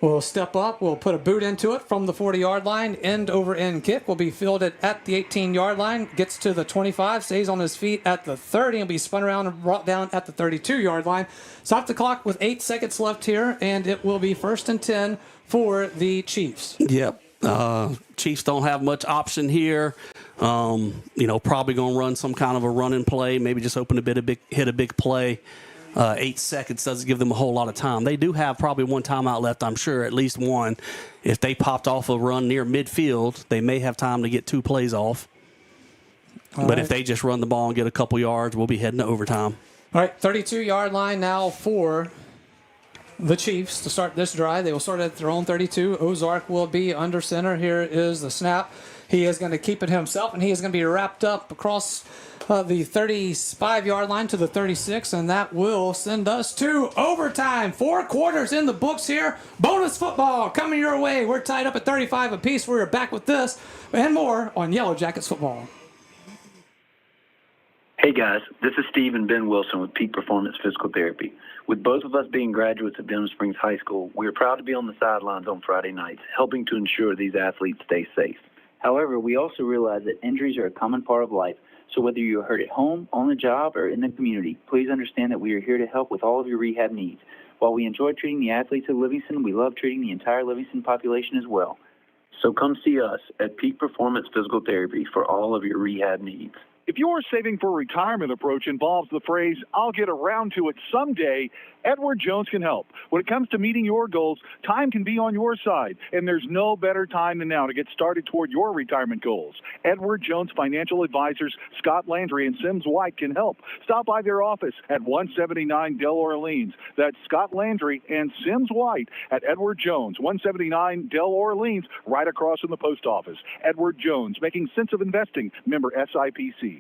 S2: will step up. We'll put a boot into it from the 40-yard line. End over end kick will be fielded at the 18-yard line. Gets to the 25, stays on his feet at the 30, and will be spun around and brought down at the 32-yard line. Stop the clock with 8 seconds left here, and it will be 1st and 10 for the Chiefs.
S7: Yep. Chiefs don't have much option here. Probably going to run some kind of a running play, maybe just hit a big play. 8 seconds doesn't give them a whole lot of time. They do have probably one timeout left, I'm sure, at least one. If they popped off a run near midfield, they may have time to get 2 plays off. But if they just run the ball and get a couple yards, we'll be heading to overtime.
S2: All right, 32-yard line now for the Chiefs to start this drive. They will start at their own 32. Ozark will be under center. Here is the snap. He is going to keep it himself, and he is going to be wrapped up across the 35-yard line to the 36, and that will send us to overtime. 4 quarters in the books here. Bonus football coming your way. We're tied up at 35 apiece. We're back with this and more on Yellow Jackets football.
S18: Hey guys, this is Steve and Ben Wilson with Peak Performance Physical Therapy. With both of us being graduates of Denham Springs High School, we are proud to be on the sidelines on Friday nights, helping to ensure these athletes stay safe.
S22: However, we also realize that injuries are a common part of life, so whether you're hurt at home, on the job, or in the community, please understand that we are here to help with all of your rehab needs. While we enjoy treating the athletes of Livingston, we love treating the entire Livingston population as well.
S18: So come see us at Peak Performance Physical Therapy for all of your rehab needs.
S3: If your saving for retirement approach involves the phrase, I'll get around to it someday, Edward Jones can help. When it comes to meeting your goals, time can be on your side, and there's no better time than now to get started toward your retirement goals. Edward Jones Financial Advisors Scott Landry and Sims White can help. Stop by their office at 179 Del Orleans. That's Scott Landry and Sims White at Edward Jones, 179 Del Orleans, right across from the post office. Edward Jones, making sense of investing, member SIPC.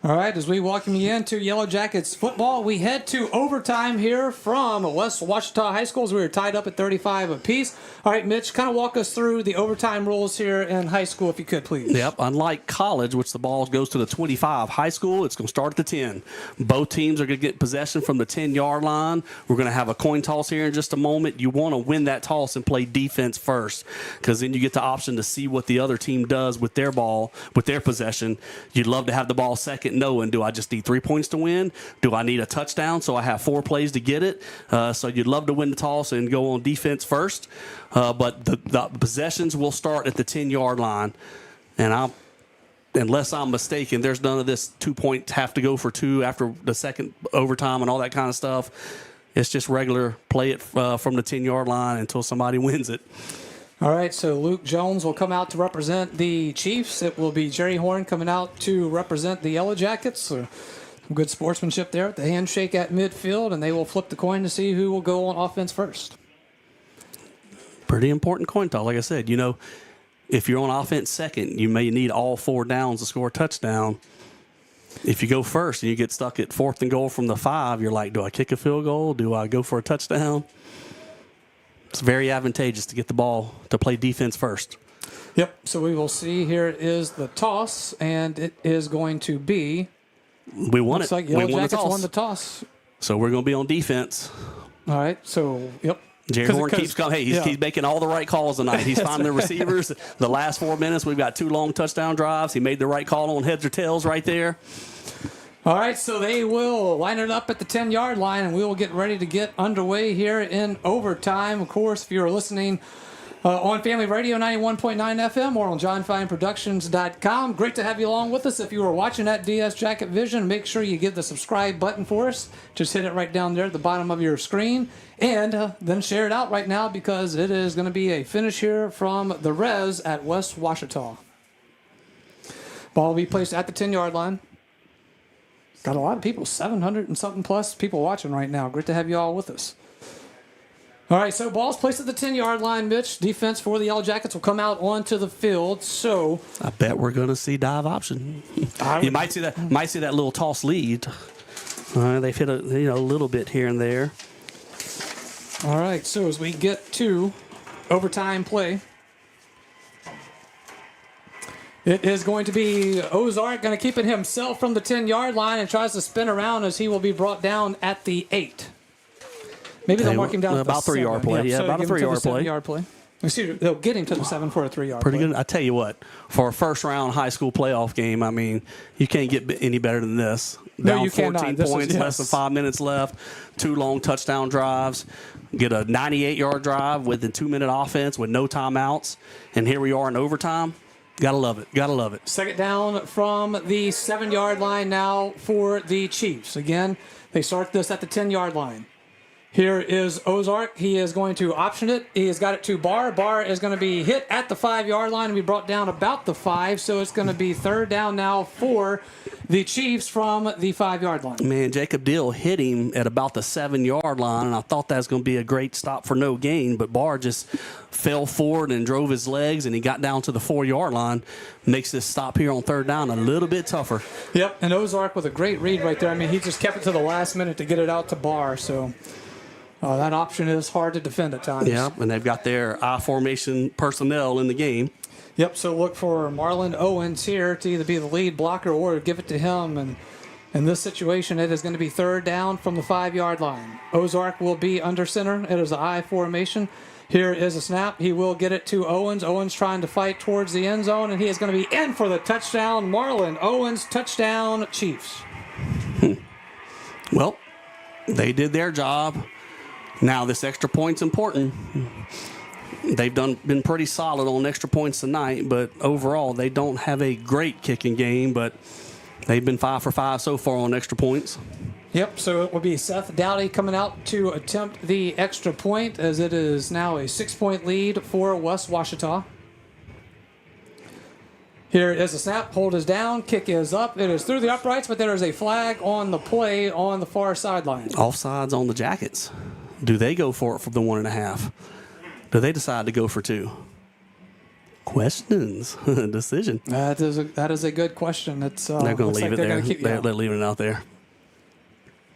S2: All right, as we welcome you into Yellow Jackets football, we head to overtime here from West Ouachita High School as we were tied up at 35 apiece. All right, Mitch, kind of walk us through the overtime rules here in high school, if you could, please.
S7: Yep, unlike college, which the ball goes to the 25, high school, it's going to start at the 10. Both teams are going to get possession from the 10-yard line. We're going to have a coin toss here in just a moment. You want to win that toss and play defense first, because then you get the option to see what the other team does with their ball, with their possession. You'd love to have the ball second, knowing, do I just need 3 points to win? Do I need a touchdown so I have 4 plays to get it? So you'd love to win the toss and go on defense first. But the possessions will start at the 10-yard line. And unless I'm mistaken, there's none of this 2 points have to go for 2 after the second overtime and all that kind of stuff. It's just regular play it from the 10-yard line until somebody wins it.
S2: All right, so Luke Jones will come out to represent the Chiefs. It will be Jerry Horn coming out to represent the Yellow Jackets. So good sportsmanship there. The handshake at midfield, and they will flip the coin to see who will go on offense first.
S7: Pretty important coin toss. Like I said, if you're on offense second, you may need all 4 downs to score a touchdown. If you go first and you get stuck at 4th and goal from the 5, you're like, do I kick a field goal? Do I go for a touchdown? It's very advantageous to get the ball to play defense first.
S2: Yep. So we will see. Here is the toss, and it is going to be.
S7: We won it.
S2: Like Yellow Jackets won the toss.
S7: So we're going to be on defense.
S2: All right. So, yep.
S7: Jerry Horn keeps coming. Hey, he's making all the right calls tonight. He's finding the receivers. The last 4 minutes, we've got 2 long touchdown drives. He made the right call on heads or tails right there.
S2: All right, so they will line it up at the 10-yard line, and we will get ready to get underway here in overtime. Of course, if you're listening on Family Radio 91.9 FM or on johnfineproductions.com, great to have you along with us. If you are watching at DS Jacket Vision, make sure you give the subscribe button for us. Just hit it right down there at the bottom of your screen, and then share it out right now because it is going to be a finish here from the Rez at West Ouachita. Ball will be placed at the 10-yard line. Got a lot of people, 700 and something plus people watching right now. Great to have you all with us. All right, so ball's placed at the 10-yard line, Mitch. Defense for the Yellow Jackets will come out onto the field. So
S7: I bet we're going to see dive option. You might see that little toss lead. They've hit a little bit here and there.
S2: All right, so as we get to overtime play, it is going to be Ozark going to keep it himself from the 10-yard line and tries to spin around as he will be brought down at the 8. Maybe they'll mark him down
S7: about
S2: to
S7: 3-yard play. Yeah,
S2: so
S7: about a 3-yard play.
S2: 7-yard play. Excuse me, they'll get him to the 7 for a 3-yard
S7: Pretty
S2: play.
S7: good. I tell you what, for a first-round high school playoff game, I mean, you can't get any better than this.
S2: No,
S7: Down
S2: you
S7: 14
S2: cannot.
S7: points, less than 5 minutes left, 2 long touchdown drives, get a 98-yard drive with a 2-minute offense with no timeouts, and here we are in overtime. Gotta love it. Gotta love it.
S2: Second down from the 7-yard line now for the Chiefs. Again, they start this at the 10-yard line. Here is Ozark. He is going to option it. He has got it to Barr. Barr is going to be hit at the 5-yard line and be brought down about the 5. So it's going to be third down now for the Chiefs from the 5-yard line.
S7: Man, Jacob Dill hit him at about the 7-yard line, and I thought that was going to be a great stop for no gain, but Barr just fell forward and drove his legs, and he got down to the 4-yard line. Makes this stop here on third down a little bit tougher.
S2: Yep, and Ozark with a great read right there. I mean, he just kept it to the last minute to get it out to Barr, so that option is hard to defend at times.
S7: Yeah, and they've got their I formation personnel in the game.
S2: Yep, so look for Marlon Owens here to either be the lead blocker or give it to him. And in this situation, it is going to be third down from the 5-yard line. Ozark will be under center. It is the I formation. Here is a snap. He will get it to Owens. Owens trying to fight towards the end zone, and he is going to be in for the touchdown. Marlon Owens, touchdown, Chiefs.
S7: Well, they did their job. Now this extra point's important. They've been pretty solid on extra points tonight, but overall they don't have a great kicking game, but they've been 5 for 5 so far on extra points.
S2: Yep, so it will be Seth Dowdy coming out to attempt the extra point, as it is now a 6-point lead for West Ouachita. Here is a snap. Hold is down. Kick is up. It is through the uprights, but there is a flag on the play on the far sideline.
S7: Offsides on the Jackets. Do they go for it for the 1.5? Do they decide to go for 2? Questions. Decision.
S2: That is a good question. It's
S7: they're going to leave it there. They're leaving it out there.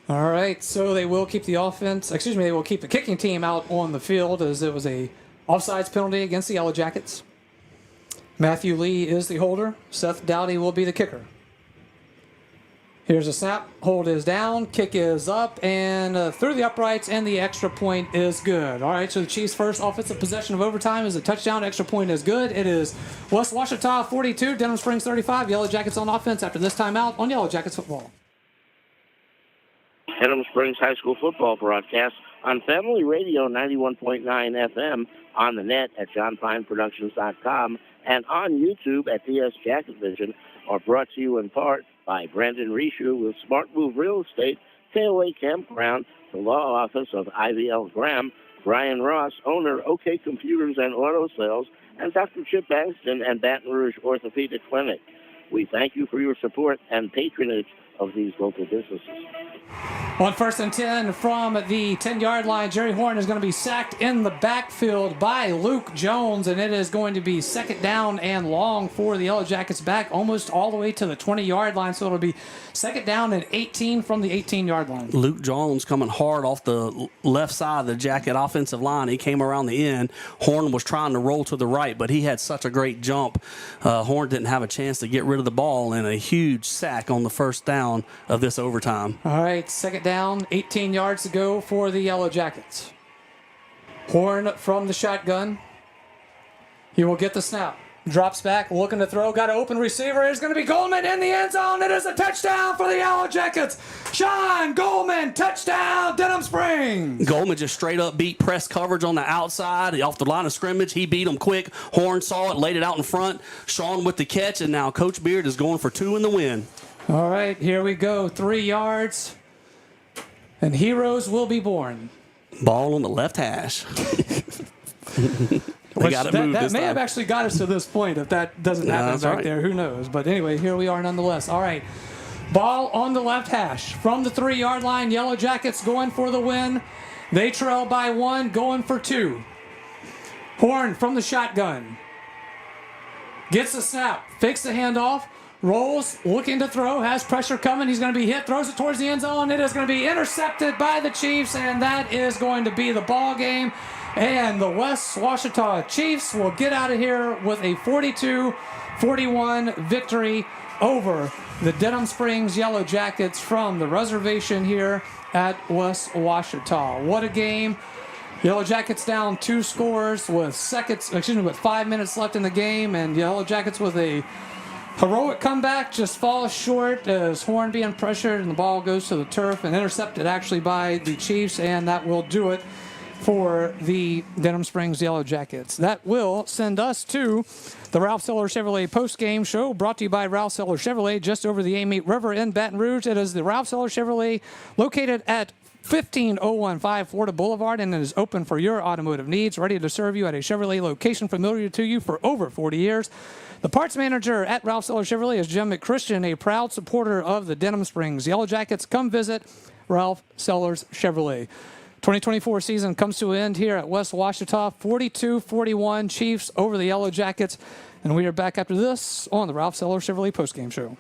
S2: All right, so they will keep the they will keep the kicking team out on the field, as it was a offsides penalty against the Yellow Jackets. Matthew Lee is the holder. Seth Dowdy will be the kicker. Here's a snap. Hold is down. Kick is up and through the uprights, and the extra point is good. All right, so the Chiefs' first offensive possession of overtime is a touchdown. Extra point is good. It is West Ouachita 42, Denham Springs 35. Yellow Jackets on offense after this timeout on Yellow Jackets football.
S6: Denham Springs High School football broadcast on Family Radio 91.9 FM, on the net at johnfineproductions.com, and on YouTube at DS Jacket Vision, are brought to you in part by Brandon Rishu with Smart Move Real Estate, KOA Campground, the law office of IVL Graham, Brian Ross, owner OK Computers and Auto Sales, and Dr. Chip Bankston and Baton Rouge Orthopedic Clinic. We thank you for your support and patronage of these local businesses.
S2: On 1st and 10 from the 10-yard line, Jerry Horn is going to be sacked in the backfield by Luke Jones, and it is going to be second down and long for the Yellow Jackets, back almost all the way to the 20-yard line, so it'll be second down and 18 from the 18-yard line.
S7: Luke Jones coming hard off the left side of the Jacket offensive line. He came around the end. Horn was trying to roll to the right, but he had such a great jump. Horn didn't have a chance to get rid of the ball, and a huge sack on the first down of this overtime.
S2: All right, second down, 18 yards to go for the Yellow Jackets. Horn from the shotgun. He will get the snap. Drops back, looking to throw. Got an open receiver. It's going to be Goldman in the end zone. It is a touchdown for the Yellow Jackets. Sean Goldman, touchdown, Denham Springs.
S7: Goldman just straight up beat press coverage on the outside. Off the line of scrimmage, he beat him quick. Horn saw it, laid it out in front. Sean with the catch, and now Coach Beard is going for 2 in the win.
S2: All right, here we go. 3 yards, and heroes will be born.
S7: Ball on the left hash.
S2: That may have actually got us to this point. If that doesn't happen back there, who knows? But anyway, here we are nonetheless. All right, ball on the left hash from the 3-yard line. Yellow Jackets going for the win. They trail by 1, going for 2. Horn from the shotgun. Gets the snap, fakes the handoff, rolls, looking to throw, has pressure coming. He's going to be hit, throws it towards the end zone. It is going to be intercepted by the Chiefs, and that is going to be the ball game. And the West Ouachita Chiefs will get out of here with a 42-41 victory over the Denham Springs Yellow Jackets from the reservation here at West Ouachita. What a game. Yellow Jackets down 2 scores with 5 minutes left in the game, and Yellow Jackets with a heroic comeback just falls short as Horn being pressured and the ball goes to the turf and intercepted actually by the Chiefs, and that will do it for the Denham Springs Yellow Jackets. That will send us to the Ralph Seller Chevrolet postgame show, brought to you by Ralph Seller Chevrolet just over the Amite River in Baton Rouge. It is the Ralph Seller Chevrolet located at 15015 Florida Boulevard, and it is open for your automotive needs, ready to serve you at a Chevrolet location familiar to you for over 40 years. The parts manager at Ralph Seller Chevrolet is Jim McChristian, a proud supporter of the Denham Springs Yellow Jackets. Come visit Ralph Sellers Chevrolet. 2024 season comes to an end here at West Ouachita. 42-41 Chiefs over the Yellow Jackets. And we are back after this on the Ralph Seller Chevrolet postgame show.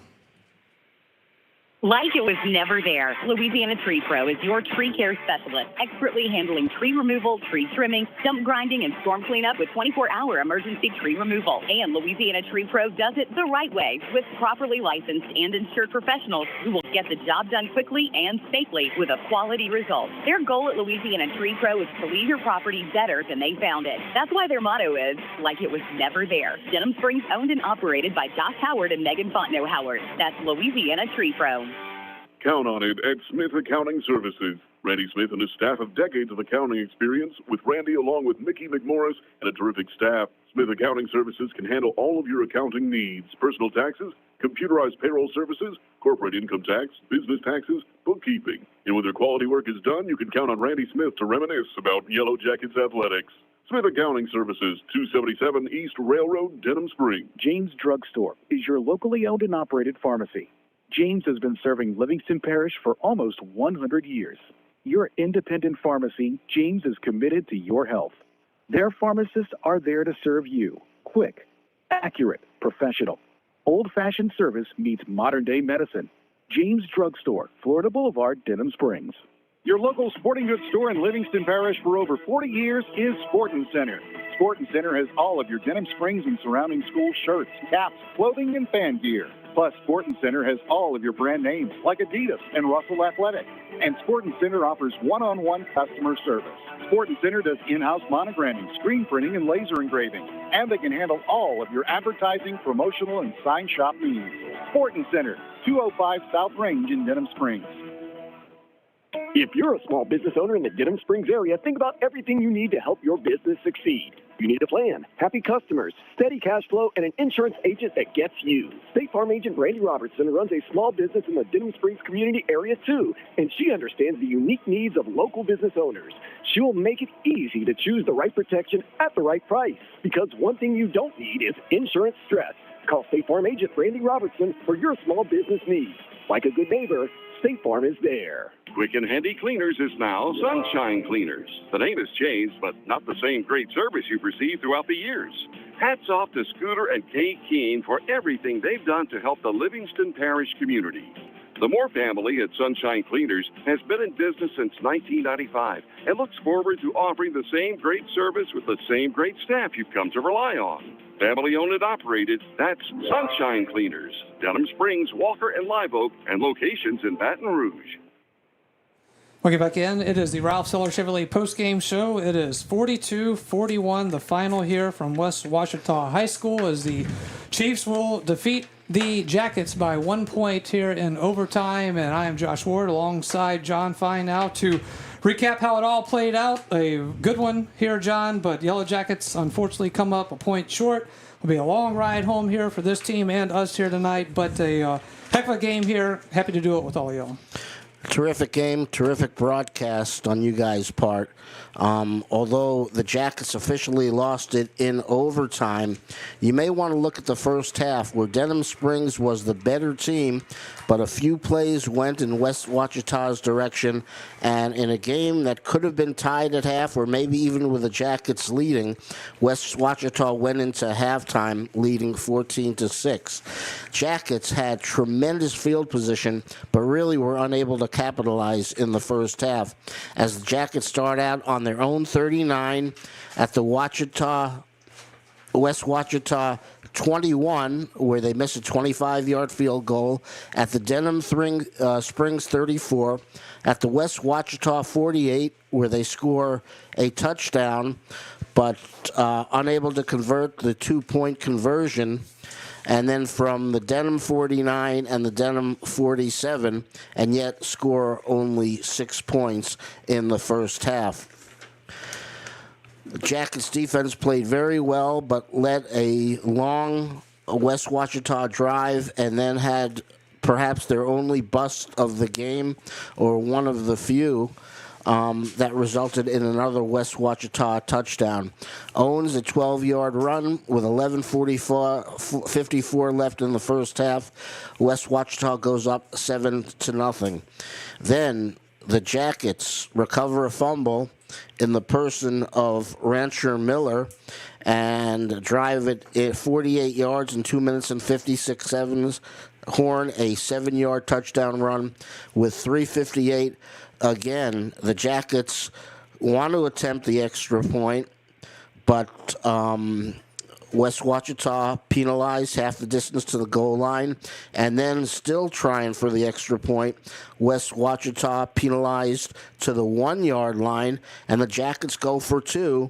S12: Like it was never there, Louisiana Tree Pro is your tree care specialist, expertly handling tree removal, tree trimming, stump grinding, and storm cleanup with 24-hour emergency tree removal. And Louisiana Tree Pro does it the right way with properly licensed and insured professionals who will get the job done quickly and safely with a quality result. Their goal at Louisiana Tree Pro is to leave your property better than they found it. That's why their motto is, like it was never there. Denham Springs owned and operated by Josh Howard and Megan Fontenot Howard. That's Louisiana Tree Pro.
S11: Count on it at Smith Accounting Services. Randy Smith and his staff have decades of accounting experience, with Randy along with Mickey McMorris and a terrific staff. Smith Accounting Services can handle all of your accounting needs: personal taxes, computerized payroll services, corporate income tax, business taxes, bookkeeping. And when their quality work is done, you can count on Randy Smith to reminisce about Yellow Jackets athletics. Smith Accounting Services, 277 East Railroad, Denham Springs.
S3: James Drug Store is your locally owned and operated pharmacy. James has been serving Livingston Parish for almost 100 years. Your independent pharmacy, James is committed to your health. Their pharmacists are there to serve you. Quick, accurate, professional. Old-fashioned service meets modern-day medicine. James Drug Store, Florida Boulevard, Denham Springs.
S15: Your local sporting goods store in Livingston Parish for over 40 years is Sportin' Center. Sportin' Center has all of your Denham Springs and surrounding school shirts, caps, clothing, and fan gear. Plus, Sportin' Center has all of your brand names like Adidas and Russell Athletic. And Sportin' Center offers one-on-one customer service. Sportin' Center does in-house monogramming, screen printing, and laser engraving. And they can handle all of your advertising, promotional, and sign shop needs. Sportin' Center, 205 South Range in Denham Springs.
S10: If you're a small business owner in the Denham Springs area, think about everything you need to help your business succeed. You need a plan, happy customers, steady cash flow, and an insurance agent that gets you. State Farm agent Brandy Robertson runs a small business in the Denham Springs community area too, and she understands the unique needs of local business owners. She will make it easy to choose the right protection at the right price, because one thing you don't need is insurance stress. Call State Farm agent Brandy Robertson for your small business needs. Like a good neighbor, State Farm is there.
S1: Quick and Handy Cleaners is now Sunshine Cleaners. The name has changed, but not the same great service you've received throughout the years. Hats off to Scooter and Kate Keene for everything they've done to help the Livingston Parish community. The Moore family at Sunshine Cleaners has been in business since 1995 and looks forward to offering the same great service with the same great staff you've come to rely on. Family owned and operated, that's Sunshine Cleaners. Denham Springs, Walker, and Live Oak, and locations in Baton Rouge.
S2: We'll get back in. It is the Ralph Seller Chevrolet postgame show. It is 42-41, the final here from West Ouachita High School, as the Chiefs will defeat the Jackets by 1 point here in overtime. And I am Josh Ward alongside John Fine now to recap how it all played out. A good one here, John, but Yellow Jackets unfortunately come up a point short. It'll be a long ride home here for this team and us here tonight, but a heck of a game here. Happy to do it with all of y'all.
S23: Terrific game, terrific broadcast on you guys' part. Although the Jackets officially lost it in overtime, you may want to look at the first half where Denham Springs was the better team, but a few plays went in West Ouachita's direction, and in a game that could have been tied at half or maybe even with the Jackets leading, West Ouachita went into halftime leading 14-6. Jackets had tremendous field position, but really were unable to capitalize in the first half, as the Jackets start out on their own 39 at the West Ouachita 21, where they miss a 25-yard field goal, at the Denham Springs 34, at the West Ouachita 48, where they score a touchdown, but unable to convert the two-point conversion, and then from the Denham 49 and the Denham 47, and yet score only 6 points in the first half. The Jackets defense played very well, but led a long West Ouachita drive and then had perhaps their only bust of the game, or one of the few, that resulted in another West Ouachita touchdown. Owens a 12-yard run with 11:54 left in the first half. West Ouachita goes up 7-0. Then the Jackets recover a fumble in the person of Rancher Miller and drive it 48 yards in 2 minutes and 56 seconds. Horn a 7-yard touchdown run with 3:58. Again, the Jackets want to attempt the extra point, but West Ouachita penalized half the distance to the goal line, and then still trying for the extra point, West Ouachita penalized to the 1-yard line, and the Jackets go for 2,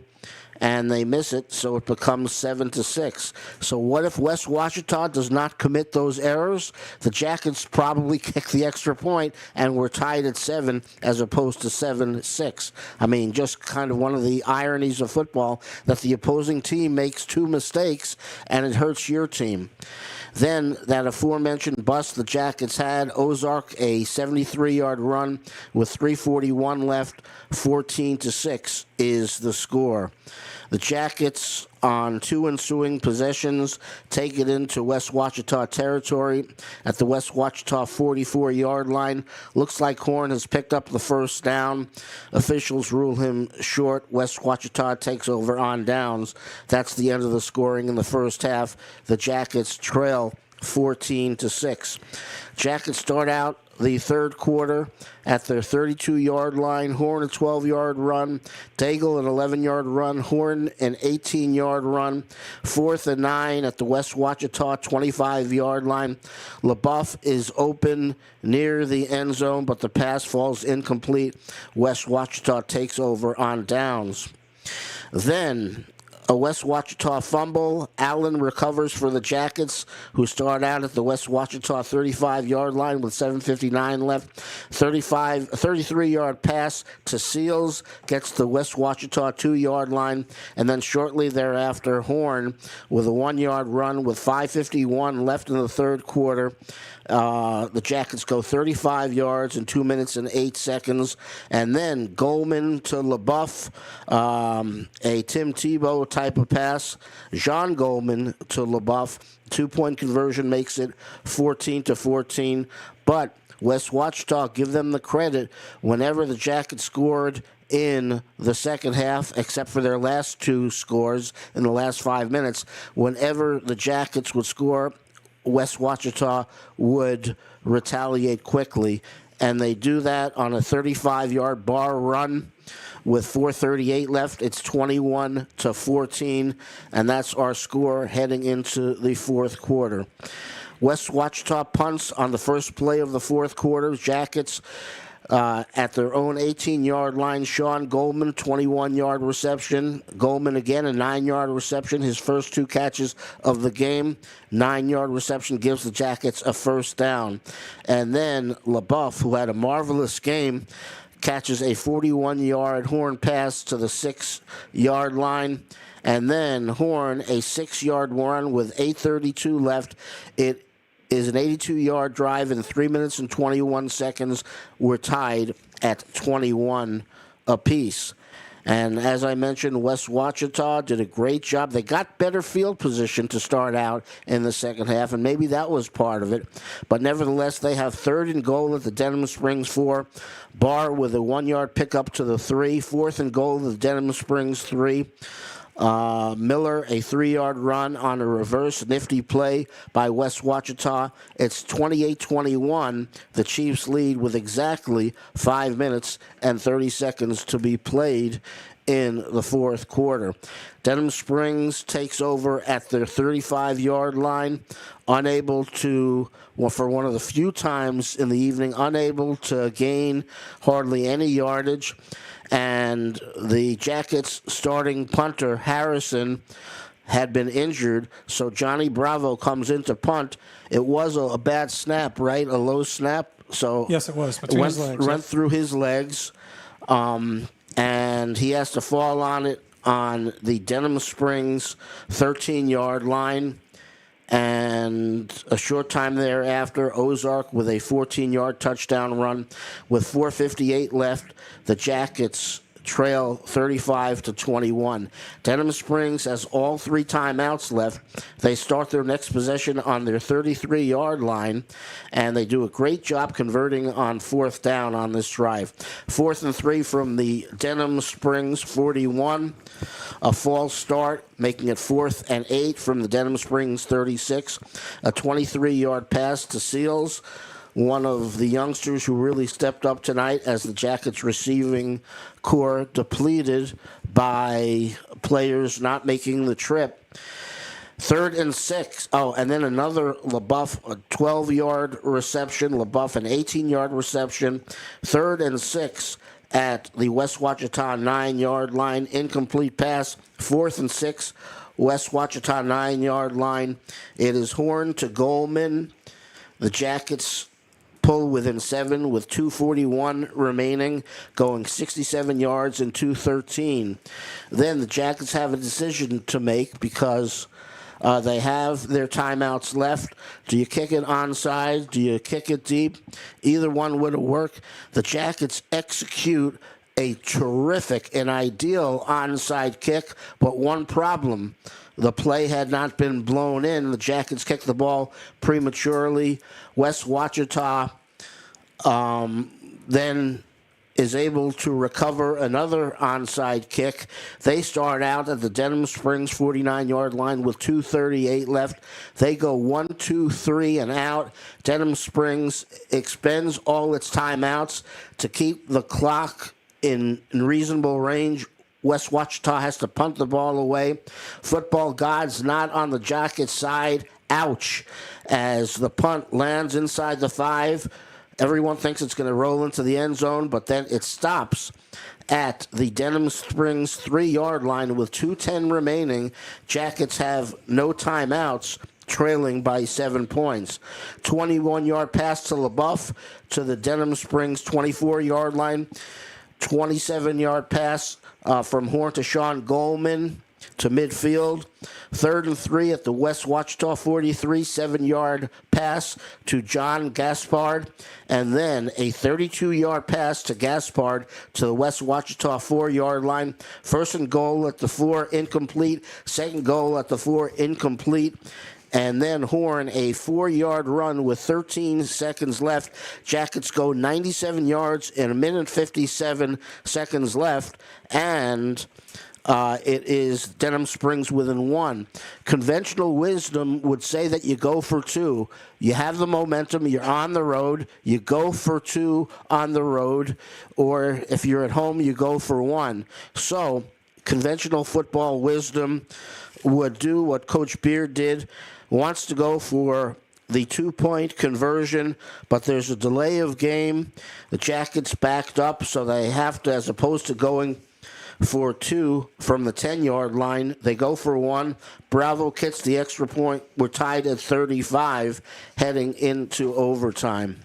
S23: and they miss it, so it becomes 7-6. So what if West Ouachita does not commit those errors? The Jackets probably kick the extra point, and we're tied at 7 as opposed to 7-6. I mean, just kind of one of the ironies of football, that the opposing team makes 2 mistakes, and it hurts your team. Then that aforementioned bust the Jackets had, Ozark a 73-yard run with 3:41 left, 14-6 is the score. The Jackets, on 2 ensuing possessions, take it into West Ouachita territory at the West Ouachita 44-yard line. Looks like Horn has picked up the first down. Officials rule him short. West Ouachita takes over on downs. That's the end of the scoring in the first half. The Jackets trail 14-6. Jackets start out the third quarter at their 32-yard line. Horn a 12-yard run. Daigle an 11-yard run. Horn an 18-yard run. 4th and 9 at the West Ouachita 25-yard line. LaBeouf is open near the end zone, but the pass falls incomplete. West Ouachita takes over on downs. Then a West Ouachita fumble. Allen recovers for the Jackets, who start out at the West Ouachita 35-yard line with 7:59 left. 33-yard pass to Seals gets the West Ouachita 2-yard line, and then shortly thereafter, Horn with a 1-yard run with 5:51 left in the third quarter. The Jackets go 35 yards in 2 minutes and 8 seconds. And then Goldman to LaBeouf, a Tim Tebow type of pass. Jean Goldman to LaBeouf. 2-point conversion makes it 14-14. But West Ouachita, give them the credit, whenever the Jackets scored in the second half, except for their last 2 scores in the last 5 minutes, whenever the Jackets would score, West Ouachita would retaliate quickly, and they do that on a 35-yard bar run with 4:38 left. It's 21-14, and that's our score heading into the fourth quarter. West Ouachita punts on the first play of the fourth quarter. Jackets at their own 18-yard line. Sean Goldman, 21-yard reception. Goldman again, a 9-yard reception. His first 2 catches of the game. 9-yard reception gives the Jackets a first down. And then LaBeouf, who had a marvelous game, catches a 41-yard Horn pass to the 6-yard line. And then Horn, a 6-yard run with 8:32 left. It is an 82-yard drive in 3 minutes and 21 seconds. We're tied at 21 apiece. And as I mentioned, West Ouachita did a great job. They got better field position to start out in the second half, and maybe that was part of it. But nevertheless, they have 3rd and goal at the Denham Springs 4. Barr with a 1-yard pickup to the 3. 4th and goal at the Denham Springs 3. Miller, a 3-yard run on a reverse nifty play by West Ouachita. It's 28-21. The Chiefs lead with exactly 5 minutes and 30 seconds to be played in the fourth quarter. Denham Springs takes over at their 35-yard line, unable to, well, for one of the few times in the evening, unable to gain hardly any yardage. And the Jackets starting punter, Harrison, had been injured, so Johnny Bravo comes in to punt. It was a bad snap, right? A low snap. So
S2: yes, it was. Between his legs.
S23: Went through his legs, and he has to fall on it on the Denham Springs 13-yard line. And a short time thereafter, Ozark with a 14-yard touchdown run. With 4:58 left, the Jackets trail 35-21. Denham Springs has all 3 timeouts left. They start their next possession on their 33-yard line, and they do a great job converting on 4th down on this drive. 4th and 3 from the Denham Springs 41. A false start, making it 4th and 8 from the Denham Springs 36. A 23-yard pass to Seals, one of the youngsters who really stepped up tonight as the Jackets receiving core depleted by players not making the trip. 3rd and 6. Oh, and then another LaBeouf, a 12-yard reception. LaBeouf, an 18-yard reception. 3rd and 6 at the West Ouachita 9-yard line. Incomplete pass. 4th and 6, West Ouachita 9-yard line. It is Horn to Goldman. The Jackets pull within 7 with 2:41 remaining, going 67 yards and 2:13. Then the Jackets have a decision to make because they have their timeouts left. Do you kick it onside? Do you kick it deep? Either one would have worked. The Jackets execute a terrific and ideal onside kick, but one problem. The play had not been blown in. The Jackets kicked the ball prematurely. West Ouachita then is able to recover another onside kick. They start out at the Denham Springs 49-yard line with 2:38 left. They go 1, 2, 3 and out. Denham Springs expends all its timeouts to keep the clock in reasonable range. West Ouachita has to punt the ball away. Football gods not on the Jackets' side. Ouch. As the punt lands inside the 5, everyone thinks it's going to roll into the end zone, but then it stops at the Denham Springs 3-yard line with 2:10 remaining. Jackets have no timeouts, trailing by 7 points. 21-yard pass to LaBeouf to the Denham Springs 24-yard line. 27-yard pass from Horn to Sean Goldman to midfield. 3rd and 3 at the West Ouachita 43, 7-yard pass to John Gaspard, and then a 32-yard pass to Gaspard to the West Ouachita 4-yard line. 1st and goal at the 4, incomplete. 2nd goal at the 4, incomplete. And then Horn, a 4-yard run with 13 seconds left. Jackets go 97 yards in 1:57 seconds left. And it is Denham Springs within 1. Conventional wisdom would say that you go for 2. You have the momentum. You're on the road. You go for 2 on the road. Or if you're at home, you go for 1. So conventional football wisdom would do what Coach Beard did. Wants to go for the 2-point conversion, but there's a delay of game. The Jackets backed up, so they have to, as opposed to going for 2 from the 10-yard line, they go for 1. Bravo kicks the extra point. We're tied at 35 heading into overtime.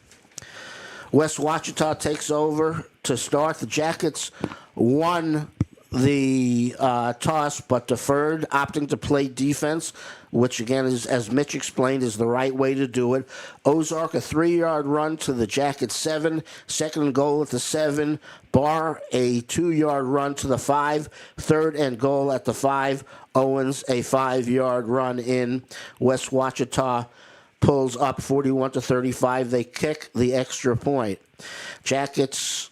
S23: West Ouachita takes over to start. The Jackets won the toss, but deferred, opting to play defense, which again is, as Mitch explained, is the right way to do it. Ozark, a 3-yard run to the Jackets 7, 2nd goal at the 7. Barr, a 2-yard run to the 5, 3rd and goal at the 5. Owens, a 5-yard run in. West Ouachita pulls up 41-35. They kick the extra point. Jackets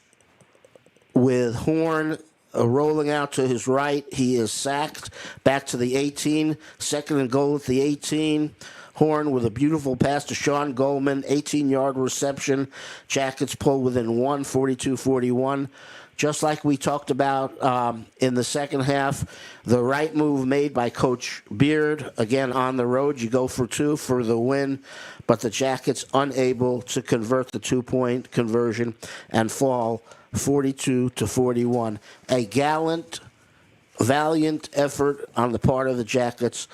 S23: with Horn rolling out to his right. He is sacked. Back to the 18. 2nd and goal at the 18. Horn with a beautiful pass to Sean Goldman. 18-yard reception. Jackets pull within 1, 42-41. just like we talked about in the second half, the right move made by Coach Beard. Again, on the road, you go for 2 for the win, but the Jackets unable to convert the 2-point conversion and fall 42-41. A gallant, valiant effort on the part of the Jackets,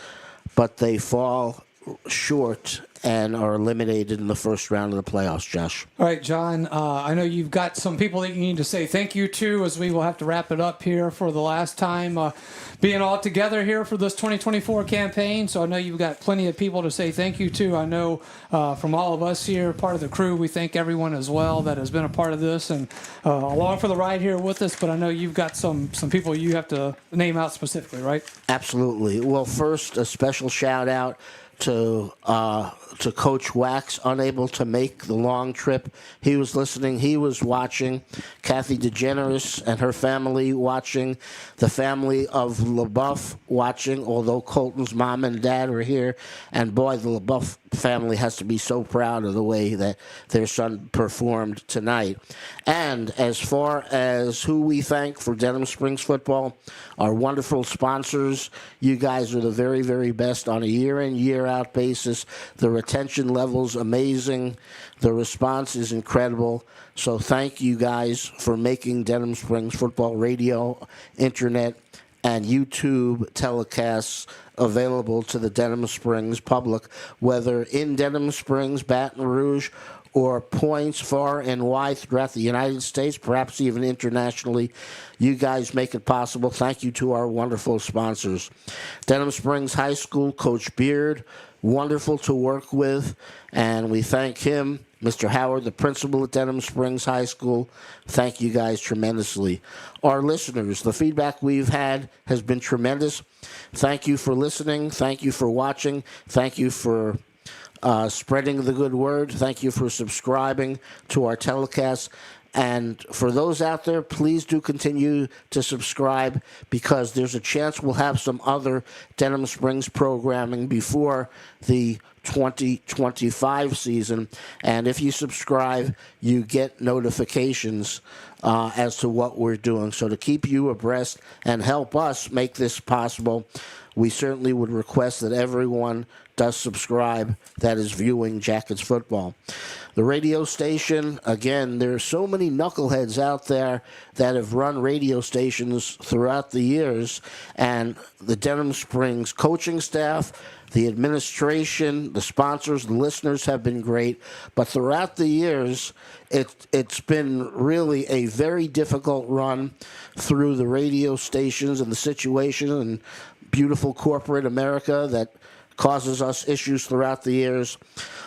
S23: but they fall short and are eliminated in the first round of the playoffs, Josh.
S2: All right, John, I know you've got some people that you need to say thank you to, as we will have to wrap it up here for the last time being all together here for this 2024 campaign. So I know you've got plenty of people to say thank you to. I know from all of us here, part of the crew, we thank everyone as well that has been a part of this and along for the ride here with us. But I know you've got some people you have to name out specifically, right?
S23: Absolutely. Well, first, a special shout out to Coach Wax, unable to make the long trip. He was listening. He was watching. Kathy DeGeneres and her family watching. The family of LaBeouf watching, although Colton's mom and dad were here. And boy, the LaBeouf family has to be so proud of the way that their son performed tonight. And as far as who we thank for Denham Springs football, our wonderful sponsors, you guys are the very, very best on a year-in, year-out basis. The retention level's amazing. The response is incredible. So thank you guys for making Denham Springs football radio, internet, and YouTube telecasts available to the Denham Springs public, whether in Denham Springs, Baton Rouge, or points far and wide throughout the United States, perhaps even internationally. You guys make it possible. Thank you to our wonderful sponsors. Denham Springs High School, Coach Beard, wonderful to work with, and we thank him. Mr. Howard, the principal at Denham Springs High School, thank you guys tremendously. Our listeners, the feedback we've had has been tremendous. Thank you for listening. Thank you for watching. Thank you for spreading the good word. Thank you for subscribing to our telecasts. And for those out there, please do continue to subscribe, because there's a chance we'll have some other Denham Springs programming before the 2025 season. And if you subscribe, you get notifications as to what we're doing. So to keep you abreast and help us make this possible, we certainly would request that everyone does subscribe that is viewing Jackets football. The radio station, again, there are so many knuckleheads out there that have run radio stations throughout the years, and the Denham Springs coaching staff, the administration, the sponsors, the listeners have been great. But throughout the years, it's been really a very difficult run through the radio stations and the situation and beautiful corporate America that causes us issues throughout the years.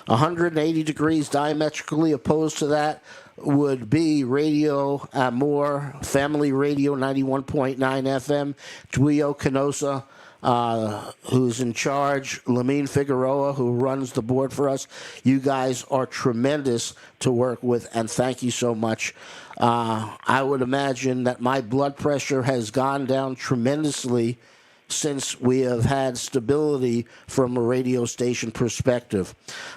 S23: 180 degrees diametrically opposed to that would be Radio Amor, Family Radio 91.9 FM, Duio Canosa, who's in charge, Lamine Figueroa, who runs the board for us. You guys are tremendous to work with, and thank you so much. I would imagine that my blood pressure has gone down tremendously since we have had stability from a radio station perspective.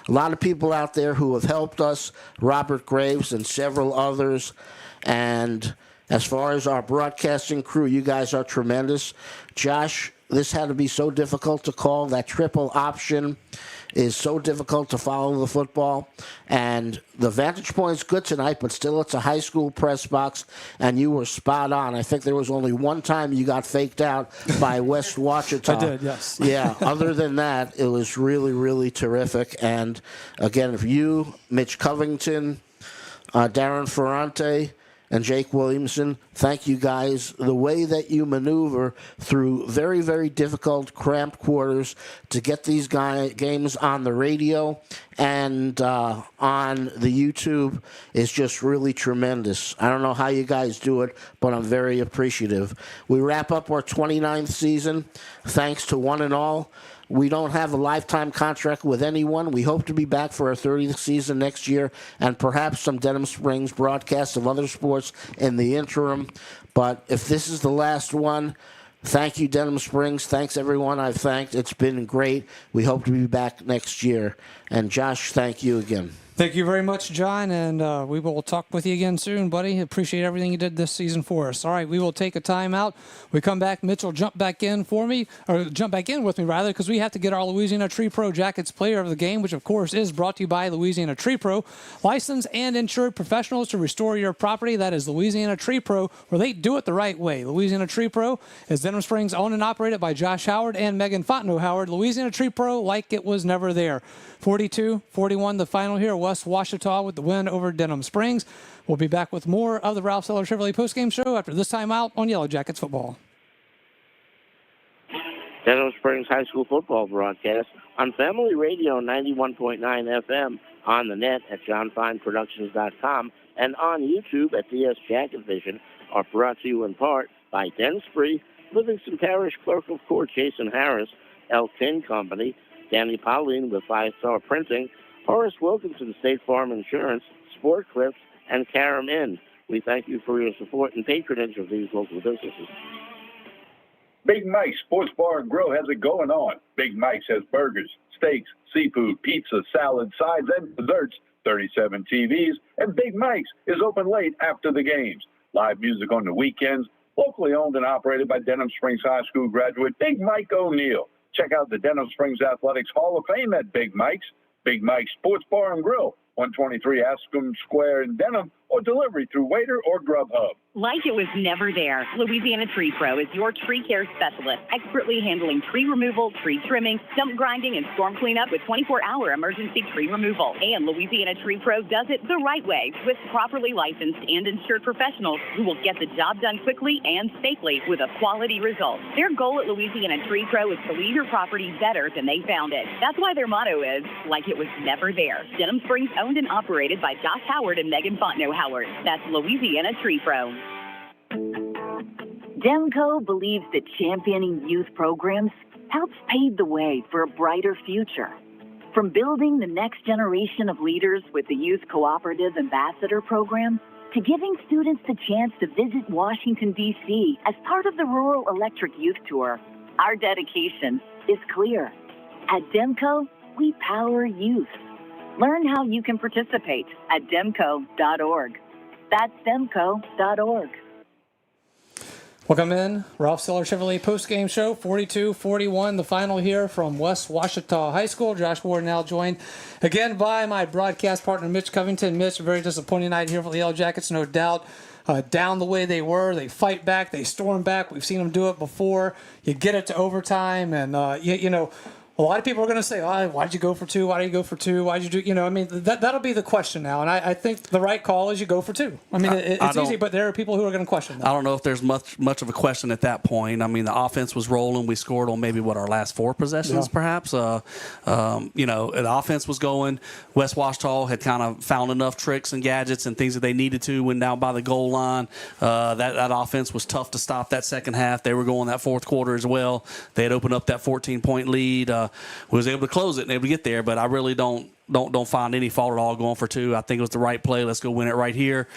S23: A lot of people out there who have helped us, Robert Graves and several others, and as far as our broadcasting crew, you guys are tremendous. Josh, this had to be so difficult to call. That triple option is so difficult to follow the football. And the vantage point is good tonight, but still it's a high school press box, and you were spot on. I think there was only one time you got faked out by West Ouachita.
S2: I did, yes.
S23: Yeah, other than that, it was really, really terrific. And again, if you, Mitch Covington, Darren Ferrante, and Jake Williamson, thank you guys. The way that you maneuver through very, very difficult, cramped quarters to get these games on the radio and on the YouTube is just really tremendous. I don't know how you guys do it, but I'm very appreciative. We wrap up our 29th season. Thanks to one and all. We don't have a lifetime contract with anyone. We hope to be back for our 30th season next year, and perhaps some Denham Springs broadcasts of other sports in the interim. But if this is the last one, thank you, Denham Springs. Thanks, everyone I've thanked. It's been great. We hope to be back next year. And Josh, thank you again.
S2: Thank you very much, John, and we will talk with you again soon, buddy. Appreciate everything you did this season for us. All right, we will take a timeout. We come back. Mitchell, jump back in with me, because we have to get our Louisiana Tree Pro Jackets player of the game, which, of course, is brought to you by Louisiana Tree Pro. Licensed and insured professionals to restore your property. That is Louisiana Tree Pro, where they do it the right way. Louisiana Tree Pro is Denham Springs owned and operated by Josh Howard and Megan Fontenot Howard. Louisiana Tree Pro, like it was never there. 42-41 the final here. West Ouachita with the win over Denham Springs. We'll be back with more of the Ralph Seller Chevrolet postgame show after this time out on Yellow Jackets football.
S6: Denham Springs High School football broadcast on Family Radio 91.9 FM, on the net at johnfineproductions.com, and on YouTube at DS Jacket Vision, are brought to you in part by Den Spree, Livingston Parish Clerk of Court Jason Harris, El Tin Company, Danny Pauline with 5 Star Printing, Horace Wilkinson State Farm Insurance, Sport Clips, and Karam Inn. We thank you for your support and patronage of these local businesses.
S5: Big Mike's Sports Bar and Grill has it going on. Big Mike's has burgers, steaks, seafood, pizza, salad, sides, and desserts, 37 TVs, and Big Mike's is open late after the games. Live music on the weekends, locally owned and operated by Denham Springs High School graduate Big Mike O'Neill. Check out the Denham Springs Athletics Hall of Fame at Big Mike's. Big Mike's Sports Bar and Grill, 123 Ascom Square in Denham, or delivery through Waiter or Grubhub.
S12: Like it was never there, Louisiana Tree Pro is your tree care specialist, expertly handling tree removal, tree trimming, stump grinding, and storm cleanup with 24-hour emergency tree removal. And Louisiana Tree Pro does it the right way with properly licensed and insured professionals who will get the job done quickly and safely with a quality result. Their goal at Louisiana Tree Pro is to leave your property better than they found it. That's why their motto is, like it was never there. Denham Springs owned and operated by Josh Howard and Megan Fontenot Howard. That's Louisiana Tree Pro.
S4: Demco believes that championing youth programs helps pave the way for a brighter future. From building the next generation of leaders with the Youth Cooperative Ambassador Program to giving students the chance to visit Washington, D.C. as part of the Rural Electric Youth Tour, our dedication is clear. At Demco, we power youth. Learn how you can participate at demco.org. That's demco.org.
S2: Welcome in. Ralph Seller Chevrolet postgame show, 42-41, the final here from West Ouachita High School. Josh Ward now joined again by my broadcast partner, Mitch Covington. Mitch, a very disappointing night here for the Yellow Jackets, no doubt. Down the way they were, they fight back, they storm back. We've seen them do it before. You get it to overtime, and, you know, a lot of people are going to say, oh, why'd you go for 2? Why did you go for 2? Why'd you do, you know, I mean, that'll be the question now. And I think the right call is you go for 2. I mean, it's easy, but there are people who are going to question that.
S7: I don't know if there's much of a question at that point. I mean, the offense was rolling. We scored on maybe, our last 4 possessions, perhaps. You know, the offense was going. West Ouachita had kind of found enough tricks and gadgets and things that they needed to when down by the goal line. That offense was tough to stop that second half. They were going that fourth quarter as well. They had opened up that 14-point lead. Was able to close it and able to get there, but I really don't find any fault at all going for 2. I think it was the right play. Let's go win it right here.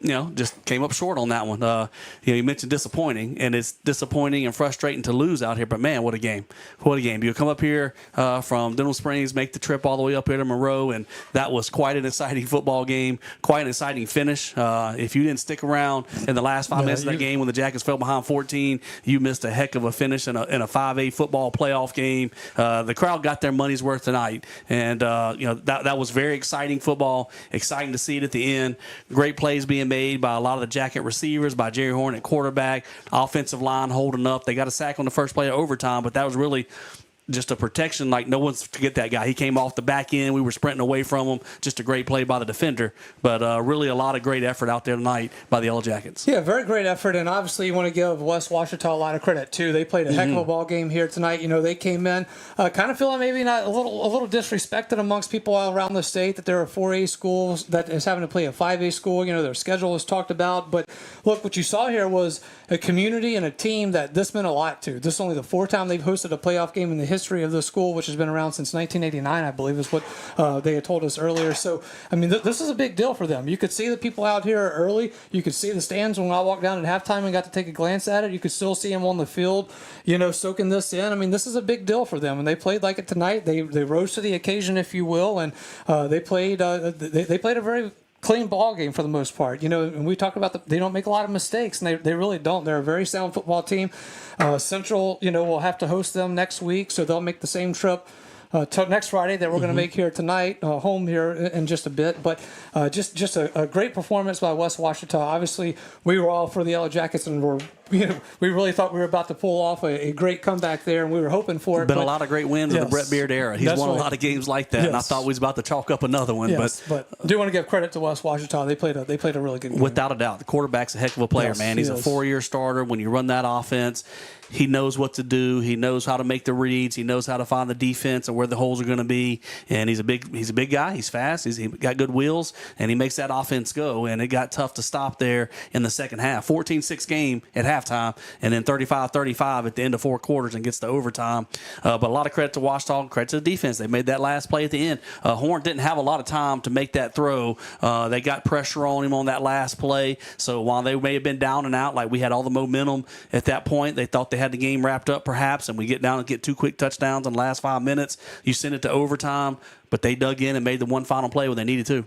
S7: You know, just came up short on that one. You know, you mentioned disappointing, and it's disappointing and frustrating to lose out here, but man, what a game. What a game. You come up here from Denham Springs, make the trip all the way up here to Monroe, and that was quite an exciting football game, quite an exciting finish. If you didn't stick around in the last 5 minutes of that game when the Jackets fell behind 14, you missed a heck of a finish in a 5A football playoff game. The crowd got their money's worth tonight, and you know, that was very exciting football, exciting to see it at the end. Great plays being made by a lot of the Jacket receivers, by Jerry Horn at quarterback, offensive line holding up. They got a sack on the first play of overtime, but that was really just a protection, like no one's to get that guy. He came off the back end. We were sprinting away from him. Just a great play by the defender. But really a lot of great effort out there tonight by the Yellow Jackets.
S2: Yeah, very great effort. And obviously you want to give West Ouachita a lot of credit, too. They played a heck of a ball game here tonight. You know, they came in kind of feeling maybe not a little disrespected amongst people all around the state that there are 4A schools that is having to play a 5A school. You know, their schedule is talked about. But look, what you saw here was a community and a team that this meant a lot to. This is only the 4th time they've hosted a playoff game in the history history of the school, which has been around since 1989, I believe, is what they had told us earlier. So, I mean, this is a big deal for them. You could see the people out here early. You could see the stands when I walked down at halftime and got to take a glance at it. You could still see them on the field, soaking this in. I mean, this is a big deal for them, and they played like it tonight. They rose to the occasion, if you will, and they played they played a very clean ball game for the most part. And we talk about they don't make a lot of mistakes, and they really don't. They're a very sound football team. Central, will have to host them next week, so they'll make the same trip next Friday that we're going to make here tonight, home here in just a bit. But just a great performance by West Ouachita. Obviously, we were all for the Yellow Jackets, and we really thought we were about to pull off a great comeback there, and we were hoping for it.
S7: Been a lot of great wins in the Brett Beard era. He's won a lot of games like that, and I thought we was about to chalk up another one.
S2: Yes, but I do want to give credit to West Ouachita. They played a really good game.
S7: Without a doubt. The quarterback's a heck of a player, man. He's a 4-year starter. When you run that offense, he knows what to do. He knows how to make the reads. He knows how to find the defense and where the holes are going to be. And he's a big guy. He's fast. He's got good wheels, and he makes that offense go. And it got tough to stop there in the second half. 14-6 game at halftime, and then 35-35 at the end of 4 quarters and gets to overtime. But a lot of credit to Ouachita, credit to the defense. They made that last play at the end. Horn didn't have a lot of time to make that throw. They got pressure on him on that last play. So while they may have been down and out, like we had all the momentum at that point, they thought they had the game wrapped up perhaps, and we get down and get 2 quick touchdowns in the last 5 minutes. You send it to overtime, but they dug in and made the one final play when they needed to.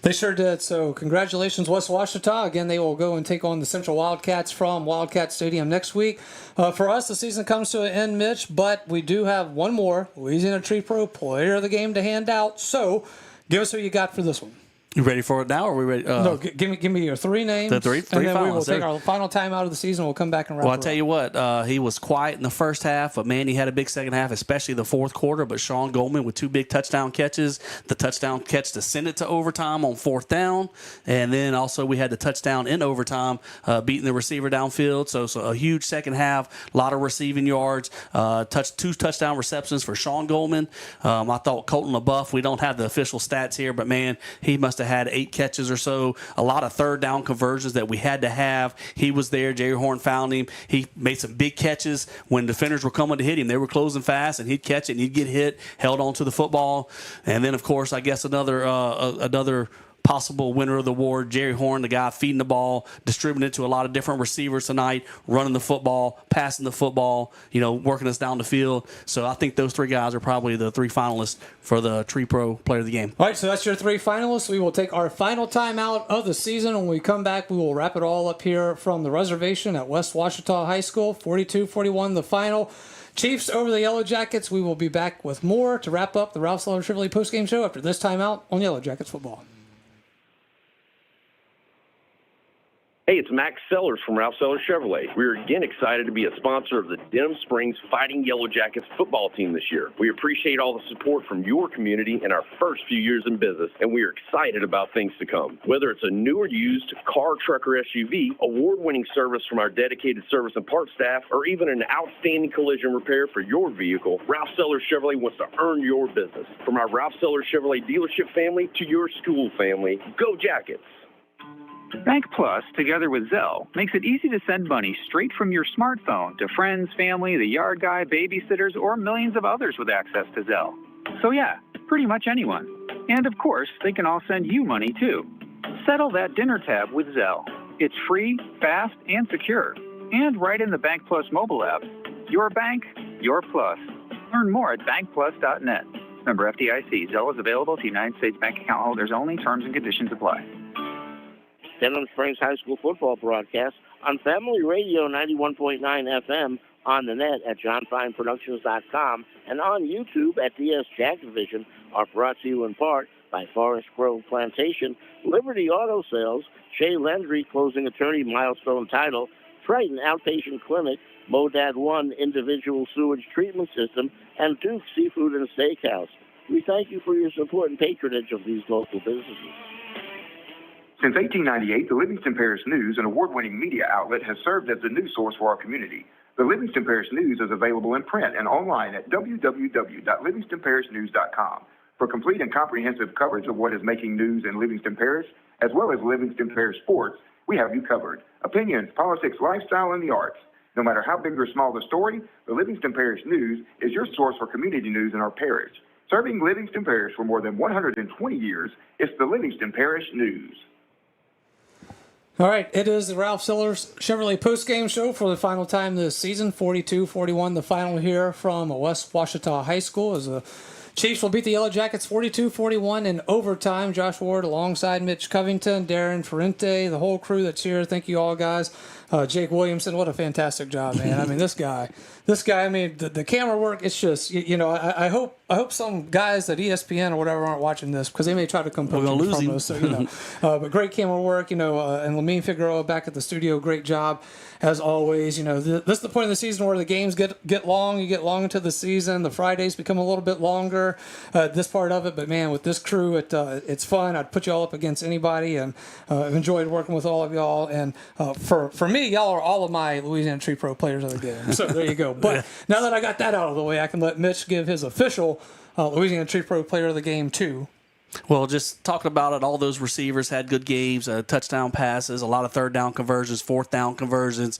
S2: They sure did. So congratulations, West Ouachita. Again, they will go and take on the Central Wildcats from Wildcat Stadium next week. For us, the season comes to an end, Mitch, but we do have one more Louisiana Tree Pro player of the game to hand out. So give us who you got for this one.
S7: You ready for it now, or are we ready?
S2: No, give me your 3 names.
S7: The three
S2: and then
S7: finalists.
S2: We will take our final time out of the season. We'll come back and wrap it up.
S7: Well, I'll tell you what, he was quiet in the first half, but, man, he had a big second half, especially the fourth quarter. But Sean Goldman with 2 big touchdown catches, the touchdown catch to send it to overtime on 4th down, and then also we had the touchdown in overtime, beating the receiver downfield. So a huge second half, a lot of receiving yards, 2 touchdown receptions for Sean Goldman. I thought Colton LaBeouf, we don't have the official stats here, but, man, he must have had 8 catches or so, a lot of 3rd down conversions that we had to have. He was there. Jerry Horn found him. He made some big catches when defenders were coming to hit him. They were closing fast, and he'd catch it, and he'd get hit, held on to the football. And then, of course, I guess another possible winner of the award, Jerry Horn, the guy feeding the ball, distributing it to a lot of different receivers tonight, running the football, passing the football, working us down the field. So I think those 3 guys are probably the 3 finalists for the Tree Pro Player of the Game.
S2: All right, so that's your 3 finalists. We will take our final time out of the season. When we come back, we will wrap it all up here from the reservation at West Ouachita High School. 42-41 the final. Chiefs over the Yellow Jackets. We will be back with more to wrap up the Ralph Sellers Chevrolet postgame show after this timeout on Yellow Jackets football.
S8: Hey, it's Max Sellers from Ralph Sellers Chevrolet. We're again excited to be a sponsor of the Denham Springs Fighting Yellow Jackets football team this year. We appreciate all the support from your community in our first few years in business, and we are excited about things to come. Whether it's a new or used car, truck, or SUV, award-winning service from our dedicated service and parts staff, or even an outstanding collision repair for your vehicle, Ralph Sellers Chevrolet wants to earn your business. From our Ralph Sellers Chevrolet dealership family to your school family, go Jackets!
S9: Bank Plus, together with Zelle, makes it easy to send money straight from your smartphone to friends, family, the yard guy, babysitters, or millions of others with access to Zelle. So yeah, pretty much anyone. And of course, they can all send you money too. Settle that dinner tab with Zelle. It's free, fast, and secure. And right in the Bank Plus mobile app. Your bank, your plus. Learn more at bankplus.net. Member FDIC. Zelle is available to United States bank account holders only. Terms and conditions apply.
S6: Denham Springs High School football broadcast on Family Radio 91.9 FM, on the net at johnfineproductions.com, and on YouTube at DS Jacket Vision are brought to you in part by Forest Grove Plantation, Liberty Auto Sales, Shea Landry Closing Attorney Milestone Title, Triton Outpatient Clinic, Modad 1 Individual Sewage Treatment System, and Duke Seafood and Steakhouse. We thank you for your support and patronage of these local businesses.
S16: Since 1898, the Livingston Parish News, an award-winning media outlet, has served as the news source for our community. The Livingston Parish News is available in print and online at www.livingstonparishnews.com. For complete and comprehensive coverage of what is making news in Livingston Parish, as well as Livingston Parish sports, we have you covered. Opinions, politics, lifestyle, and the arts. No matter how big or small the story, the Livingston Parish News is your source for community news in our parish. Serving Livingston Parish for more than 120 years, it's the Livingston Parish News.
S2: All right, it is the Ralph Sillers Chevrolet postgame show for the final time this season, 42-41, the final here from West Ouachita High School as the Chiefs will beat the Yellow Jackets 42-41 in overtime. Josh Ward alongside Mitch Covington, Darren Ferrente, the whole crew that's here. Thank you all, guys. Jake Williamson, what a fantastic job, man. I mean, this guy, I mean, the camera work, it's just, I hope some guys at ESPN or whatever aren't watching this because they may try to come poach him from us. So, but great camera work, and Lamine Figueroa back at the studio, great job as always. This is the point of the season where the games get long. You get long into the season. The Fridays become a little bit longer, this part of it. But, man, with this crew, it's fun. I'd put you all up against anybody, and I've enjoyed working with all of y'all. And for me, y'all are all of my Louisiana Tree Pro players of the game. So there you go. But now that I got that out of the way, I can let Mitch give his official Louisiana Tree Pro player of the game, too.
S7: Well, just talking about it, all those receivers had good games, touchdown passes, a lot of third down conversions, fourth down conversions.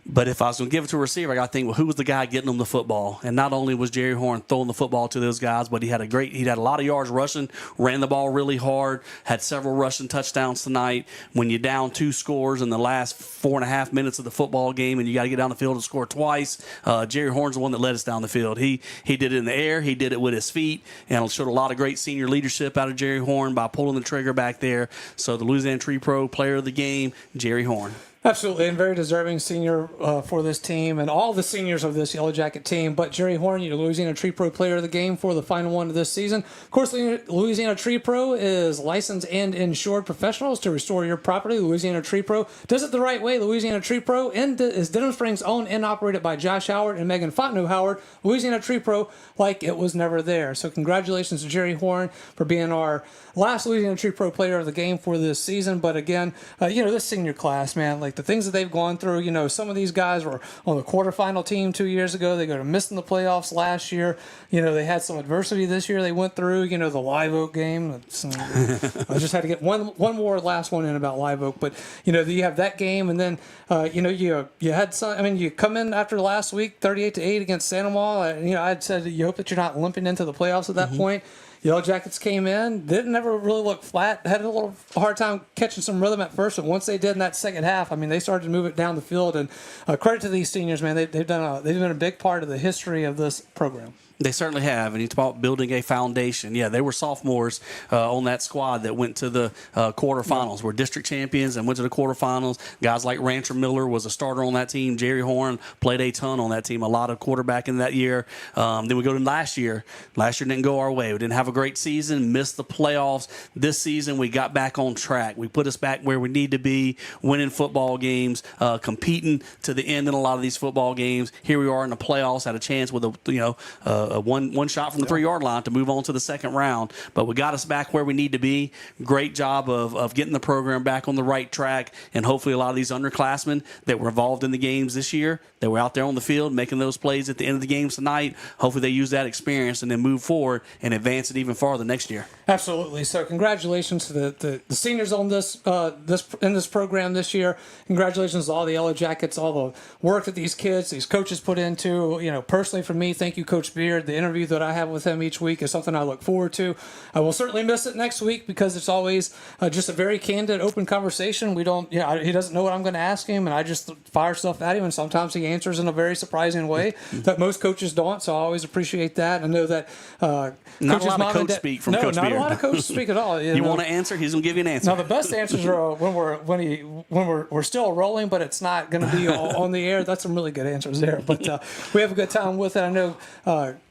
S7: But if I was going to give it to a receiver, I got to think, well, who was the guy getting them the football? And not only was Jerry Horn throwing the football to those guys, but he had a lot of yards rushing, ran the ball really hard, had several rushing touchdowns tonight. When you're down 2 scores in the last 4.5 minutes of the football game and you got to get down the field and score twice, Jerry Horn's the one that led us down the field. He did it in the air. He did it with his feet, and showed a lot of great senior leadership out of Jerry Horn by pulling the trigger back there. So the Louisiana Tree Pro player of the game, Jerry Horn.
S2: Absolutely, and very deserving senior for this team and all the seniors of this Yellow Jacket team. But Jerry Horn, your Louisiana Tree Pro player of the game for the final one of this season. Of course, Louisiana Tree Pro is licensed and insured professionals to restore your property. Louisiana Tree Pro does it the right way. Louisiana Tree Pro is Denham Springs owned and operated by Josh Howard and Megan Fontenot Howard. Louisiana Tree Pro, like it was never there. So congratulations to Jerry Horn for being our last Louisiana Tree Pro player of the game for this season. But again, this senior class, man, like the things that they've gone through, some of these guys were on the quarterfinal team 2 years ago. They go to missing the playoffs last year. They had some adversity this year they went through, the Live Oak game. I just had to get one more last one in about Live Oak. But, you have that game, and then, you had some, you come in after last week, 38-8 against Santa Maria. I'd said you hope that you're not limping into the playoffs at that point. Yellow Jackets came in, didn't ever really look flat, had a little hard time catching some rhythm at first, but once they did in that second half, they started to move it down the field. And credit to these seniors, man, they've been a big part of the history of this program.
S7: They certainly have, and you talk about building a foundation. Yeah, they were sophomores on that squad that went to the quarterfinals. Were district champions and went to the quarterfinals. Guys like Rancher Miller was a starter on that team. Jerry Horn played a ton on that team, a lot of quarterback in that year. Then we go to last year. Last year didn't go our way. We didn't have a great season, missed the playoffs. This season we got back on track. We put us back where we need to be, winning football games, competing to the end in a lot of these football games. Here we are in the playoffs, had a chance with one shot from the 3-yard line to move on to the second round. But we got us back where we need to be. Great job of getting the program back on the right track, and hopefully a lot of these underclassmen that were involved in the games this year, that were out there on the field making those plays at the end of the games tonight, hopefully they use that experience and then move forward and advance it even farther next year.
S2: Absolutely. So congratulations to the seniors on this program this year. Congratulations to all the Yellow Jackets, all the work that these coaches put into. Personally for me, thank you, Coach Beard. The interview that I have with him each week is something I look forward to. I will certainly miss it next week because it's always just a very candid, open conversation. He doesn't know what I'm going to ask him, and I just fire stuff at him, and sometimes he answers in a very surprising way that most coaches don't. So I always appreciate that. I know that
S7: not a lot of coach speak from Coach Beard.
S2: Not a lot of coaches speak at all.
S7: You want to answer? He's going to give you an answer.
S2: Now the best answers are when we're still rolling, but it's not going to be on the air. That's some really good answers there. But we have a good time with it. I know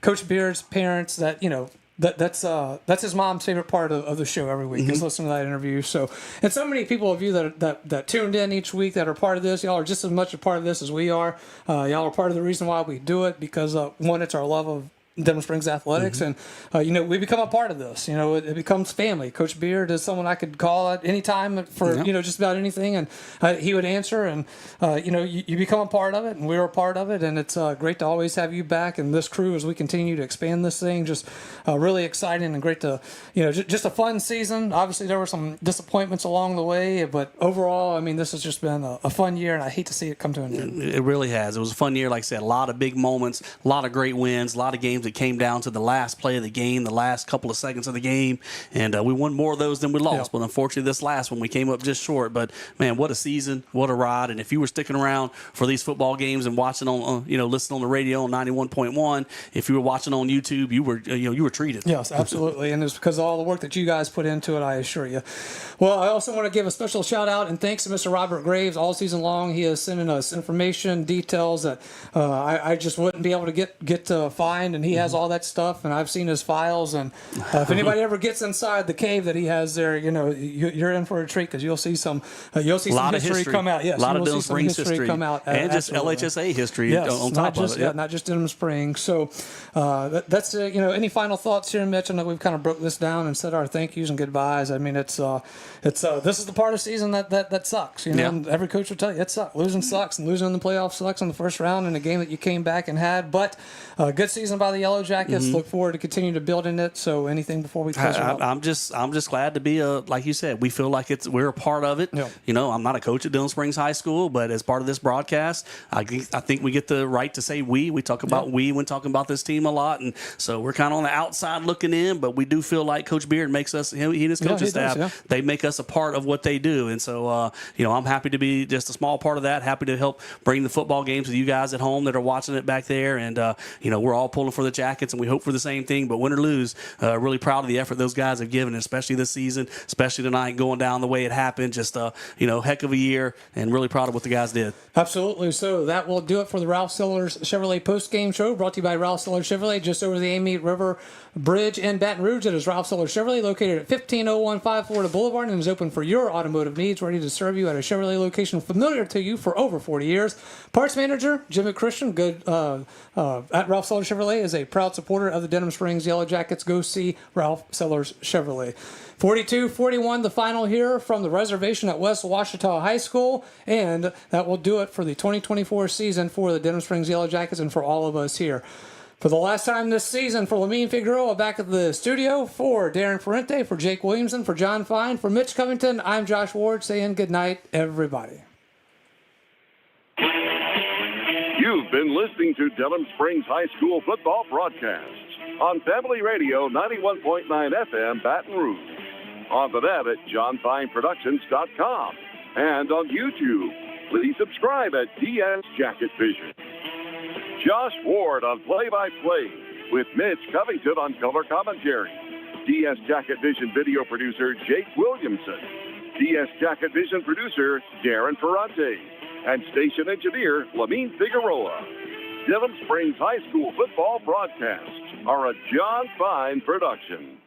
S2: Coach Beard's parents that's his mom's favorite part of the show every week is listening to that interview. So, and so many people of you that tuned in each week that are part of this, y'all are just as much a part of this as we are. Y'all are part of the reason why we do it because one, it's our love Denham Springs Athletics, and we become a part of this. It becomes family. Coach Beard is someone I could call at any time for just about anything, and he would answer. And you become a part of it, and we're a part of it, and it's great to always have you back and this crew as we continue to expand this thing. Just really exciting and great to just a fun season. Obviously, there were some disappointments along the way, but overall, I mean, this has just been a fun year, and I hate to see it come to an end.
S7: It really has. It was a fun year. Like I said, a lot of big moments, a lot of great wins, a lot of games that came down to the last play of the game, the last couple of seconds of the game, and we won more of those than we lost. But unfortunately, this last one, we came up just short. But, man, what a season, what a ride. And if you were sticking around for these football games and watching on, listening on the radio on 91.1, if you were watching on YouTube, you were treated.
S2: Yes, absolutely. And it's because of all the work that you guys put into it, I assure you. Well, I also want to give a special shout out and thanks to Mr. Robert Graves all season long. He is sending us information, details that I just wouldn't be able to get to find, and he has all that stuff, and I've seen his files. And if anybody ever gets inside the cave that he has there, you're in for a treat because you'll see some history come out. Yes,
S7: a lot of Denham Springs history
S2: come out,
S7: and just LHSA history on top of it.
S2: Yeah, not just Denham Springs. So that's any final thoughts here, Mitch? I know we've kind of broke this down and said our thank yous and goodbyes. I mean, this is the part of the season that sucks. And every coach will tell you it sucks. Losing sucks, and losing in the playoffs sucks in the first round in a game that you came back and had. But good season by the Yellow Jackets. Look forward to continuing to build in it. So anything before we close?
S7: I'm just glad to be like you said. We feel like we're a part of it.
S2: Yeah.
S7: I'm not a coach at Denham Springs High School, but as part of this broadcast, I think we get the right to say we. We talk about we when talking about this team a lot, and so we're kind of on the outside looking in. But we do feel like Coach Beard makes us. He and his coaching staff. They make us a part of what they do, and so I'm happy to be just a small part of that. Happy to help bring the football games to you guys at home that are watching it back there, and we're all pulling for the Jackets, and we hope for the same thing. But win or lose, really proud of the effort those guys have given, especially this season, especially tonight going down the way it happened. Just heck of a year, and really proud of what the guys did.
S2: Absolutely. So that will do it for the Ralph Sellers Chevrolet post-game show, brought to you by Ralph Sellers Chevrolet, just over the Amite River Bridge in Baton Rouge. It is Ralph Sellers Chevrolet, located at 15015 Florida Boulevard, and is open for your automotive needs, ready to serve you at a Chevrolet location familiar to you for over 40 years. Parts manager Jimmy Christian, good at Ralph Sellers Chevrolet, is a proud supporter of the Denham Springs Yellow Jackets. Go see Ralph Sellers Chevrolet. 42-41 the final here from the reservation at West Ouachita High School, and that will do it for the 2024 season for the Denham Springs Yellow Jackets and for all of us here. For the last time this season, for Lamine Figueroa back at the studio, for Darren Ferrente, for Jake Williamson, for John Fine, for Mitch Covington, I'm Josh Ward saying good night, everybody.
S1: You've been listening to Denham Springs High School football broadcasts on Family Radio 91.9 FM Baton Rouge, on the net at johnfineproductions.com, and on YouTube. Please subscribe at DS Jacket Vision. Josh Ward on play-by-play, with Mitch Covington on color commentary. DS Jacket Vision video producer Jake Williamson. DS Jacket Vision producer Darren Ferrante. And station engineer Lamine Figueroa. Denham Springs High School football broadcasts are a John Fine production.